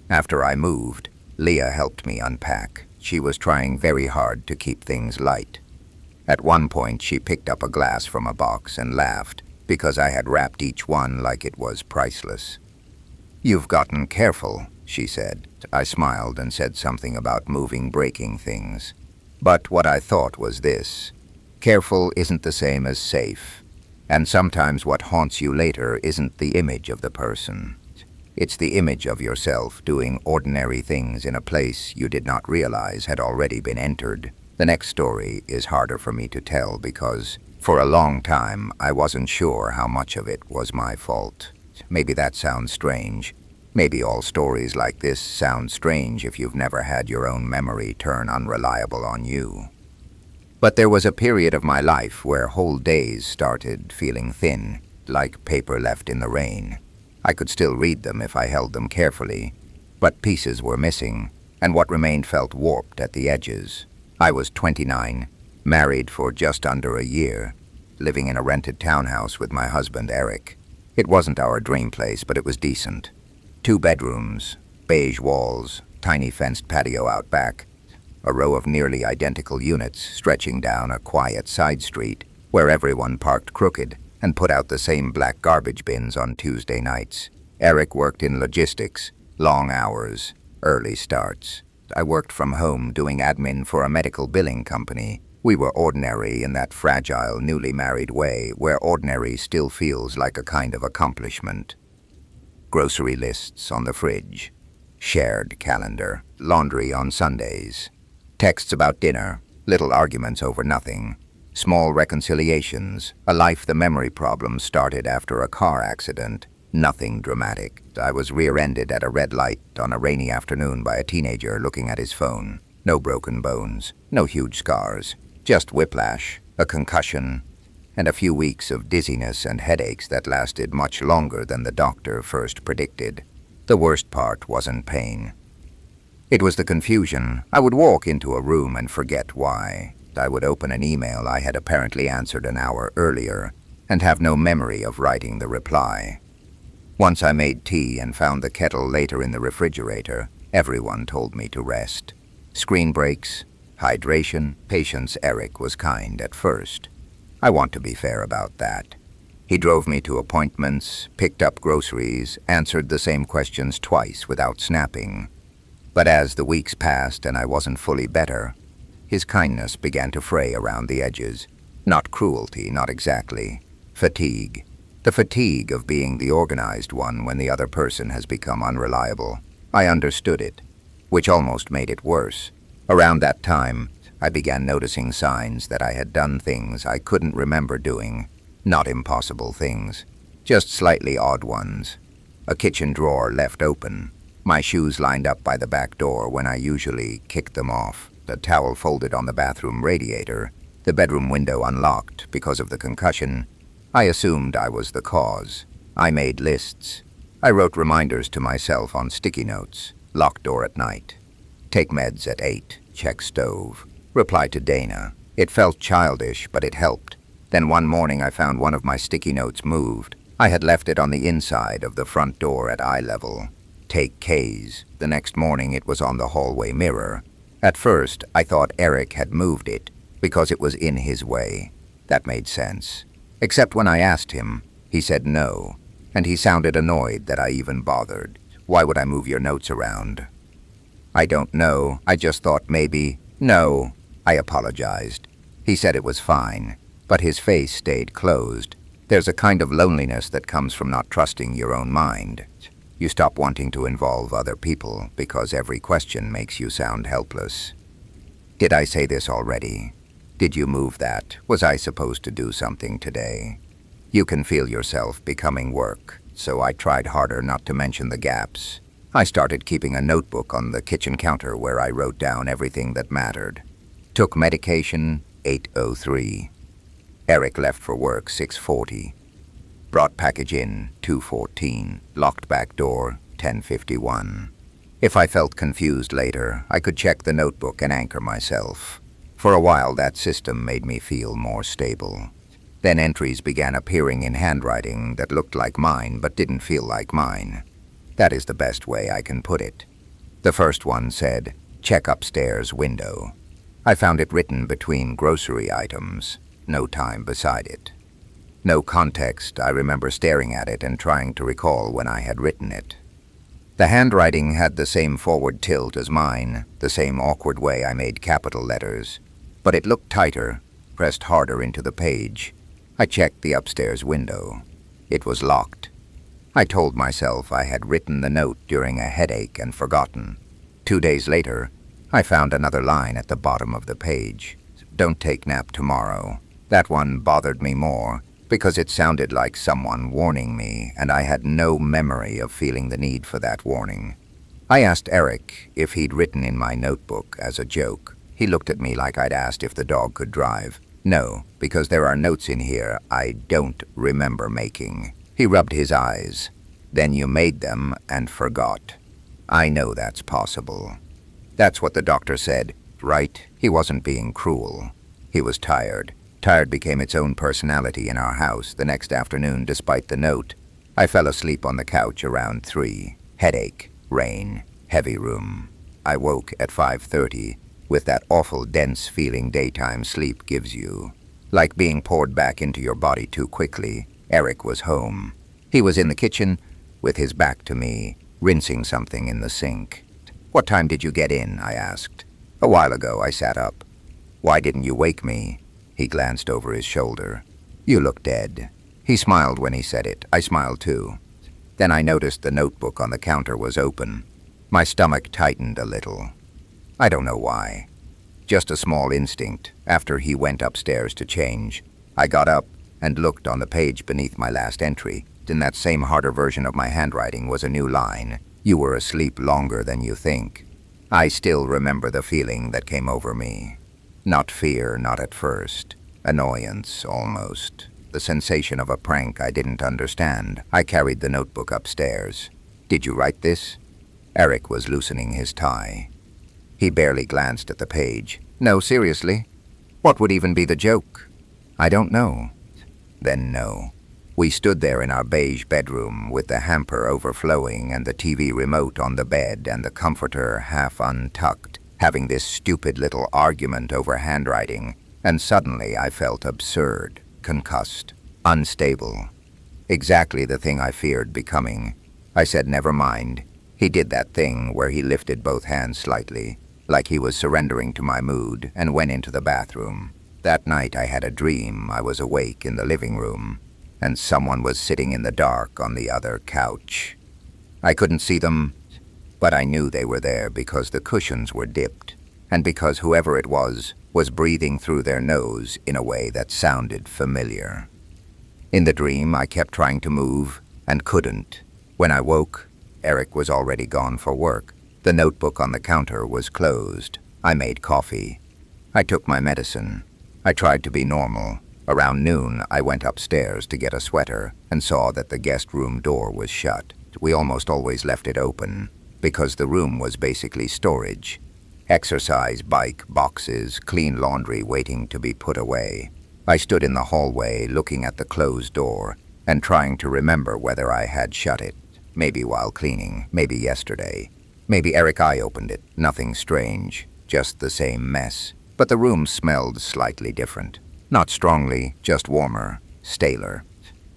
Speaker 1: After I moved, Leah helped me unpack. She was trying very hard to keep things light. At one point, she picked up a glass from a box and laughed because I had wrapped each one like it was priceless. "You've gotten careful," she said. I smiled and said something about breaking things. But what I thought was this: careful isn't the same as safe. And sometimes what haunts you later isn't the image of the person. It's the image of yourself doing ordinary things in a place you did not realize had already been entered. The next story is harder for me to tell because, for a long time, I wasn't sure how much of it was my fault. Maybe that sounds strange. Maybe all stories like this sound strange if you've never had your own memory turn unreliable on you. But there was a period of my life where whole days started feeling thin, like paper left in the rain. I could still read them if I held them carefully, but pieces were missing, and what remained felt warped at the edges. I was 29, married for just under a year, living in a rented townhouse with my husband, Eric. It wasn't our dream place, but it was decent. 2 bedrooms, beige walls, tiny fenced patio out back, a row of nearly identical units stretching down a quiet side street where everyone parked crooked and put out the same black garbage bins on Tuesday nights. Eric worked in logistics, long hours, early starts. I worked from home doing admin for a medical billing company. We were ordinary in that fragile, newly married way where ordinary still feels like a kind of accomplishment. Grocery lists on the fridge, shared calendar, laundry on Sundays, texts about dinner, little arguments over nothing, small reconciliations, a life the memory problems started after a car accident, nothing dramatic. I was rear-ended at a red light on a rainy afternoon by a teenager looking at his phone. No broken bones, no huge scars, just whiplash, a concussion, and a few weeks of dizziness and headaches that lasted much longer than the doctor first predicted. The worst part wasn't pain. It was the confusion. I would walk into a room and forget why. I would open an email I had apparently answered an hour earlier and have no memory of writing the reply. Once I made tea and found the kettle later in the refrigerator, everyone told me to rest. Screen breaks, hydration, patience. Eric was kind at first. I want to be fair about that. He drove me to appointments, picked up groceries, answered the same questions twice without snapping. But as the weeks passed and I wasn't fully better, his kindness began to fray around the edges. Not cruelty, not exactly. Fatigue. The fatigue of being the organized one when the other person has become unreliable. I understood it, which almost made it worse. Around that time, I began noticing signs that I had done things I couldn't remember doing. Not impossible things, just slightly odd ones. A kitchen drawer left open. My shoes lined up by the back door when I usually kicked them off. The towel folded on the bathroom radiator. The bedroom window unlocked because of the concussion. I assumed I was the cause. I made lists. I wrote reminders to myself on sticky notes. Lock door at night. Take meds at 8. Check stove. Reply to Dana. It felt childish, but it helped. Then one morning I found one of my sticky notes moved. I had left it on the inside of the front door at eye level. Take K's. The next morning it was on the hallway mirror. At first I thought Eric had moved it because it was in his way. That made sense. Except when I asked him, he said no, and he sounded annoyed that I even bothered. Why would I move your notes around? I don't know. I just thought maybe. No. I apologized. He said it was fine, but his face stayed closed. There's a kind of loneliness that comes from not trusting your own mind. You stop wanting to involve other people because every question makes you sound helpless. Did I say this already? Did you move that? Was I supposed to do something today? You can feel yourself becoming work, so I tried harder not to mention the gaps. I started keeping a notebook on the kitchen counter where I wrote down everything that mattered. Took medication, 8:03. Eric left for work, 6:40. Brought package in, 2:14. Locked back door, 10:51. If I felt confused later, I could check the notebook and anchor myself. For a while, that system made me feel more stable. Then entries began appearing in handwriting that looked like mine but didn't feel like mine. That is the best way I can put it. The first one said, check upstairs window. I found it written between grocery items, no time beside it. No context. I remember staring at it and trying to recall when I had written it. The handwriting had the same forward tilt as mine, the same awkward way I made capital letters, but it looked tighter, pressed harder into the page. I checked the upstairs window. It was locked. I told myself I had written the note during a headache and forgotten. 2 days later, I found another line at the bottom of the page. Don't take nap tomorrow. That one bothered me more because it sounded like someone warning me, and I had no memory of feeling the need for that warning. I asked Eric if he'd written in my notebook as a joke. He looked at me like I'd asked if the dog could drive. No, because there are notes in here I don't remember making. He rubbed his eyes. Then you made them and forgot. I know that's possible. That's what the doctor said, right? He wasn't being cruel. He was tired. Tired became its own personality in our house the next afternoon despite the note. I fell asleep on the couch around 3. Headache, rain, heavy room. I woke at 5:30 with that awful dense feeling daytime sleep gives you. Like being poured back into your body too quickly. Eric was home. He was in the kitchen with his back to me, rinsing something in the sink. What time did you get in? I asked. A while ago. I sat up. Why didn't you wake me? He glanced over his shoulder. You look dead. He smiled when he said it. I smiled too. Then I noticed the notebook on the counter was open. My stomach tightened a little. I don't know why. Just a small instinct. After he went upstairs to change, I got up and looked on the page beneath my last entry. In that same harder version of my handwriting was a new line. You were asleep longer than you think. I still remember the feeling that came over me. Not fear, not at first. Annoyance, almost. The sensation of a prank I didn't understand. I carried the notebook upstairs. Did you write this? Eric was loosening his tie. He barely glanced at the page. No, seriously? What would even be the joke? I don't know. Then no. We stood there in our beige bedroom with the hamper overflowing and the TV remote on the bed and the comforter half untucked, having this stupid little argument over handwriting, and suddenly I felt absurd, concussed, unstable. Exactly the thing I feared becoming. I said, never mind. He did that thing where he lifted both hands slightly, like he was surrendering to my mood, and went into the bathroom. That night I had a dream. I was awake in the living room, and someone was sitting in the dark on the other couch. I couldn't see them, but I knew they were there because the cushions were dipped, and because whoever it was breathing through their nose in a way that sounded familiar. In the dream, I kept trying to move and couldn't. When I woke, Eric was already gone for work. The notebook on the counter was closed. I made coffee. I took my medicine. I tried to be normal. Around noon, I went upstairs to get a sweater and saw that the guest room door was shut. We almost always left it open, because the room was basically storage. Exercise bike, boxes, clean laundry waiting to be put away. I stood in the hallway looking at the closed door and trying to remember whether I had shut it. Maybe while cleaning, maybe yesterday. Maybe Eric I opened it. Nothing strange, just the same mess. But the room smelled slightly different. Not strongly, just warmer, staler.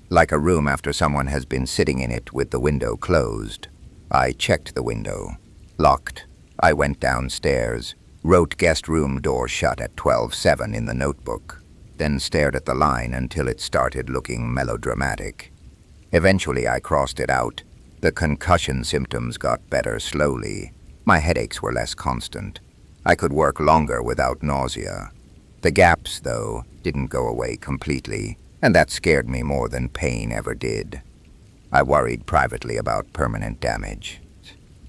Speaker 1: Like a room after someone has been sitting in it with the window closed. I checked the window. Locked. I went downstairs, wrote guest room door shut at 12:07 in the notebook, then stared at the line until it started looking melodramatic. Eventually I crossed it out. The concussion symptoms got better slowly. My headaches were less constant. I could work longer without nausea. The gaps, though, didn't go away completely, and that scared me more than pain ever did. I worried privately about permanent damage.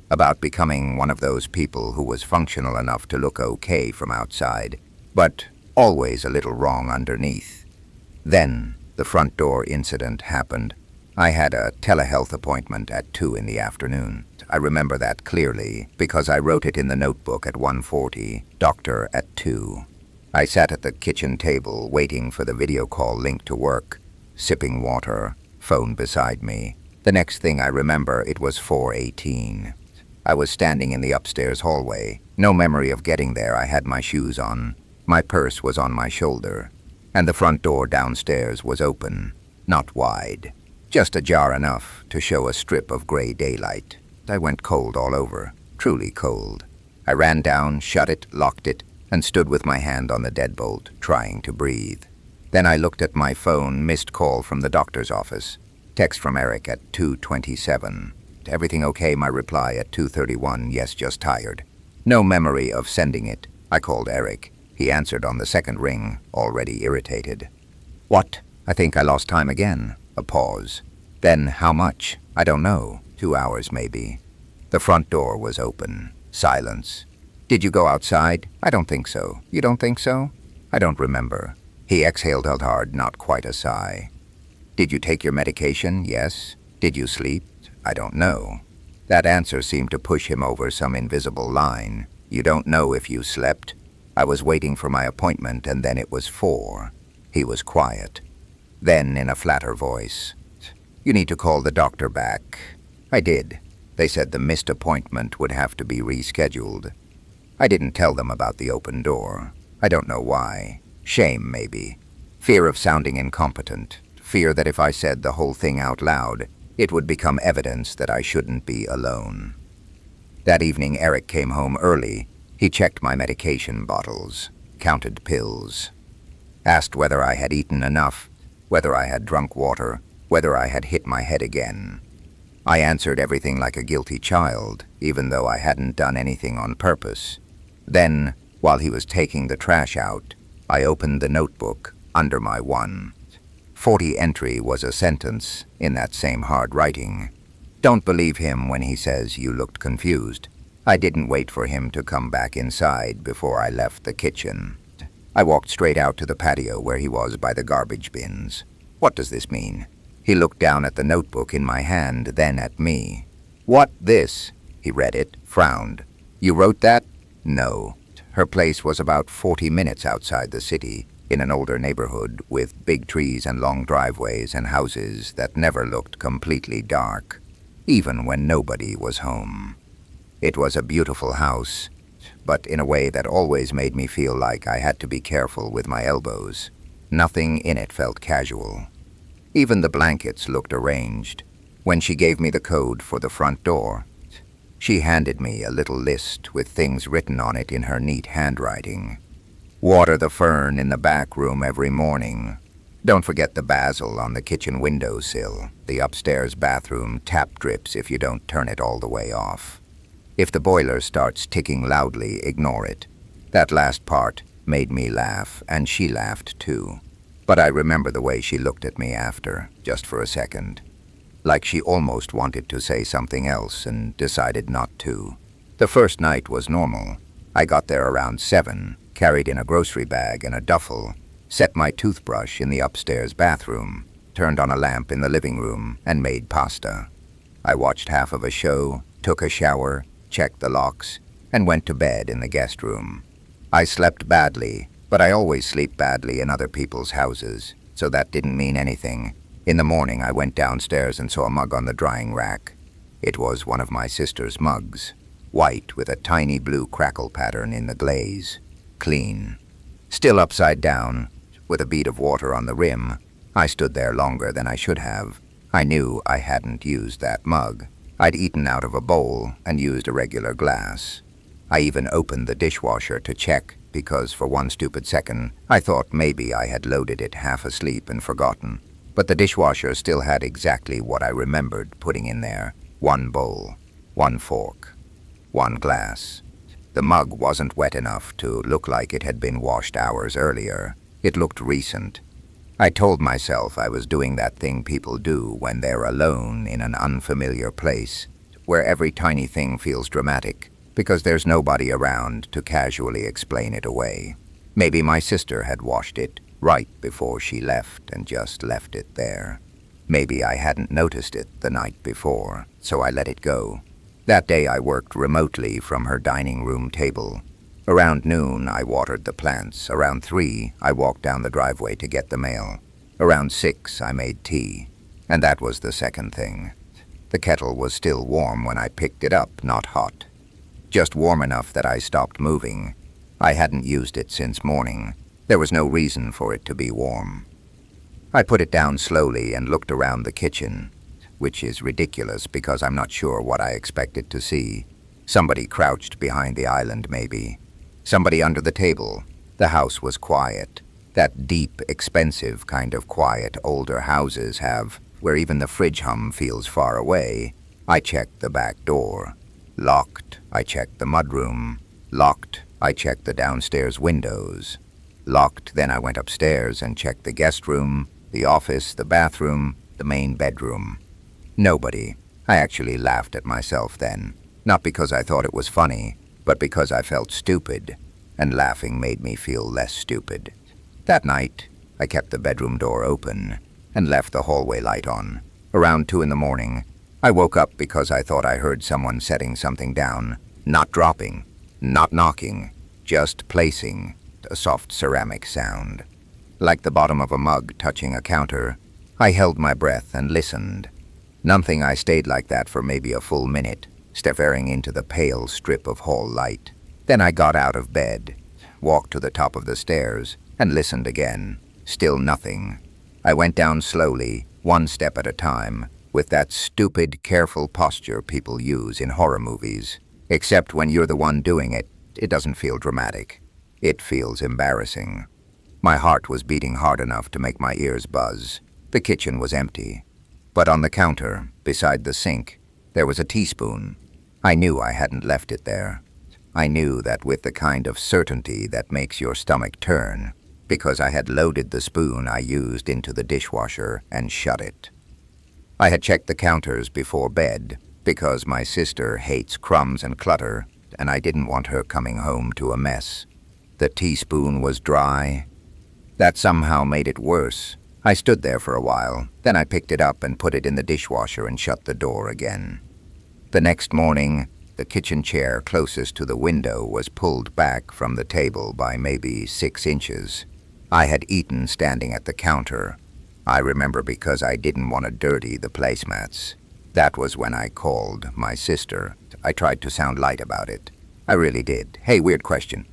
Speaker 1: About becoming one of those people who was functional enough to look okay from outside, but always a little wrong underneath. Then, the front door incident happened. I had a telehealth appointment at 2 in the afternoon. I remember that clearly because I wrote it in the notebook at 1:40, doctor at 2. I sat at the kitchen table waiting for the video call link to work, sipping water, phone beside me. The next thing I remember, it was 4:18. I was standing in the upstairs hallway. No memory of getting there. I had my shoes on. My purse was on my shoulder. And the front door downstairs was open. Not wide. Just ajar enough to show a strip of gray daylight. I went cold all over. Truly cold. I ran down, shut it, locked it, and stood with my hand on the deadbolt, trying to breathe. Then I looked at my phone, missed call from the doctor's office. Text from Eric at 2:27. Everything okay? My reply at 2:31. Yes, just tired. No memory of sending it. I called Eric. He answered on the second ring, already irritated. What? I think I lost time again. A pause. Then how much? I don't know. 2 hours maybe. The front door was open. Silence. Did you go outside? I don't think so. You don't think so? I don't remember. He exhaled hard, not quite a sigh. Did you take your medication? Yes. Did you sleep? I don't know. That answer seemed to push him over some invisible line. You don't know if you slept? I was waiting for my appointment and then it was 4. He was quiet. Then, in a flatter voice, you need to call the doctor back. I did. They said the missed appointment would have to be rescheduled. I didn't tell them about the open door. I don't know why. Shame, maybe. Fear of sounding incompetent. Fear that if I said the whole thing out loud, it would become evidence that I shouldn't be alone. That evening, Eric came home early. He checked my medication bottles, counted pills, asked whether I had eaten enough, whether I had drunk water, whether I had hit my head again. I answered everything like a guilty child, even though I hadn't done anything on purpose. Then, while he was taking the trash out, I opened the notebook under my 1:40 entry was a sentence in that same hard writing. Don't believe him when he says you looked confused. I didn't wait for him to come back inside before I left the kitchen. I walked straight out to the patio where he was by the garbage bins. What does this mean? He looked down at the notebook in my hand, then at me. What this? He read it, frowned. You wrote that? No. Her place was about 40 minutes outside the city, in an older neighborhood with big trees and long driveways and houses that never looked completely dark, even when nobody was home. It was a beautiful house, but in a way that always made me feel like I had to be careful with my elbows. Nothing in it felt casual. Even the blankets looked arranged. When she gave me the code for the front door, she handed me a little list with things written on it in her neat handwriting. Water the fern in the back room every morning. Don't forget the basil on the kitchen windowsill. The upstairs bathroom tap drips if you don't turn it all the way off. If the boiler starts ticking loudly, ignore it. That last part made me laugh, and she laughed too. But I remember the way she looked at me after, just for a second. Like she almost wanted to say something else and decided not to. The first night was normal. I got there around 7, carried in a grocery bag and a duffel, set my toothbrush in the upstairs bathroom, turned on a lamp in the living room, and made pasta. I watched half of a show, took a shower, checked the locks, and went to bed in the guest room. I slept badly, but I always sleep badly in other people's houses, so that didn't mean anything. In the morning, I went downstairs and saw a mug on the drying rack. It was one of my sister's mugs, white with a tiny blue crackle pattern in the glaze. Clean. Still upside down, with a bead of water on the rim. I stood there longer than I should have. I knew I hadn't used that mug. I'd eaten out of a bowl and used a regular glass. I even opened the dishwasher to check, because for one stupid second, I thought maybe I had loaded it half asleep and forgotten. But the dishwasher still had exactly what I remembered putting in there. 1 bowl, 1 fork, 1 glass. The mug wasn't wet enough to look like it had been washed hours earlier. It looked recent. I told myself I was doing that thing people do when they're alone in an unfamiliar place, where every tiny thing feels dramatic, because there's nobody around to casually explain it away. Maybe my sister had washed it right before she left and just left it there. Maybe I hadn't noticed it the night before, so I let it go. That day I worked remotely from her dining room table. Around noon, I watered the plants. Around 3, I walked down the driveway to get the mail. Around 6, I made tea. And that was the second thing. The kettle was still warm when I picked it up, not hot. Just warm enough that I stopped moving. I hadn't used it since morning. There was no reason for it to be warm. I put it down slowly and looked around the kitchen, which is ridiculous because I'm not sure what I expected to see. Somebody crouched behind the island, maybe. Somebody under the table. The house was quiet. That deep, expensive kind of quiet older houses have where even the fridge hum feels far away, I checked the back door. Locked. I checked the mudroom. Locked. I checked the downstairs windows. Locked. Then I went upstairs and checked the guest room, the office, the bathroom, the main bedroom. Nobody. I actually laughed at myself then. Not because I thought it was funny, but because I felt stupid, and laughing made me feel less stupid. That night, I kept the bedroom door open and left the hallway light on. Around 2 a.m, I woke up because I thought I heard someone setting something down, not dropping, not knocking, just placing, a soft ceramic sound. Like the bottom of a mug touching a counter, I held my breath and listened. Nothing. I stayed like that for maybe a full minute, staring into the pale strip of hall light. Then I got out of bed, walked to the top of the stairs, and listened again. Still nothing. I went down slowly, one step at a time, with that stupid, careful posture people use in horror movies. Except when you're the one doing it, it doesn't feel dramatic. It feels embarrassing. My heart was beating hard enough to make my ears buzz. The kitchen was empty. But on the counter, beside the sink, there was a teaspoon. I knew I hadn't left it there. I knew that with the kind of certainty that makes your stomach turn, because I had loaded the spoon I used into the dishwasher and shut it. I had checked the counters before bed, because my sister hates crumbs and clutter, and I didn't want her coming home to a mess. The teaspoon was dry. That somehow made it worse. I stood there for a while, then I picked it up and put it in the dishwasher and shut the door again. The next morning, the kitchen chair closest to the window was pulled back from the table by maybe 6 inches. I had eaten standing at the counter. I remember because I didn't want to dirty the placemats. That was when I called my sister. I tried to sound light about it. I really did. Hey, weird question.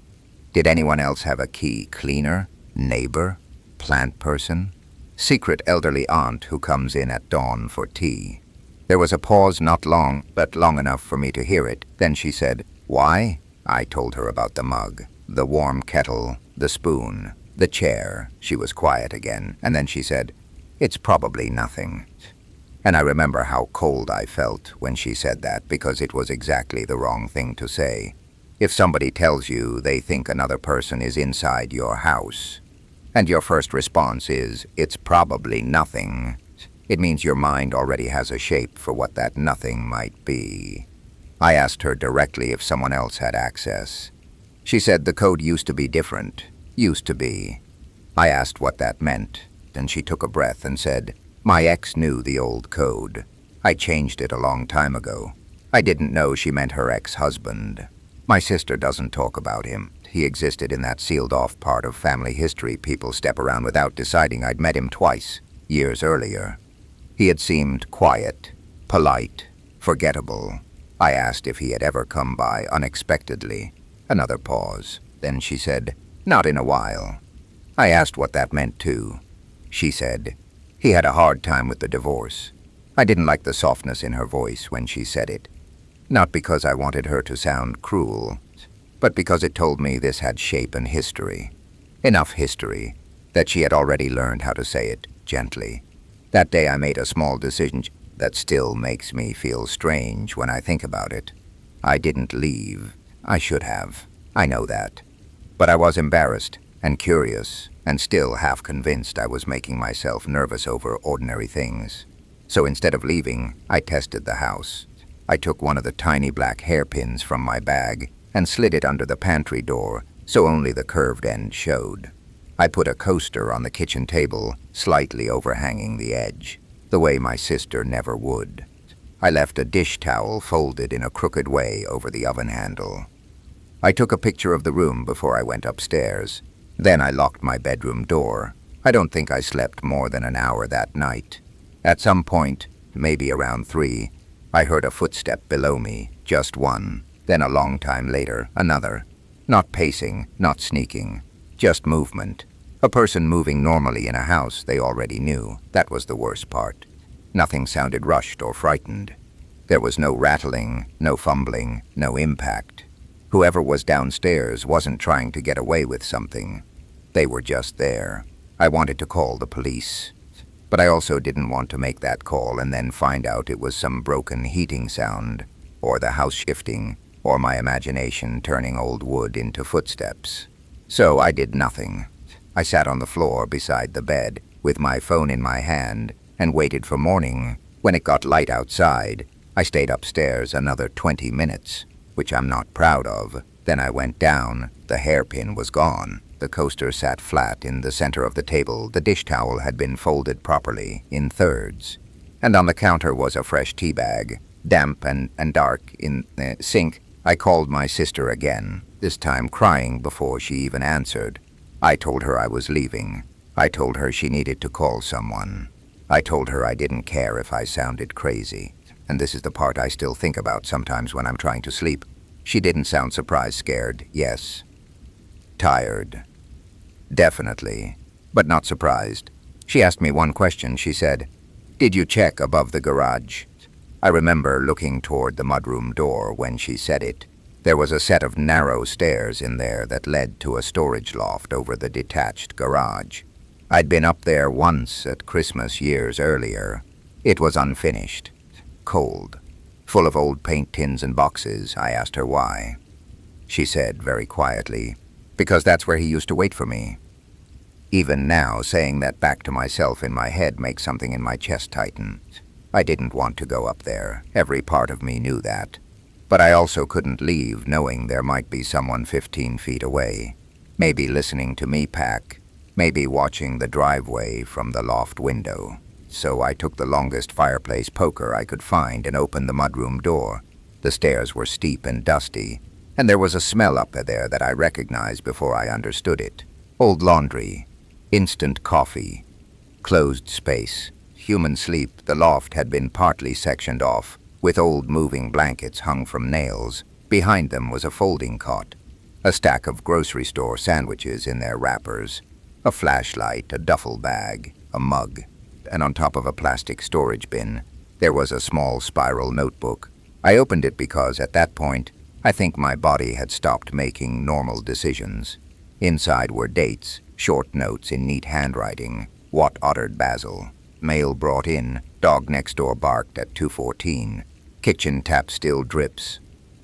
Speaker 1: Did anyone else have a key cleaner, neighbor, plant person, secret elderly aunt who comes in at dawn for tea? There was a pause, not long, but long enough for me to hear it. Then she said, "Why?" I told her about the mug, the warm kettle, the spoon, the chair. She was quiet again, and then she said, "It's probably nothing." And I remember how cold I felt when she said that, because it was exactly the wrong thing to say. If somebody tells you they think another person is inside your house, and your first response is, "It's probably nothing," it means your mind already has a shape for what that nothing might be. I asked her directly if someone else had access. She said the code used to be different. Used to be. I asked what that meant, and she took a breath and said, "My ex knew the old code. I changed it a long time ago." I didn't know she meant her ex-husband. My sister doesn't talk about him. He existed in that sealed-off part of family history people step around without deciding. I'd met him twice, years earlier. He had seemed quiet, polite, forgettable. I asked if he had ever come by unexpectedly. Another pause. Then she said, "Not in a while." I asked what that meant too. She said, "He had a hard time with the divorce." I didn't like the softness in her voice when she said it. Not because I wanted her to sound cruel, but because it told me this had shape and history. Enough history that she had already learned how to say it gently. That day I made a small decision that still makes me feel strange when I think about it. I didn't leave. I should have. I know that. But I was embarrassed and curious and still half convinced I was making myself nervous over ordinary things. So instead of leaving, I tested the house. I took one of the tiny black hairpins from my bag and slid it under the pantry door so only the curved end showed. I put a coaster on the kitchen table, slightly overhanging the edge, the way my sister never would. I left a dish towel folded in a crooked way over the oven handle. I took a picture of the room before I went upstairs. Then I locked my bedroom door. I don't think I slept more than an hour that night. At some point, maybe around 3, I heard a footstep below me, just one. Then a long time later, another. Not pacing, not sneaking, just movement. A person moving normally in a house they already knew. That was the worst part. Nothing sounded rushed or frightened. There was no rattling, no fumbling, no impact. Whoever was downstairs wasn't trying to get away with something. They were just there. I wanted to call the police. But I also didn't want to make that call and then find out it was some broken heating sound, or the house shifting, or my imagination turning old wood into footsteps. So I did nothing. I sat on the floor beside the bed with my phone in my hand and waited for morning. When it got light outside, I stayed upstairs another 20 minutes, which I'm not proud of. Then I went down. The hairpin was gone. The coaster sat flat in the center of the table. The dish towel had been folded properly, in thirds. And on the counter was a fresh tea bag, damp and dark in the sink. I called my sister again, this time crying before she even answered. I told her I was leaving. I told her she needed to call someone. I told her I didn't care if I sounded crazy. And this is the part I still think about sometimes when I'm trying to sleep. She didn't sound surprised, scared, yes. Tired. Definitely, but not surprised. She asked me one question. She said, "Did you check above the garage?" I remember looking toward the mudroom door when she said it. There was a set of narrow stairs in there that led to a storage loft over the detached garage. I'd been up there once at Christmas years earlier. It was unfinished, cold, full of old paint tins and boxes. I asked her why. She said very quietly, "Because that's where he used to wait for me." Even now, saying that back to myself in my head makes something in my chest tighten. I didn't want to go up there. Every part of me knew that. But I also couldn't leave knowing there might be someone 15 feet away. Maybe listening to me pack. Maybe watching the driveway from the loft window. So I took the longest fireplace poker I could find and opened the mudroom door. The stairs were steep and dusty, and there was a smell up there that I recognized before I understood it. Old laundry, instant coffee, closed space, human sleep. The loft had been partly sectioned off, with old moving blankets hung from nails. Behind them was a folding cot, a stack of grocery store sandwiches in their wrappers, a flashlight, a duffel bag, a mug, and on top of a plastic storage bin, there was a small spiral notebook. I opened it because at that point, I think my body had stopped making normal decisions. Inside were dates, short notes in neat handwriting. What ordered Basil? Mail brought in. Dog next door barked at 2:14. Kitchen tap still drips.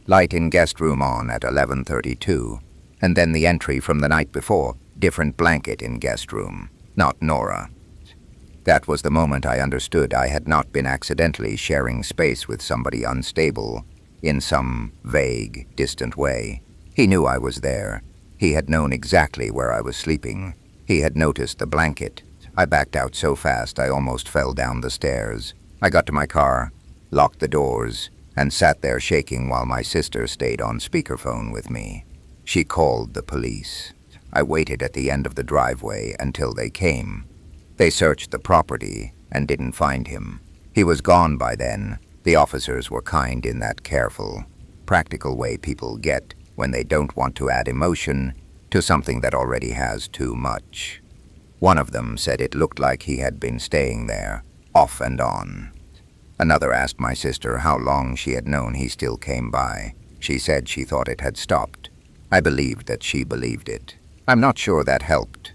Speaker 1: Light in guest room on at 11:32. And then the entry from the night before. Different blanket in guest room. Not Nora. That was the moment I understood I had not been accidentally sharing space with somebody unstable in some vague, distant way. He knew I was there. He had known exactly where I was sleeping. He had noticed the blanket. I backed out so fast I almost fell down the stairs. I got to my car, locked the doors, and sat there shaking while my sister stayed on speakerphone with me. She called the police. I waited at the end of the driveway until they came. They searched the property and didn't find him. He was gone by then. The officers were kind in that careful, practical way people get when they don't want to add emotion to something that already has too much. One of them said it looked like he had been staying there, off and on. Another asked my sister how long she had known he still came by. She said she thought it had stopped. I believed that she believed it. I'm not sure that helped.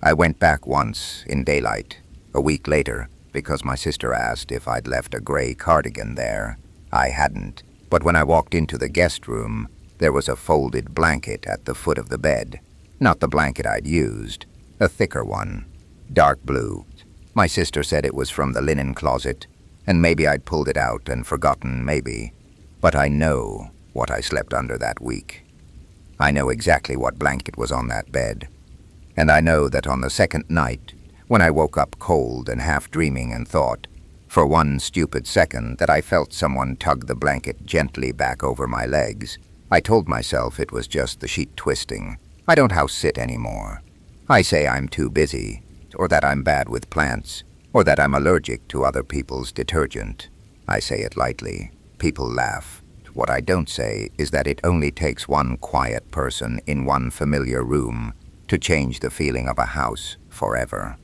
Speaker 1: I went back once, in daylight, a week later, because my sister asked if I'd left a gray cardigan there. I hadn't, but when I walked into the guest room, there was a folded blanket at the foot of the bed. Not the blanket I'd used, a thicker one, dark blue. My sister said it was from the linen closet, and maybe I'd pulled it out and forgotten, maybe. But I know what I slept under that week. I know exactly what blanket was on that bed. And I know that on the second night, when I woke up cold and half dreaming and thought, for one stupid second, that I felt someone tug the blanket gently back over my legs, I told myself it was just the sheet twisting. I don't house sit anymore. I say I'm too busy, or that I'm bad with plants, or that I'm allergic to other people's detergent. I say it lightly. People laugh. What I don't say is that it only takes one quiet person in one familiar room to change the feeling of a house forever.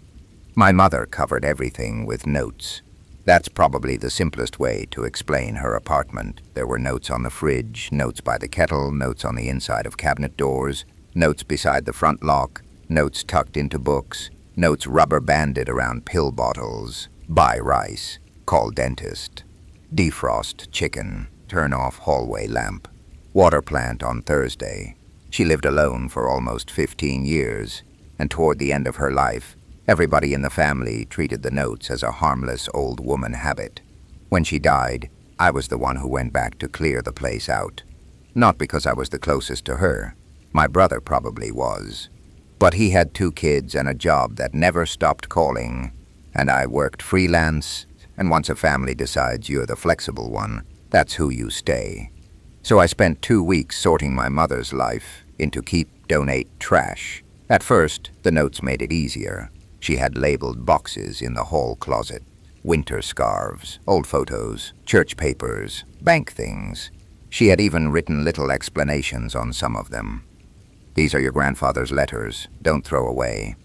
Speaker 1: My mother covered everything with notes. That's probably the simplest way to explain her apartment. There were notes on the fridge, notes by the kettle, notes on the inside of cabinet doors, notes beside the front lock, notes tucked into books, Notes rubber banded around pill bottles. Buy rice. Call dentist. Defrost chicken. Turn off hallway lamp. Water plant on Thursday. She lived alone for almost 15 years, and toward the end of her life, everybody in the family treated the notes as a harmless old woman habit. When she died, I was the one who went back to clear the place out. Not because I was the closest to her. My brother probably was. But he had 2 kids and a job that never stopped calling, and I worked freelance, and once a family decides you're the flexible one, that's who you stay. So I spent 2 weeks sorting my mother's life into keep, donate, trash. At first, the notes made it easier. She had labeled boxes in the hall closet. Winter scarves, old photos, church papers, bank things. She had even written little explanations on some of them. These are your grandfather's letters. Don't throw away.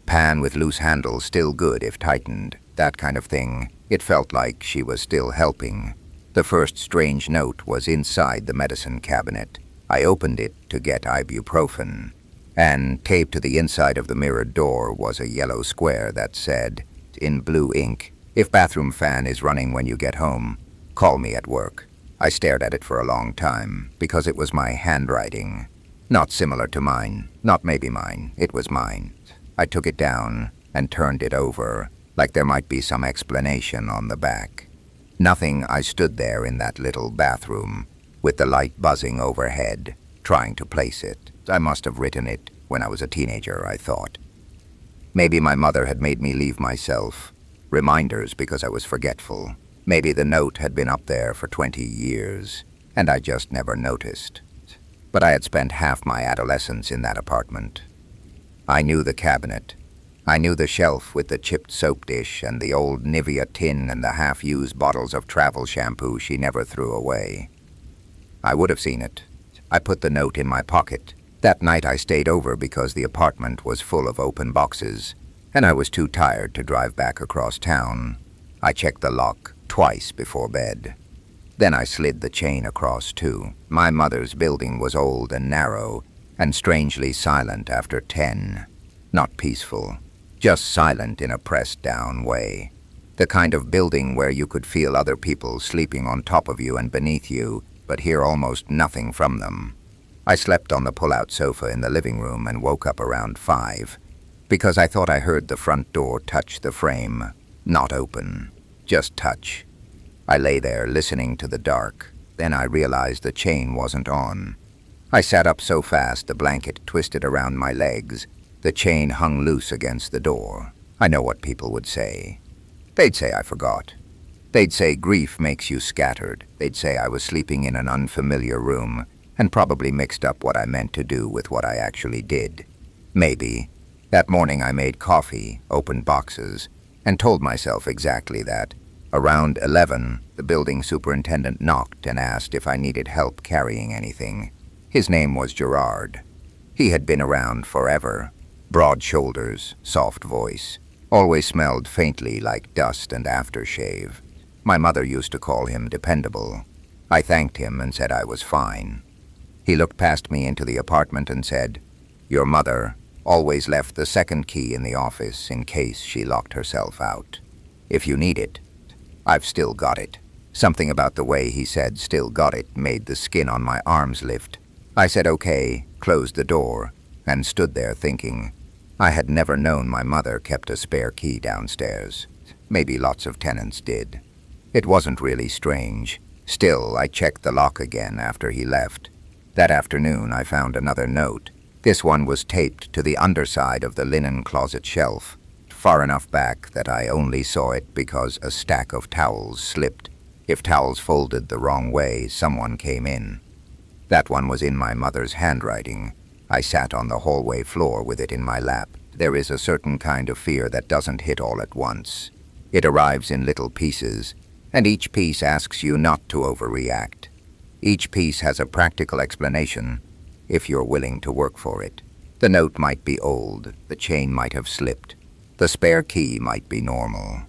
Speaker 1: Pan with loose handles, still good if tightened. That kind of thing. It felt like she was still helping. The first strange note was inside the medicine cabinet. I opened it to get ibuprofen. And taped to the inside of the mirrored door was a yellow square that said, in blue ink, "If bathroom fan is running when you get home, call me at work." I stared at it for a long time, because it was my handwriting. Not similar to mine, not maybe mine, it was mine. I took it down and turned it over, like there might be some explanation on the back. Nothing. I stood there in that little bathroom, with the light buzzing overhead, trying to place it. I must have written it when I was a teenager, I thought. Maybe my mother had made me leave myself. Reminders because I was forgetful. Maybe the note had been up there for 20 years, and I just never noticed. But I had spent half my adolescence in that apartment. I knew the cabinet. I knew the shelf with the chipped soap dish and the old Nivea tin and the half-used bottles of travel shampoo she never threw away. I would have seen it. I put the note in my pocket. That night I stayed over because the apartment was full of open boxes, and I was too tired to drive back across town. I checked the lock twice before bed. Then I slid the chain across too. My mother's building was old and narrow, and strangely silent after 10. Not peaceful, just silent in a pressed-down way. The kind of building where you could feel other people sleeping on top of you and beneath you, but hear almost nothing from them. I slept on the pull-out sofa in the living room and woke up around 5, because I thought I heard the front door touch the frame. Not open, just touch. I lay there listening to the dark. Then I realized the chain wasn't on. I sat up so fast the blanket twisted around my legs. The chain hung loose against the door. I know what people would say. They'd say I forgot. They'd say grief makes you scattered. They'd say I was sleeping in an unfamiliar room and probably mixed up what I meant to do with what I actually did. Maybe. That morning I made coffee, opened boxes, and told myself exactly that. Around 11, the building superintendent knocked and asked if I needed help carrying anything. His name was Gerard. He had been around forever. Broad shoulders, soft voice. Always smelled faintly like dust and aftershave. My mother used to call him dependable. I thanked him and said I was fine. He looked past me into the apartment and said, "Your mother always left the second key in the office in case she locked herself out. If you need it." I've still got it. Something about the way he said "still got it" made the skin on my arms lift. I said okay, closed the door, and stood there thinking. I had never known my mother kept a spare key downstairs. Maybe lots of tenants did. It wasn't really strange. Still, I checked the lock again after he left. That afternoon I found another note. This one was taped to the underside of the linen closet shelf, far enough back that I only saw it because a stack of towels slipped. If towels folded the wrong way, someone came in. That one was in my mother's handwriting. I sat on the hallway floor with it in my lap. There is a certain kind of fear that doesn't hit all at once. It arrives in little pieces, and each piece asks you not to overreact. Each piece has a practical explanation, if you're willing to work for it. The note might be old, the chain might have slipped, the spare key might be normal.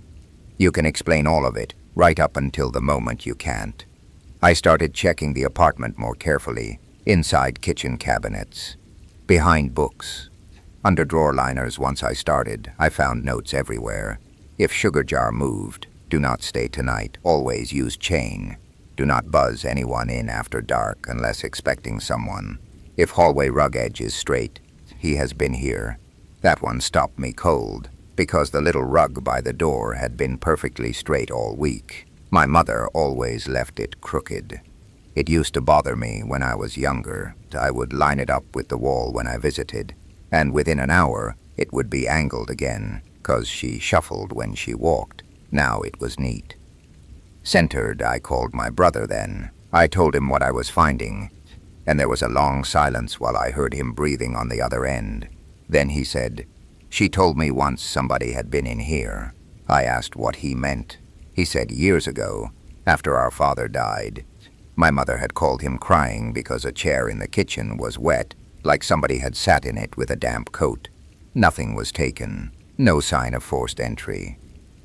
Speaker 1: You can explain all of it, right up until the moment you can't. I started checking the apartment more carefully, inside kitchen cabinets, behind books. Under drawer liners once I started, I found notes everywhere. If sugar jar moved, do not stay tonight, always use chain. Do not buzz anyone in after dark unless expecting someone. If hallway rug edge is straight, he has been here. That one stopped me cold, because the little rug by the door had been perfectly straight all week. My mother always left it crooked. It used to bother me when I was younger. I would line it up with the wall when I visited, and within an hour it would be angled again, 'cause she shuffled when she walked. Now it was neat. Centered, I called my brother then. I told him what I was finding, and there was a long silence while I heard him breathing on the other end. Then he said, "She told me once somebody had been in here." I asked what he meant. He said years ago, after our father died, my mother had called him crying because a chair in the kitchen was wet, like somebody had sat in it with a damp coat. Nothing was taken, no sign of forced entry.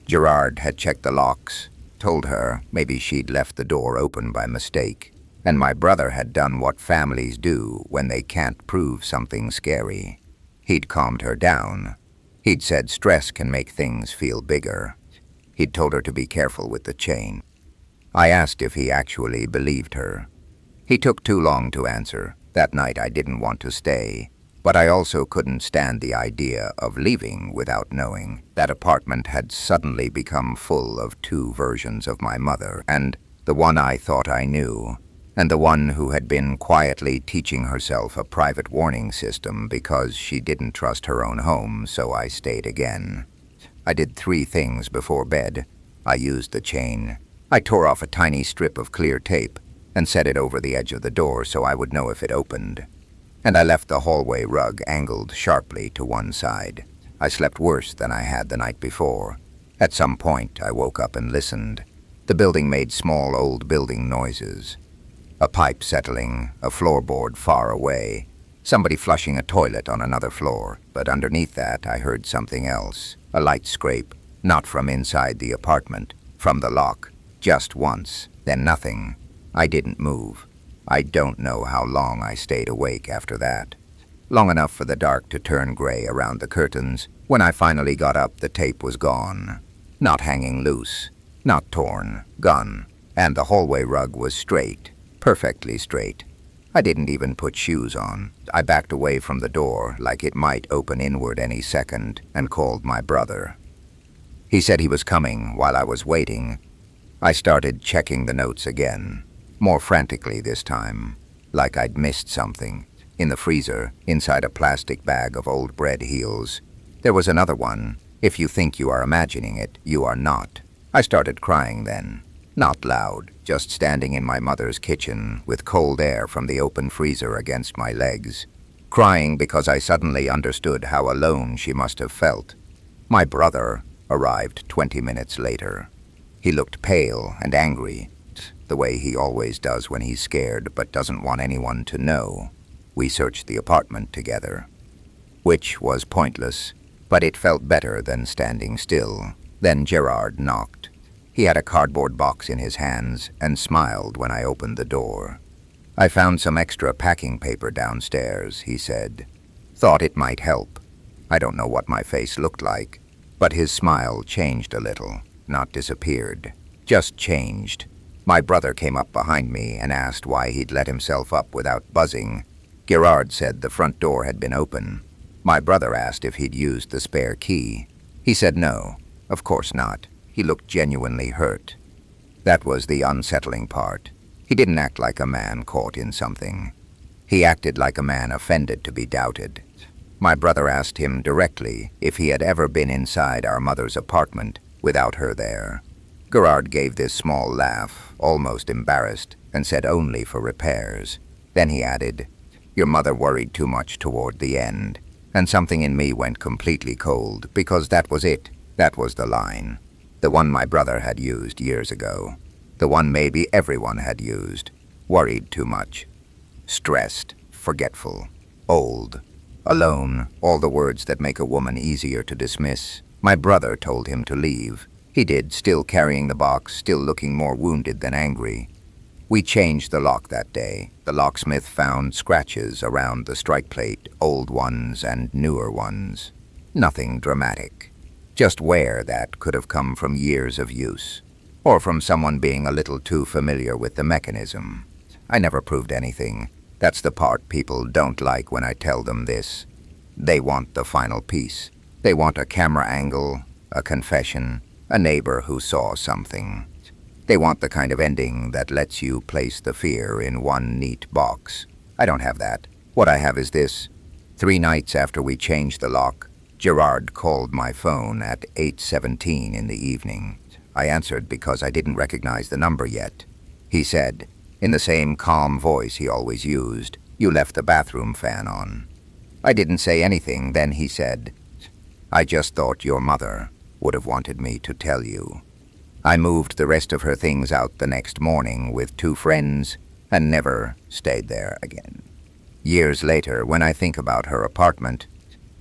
Speaker 1: Gerard had checked the locks, told her maybe she'd left the door open by mistake, and my brother had done what families do when they can't prove something scary. He'd calmed her down. He'd said stress can make things feel bigger. He'd told her to be careful with the chain. I asked if he actually believed her. He took too long to answer. That night I didn't want to stay, but I also couldn't stand the idea of leaving without knowing. That apartment had suddenly become full of two versions of my mother, and the one I thought I knew, and the one who had been quietly teaching herself a private warning system because she didn't trust her own home, so I stayed again. I did 3 things before bed. I used the chain. I tore off a tiny strip of clear tape and set it over the edge of the door so I would know if it opened. And I left the hallway rug angled sharply to one side. I slept worse than I had the night before. At some point, I woke up and listened. The building made small old building noises. A pipe settling, a floorboard far away, somebody flushing a toilet on another floor. But underneath that, I heard something else. A light scrape, not from inside the apartment, from the lock. Just once, then nothing. I didn't move. I don't know how long I stayed awake after that. Long enough for the dark to turn gray around the curtains. When I finally got up, the tape was gone. Not hanging loose, not torn, gone. And the hallway rug was straight, perfectly straight. I didn't even put shoes on. I backed away from the door like it might open inward any second and called my brother. He said he was coming while I was waiting. I started checking the notes again, more frantically this time, like I'd missed something. In the freezer, inside a plastic bag of old bread heels, there was another one. If you think you are imagining it, you are not. I started crying then. Not loud, just standing in my mother's kitchen with cold air from the open freezer against my legs. Crying because I suddenly understood how alone she must have felt. My brother arrived 20 minutes later. He looked pale and angry, the way he always does when he's scared but doesn't want anyone to know. We searched the apartment together, which was pointless, but it felt better than standing still. Then Gerard knocked. He had a cardboard box in his hands and smiled when I opened the door. "I found some extra packing paper downstairs," he said. "Thought it might help." I don't know what my face looked like, but his smile changed a little. Not disappeared, just changed. My brother came up behind me and asked why he'd let himself up without buzzing. Gerard said the front door had been open. My brother asked if he'd used the spare key. He said no, of course not. He looked genuinely hurt. That was the unsettling part. He didn't act like a man caught in something. He acted like a man offended to be doubted. My brother asked him directly if he had ever been inside our mother's apartment without her there. Gerard gave this small laugh, almost embarrassed, and said only for repairs. Then he added, "Your mother worried too much toward the end." And something in me went completely cold, because that was it. That was the line. The one my brother had used years ago. The one maybe everyone had used. Worried too much. Stressed, forgetful, old, alone, all the words that make a woman easier to dismiss. My brother told him to leave. He did, still carrying the box, still looking more wounded than angry. We changed the lock that day. The locksmith found scratches around the strike plate, old ones and newer ones. Nothing dramatic. Just wear that could have come from years of use, or from someone being a little too familiar with the mechanism. I never proved anything. That's the part people don't like when I tell them this. They want the final piece. They want a camera angle, a confession, a neighbor who saw something. They want the kind of ending that lets you place the fear in one neat box. I don't have that. What I have is this. 3 nights after we changed the lock, Gerard called my phone at 8:17 in the evening. I answered because I didn't recognize the number yet. He said, in the same calm voice he always used, "You left the bathroom fan on." I didn't say anything. Then he said, "I just thought your mother would have wanted me to tell you." I moved the rest of her things out the next morning with 2 friends and never stayed there again. Years later, when I think about her apartment,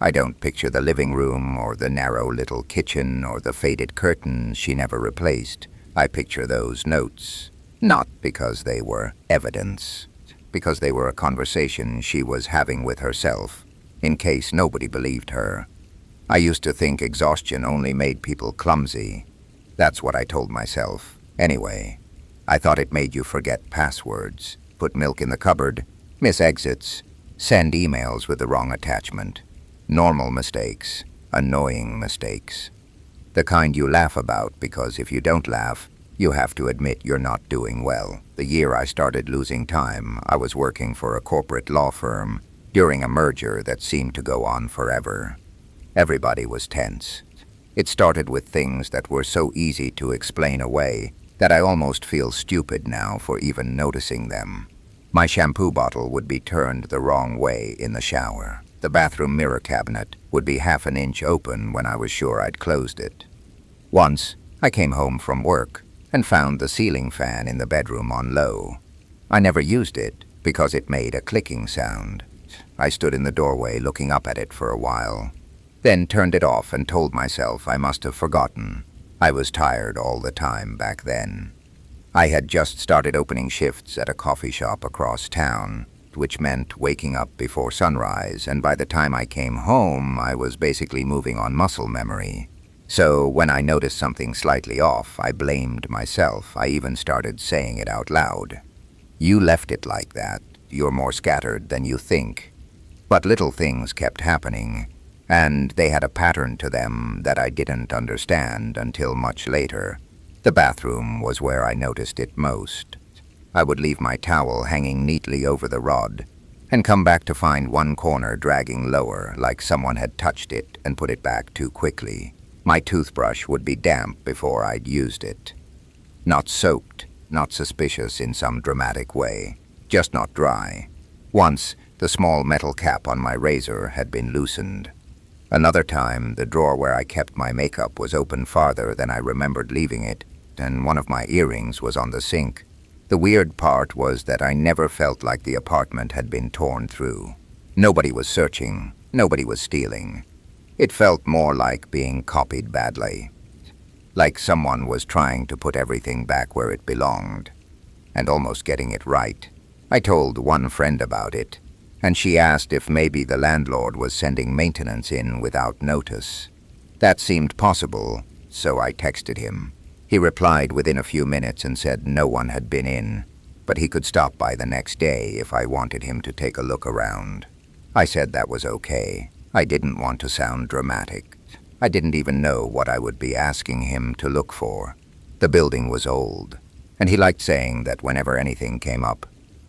Speaker 1: I don't picture the living room or the narrow little kitchen or the faded curtains she never replaced. I picture those notes, not because they were evidence, because they were a conversation she was having with herself, in case nobody believed her. I used to think exhaustion only made people clumsy. That's what I told myself. Anyway, I thought it made you forget passwords, put milk in the cupboard, miss exits, send emails with the wrong attachment. Normal mistakes, annoying mistakes. The kind you laugh about because if you don't laugh, you have to admit you're not doing well. The year I started losing time, I was working for a corporate law firm during a merger that seemed to go on forever. Everybody was tense. It started with things that were so easy to explain away that I almost feel stupid now for even noticing them. My shampoo bottle would be turned the wrong way in the shower. The bathroom mirror cabinet would be half an inch open when I was sure I'd closed it. Once, I came home from work and found the ceiling fan in the bedroom on low. I never used it because it made a clicking sound. I stood in the doorway looking up at it for a while, then turned it off and told myself I must have forgotten. I was tired all the time back then. I had just started opening shifts at a coffee shop across town, which meant waking up before sunrise, and by the time I came home, I was basically moving on muscle memory. So when I noticed something slightly off, I blamed myself. I even started saying it out loud. "You left it like that. You're more scattered than you think." But little things kept happening, and they had a pattern to them that I didn't understand until much later. The bathroom was where I noticed it most. I would leave my towel hanging neatly over the rod and come back to find one corner dragging lower, like someone had touched it and put it back too quickly. My toothbrush would be damp before I'd used it. Not soaked, not suspicious in some dramatic way, just not dry. Once, the small metal cap on my razor had been loosened. Another time, the drawer where I kept my makeup was open farther than I remembered leaving it, and one of my earrings was on the sink. The weird part was that I never felt like the apartment had been torn through. Nobody was searching, nobody was stealing. It felt more like being copied badly, like someone was trying to put everything back where it belonged, and almost getting it right. I told one friend about it, and she asked if maybe the landlord was sending maintenance in without notice. That seemed possible, so I texted him. He replied within a few minutes and said no one had been in, but he could stop by the next day if I wanted him to take a look around. I said that was okay. I didn't want to sound dramatic. I didn't even know what I would be asking him to look for. The building was old, and he liked saying that whenever anything came up.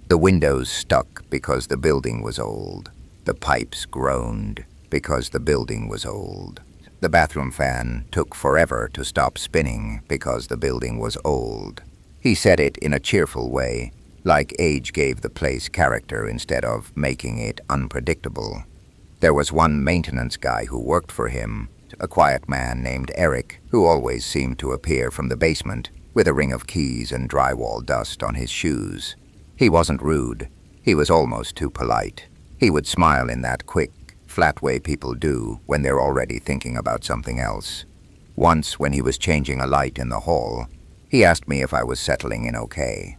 Speaker 1: The windows stuck because the building was old. The pipes groaned because the building was old. The bathroom fan took forever to stop spinning because the building was old. He said it in a cheerful way, like age gave the place character instead of making it unpredictable. There was one maintenance guy who worked for him, a quiet man named Eric, who always seemed to appear from the basement with a ring of keys and drywall dust on his shoes. He wasn't rude. He was almost too polite. He would smile in that quick, flat way people do when they're already thinking about something else. Once, when he was changing a light in the hall, he asked me if I was settling in okay.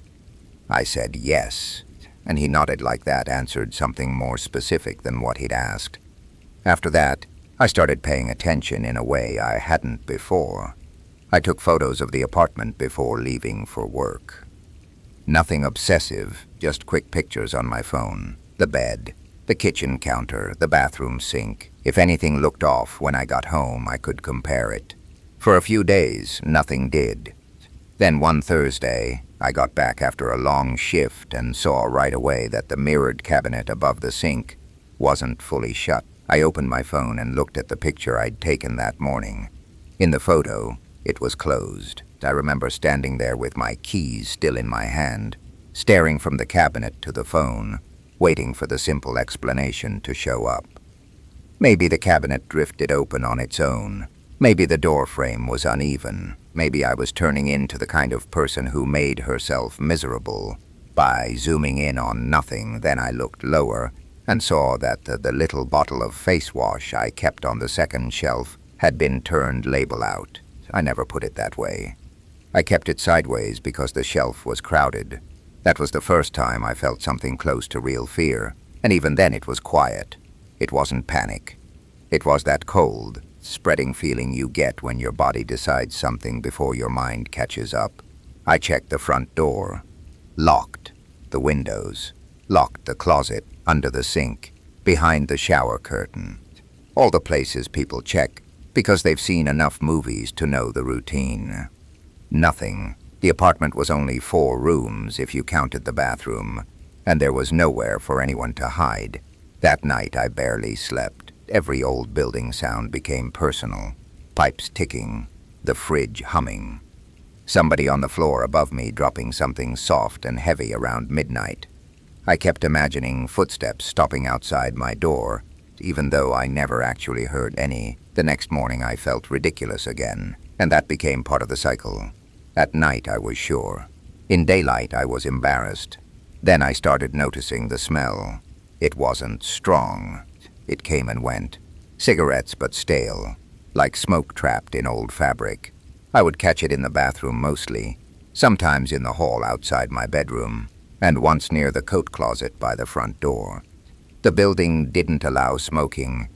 Speaker 1: I said yes, and he nodded like that answered something more specific than what he'd asked. After that, I started paying attention in a way I hadn't before. I took photos of the apartment before leaving for work. Nothing obsessive, just quick pictures on my phone. The bed, the kitchen counter, the bathroom sink. If anything looked off when I got home, I could compare it. For a few days, nothing did. Then one Thursday, I got back after a long shift and saw right away that the mirrored cabinet above the sink wasn't fully shut. I opened my phone and looked at the picture I'd taken that morning. In the photo, it was closed. I remember standing there with my keys still in my hand, staring from the cabinet to the phone, waiting for the simple explanation to show up. Maybe the cabinet drifted open on its own. Maybe the door frame was uneven. Maybe I was turning into the kind of person who made herself miserable by zooming in on nothing. Then I looked lower and saw that the little bottle of face wash I kept on the second shelf had been turned label out. I never put it that way. I kept it sideways because the shelf was crowded. That was the first time I felt something close to real fear, and even then it was quiet. It wasn't panic. It was that cold, spreading feeling you get when your body decides something before your mind catches up. I checked the front door. Locked. The windows. Locked the closet, under the sink, behind the shower curtain. All the places people check because they've seen enough movies to know the routine. Nothing. The apartment was only 4 rooms if you counted the bathroom, and there was nowhere for anyone to hide. That night I barely slept. Every old building sound became personal. Pipes ticking, the fridge humming. Somebody on the floor above me dropping something soft and heavy around midnight. I kept imagining footsteps stopping outside my door, even though I never actually heard any. The next morning I felt ridiculous again, and that became part of the cycle. At night I was sure. In daylight I was embarrassed. Then I started noticing the smell. It wasn't strong. It came and went. Cigarettes, but stale, like smoke trapped in old fabric. I would catch it in the bathroom mostly, sometimes in the hall outside my bedroom, and once near the coat closet by the front door. The building didn't allow smoking,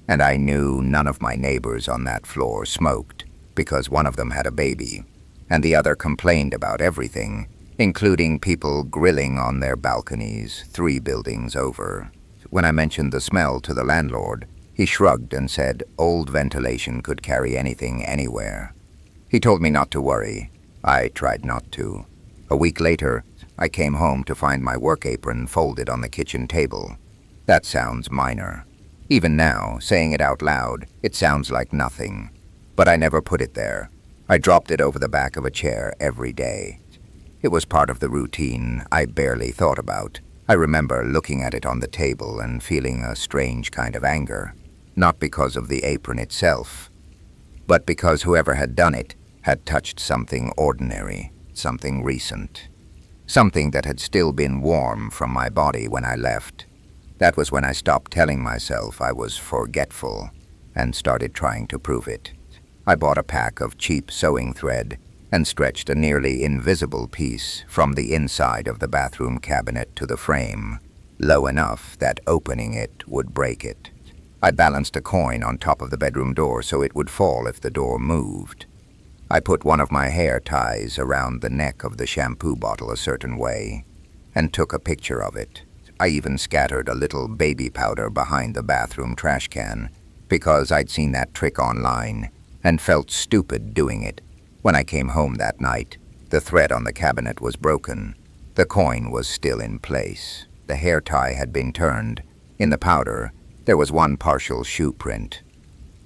Speaker 1: and I knew none of my neighbors on that floor smoked because one of them had a baby, and the other complained about everything, including people grilling on their balconies 3 buildings over. When I mentioned the smell to the landlord, he shrugged and said old ventilation could carry anything anywhere. He told me not to worry. I tried not to. A week later, I came home to find my work apron folded on the kitchen table. That sounds minor. Even now, saying it out loud, it sounds like nothing. But I never put it there. I dropped it over the back of a chair every day. It was part of the routine I barely thought about. I remember looking at it on the table and feeling a strange kind of anger, not because of the apron itself, but because whoever had done it had touched something ordinary, something recent, something that had still been warm from my body when I left. That was when I stopped telling myself I was forgetful and started trying to prove it. I bought a pack of cheap sewing thread and stretched a nearly invisible piece from the inside of the bathroom cabinet to the frame, low enough that opening it would break it. I balanced a coin on top of the bedroom door so it would fall if the door moved. I put one of my hair ties around the neck of the shampoo bottle a certain way and took a picture of it. I even scattered a little baby powder behind the bathroom trash can because I'd seen that trick online and felt stupid doing it. When I came home that night, the thread on the cabinet was broken. The coin was still in place. The hair tie had been turned. In the powder, there was one partial shoe print.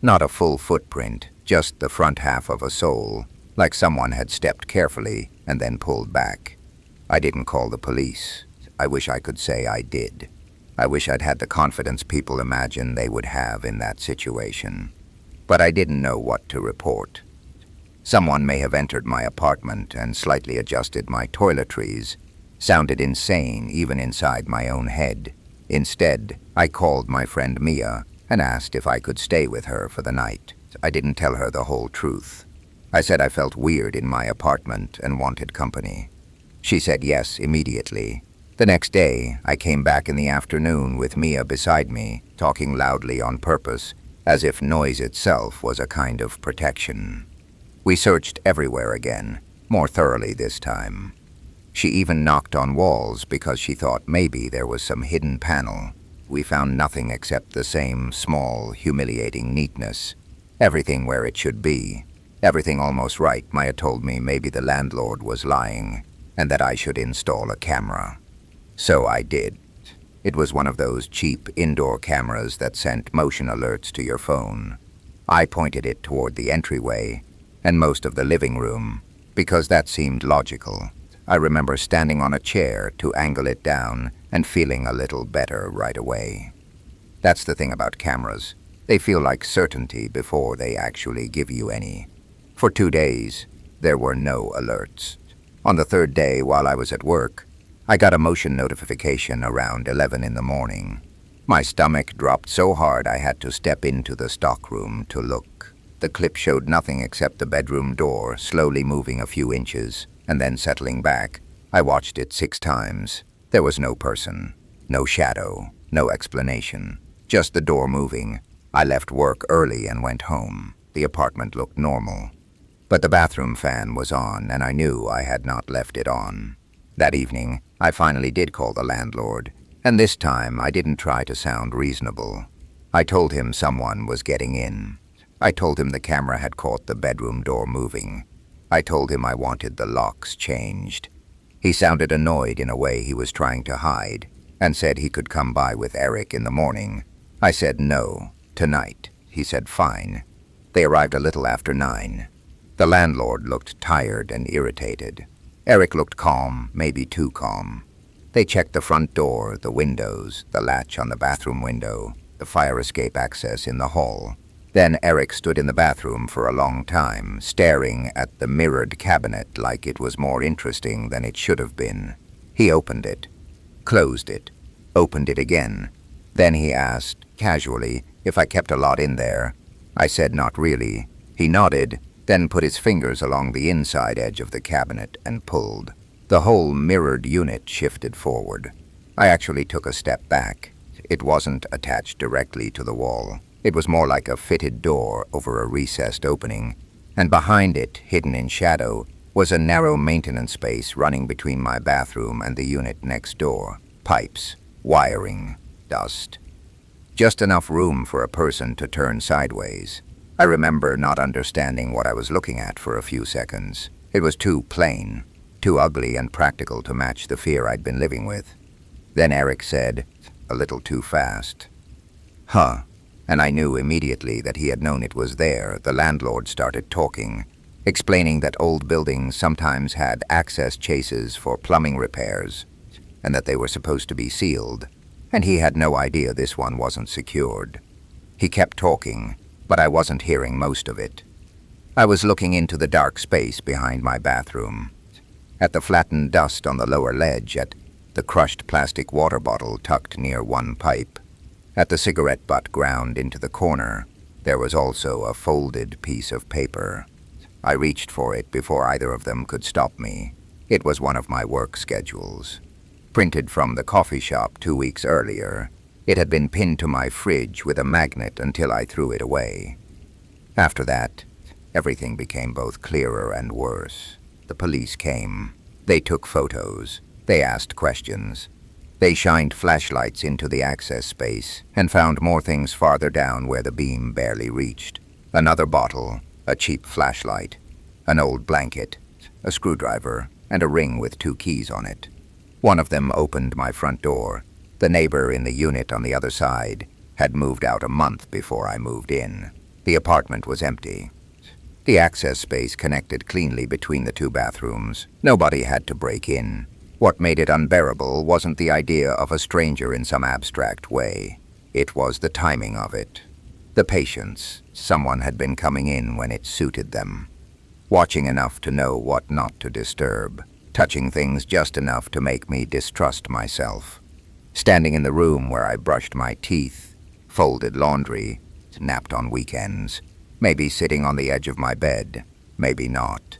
Speaker 1: Not a full footprint, just the front half of a sole, like someone had stepped carefully and then pulled back. I didn't call the police. I wish I could say I did. I wish I'd had the confidence people imagine they would have in that situation. But I didn't know what to report. Someone may have entered my apartment and slightly adjusted my toiletries. Sounded insane even inside my own head. Instead, I called my friend Mia and asked if I could stay with her for the night. I didn't tell her the whole truth. I said I felt weird in my apartment and wanted company. She said yes immediately. The next day, I came back in the afternoon with Mia beside me, talking loudly on purpose, as if noise itself was a kind of protection. We searched everywhere again, more thoroughly this time. She even knocked on walls because she thought maybe there was some hidden panel. We found nothing except the same small, humiliating neatness. Everything where it should be. Everything almost right. Maya told me maybe the landlord was lying, and that I should install a camera. So I did. It was one of those cheap indoor cameras that sent motion alerts to your phone. I pointed it toward the entryway and most of the living room, because that seemed logical. I remember standing on a chair to angle it down and feeling a little better right away. That's the thing about cameras. They feel like certainty before they actually give you any. For 2 days, there were no alerts. On the third day, while I was at work, I got a motion notification around 11 in the morning. My stomach dropped so hard I had to step into the stockroom to look. The clip showed nothing except the bedroom door slowly moving a few inches and then settling back. I watched it 6 times. There was no person, no shadow, no explanation, just the door moving. I left work early and went home. The apartment looked normal. But the bathroom fan was on, and I knew I had not left it on. That evening, I finally did call the landlord, and this time I didn't try to sound reasonable. I told him someone was getting in. I told him the camera had caught the bedroom door moving. I told him I wanted the locks changed. He sounded annoyed in a way he was trying to hide, and said he could come by with Eric in the morning. I said no, tonight. He said fine. They arrived a little after 9. The landlord looked tired and irritated. Eric looked calm, maybe too calm. They checked the front door, the windows, the latch on the bathroom window, the fire escape access in the hall. Then Eric stood in the bathroom for a long time, staring at the mirrored cabinet like it was more interesting than it should have been. He opened it, closed it, opened it again. Then he asked, casually, if I kept a lot in there. I said not really. He nodded, then put his fingers along the inside edge of the cabinet and pulled. The whole mirrored unit shifted forward. I actually took a step back. It wasn't attached directly to the wall. It was more like a fitted door over a recessed opening, and behind it, hidden in shadow, was a narrow maintenance space running between my bathroom and the unit next door. Pipes, wiring, dust. Just enough room for a person to turn sideways. I remember not understanding what I was looking at for a few seconds. It was too plain, too ugly and practical to match the fear I'd been living with. Then Eric said, a little too fast, "Huh." And I knew immediately that he had known it was there. The landlord started talking, explaining that old buildings sometimes had access chases for plumbing repairs, and that they were supposed to be sealed, and he had no idea this one wasn't secured. He kept talking, but I wasn't hearing most of it. I was looking into the dark space behind my bathroom, at the flattened dust on the lower ledge, at the crushed plastic water bottle tucked near one pipe, at the cigarette butt ground into the corner. There was also a folded piece of paper. I reached for it before either of them could stop me. It was one of my work schedules. Printed from the coffee shop 2 weeks earlier, it had been pinned to my fridge with a magnet until I threw it away. After that, everything became both clearer and worse. The police came. They took photos. They asked questions. They shined flashlights into the access space and found more things farther down where the beam barely reached. Another bottle, a cheap flashlight, an old blanket, a screwdriver, and a ring with 2 keys on it. One of them opened my front door. The neighbor in the unit on the other side had moved out a month before I moved in. The apartment was empty. The access space connected cleanly between the 2 bathrooms. Nobody had to break in. What made it unbearable wasn't the idea of a stranger in some abstract way. It was the timing of it. The patience. Someone had been coming in when it suited them. Watching enough to know what not to disturb. Touching things just enough to make me distrust myself. Standing in the room where I brushed my teeth, folded laundry, napped on weekends. Maybe sitting on the edge of my bed. Maybe not.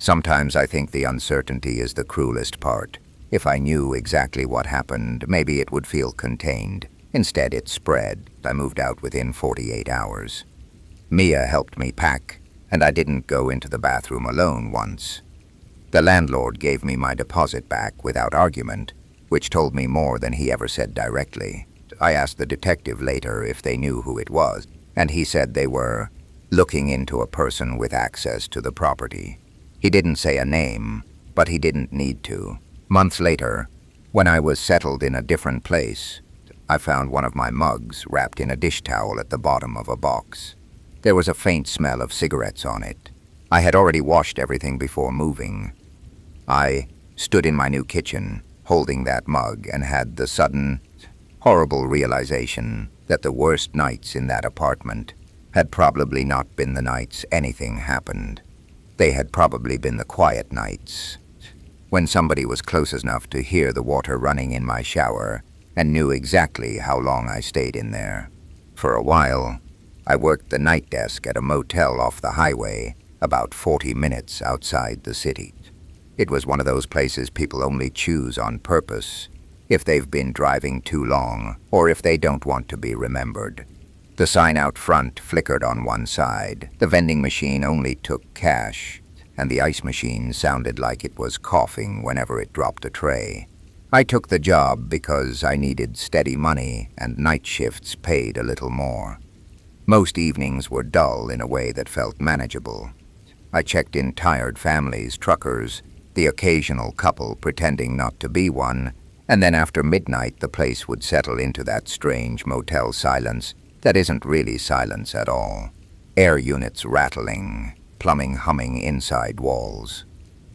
Speaker 1: Sometimes I think the uncertainty is the cruelest part. If I knew exactly what happened, maybe it would feel contained. Instead, it spread. I moved out within 48 hours. Mia helped me pack, and I didn't go into the bathroom alone once. The landlord gave me my deposit back without argument, which told me more than he ever said directly. I asked the detective later if they knew who it was, and he said they were looking into a person with access to the property. He didn't say a name, but he didn't need to. Months later, when I was settled in a different place, I found one of my mugs wrapped in a dish towel at the bottom of a box. There was a faint smell of cigarettes on it. I had already washed everything before moving. I stood in my new kitchen, holding that mug, and had the sudden, horrible realization that the worst nights in that apartment had probably not been the nights anything happened. They had probably been the quiet nights, when somebody was close enough to hear the water running in my shower and knew exactly how long I stayed in there. For a while, I worked the night desk at a motel off the highway, about 40 minutes outside the city. It was one of those places people only choose on purpose if they've been driving too long or if they don't want to be remembered. The sign out front flickered on one side. The vending machine only took cash, and the ice machine sounded like it was coughing whenever it dropped a tray. I took the job because I needed steady money and night shifts paid a little more. Most evenings were dull in a way that felt manageable. I checked in tired families, truckers, the occasional couple pretending not to be one, and then after midnight the place would settle into that strange motel silence that isn't really silence at all. Air units rattling, plumbing humming inside walls.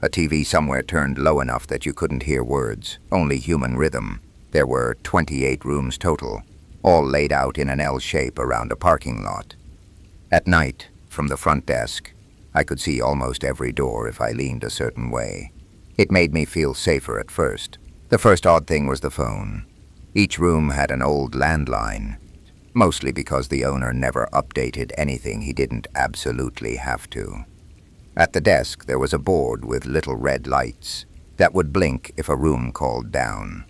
Speaker 1: A TV somewhere turned low enough that you couldn't hear words, only human rhythm. There were 28 rooms total, all laid out in an L shape around a parking lot. At night, from the front desk, I could see almost every door if I leaned a certain way. It made me feel safer at first. The first odd thing was the phone. Each room had an old landline, mostly because the owner never updated anything he didn't absolutely have to. At the desk, there was a board with little red lights that would blink if a room called down.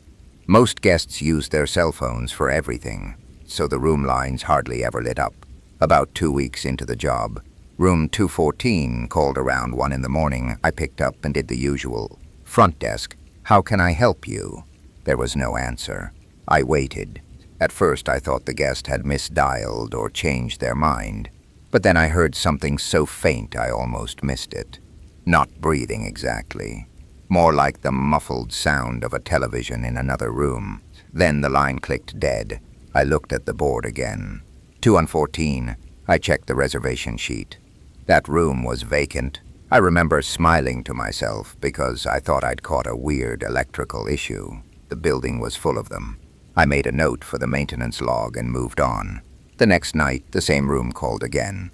Speaker 1: Most guests used their cell phones for everything, so the room lines hardly ever lit up. About 2 weeks into the job, room 214 called around 1 in the morning. I picked up and did the usual. Front desk, how can I help you? There was no answer. I waited. At first I thought the guest had misdialed or changed their mind, but then I heard something so faint I almost missed it. Not breathing exactly. More like the muffled sound of a television in another room. Then the line clicked dead. I looked at the board again. 214. I checked the reservation sheet. That room was vacant. I remember smiling to myself because I thought I'd caught a weird electrical issue. The building was full of them. I made a note for the maintenance log and moved on. The next night, the same room called again.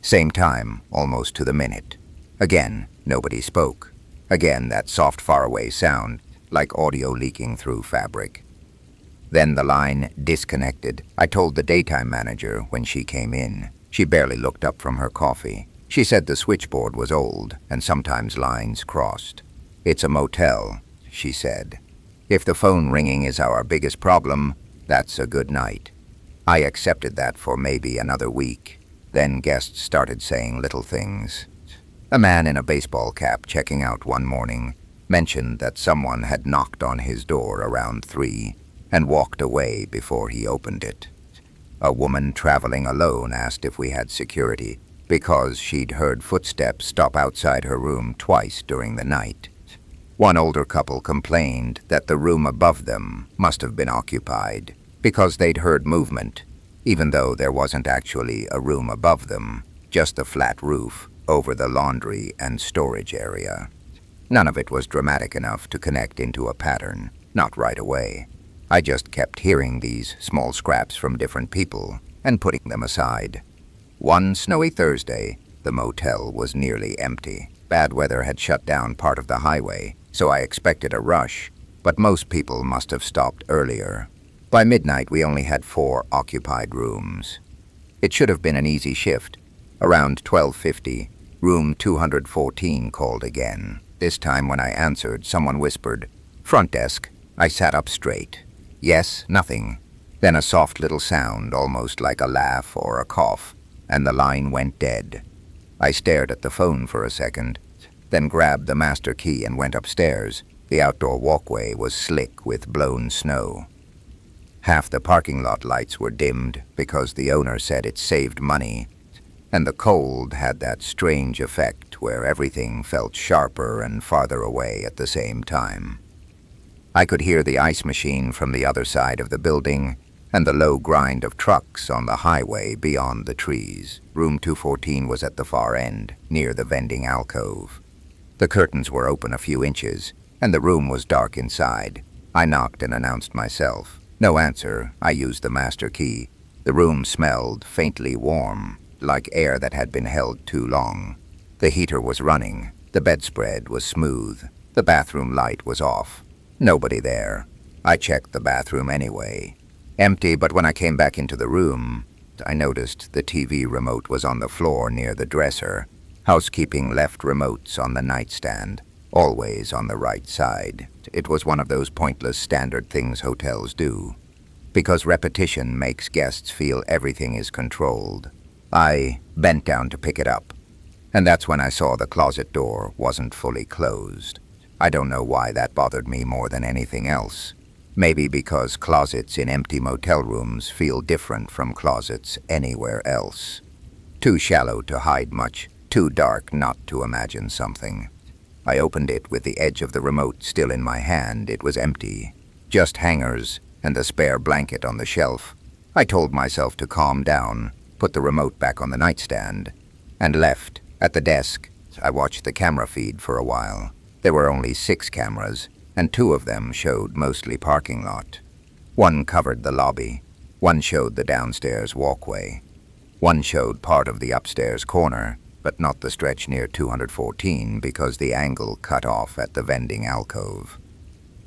Speaker 1: Same time, almost to the minute. Again, nobody spoke. Again, that soft faraway sound, like audio leaking through fabric. Then the line disconnected. I told the daytime manager when she came in. She barely looked up from her coffee. She said the switchboard was old and sometimes lines crossed. It's a motel, she said. If the phone ringing is our biggest problem, that's a good night. I accepted that for maybe another week. Then guests started saying little things. A man in a baseball cap checking out one morning mentioned that someone had knocked on his door around 3 and walked away before he opened it. A woman traveling alone asked if we had security because she'd heard footsteps stop outside her room twice during the night. One older couple complained that the room above them must have been occupied because they'd heard movement, even though there wasn't actually a room above them, just a flat roof over the laundry and storage area. None of it was dramatic enough to connect into a pattern, not right away. I just kept hearing these small scraps from different people and putting them aside. One snowy Thursday, the motel was nearly empty. Bad weather had shut down part of the highway, so I expected a rush, but most people must have stopped earlier. By midnight, we only had 4 occupied rooms. It should have been an easy shift. Around 12:50, Room 214 called again. This time when I answered, someone whispered, "Front desk." I sat up straight. "Yes, nothing." Then a soft little sound, almost like a laugh or a cough, and the line went dead. I stared at the phone for a second, then grabbed the master key and went upstairs. The outdoor walkway was slick with blown snow. Half the parking lot lights were dimmed because the owner said it saved money, and the cold had that strange effect where everything felt sharper and farther away at the same time. I could hear the ice machine from the other side of the building and the low grind of trucks on the highway beyond the trees. Room 214 was at the far end, near the vending alcove. The curtains were open a few inches, and the room was dark inside. I knocked and announced myself. No answer. I used the master key. The room smelled faintly warm, like air that had been held too long. The heater was running. The bedspread was smooth. The bathroom light was off. Nobody there. I checked the bathroom anyway. Empty, but when I came back into the room, I noticed the TV remote was on the floor near the dresser. Housekeeping left remotes on the nightstand, always on the right side. It was one of those pointless standard things hotels do, because repetition makes guests feel everything is controlled. I bent down to pick it up, and that's when I saw the closet door wasn't fully closed. I don't know why that bothered me more than anything else. Maybe because closets in empty motel rooms feel different from closets anywhere else. Too shallow to hide much, too dark not to imagine something. I opened it with the edge of the remote still in my hand. It was empty. Just hangers and the spare blanket on the shelf. I told myself to calm down, put the remote back on the nightstand, and left. At the desk, I watched the camera feed for a while. There were only 6 cameras, and 2 of them showed mostly parking lot. One covered the lobby. One showed the downstairs walkway. One showed part of the upstairs corner, but not the stretch near 214 because the angle cut off at the vending alcove.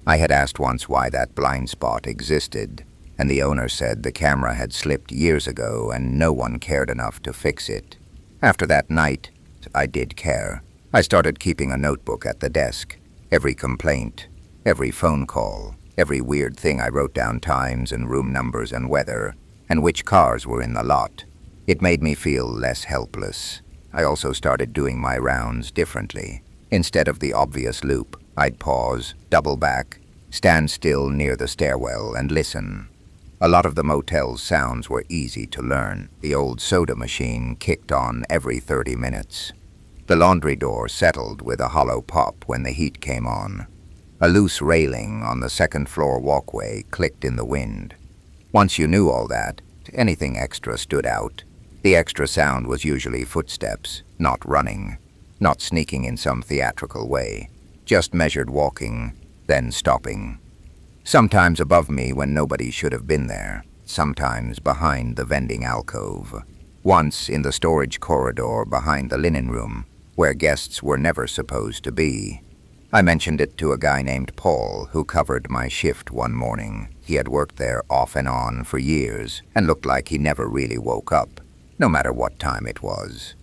Speaker 1: I had asked once why that blind spot existed, and the owner said the camera had slipped years ago and no one cared enough to fix it. After that night, I did care. I started keeping a notebook at the desk. Every complaint, every phone call, every weird thing. I wrote down times and room numbers and weather, and which cars were in the lot. It made me feel less helpless. I also started doing my rounds differently. Instead of the obvious loop, I'd pause, double back, stand still near the stairwell and listen. A lot of the motel's sounds were easy to learn. The old soda machine kicked on every 30 minutes. The laundry door settled with a hollow pop when the heat came on. A loose railing on the second-floor walkway clicked in the wind. Once you knew all that, anything extra stood out. The extra sound was usually footsteps, not running, not sneaking in some theatrical way, just measured walking, then stopping. Sometimes above me when nobody should have been there, sometimes behind the vending alcove. Once in the storage corridor behind the linen room, where guests were never supposed to be. I mentioned it to a guy named Paul who covered my shift one morning. He had worked there off and on for years and looked like he never really woke up, no matter what time it was.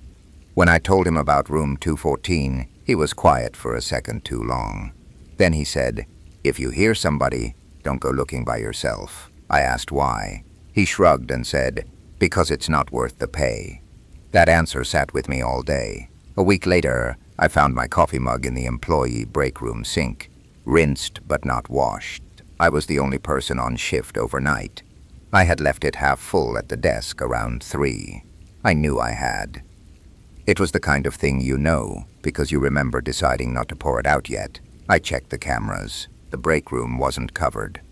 Speaker 1: When I told him about room 214, he was quiet for a second too long. Then he said, "If you hear somebody, don't go looking by yourself." I asked why. He shrugged and said, "Because it's not worth the pay." That answer sat with me all day. A week later, I found my coffee mug in the employee break room sink, rinsed but not washed. I was the only person on shift overnight. I had left it half full at the desk around 3. I knew I had. It was the kind of thing you know, because you remember deciding not to pour it out yet. I checked the cameras. The break room wasn't covered.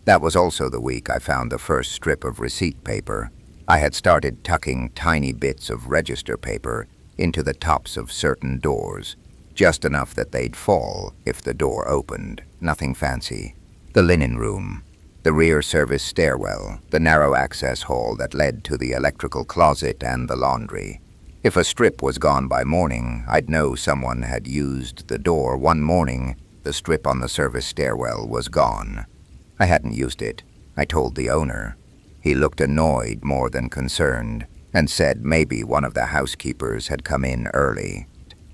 Speaker 1: That was also the week I found the first strip of receipt paper. I had started tucking tiny bits of register paper into the tops of certain doors, just enough that they'd fall if the door opened. Nothing fancy. The linen room, the rear service stairwell, the narrow access hall that led to the electrical closet and the laundry. If a strip was gone by morning, I'd know someone had used the door. One morning, the strip on the service stairwell was gone. I hadn't used it. I told the owner. He looked annoyed more than concerned. and said maybe one of the housekeepers had come in early.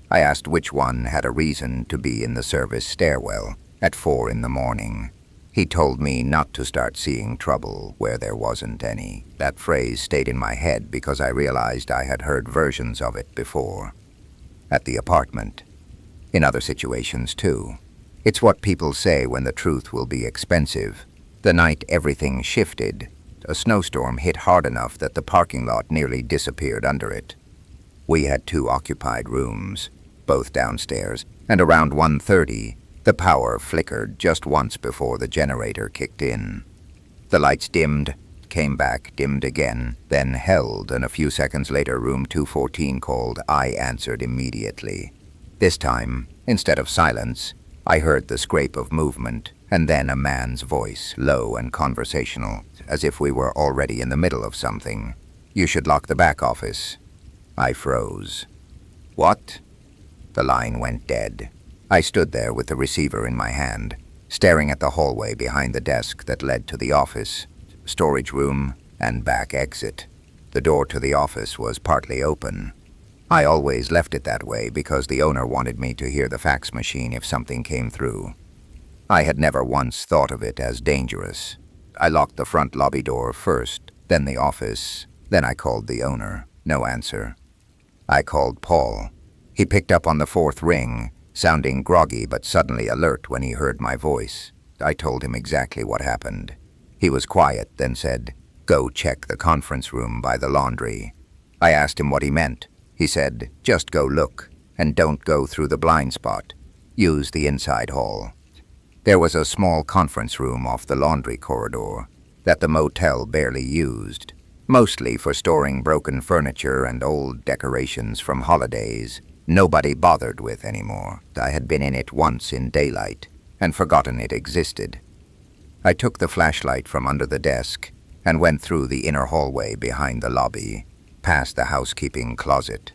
Speaker 1: I asked which one had a reason to be in the service stairwell at 4 in the morning. He told me not to start seeing trouble where there wasn't any. That phrase stayed in my head because I realized I had heard versions of it before. At the apartment. In other situations too. It's what people say when the truth will be expensive. The night everything shifted, a snowstorm hit hard enough that the parking lot nearly disappeared under it. We had 2 occupied rooms, both downstairs, and around 1:30, the power flickered just once before the generator kicked in. The lights dimmed, came back, dimmed again, then held, and a few seconds later room 214 called. I answered immediately. This time, instead of silence, I heard the scrape of movement, and then a man's voice, low and conversational, as if we were already in the middle of something. "You should lock the back office." I froze. "What?" The line went dead. I stood there with the receiver in my hand, staring at the hallway behind the desk that led to the office, storage room, and back exit. The door to the office was partly open. I always left it that way because the owner wanted me to hear the fax machine if something came through. I had never once thought of it as dangerous. I locked the front lobby door first, then the office, then I called the owner. No answer. I called Paul. He picked up on the 4th ring, sounding groggy but suddenly alert when he heard my voice. I told him exactly what happened. He was quiet, then said, "Go check the conference room by the laundry." I asked him what he meant. He said, "Just go look, and don't go through the blind spot. Use the inside hall." There was a small conference room off the laundry corridor that the motel barely used, mostly for storing broken furniture and old decorations from holidays nobody bothered with anymore. I had been in it once in daylight and forgotten it existed. I took the flashlight from under the desk and went through the inner hallway behind the lobby, past the housekeeping closet,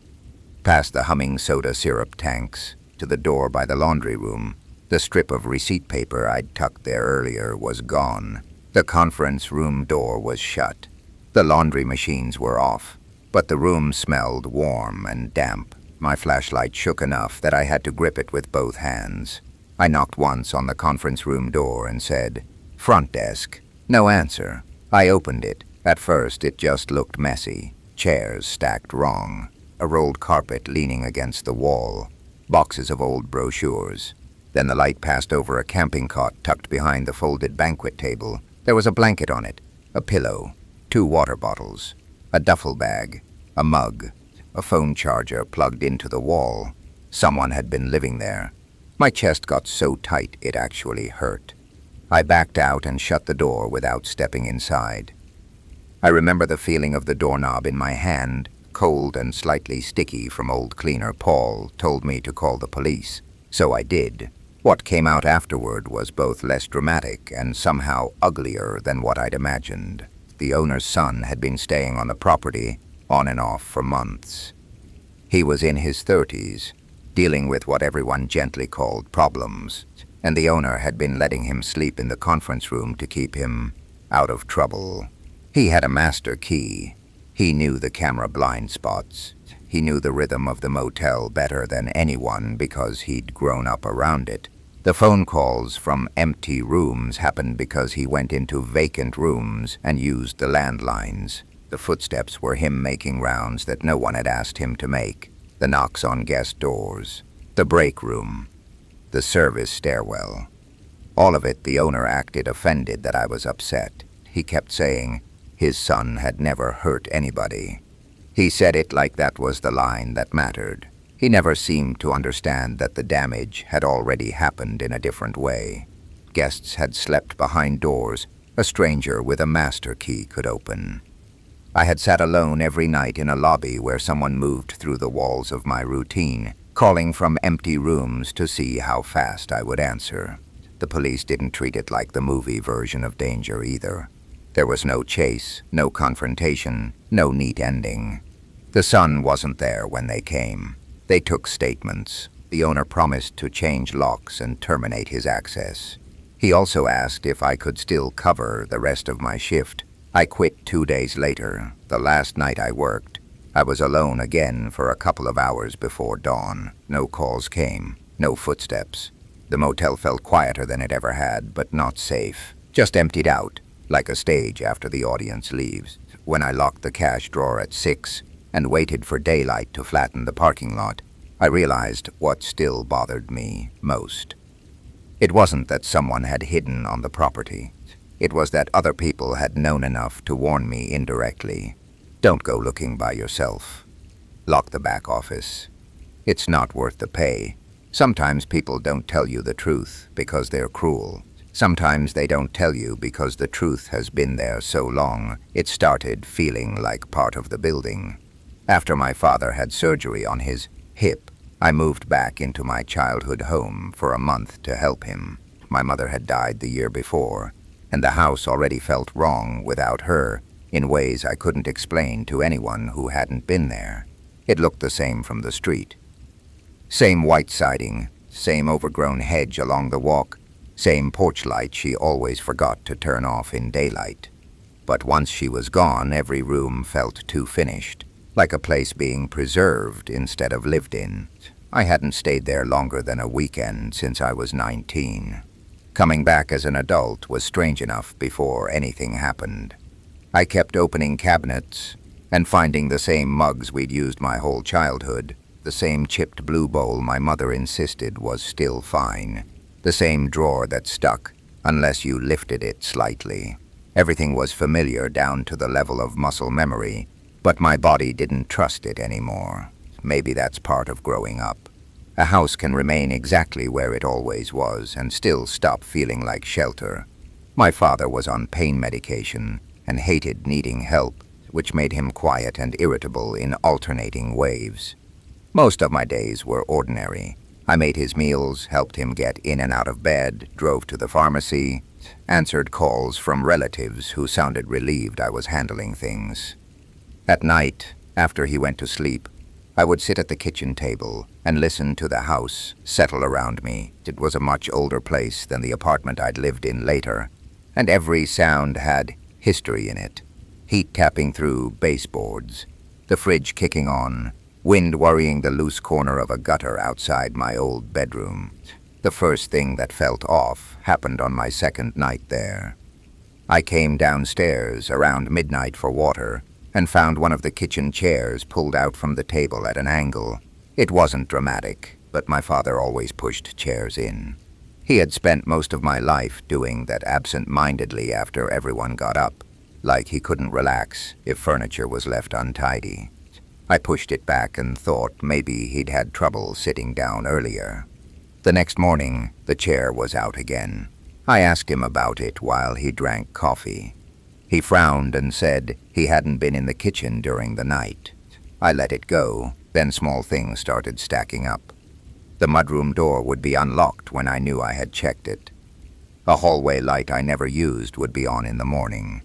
Speaker 1: past the humming soda syrup tanks, to the door by the laundry room. The strip of receipt paper I'd tucked there earlier was gone. The conference room door was shut. The laundry machines were off, but the room smelled warm and damp. My flashlight shook enough that I had to grip it with both hands. I knocked once on the conference room door and said, "Front desk." No answer. I opened it. At first it just looked messy. Chairs stacked wrong, a rolled carpet leaning against the wall, boxes of old brochures. Then the light passed over a camping cot tucked behind the folded banquet table. There was a blanket on it, a pillow, 2 water bottles, a duffel bag, a mug, a phone charger plugged into the wall. Someone had been living there. My chest got so tight it actually hurt. I backed out and shut the door without stepping inside. I remember the feeling of the doorknob in my hand, cold and slightly sticky from old cleaner. Paul told me to call the police, so I did. What came out afterward was both less dramatic and somehow uglier than what I'd imagined. The owner's son had been staying on the property, on and off, for months. He was in his 30s, dealing with what everyone gently called problems, and the owner had been letting him sleep in the conference room to keep him out of trouble. He had a master key. He knew the camera blind spots. He knew the rhythm of the motel better than anyone because he'd grown up around it. The phone calls from empty rooms happened because he went into vacant rooms and used the landlines. The footsteps were him making rounds that no one had asked him to make. The knocks on guest doors. The break room. The service stairwell. All of it, the owner acted offended that I was upset. He kept saying his son had never hurt anybody. He said it like that was the line that mattered. He never seemed to understand that the damage had already happened in a different way. Guests had slept behind doors a stranger with a master key could open. I had sat alone every night in a lobby where someone moved through the walls of my routine, calling from empty rooms to see how fast I would answer. The police didn't treat it like the movie version of danger either. There was no chase, no confrontation, no neat ending. The son wasn't there when they came. They took statements. The owner promised to change locks and terminate his access. He also asked if I could still cover the rest of my shift. I quit 2 days later, the last night I worked, I was alone again for a couple of hours before dawn. No calls came, no footsteps. The motel felt quieter than it ever had, but not safe. Just emptied out, like a stage after the audience leaves. When I locked the cash drawer at 6 and waited for daylight to flatten the parking lot, I realized what still bothered me most. It wasn't that someone had hidden on the property. It was that other people had known enough to warn me indirectly. Don't go looking by yourself. Lock the back office. It's not worth the pay. Sometimes people don't tell you the truth because they're cruel. Sometimes they don't tell you because the truth has been there so long, it started feeling like part of the building. After my father had surgery on his hip, I moved back into my childhood home for a month to help him. My mother had died the year before, and the house already felt wrong without her, in ways I couldn't explain to anyone who hadn't been there. It looked the same from the street. Same white siding, same overgrown hedge along the walk, same porch light she always forgot to turn off in daylight. But once she was gone, every room felt too finished, like a place being preserved instead of lived in. I hadn't stayed there longer than a weekend since I was 19. Coming back as an adult was strange enough before anything happened. I kept opening cabinets and finding the same mugs we'd used my whole childhood, the same chipped blue bowl my mother insisted was still fine, the same drawer that stuck unless you lifted it slightly. Everything was familiar down to the level of muscle memory, but my body didn't trust it anymore. Maybe that's part of growing up. A house can remain exactly where it always was and still stop feeling like shelter. My father was on pain medication and hated needing help, which made him quiet and irritable in alternating waves. Most of my days were ordinary. I made his meals, helped him get in and out of bed, drove to the pharmacy, answered calls from relatives who sounded relieved I was handling things. At night, after he went to sleep, I would sit at the kitchen table and listen to the house settle around me. It was a much older place than the apartment I'd lived in later, and every sound had history in it. Heat tapping through baseboards, the fridge kicking on, wind worrying the loose corner of a gutter outside my old bedroom. The first thing that felt off happened on my second night there. I came downstairs around midnight for water and found one of the kitchen chairs pulled out from the table at an angle. It wasn't dramatic, but my father always pushed chairs in. He had spent most of my life doing that absent-mindedly after everyone got up, like he couldn't relax if furniture was left untidy. I pushed it back and thought maybe he'd had trouble sitting down earlier. The next morning, the chair was out again. I asked him about it while he drank coffee. He frowned and said he hadn't been in the kitchen during the night. I let it go, then small things started stacking up. The mudroom door would be unlocked when I knew I had checked it. A hallway light I never used would be on in the morning.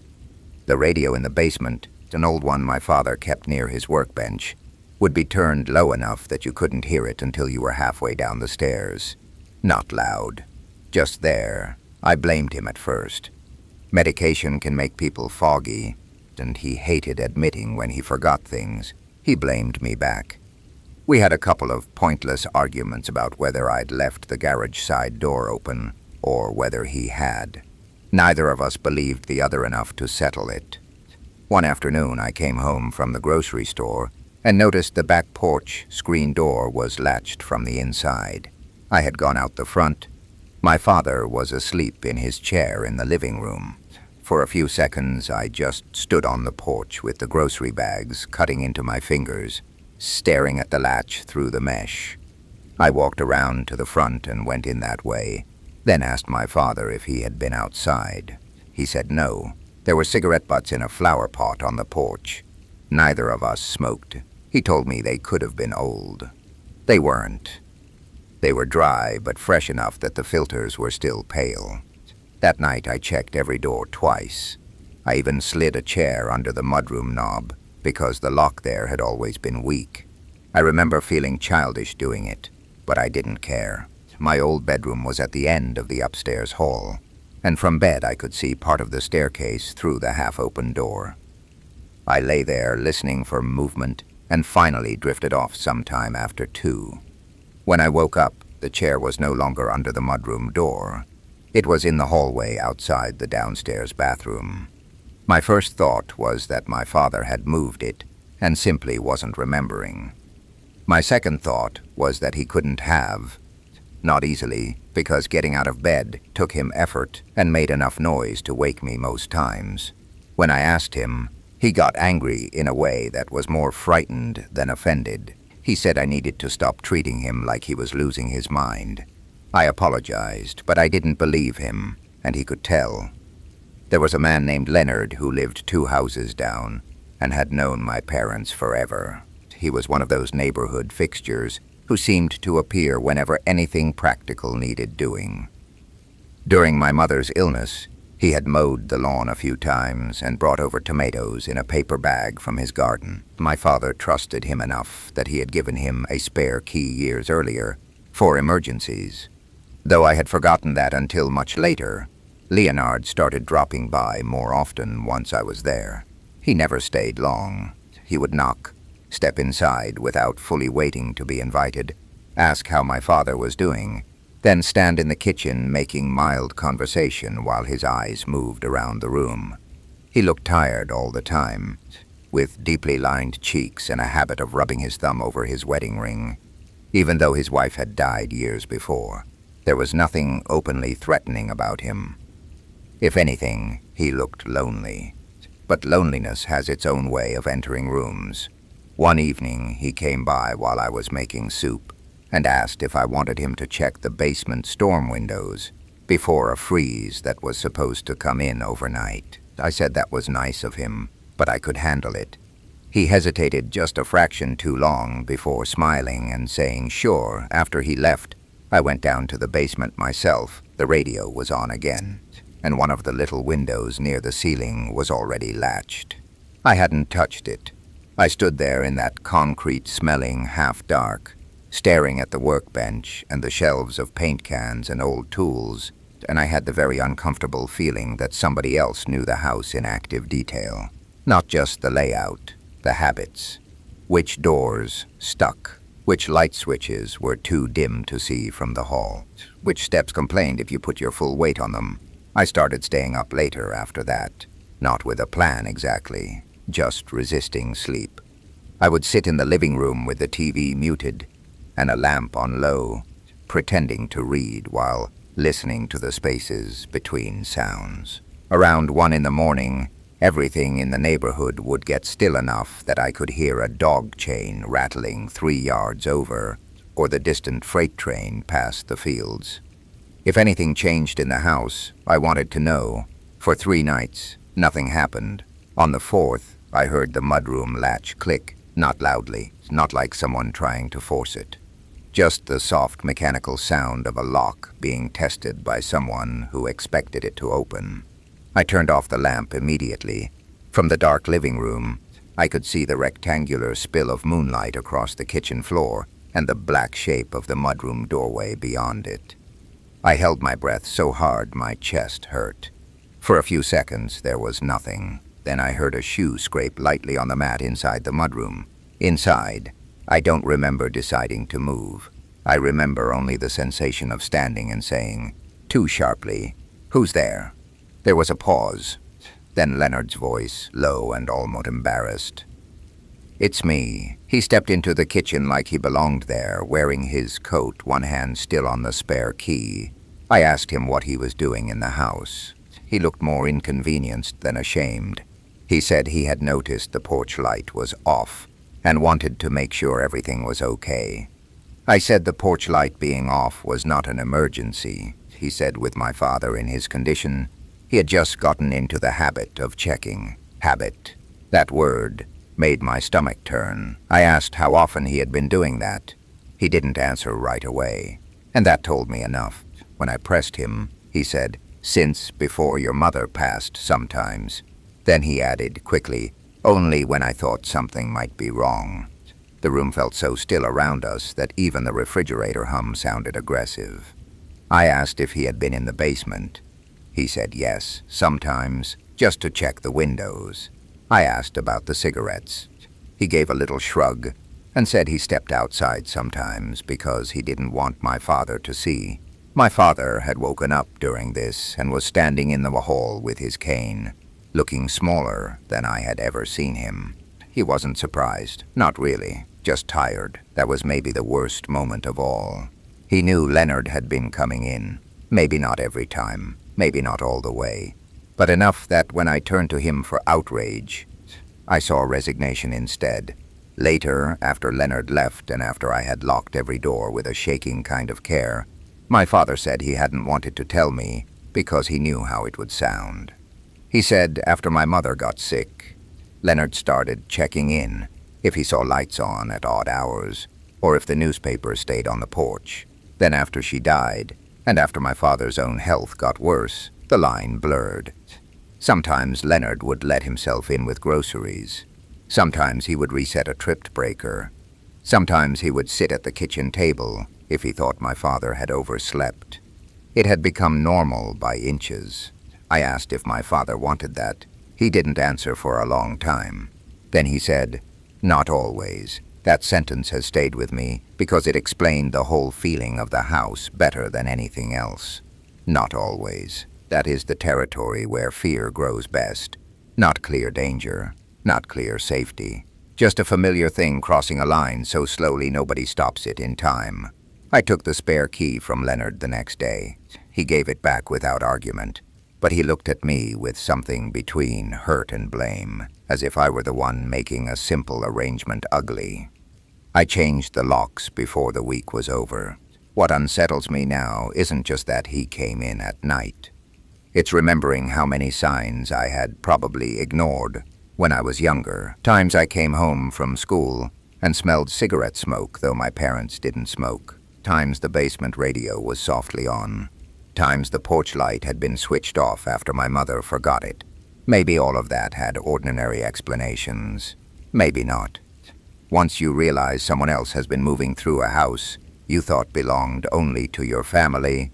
Speaker 1: The radio in the basement, an old one my father kept near his workbench, would be turned low enough that you couldn't hear it until you were halfway down the stairs. Not loud. Just there. I blamed him at first. Medication can make people foggy, and he hated admitting when he forgot things. He blamed me back. We had a couple of pointless arguments about whether I'd left the garage side door open or whether he had. Neither of us believed the other enough to settle it. One afternoon I came home from the grocery store and noticed the back porch screen door was latched from the inside. I had gone out the front. My father was asleep in his chair in the living room. For a few seconds I just stood on the porch with the grocery bags cutting into my fingers, staring at the latch through the mesh. I walked around to the front and went in that way, then asked my father if he had been outside. He said no. There were cigarette butts in a flower pot on the porch. Neither of us smoked. He told me they could have been old. They weren't. They were dry, but fresh enough that the filters were still pale. That night I checked every door twice. I even slid a chair under the mudroom knob, because the lock there had always been weak. I remember feeling childish doing it, but I didn't care. My old bedroom was at the end of the upstairs hall, and from bed I could see part of the staircase through the half-open door. I lay there listening for movement, and finally drifted off sometime after 2. When I woke up, the chair was no longer under the mudroom door. It was in the hallway outside the downstairs bathroom. My first thought was that my father had moved it and simply wasn't remembering. My second thought was that he couldn't have. Not easily, because getting out of bed took him effort and made enough noise to wake me most times. When I asked him, he got angry in a way that was more frightened than offended. He said I needed to stop treating him like he was losing his mind. I apologized, but I didn't believe him, and he could tell. There was a man named Leonard who lived 2 houses down and had known my parents forever. He was one of those neighborhood fixtures who seemed to appear whenever anything practical needed doing. During my mother's illness, he had mowed the lawn a few times and brought over tomatoes in a paper bag from his garden. My father trusted him enough that he had given him a spare key years earlier for emergencies. Though I had forgotten that until much later, Leonard started dropping by more often once I was there. He never stayed long. He would knock, step inside without fully waiting to be invited, ask how my father was doing, then stand in the kitchen making mild conversation while his eyes moved around the room. He looked tired all the time, with deeply lined cheeks and a habit of rubbing his thumb over his wedding ring. Even though his wife had died years before, there was nothing openly threatening about him. If anything, he looked lonely. But loneliness has its own way of entering rooms. One evening, he came by while I was making soup and asked if I wanted him to check the basement storm windows before a freeze that was supposed to come in overnight. I said that was nice of him, but I could handle it. He hesitated just a fraction too long before smiling and saying sure. After he left, I went down to the basement myself. The radio was on again, and one of the little windows near the ceiling was already latched. I hadn't touched it. I stood there in that concrete-smelling half-dark, staring at the workbench and the shelves of paint cans and old tools, and I had the very uncomfortable feeling that somebody else knew the house in active detail. Not just the layout, the habits. Which doors stuck, which light switches were too dim to see from the hall, which steps complained if you put your full weight on them. I started staying up later after that, not with a plan exactly, just resisting sleep. I would sit in the living room with the TV muted and a lamp on low, pretending to read while listening to the spaces between sounds. Around 1 in the morning, everything in the neighborhood would get still enough that I could hear a dog chain rattling 3 yards over, or the distant freight train past the fields. If anything changed in the house, I wanted to know. For 3 nights, nothing happened. On the 4th, I heard the mudroom latch click, not loudly, not like someone trying to force it. Just the soft mechanical sound of a lock being tested by someone who expected it to open. I turned off the lamp immediately. From the dark living room, I could see the rectangular spill of moonlight across the kitchen floor and the black shape of the mudroom doorway beyond it. I held my breath so hard my chest hurt. For a few seconds, there was nothing. Then I heard a shoe scrape lightly on the mat inside the mudroom. Inside, I don't remember deciding to move. I remember only the sensation of standing and saying, too sharply, "Who's there?" There was a pause. Then Leonard's voice, low and almost embarrassed. "It's me." He stepped into the kitchen like he belonged there, wearing his coat, one hand still on the spare key. I asked him what he was doing in the house. He looked more inconvenienced than ashamed. He said he had noticed the porch light was off and wanted to make sure everything was okay. I said the porch light being off was not an emergency. He said with my father in his condition, he had just gotten into the habit of checking. Habit. That word made my stomach turn. I asked how often he had been doing that. He didn't answer right away, and that told me enough. When I pressed him, he said, "Since before your mother passed sometimes." Then he added quickly, "Only when I thought something might be wrong." The room felt so still around us that even the refrigerator hum sounded aggressive. I asked if he had been in the basement. He said yes, sometimes, just to check the windows. I asked about the cigarettes. He gave a little shrug and said he stepped outside sometimes because he didn't want my father to see. My father had woken up during this and was standing in the hall with his cane, looking smaller than I had ever seen him. He wasn't surprised, not really, just tired. That was maybe the worst moment of all. He knew Leonard had been coming in, maybe not every time, maybe not all the way, but enough that when I turned to him for outrage, I saw resignation instead. Later, after Leonard left and after I had locked every door with a shaking kind of care, my father said he hadn't wanted to tell me because he knew how it would sound. He said after my mother got sick, Leonard started checking in if he saw lights on at odd hours or if the newspaper stayed on the porch. Then after she died, and after my father's own health got worse, the line blurred. Sometimes Leonard would let himself in with groceries. Sometimes he would reset a tripped breaker. Sometimes he would sit at the kitchen table if he thought my father had overslept. It had become normal by inches. I asked if my father wanted that. He didn't answer for a long time. Then he said, "Not always." That sentence has stayed with me because it explained the whole feeling of the house better than anything else. Not always. That is the territory where fear grows best. Not clear danger, not clear safety. Just a familiar thing crossing a line so slowly nobody stops it in time. I took the spare key from Leonard the next day. He gave it back without argument, but he looked at me with something between hurt and blame, as if I were the one making a simple arrangement ugly. I changed the locks before the week was over. What unsettles me now isn't just that he came in at night. It's remembering how many signs I had probably ignored when I was younger. Times I came home from school and smelled cigarette smoke though my parents didn't smoke. Times the basement radio was softly on. Times the porch light had been switched off after my mother forgot it. Maybe all of that had ordinary explanations. Maybe not. Once you realize someone else has been moving through a house you thought belonged only to your family,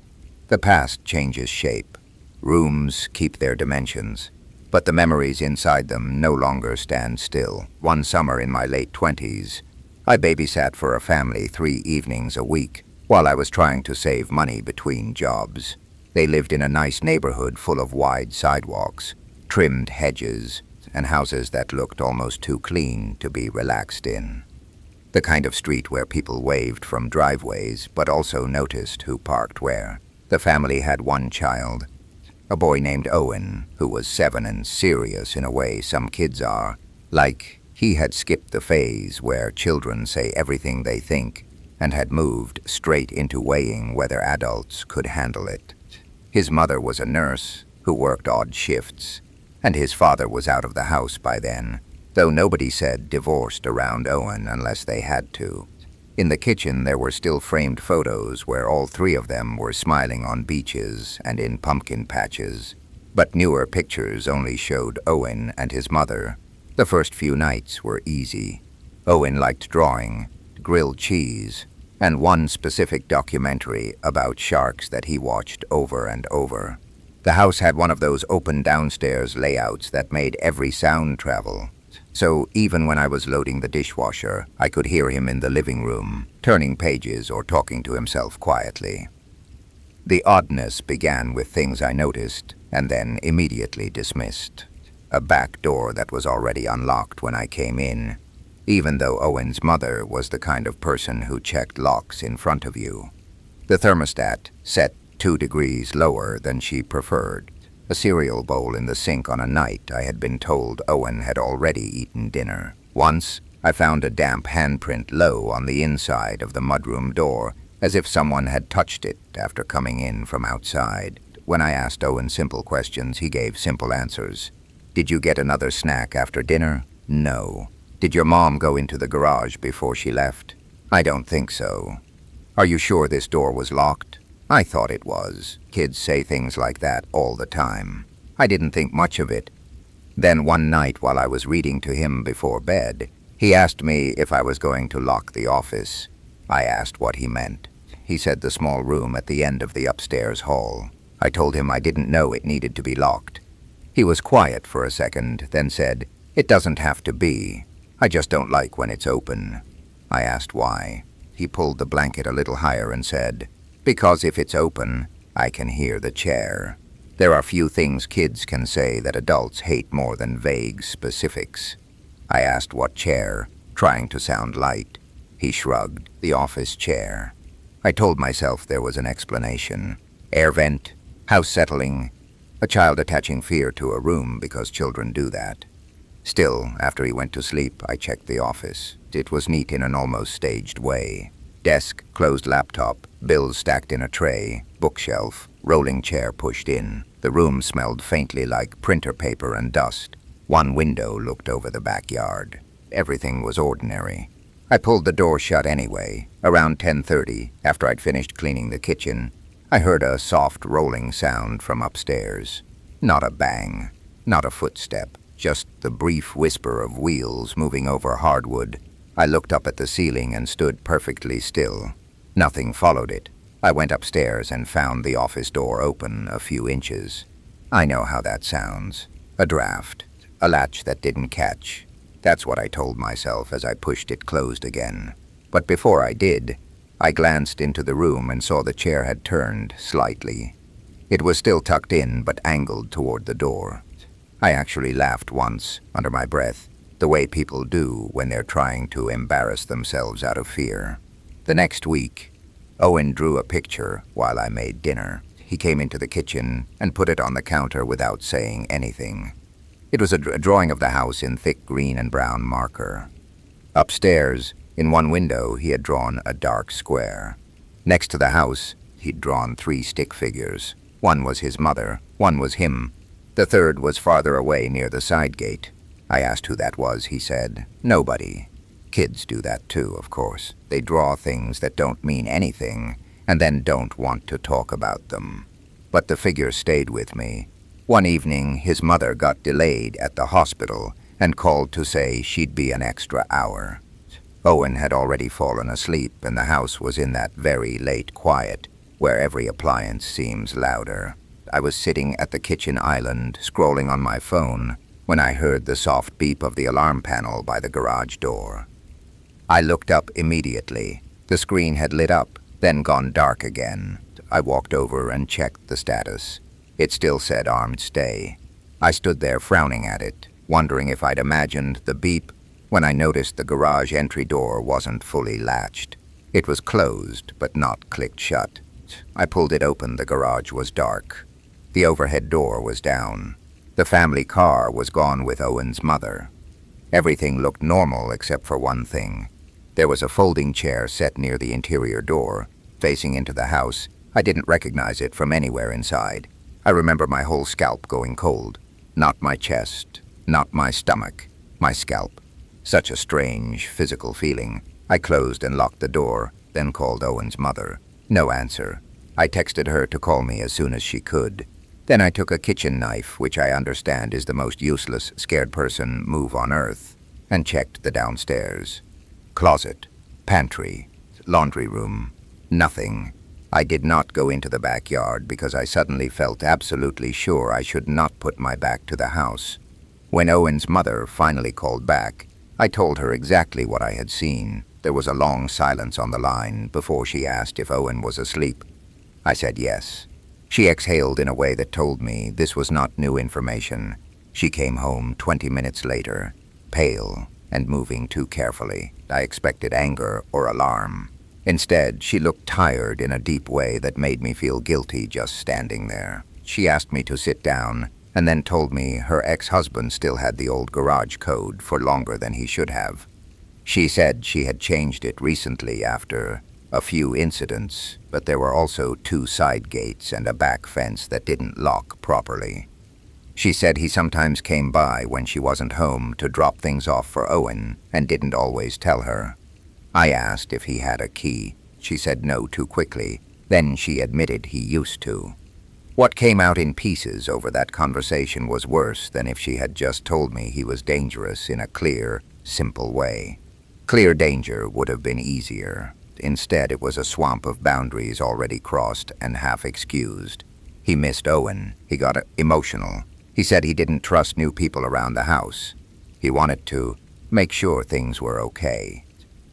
Speaker 1: the past changes shape. Rooms keep their dimensions, but the memories inside them no longer stand still. One summer in my late 20s, I babysat for a family 3 evenings a week while I was trying to save money between jobs. They lived in a nice neighborhood full of wide sidewalks, trimmed hedges, and houses that looked almost too clean to be relaxed in. The kind of street where people waved from driveways but also noticed who parked where. The family had one child, a boy named Owen, who was 7 and serious in a way some kids are. Like, he had skipped the phase where children say everything they think and had moved straight into weighing whether adults could handle it. His mother was a nurse who worked odd shifts, and his father was out of the house by then, though nobody said divorced around Owen unless they had to. In the kitchen there were still framed photos where all 3 of them were smiling on beaches and in pumpkin patches, but newer pictures only showed Owen and his mother. The first few nights were easy. Owen liked drawing, grilled cheese, and one specific documentary about sharks that he watched over and over. The house had one of those open downstairs layouts that made every sound travel. So even when I was loading the dishwasher, I could hear him in the living room, turning pages or talking to himself quietly. The oddness began with things I noticed and then immediately dismissed. A back door that was already unlocked when I came in, even though Owen's mother was the kind of person who checked locks in front of you. The thermostat set 2 degrees lower than she preferred. A cereal bowl in the sink on a night I had been told Owen had already eaten dinner. Once, I found a damp handprint low on the inside of the mudroom door, as if someone had touched it after coming in from outside. When I asked Owen simple questions, he gave simple answers. Did you get another snack after dinner? No. Did your mom go into the garage before she left? I don't think so. Are you sure this door was locked? I thought it was. Kids say things like that all the time. I didn't think much of it. Then one night while I was reading to him before bed, he asked me if I was going to lock the office. I asked what he meant. He said the small room at the end of the upstairs hall. I told him I didn't know it needed to be locked. He was quiet for a second, then said, "It doesn't have to be." I just don't like when it's open. I asked why. He pulled the blanket a little higher and said, "Because if it's open, I can hear the chair." There are few things kids can say that adults hate more than vague specifics. I asked what chair, trying to sound light. He shrugged. "The office chair." I told myself there was an explanation. Air vent, house settling, a child attaching fear to a room because children do that. Still, after he went to sleep, I checked the office. It was neat in an almost staged way. Desk, closed laptop, bills stacked in a tray, bookshelf, rolling chair pushed in. The room smelled faintly like printer paper and dust. One window looked over the backyard. Everything was ordinary. I pulled the door shut anyway. Around 10:30, after I'd finished cleaning the kitchen, I heard a soft rolling sound from upstairs. Not a bang, not a footstep, just the brief whisper of wheels moving over hardwood. I looked up at the ceiling and stood perfectly still. Nothing followed it. I went upstairs and found the office door open a few inches. I know how that sounds. A draft. A latch that didn't catch. That's what I told myself as I pushed it closed again. But before I did, I glanced into the room and saw the chair had turned slightly. It was still tucked in but angled toward the door. I actually laughed once, under my breath, the way people do when they're trying to embarrass themselves out of fear. The next week, Owen drew a picture while I made dinner. He came into the kitchen and put it on the counter without saying anything. It was a drawing of the house in thick green and brown marker. Upstairs, in one window, he had drawn a dark square. Next to the house, he'd drawn 3 stick figures. One was his mother, one was him. The third was farther away near the side gate. I asked who that was. He said, "Nobody." Kids do that too, of course. They draw things that don't mean anything and then don't want to talk about them. But the figure stayed with me. One evening, his mother got delayed at the hospital and called to say she'd be an extra hour. Owen had already fallen asleep, and the house was in that very late quiet where every appliance seems louder. I was sitting at the kitchen island, scrolling on my phone, when I heard the soft beep of the alarm panel by the garage door. I looked up immediately. The screen had lit up, then gone dark again. I walked over and checked the status. It still said armed stay. I stood there frowning at it, wondering if I'd imagined the beep when I noticed the garage entry door wasn't fully latched. It was closed, but not clicked shut. I pulled it open. The garage was dark. The overhead door was down. The family car was gone with Owen's mother. Everything looked normal except for one thing. There was a folding chair set near the interior door, facing into the house. I didn't recognize it from anywhere inside. I remember my whole scalp going cold. Not my chest, not my stomach, my scalp. Such a strange, physical feeling. I closed and locked the door, then called Owen's mother. No answer. I texted her to call me as soon as she could. Then I took a kitchen knife, which I understand is the most useless scared person move on earth, and checked the downstairs. Closet, pantry, laundry room. Nothing. I did not go into the backyard because I suddenly felt absolutely sure I should not put my back to the house. When Owen's mother finally called back, I told her exactly what I had seen. There was a long silence on the line before she asked if Owen was asleep. I said yes. She exhaled in a way that told me this was not new information. She came home 20 minutes later, pale and moving too carefully. I expected anger or alarm. Instead, she looked tired in a deep way that made me feel guilty just standing there. She asked me to sit down, and then told me her ex-husband still had the old garage code for longer than he should have. She said she had changed it recently after a few incidents, but there were also 2 side gates and a back fence that didn't lock properly. She said he sometimes came by when she wasn't home to drop things off for Owen and didn't always tell her. I asked if he had a key. She said no too quickly. Then she admitted he used to. What came out in pieces over that conversation was worse than if she had just told me he was dangerous in a clear, simple way. Clear danger would have been easier. Instead, it was a swamp of boundaries already crossed and half excused. He missed Owen. He got emotional. He said he didn't trust new people around the house. He wanted to make sure things were okay.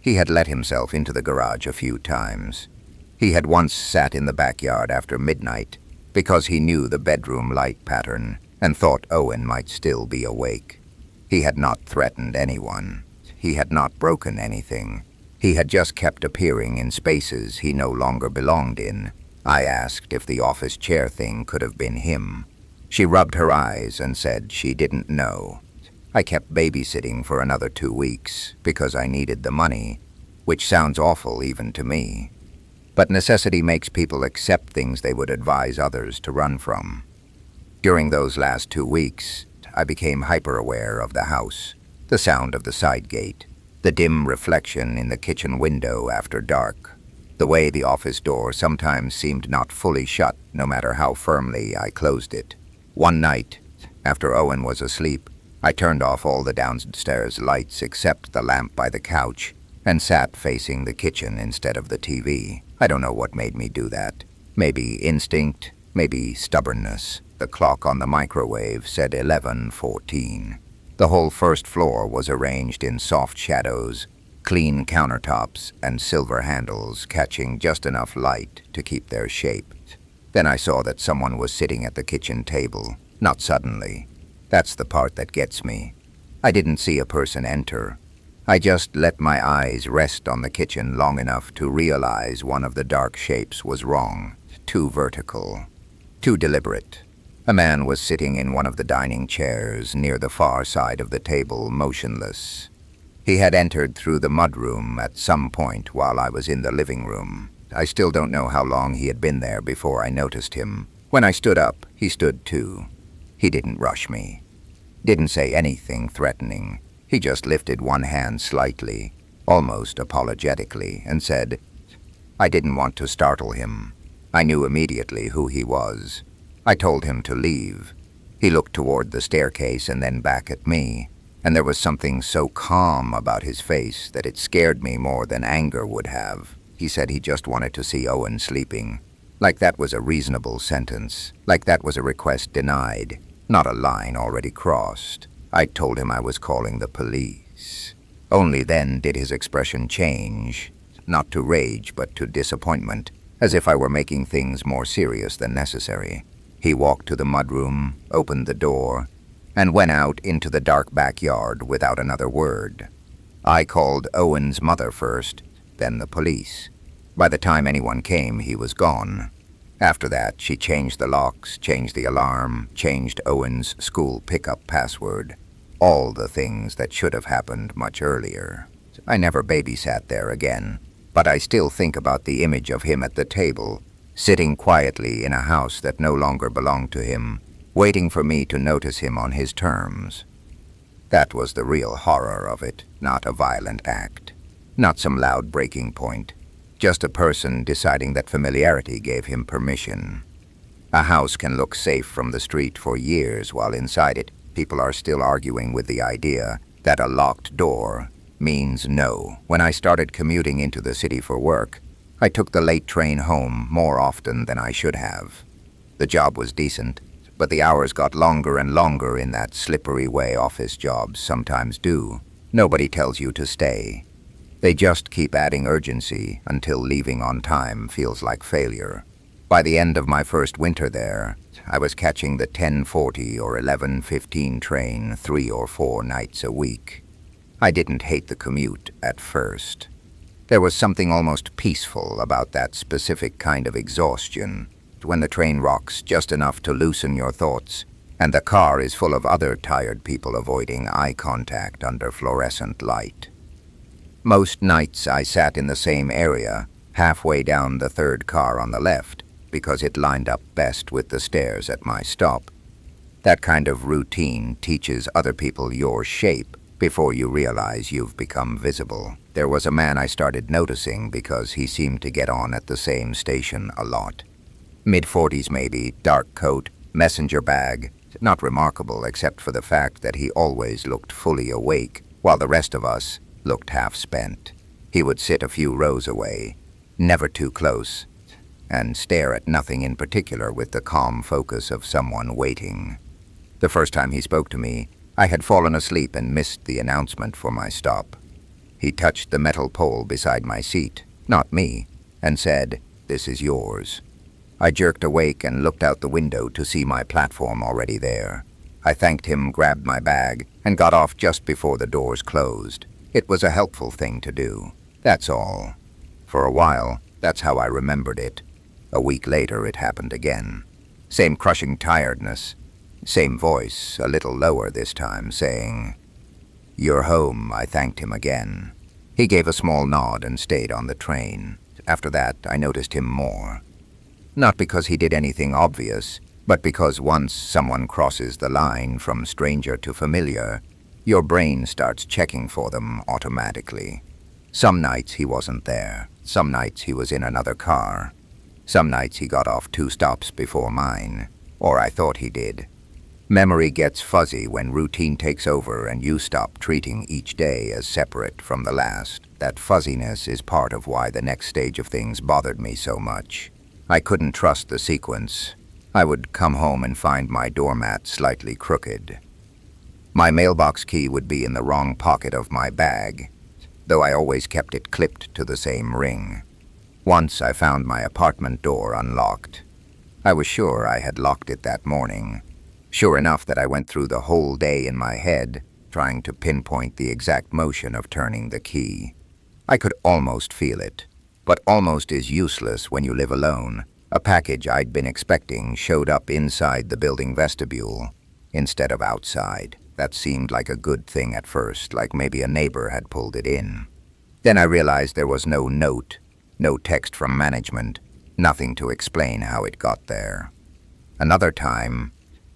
Speaker 1: He had let himself into the garage a few times. He had once sat in the backyard after midnight because he knew the bedroom light pattern and thought Owen might still be awake. He had not threatened anyone. He had not broken anything. He had just kept appearing in spaces he no longer belonged in. I asked if the office chair thing could have been him. She rubbed her eyes and said she didn't know. I kept babysitting for another 2 weeks because I needed the money, which sounds awful even to me. But necessity makes people accept things they would advise others to run from. During those last 2 weeks, I became hyper-aware of the house, the sound of the side gate, the dim reflection in the kitchen window after dark, the way the office door sometimes seemed not fully shut no matter how firmly I closed it. One night, after Owen was asleep, I turned off all the downstairs lights except the lamp by the couch and sat facing the kitchen instead of the TV. I don't know what made me do that. Maybe instinct, maybe stubbornness. The clock on the microwave said 11:14. The whole first floor was arranged in soft shadows, clean countertops, and silver handles catching just enough light to keep their shape. Then I saw that someone was sitting at the kitchen table, not suddenly. That's the part that gets me. I didn't see a person enter. I just let my eyes rest on the kitchen long enough to realize one of the dark shapes was wrong, too vertical, too deliberate. A man was sitting in one of the dining chairs near the far side of the table, motionless. He had entered through the mudroom at some point while I was in the living room. I still don't know how long he had been there before I noticed him. When I stood up, he stood too. He didn't rush me. Didn't say anything threatening. He just lifted one hand slightly, almost apologetically, and said, I didn't want to startle him. I knew immediately who he was. I told him to leave. He looked toward the staircase and then back at me, and there was something so calm about his face that it scared me more than anger would have. He said he just wanted to see Owen sleeping. Like that was a reasonable sentence. Like that was a request denied, not a line already crossed. I told him I was calling the police. Only then did his expression change, not to rage but to disappointment, as if I were making things more serious than necessary. He walked to the mudroom, opened the door, and went out into the dark backyard without another word. I called Owen's mother first, then the police. By the time anyone came, he was gone. After that, she changed the locks, changed the alarm, changed Owen's school pickup password. All the things that should have happened much earlier. I never babysat there again, but I still think about the image of him at the table, sitting quietly in a house that no longer belonged to him, waiting for me to notice him on his terms. That was the real horror of it, not a violent act, not some loud breaking point, just a person deciding that familiarity gave him permission. A house can look safe from the street for years while inside it, people are still arguing with the idea that a locked door means no. When I started commuting into the city for work, I took the late train home more often than I should have. The job was decent, but the hours got longer and longer in that slippery way office jobs sometimes do. Nobody tells you to stay. They just keep adding urgency until leaving on time feels like failure. By the end of my first winter there, I was catching the 10:40 or 11:15 train 3 or 4 nights a week. I didn't hate the commute at first. There was something almost peaceful about that specific kind of exhaustion, when the train rocks just enough to loosen your thoughts, and the car is full of other tired people avoiding eye contact under fluorescent light. Most nights I sat in the same area, halfway down the third car on the left, because it lined up best with the stairs at my stop. That kind of routine teaches other people your shape before you realize you've become visible. There was a man I started noticing because he seemed to get on at the same station a lot. Mid-40s maybe, dark coat, messenger bag, not remarkable except for the fact that he always looked fully awake, while the rest of us looked half-spent. He would sit a few rows away, never too close, and stare at nothing in particular with the calm focus of someone waiting. The first time he spoke to me, I had fallen asleep and missed the announcement for my stop. He touched the metal pole beside my seat, not me, and said, "This is yours." I jerked awake and looked out the window to see my platform already there. I thanked him, grabbed my bag, and got off just before the doors closed. It was a helpful thing to do. That's all. For a while, that's how I remembered it. A week later, it happened again. Same crushing tiredness. Same voice, a little lower this time, saying, "You're home." I thanked him again. He gave a small nod and stayed on the train. After that, I noticed him more. Not because he did anything obvious, but because once someone crosses the line from stranger to familiar, your brain starts checking for them automatically. Some nights he wasn't there. Some nights he was in another car. Some nights he got off 2 stops before mine, or I thought he did. Memory gets fuzzy when routine takes over and you stop treating each day as separate from the last. That fuzziness is part of why the next stage of things bothered me so much. I couldn't trust the sequence. I would come home and find my doormat slightly crooked. My mailbox key would be in the wrong pocket of my bag, though I always kept it clipped to the same ring. Once I found my apartment door unlocked. I was sure I had locked it that morning. Sure enough that I went through the whole day in my head, trying to pinpoint the exact motion of turning the key. I could almost feel it, but almost is useless when you live alone. A package I'd been expecting showed up inside the building vestibule instead of outside. That seemed like a good thing at first, like maybe a neighbor had pulled it in. Then I realized there was no note, no text from management, nothing to explain how it got there. Another time,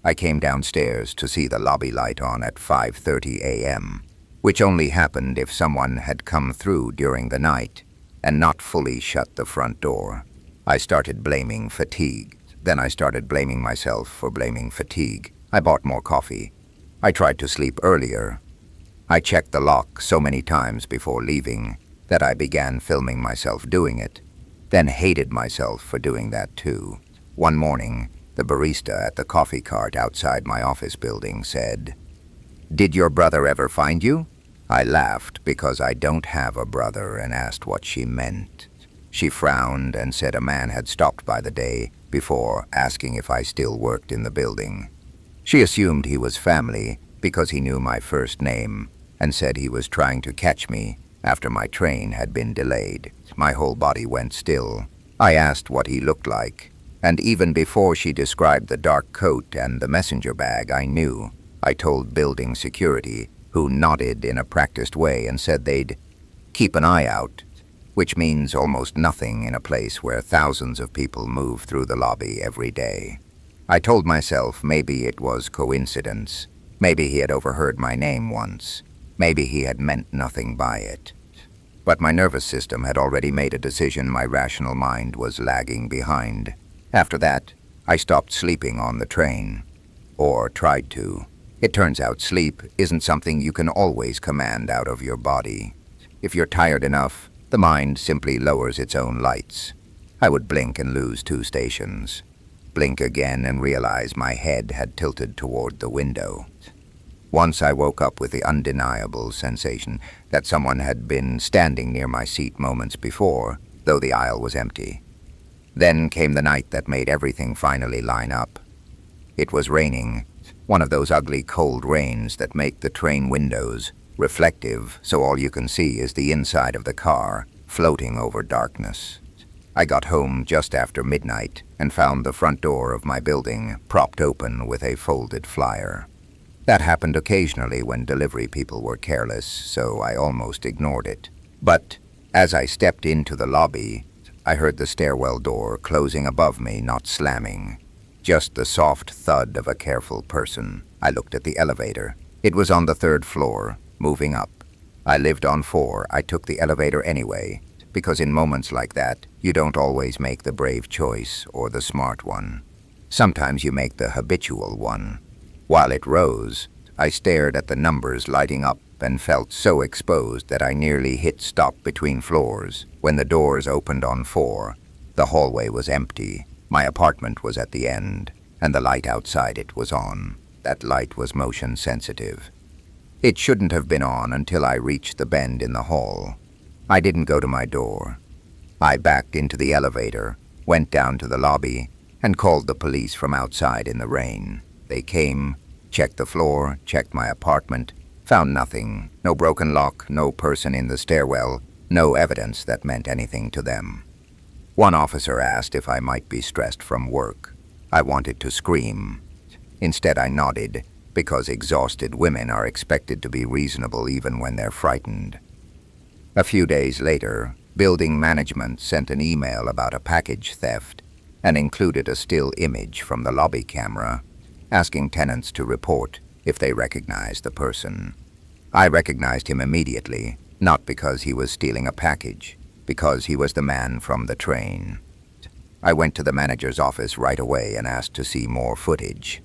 Speaker 1: I came downstairs to see the lobby light on at 5:30 a.m., which only happened if someone had come through during the night and not fully shut the front door. I started blaming fatigue. Then I started blaming myself for blaming fatigue. I bought more coffee. I tried to sleep earlier. I checked the lock so many times before leaving that I began filming myself doing it, then hated myself for doing that too. One morning, the barista at the coffee cart outside my office building said, "Did your brother ever find you?" I laughed because I don't have a brother and asked what she meant. She frowned and said a man had stopped by the day before asking if I still worked in the building. She assumed he was family because he knew my first name and said he was trying to catch me after my train had been delayed. My whole body went still. I asked what he looked like, and even before she described the dark coat and the messenger bag, I knew. I told building security, who nodded in a practiced way and said they'd keep an eye out, which means almost nothing in a place where thousands of people move through the lobby every day. I told myself maybe it was coincidence. Maybe he had overheard my name once. Maybe he had meant nothing by it. But my nervous system had already made a decision. My rational mind was lagging behind. After that, I stopped sleeping on the train. Or tried to. It turns out sleep isn't something you can always command out of your body. If you're tired enough, the mind simply lowers its own lights. I would blink and lose 2 stations. Blink again and realize my head had tilted toward the window. Once I woke up with the undeniable sensation that someone had been standing near my seat moments before, though the aisle was empty. Then came the night that made everything finally line up. It was raining, one of those ugly cold rains that make the train windows reflective, so all you can see is the inside of the car floating over darkness. I got home just after midnight and found the front door of my building propped open with a folded flyer. That happened occasionally when delivery people were careless, so I almost ignored it. But as I stepped into the lobby, I heard the stairwell door closing above me, not slamming. Just the soft thud of a careful person. I looked at the elevator. It was on the 3rd floor, moving up. I lived on 4. I took the elevator anyway, because in moments like that, you don't always make the brave choice or the smart one. Sometimes you make the habitual one. While it rose, I stared at the numbers lighting up and felt so exposed that I nearly hit stop between floors. When the doors opened on 4, the hallway was empty. My apartment was at the end, and the light outside it was on. That light was motion sensitive. It shouldn't have been on until I reached the bend in the hall. I didn't go to my door. I backed into the elevator, went down to the lobby, and called the police from outside in the rain. They came, checked the floor, checked my apartment, found nothing, no broken lock, no person in the stairwell, no evidence that meant anything to them. One officer asked if I might be stressed from work. I wanted to scream. Instead, I nodded, because exhausted women are expected to be reasonable even when they're frightened. A few days later, building management sent an email about a package theft and included a still image from the lobby camera, asking tenants to report if they recognized the person. I recognized him immediately, not because he was stealing a package, because he was the man from the train. I went to the manager's office right away and asked to see more footage.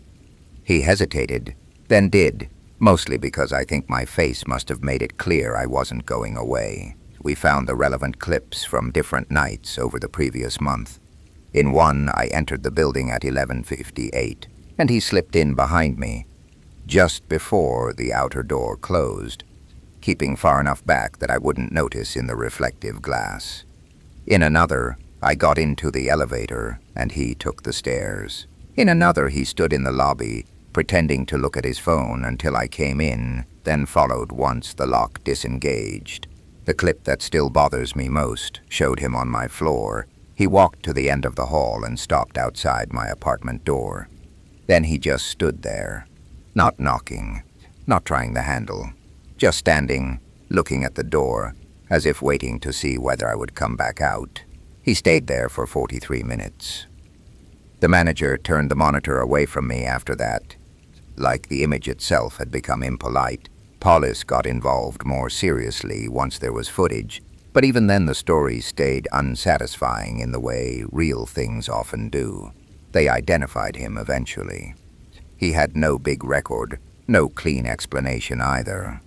Speaker 1: He hesitated, then did, mostly because I think my face must have made it clear I wasn't going away. We found the relevant clips from different nights over the previous month. In one, I entered the building at 11:58, and he slipped in behind me, just before the outer door closed, keeping far enough back that I wouldn't notice in the reflective glass. In another, I got into the elevator, and he took the stairs. In another, he stood in the lobby, pretending to look at his phone until I came in, then followed once the lock disengaged. The clip that still bothers me most showed him on my floor. He walked to the end of the hall and stopped outside my apartment door. Then he just stood there, not knocking, not trying the handle, just standing, looking at the door, as if waiting to see whether I would come back out. He stayed there for 43 minutes. The manager turned the monitor away from me after that. Like the image itself had become impolite, police got involved more seriously once there was footage, but even then the story stayed unsatisfying in the way real things often do. They identified him eventually. He had no big record, no clean explanation either.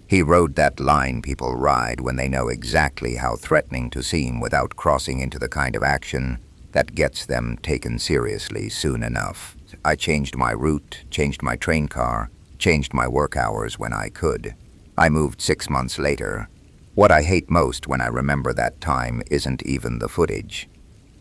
Speaker 1: He rode that line people ride when they know exactly how threatening to seem without crossing into the kind of action that gets them taken seriously soon enough. I changed my route, changed my train car, changed my work hours when I could. I moved 6 months later. What I hate most when I remember that time isn't even the footage.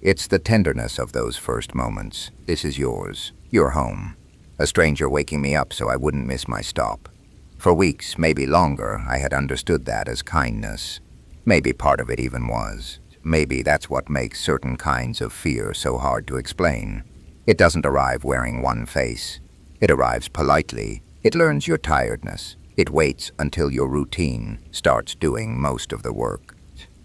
Speaker 1: It's the tenderness of those first moments. This is yours. You're home. A stranger waking me up so I wouldn't miss my stop. For weeks, maybe longer, I had understood that as kindness. Maybe part of it even was. Maybe that's what makes certain kinds of fear so hard to explain. It doesn't arrive wearing one face. It arrives politely. It learns your tiredness. It waits until your routine starts doing most of the work.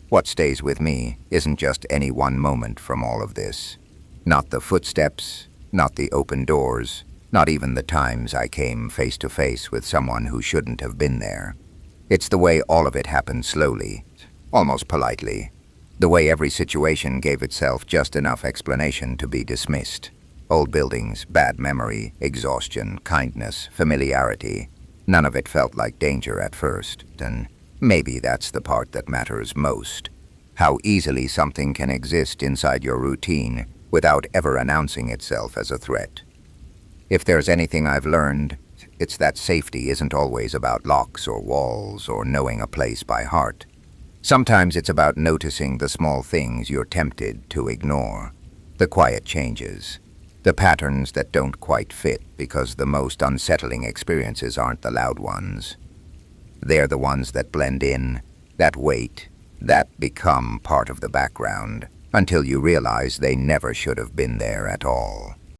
Speaker 1: What stays with me isn't just any one moment from all of this. Not the footsteps, not the open doors, not even the times I came face to face with someone who shouldn't have been there. It's the way all of it happened slowly, almost politely. The way every situation gave itself just enough explanation to be dismissed. Old buildings, bad memory, exhaustion, kindness, familiarity. None of it felt like danger at first, and maybe that's the part that matters most. How easily something can exist inside your routine without ever announcing itself as a threat. If there's anything I've learned, it's that safety isn't always about locks or walls or knowing a place by heart. Sometimes it's about noticing the small things you're tempted to ignore, the quiet changes, the patterns that don't quite fit because the most unsettling experiences aren't the loud ones. They're the ones that blend in, that wait, that become part of the background until you realize they never should have been there at all.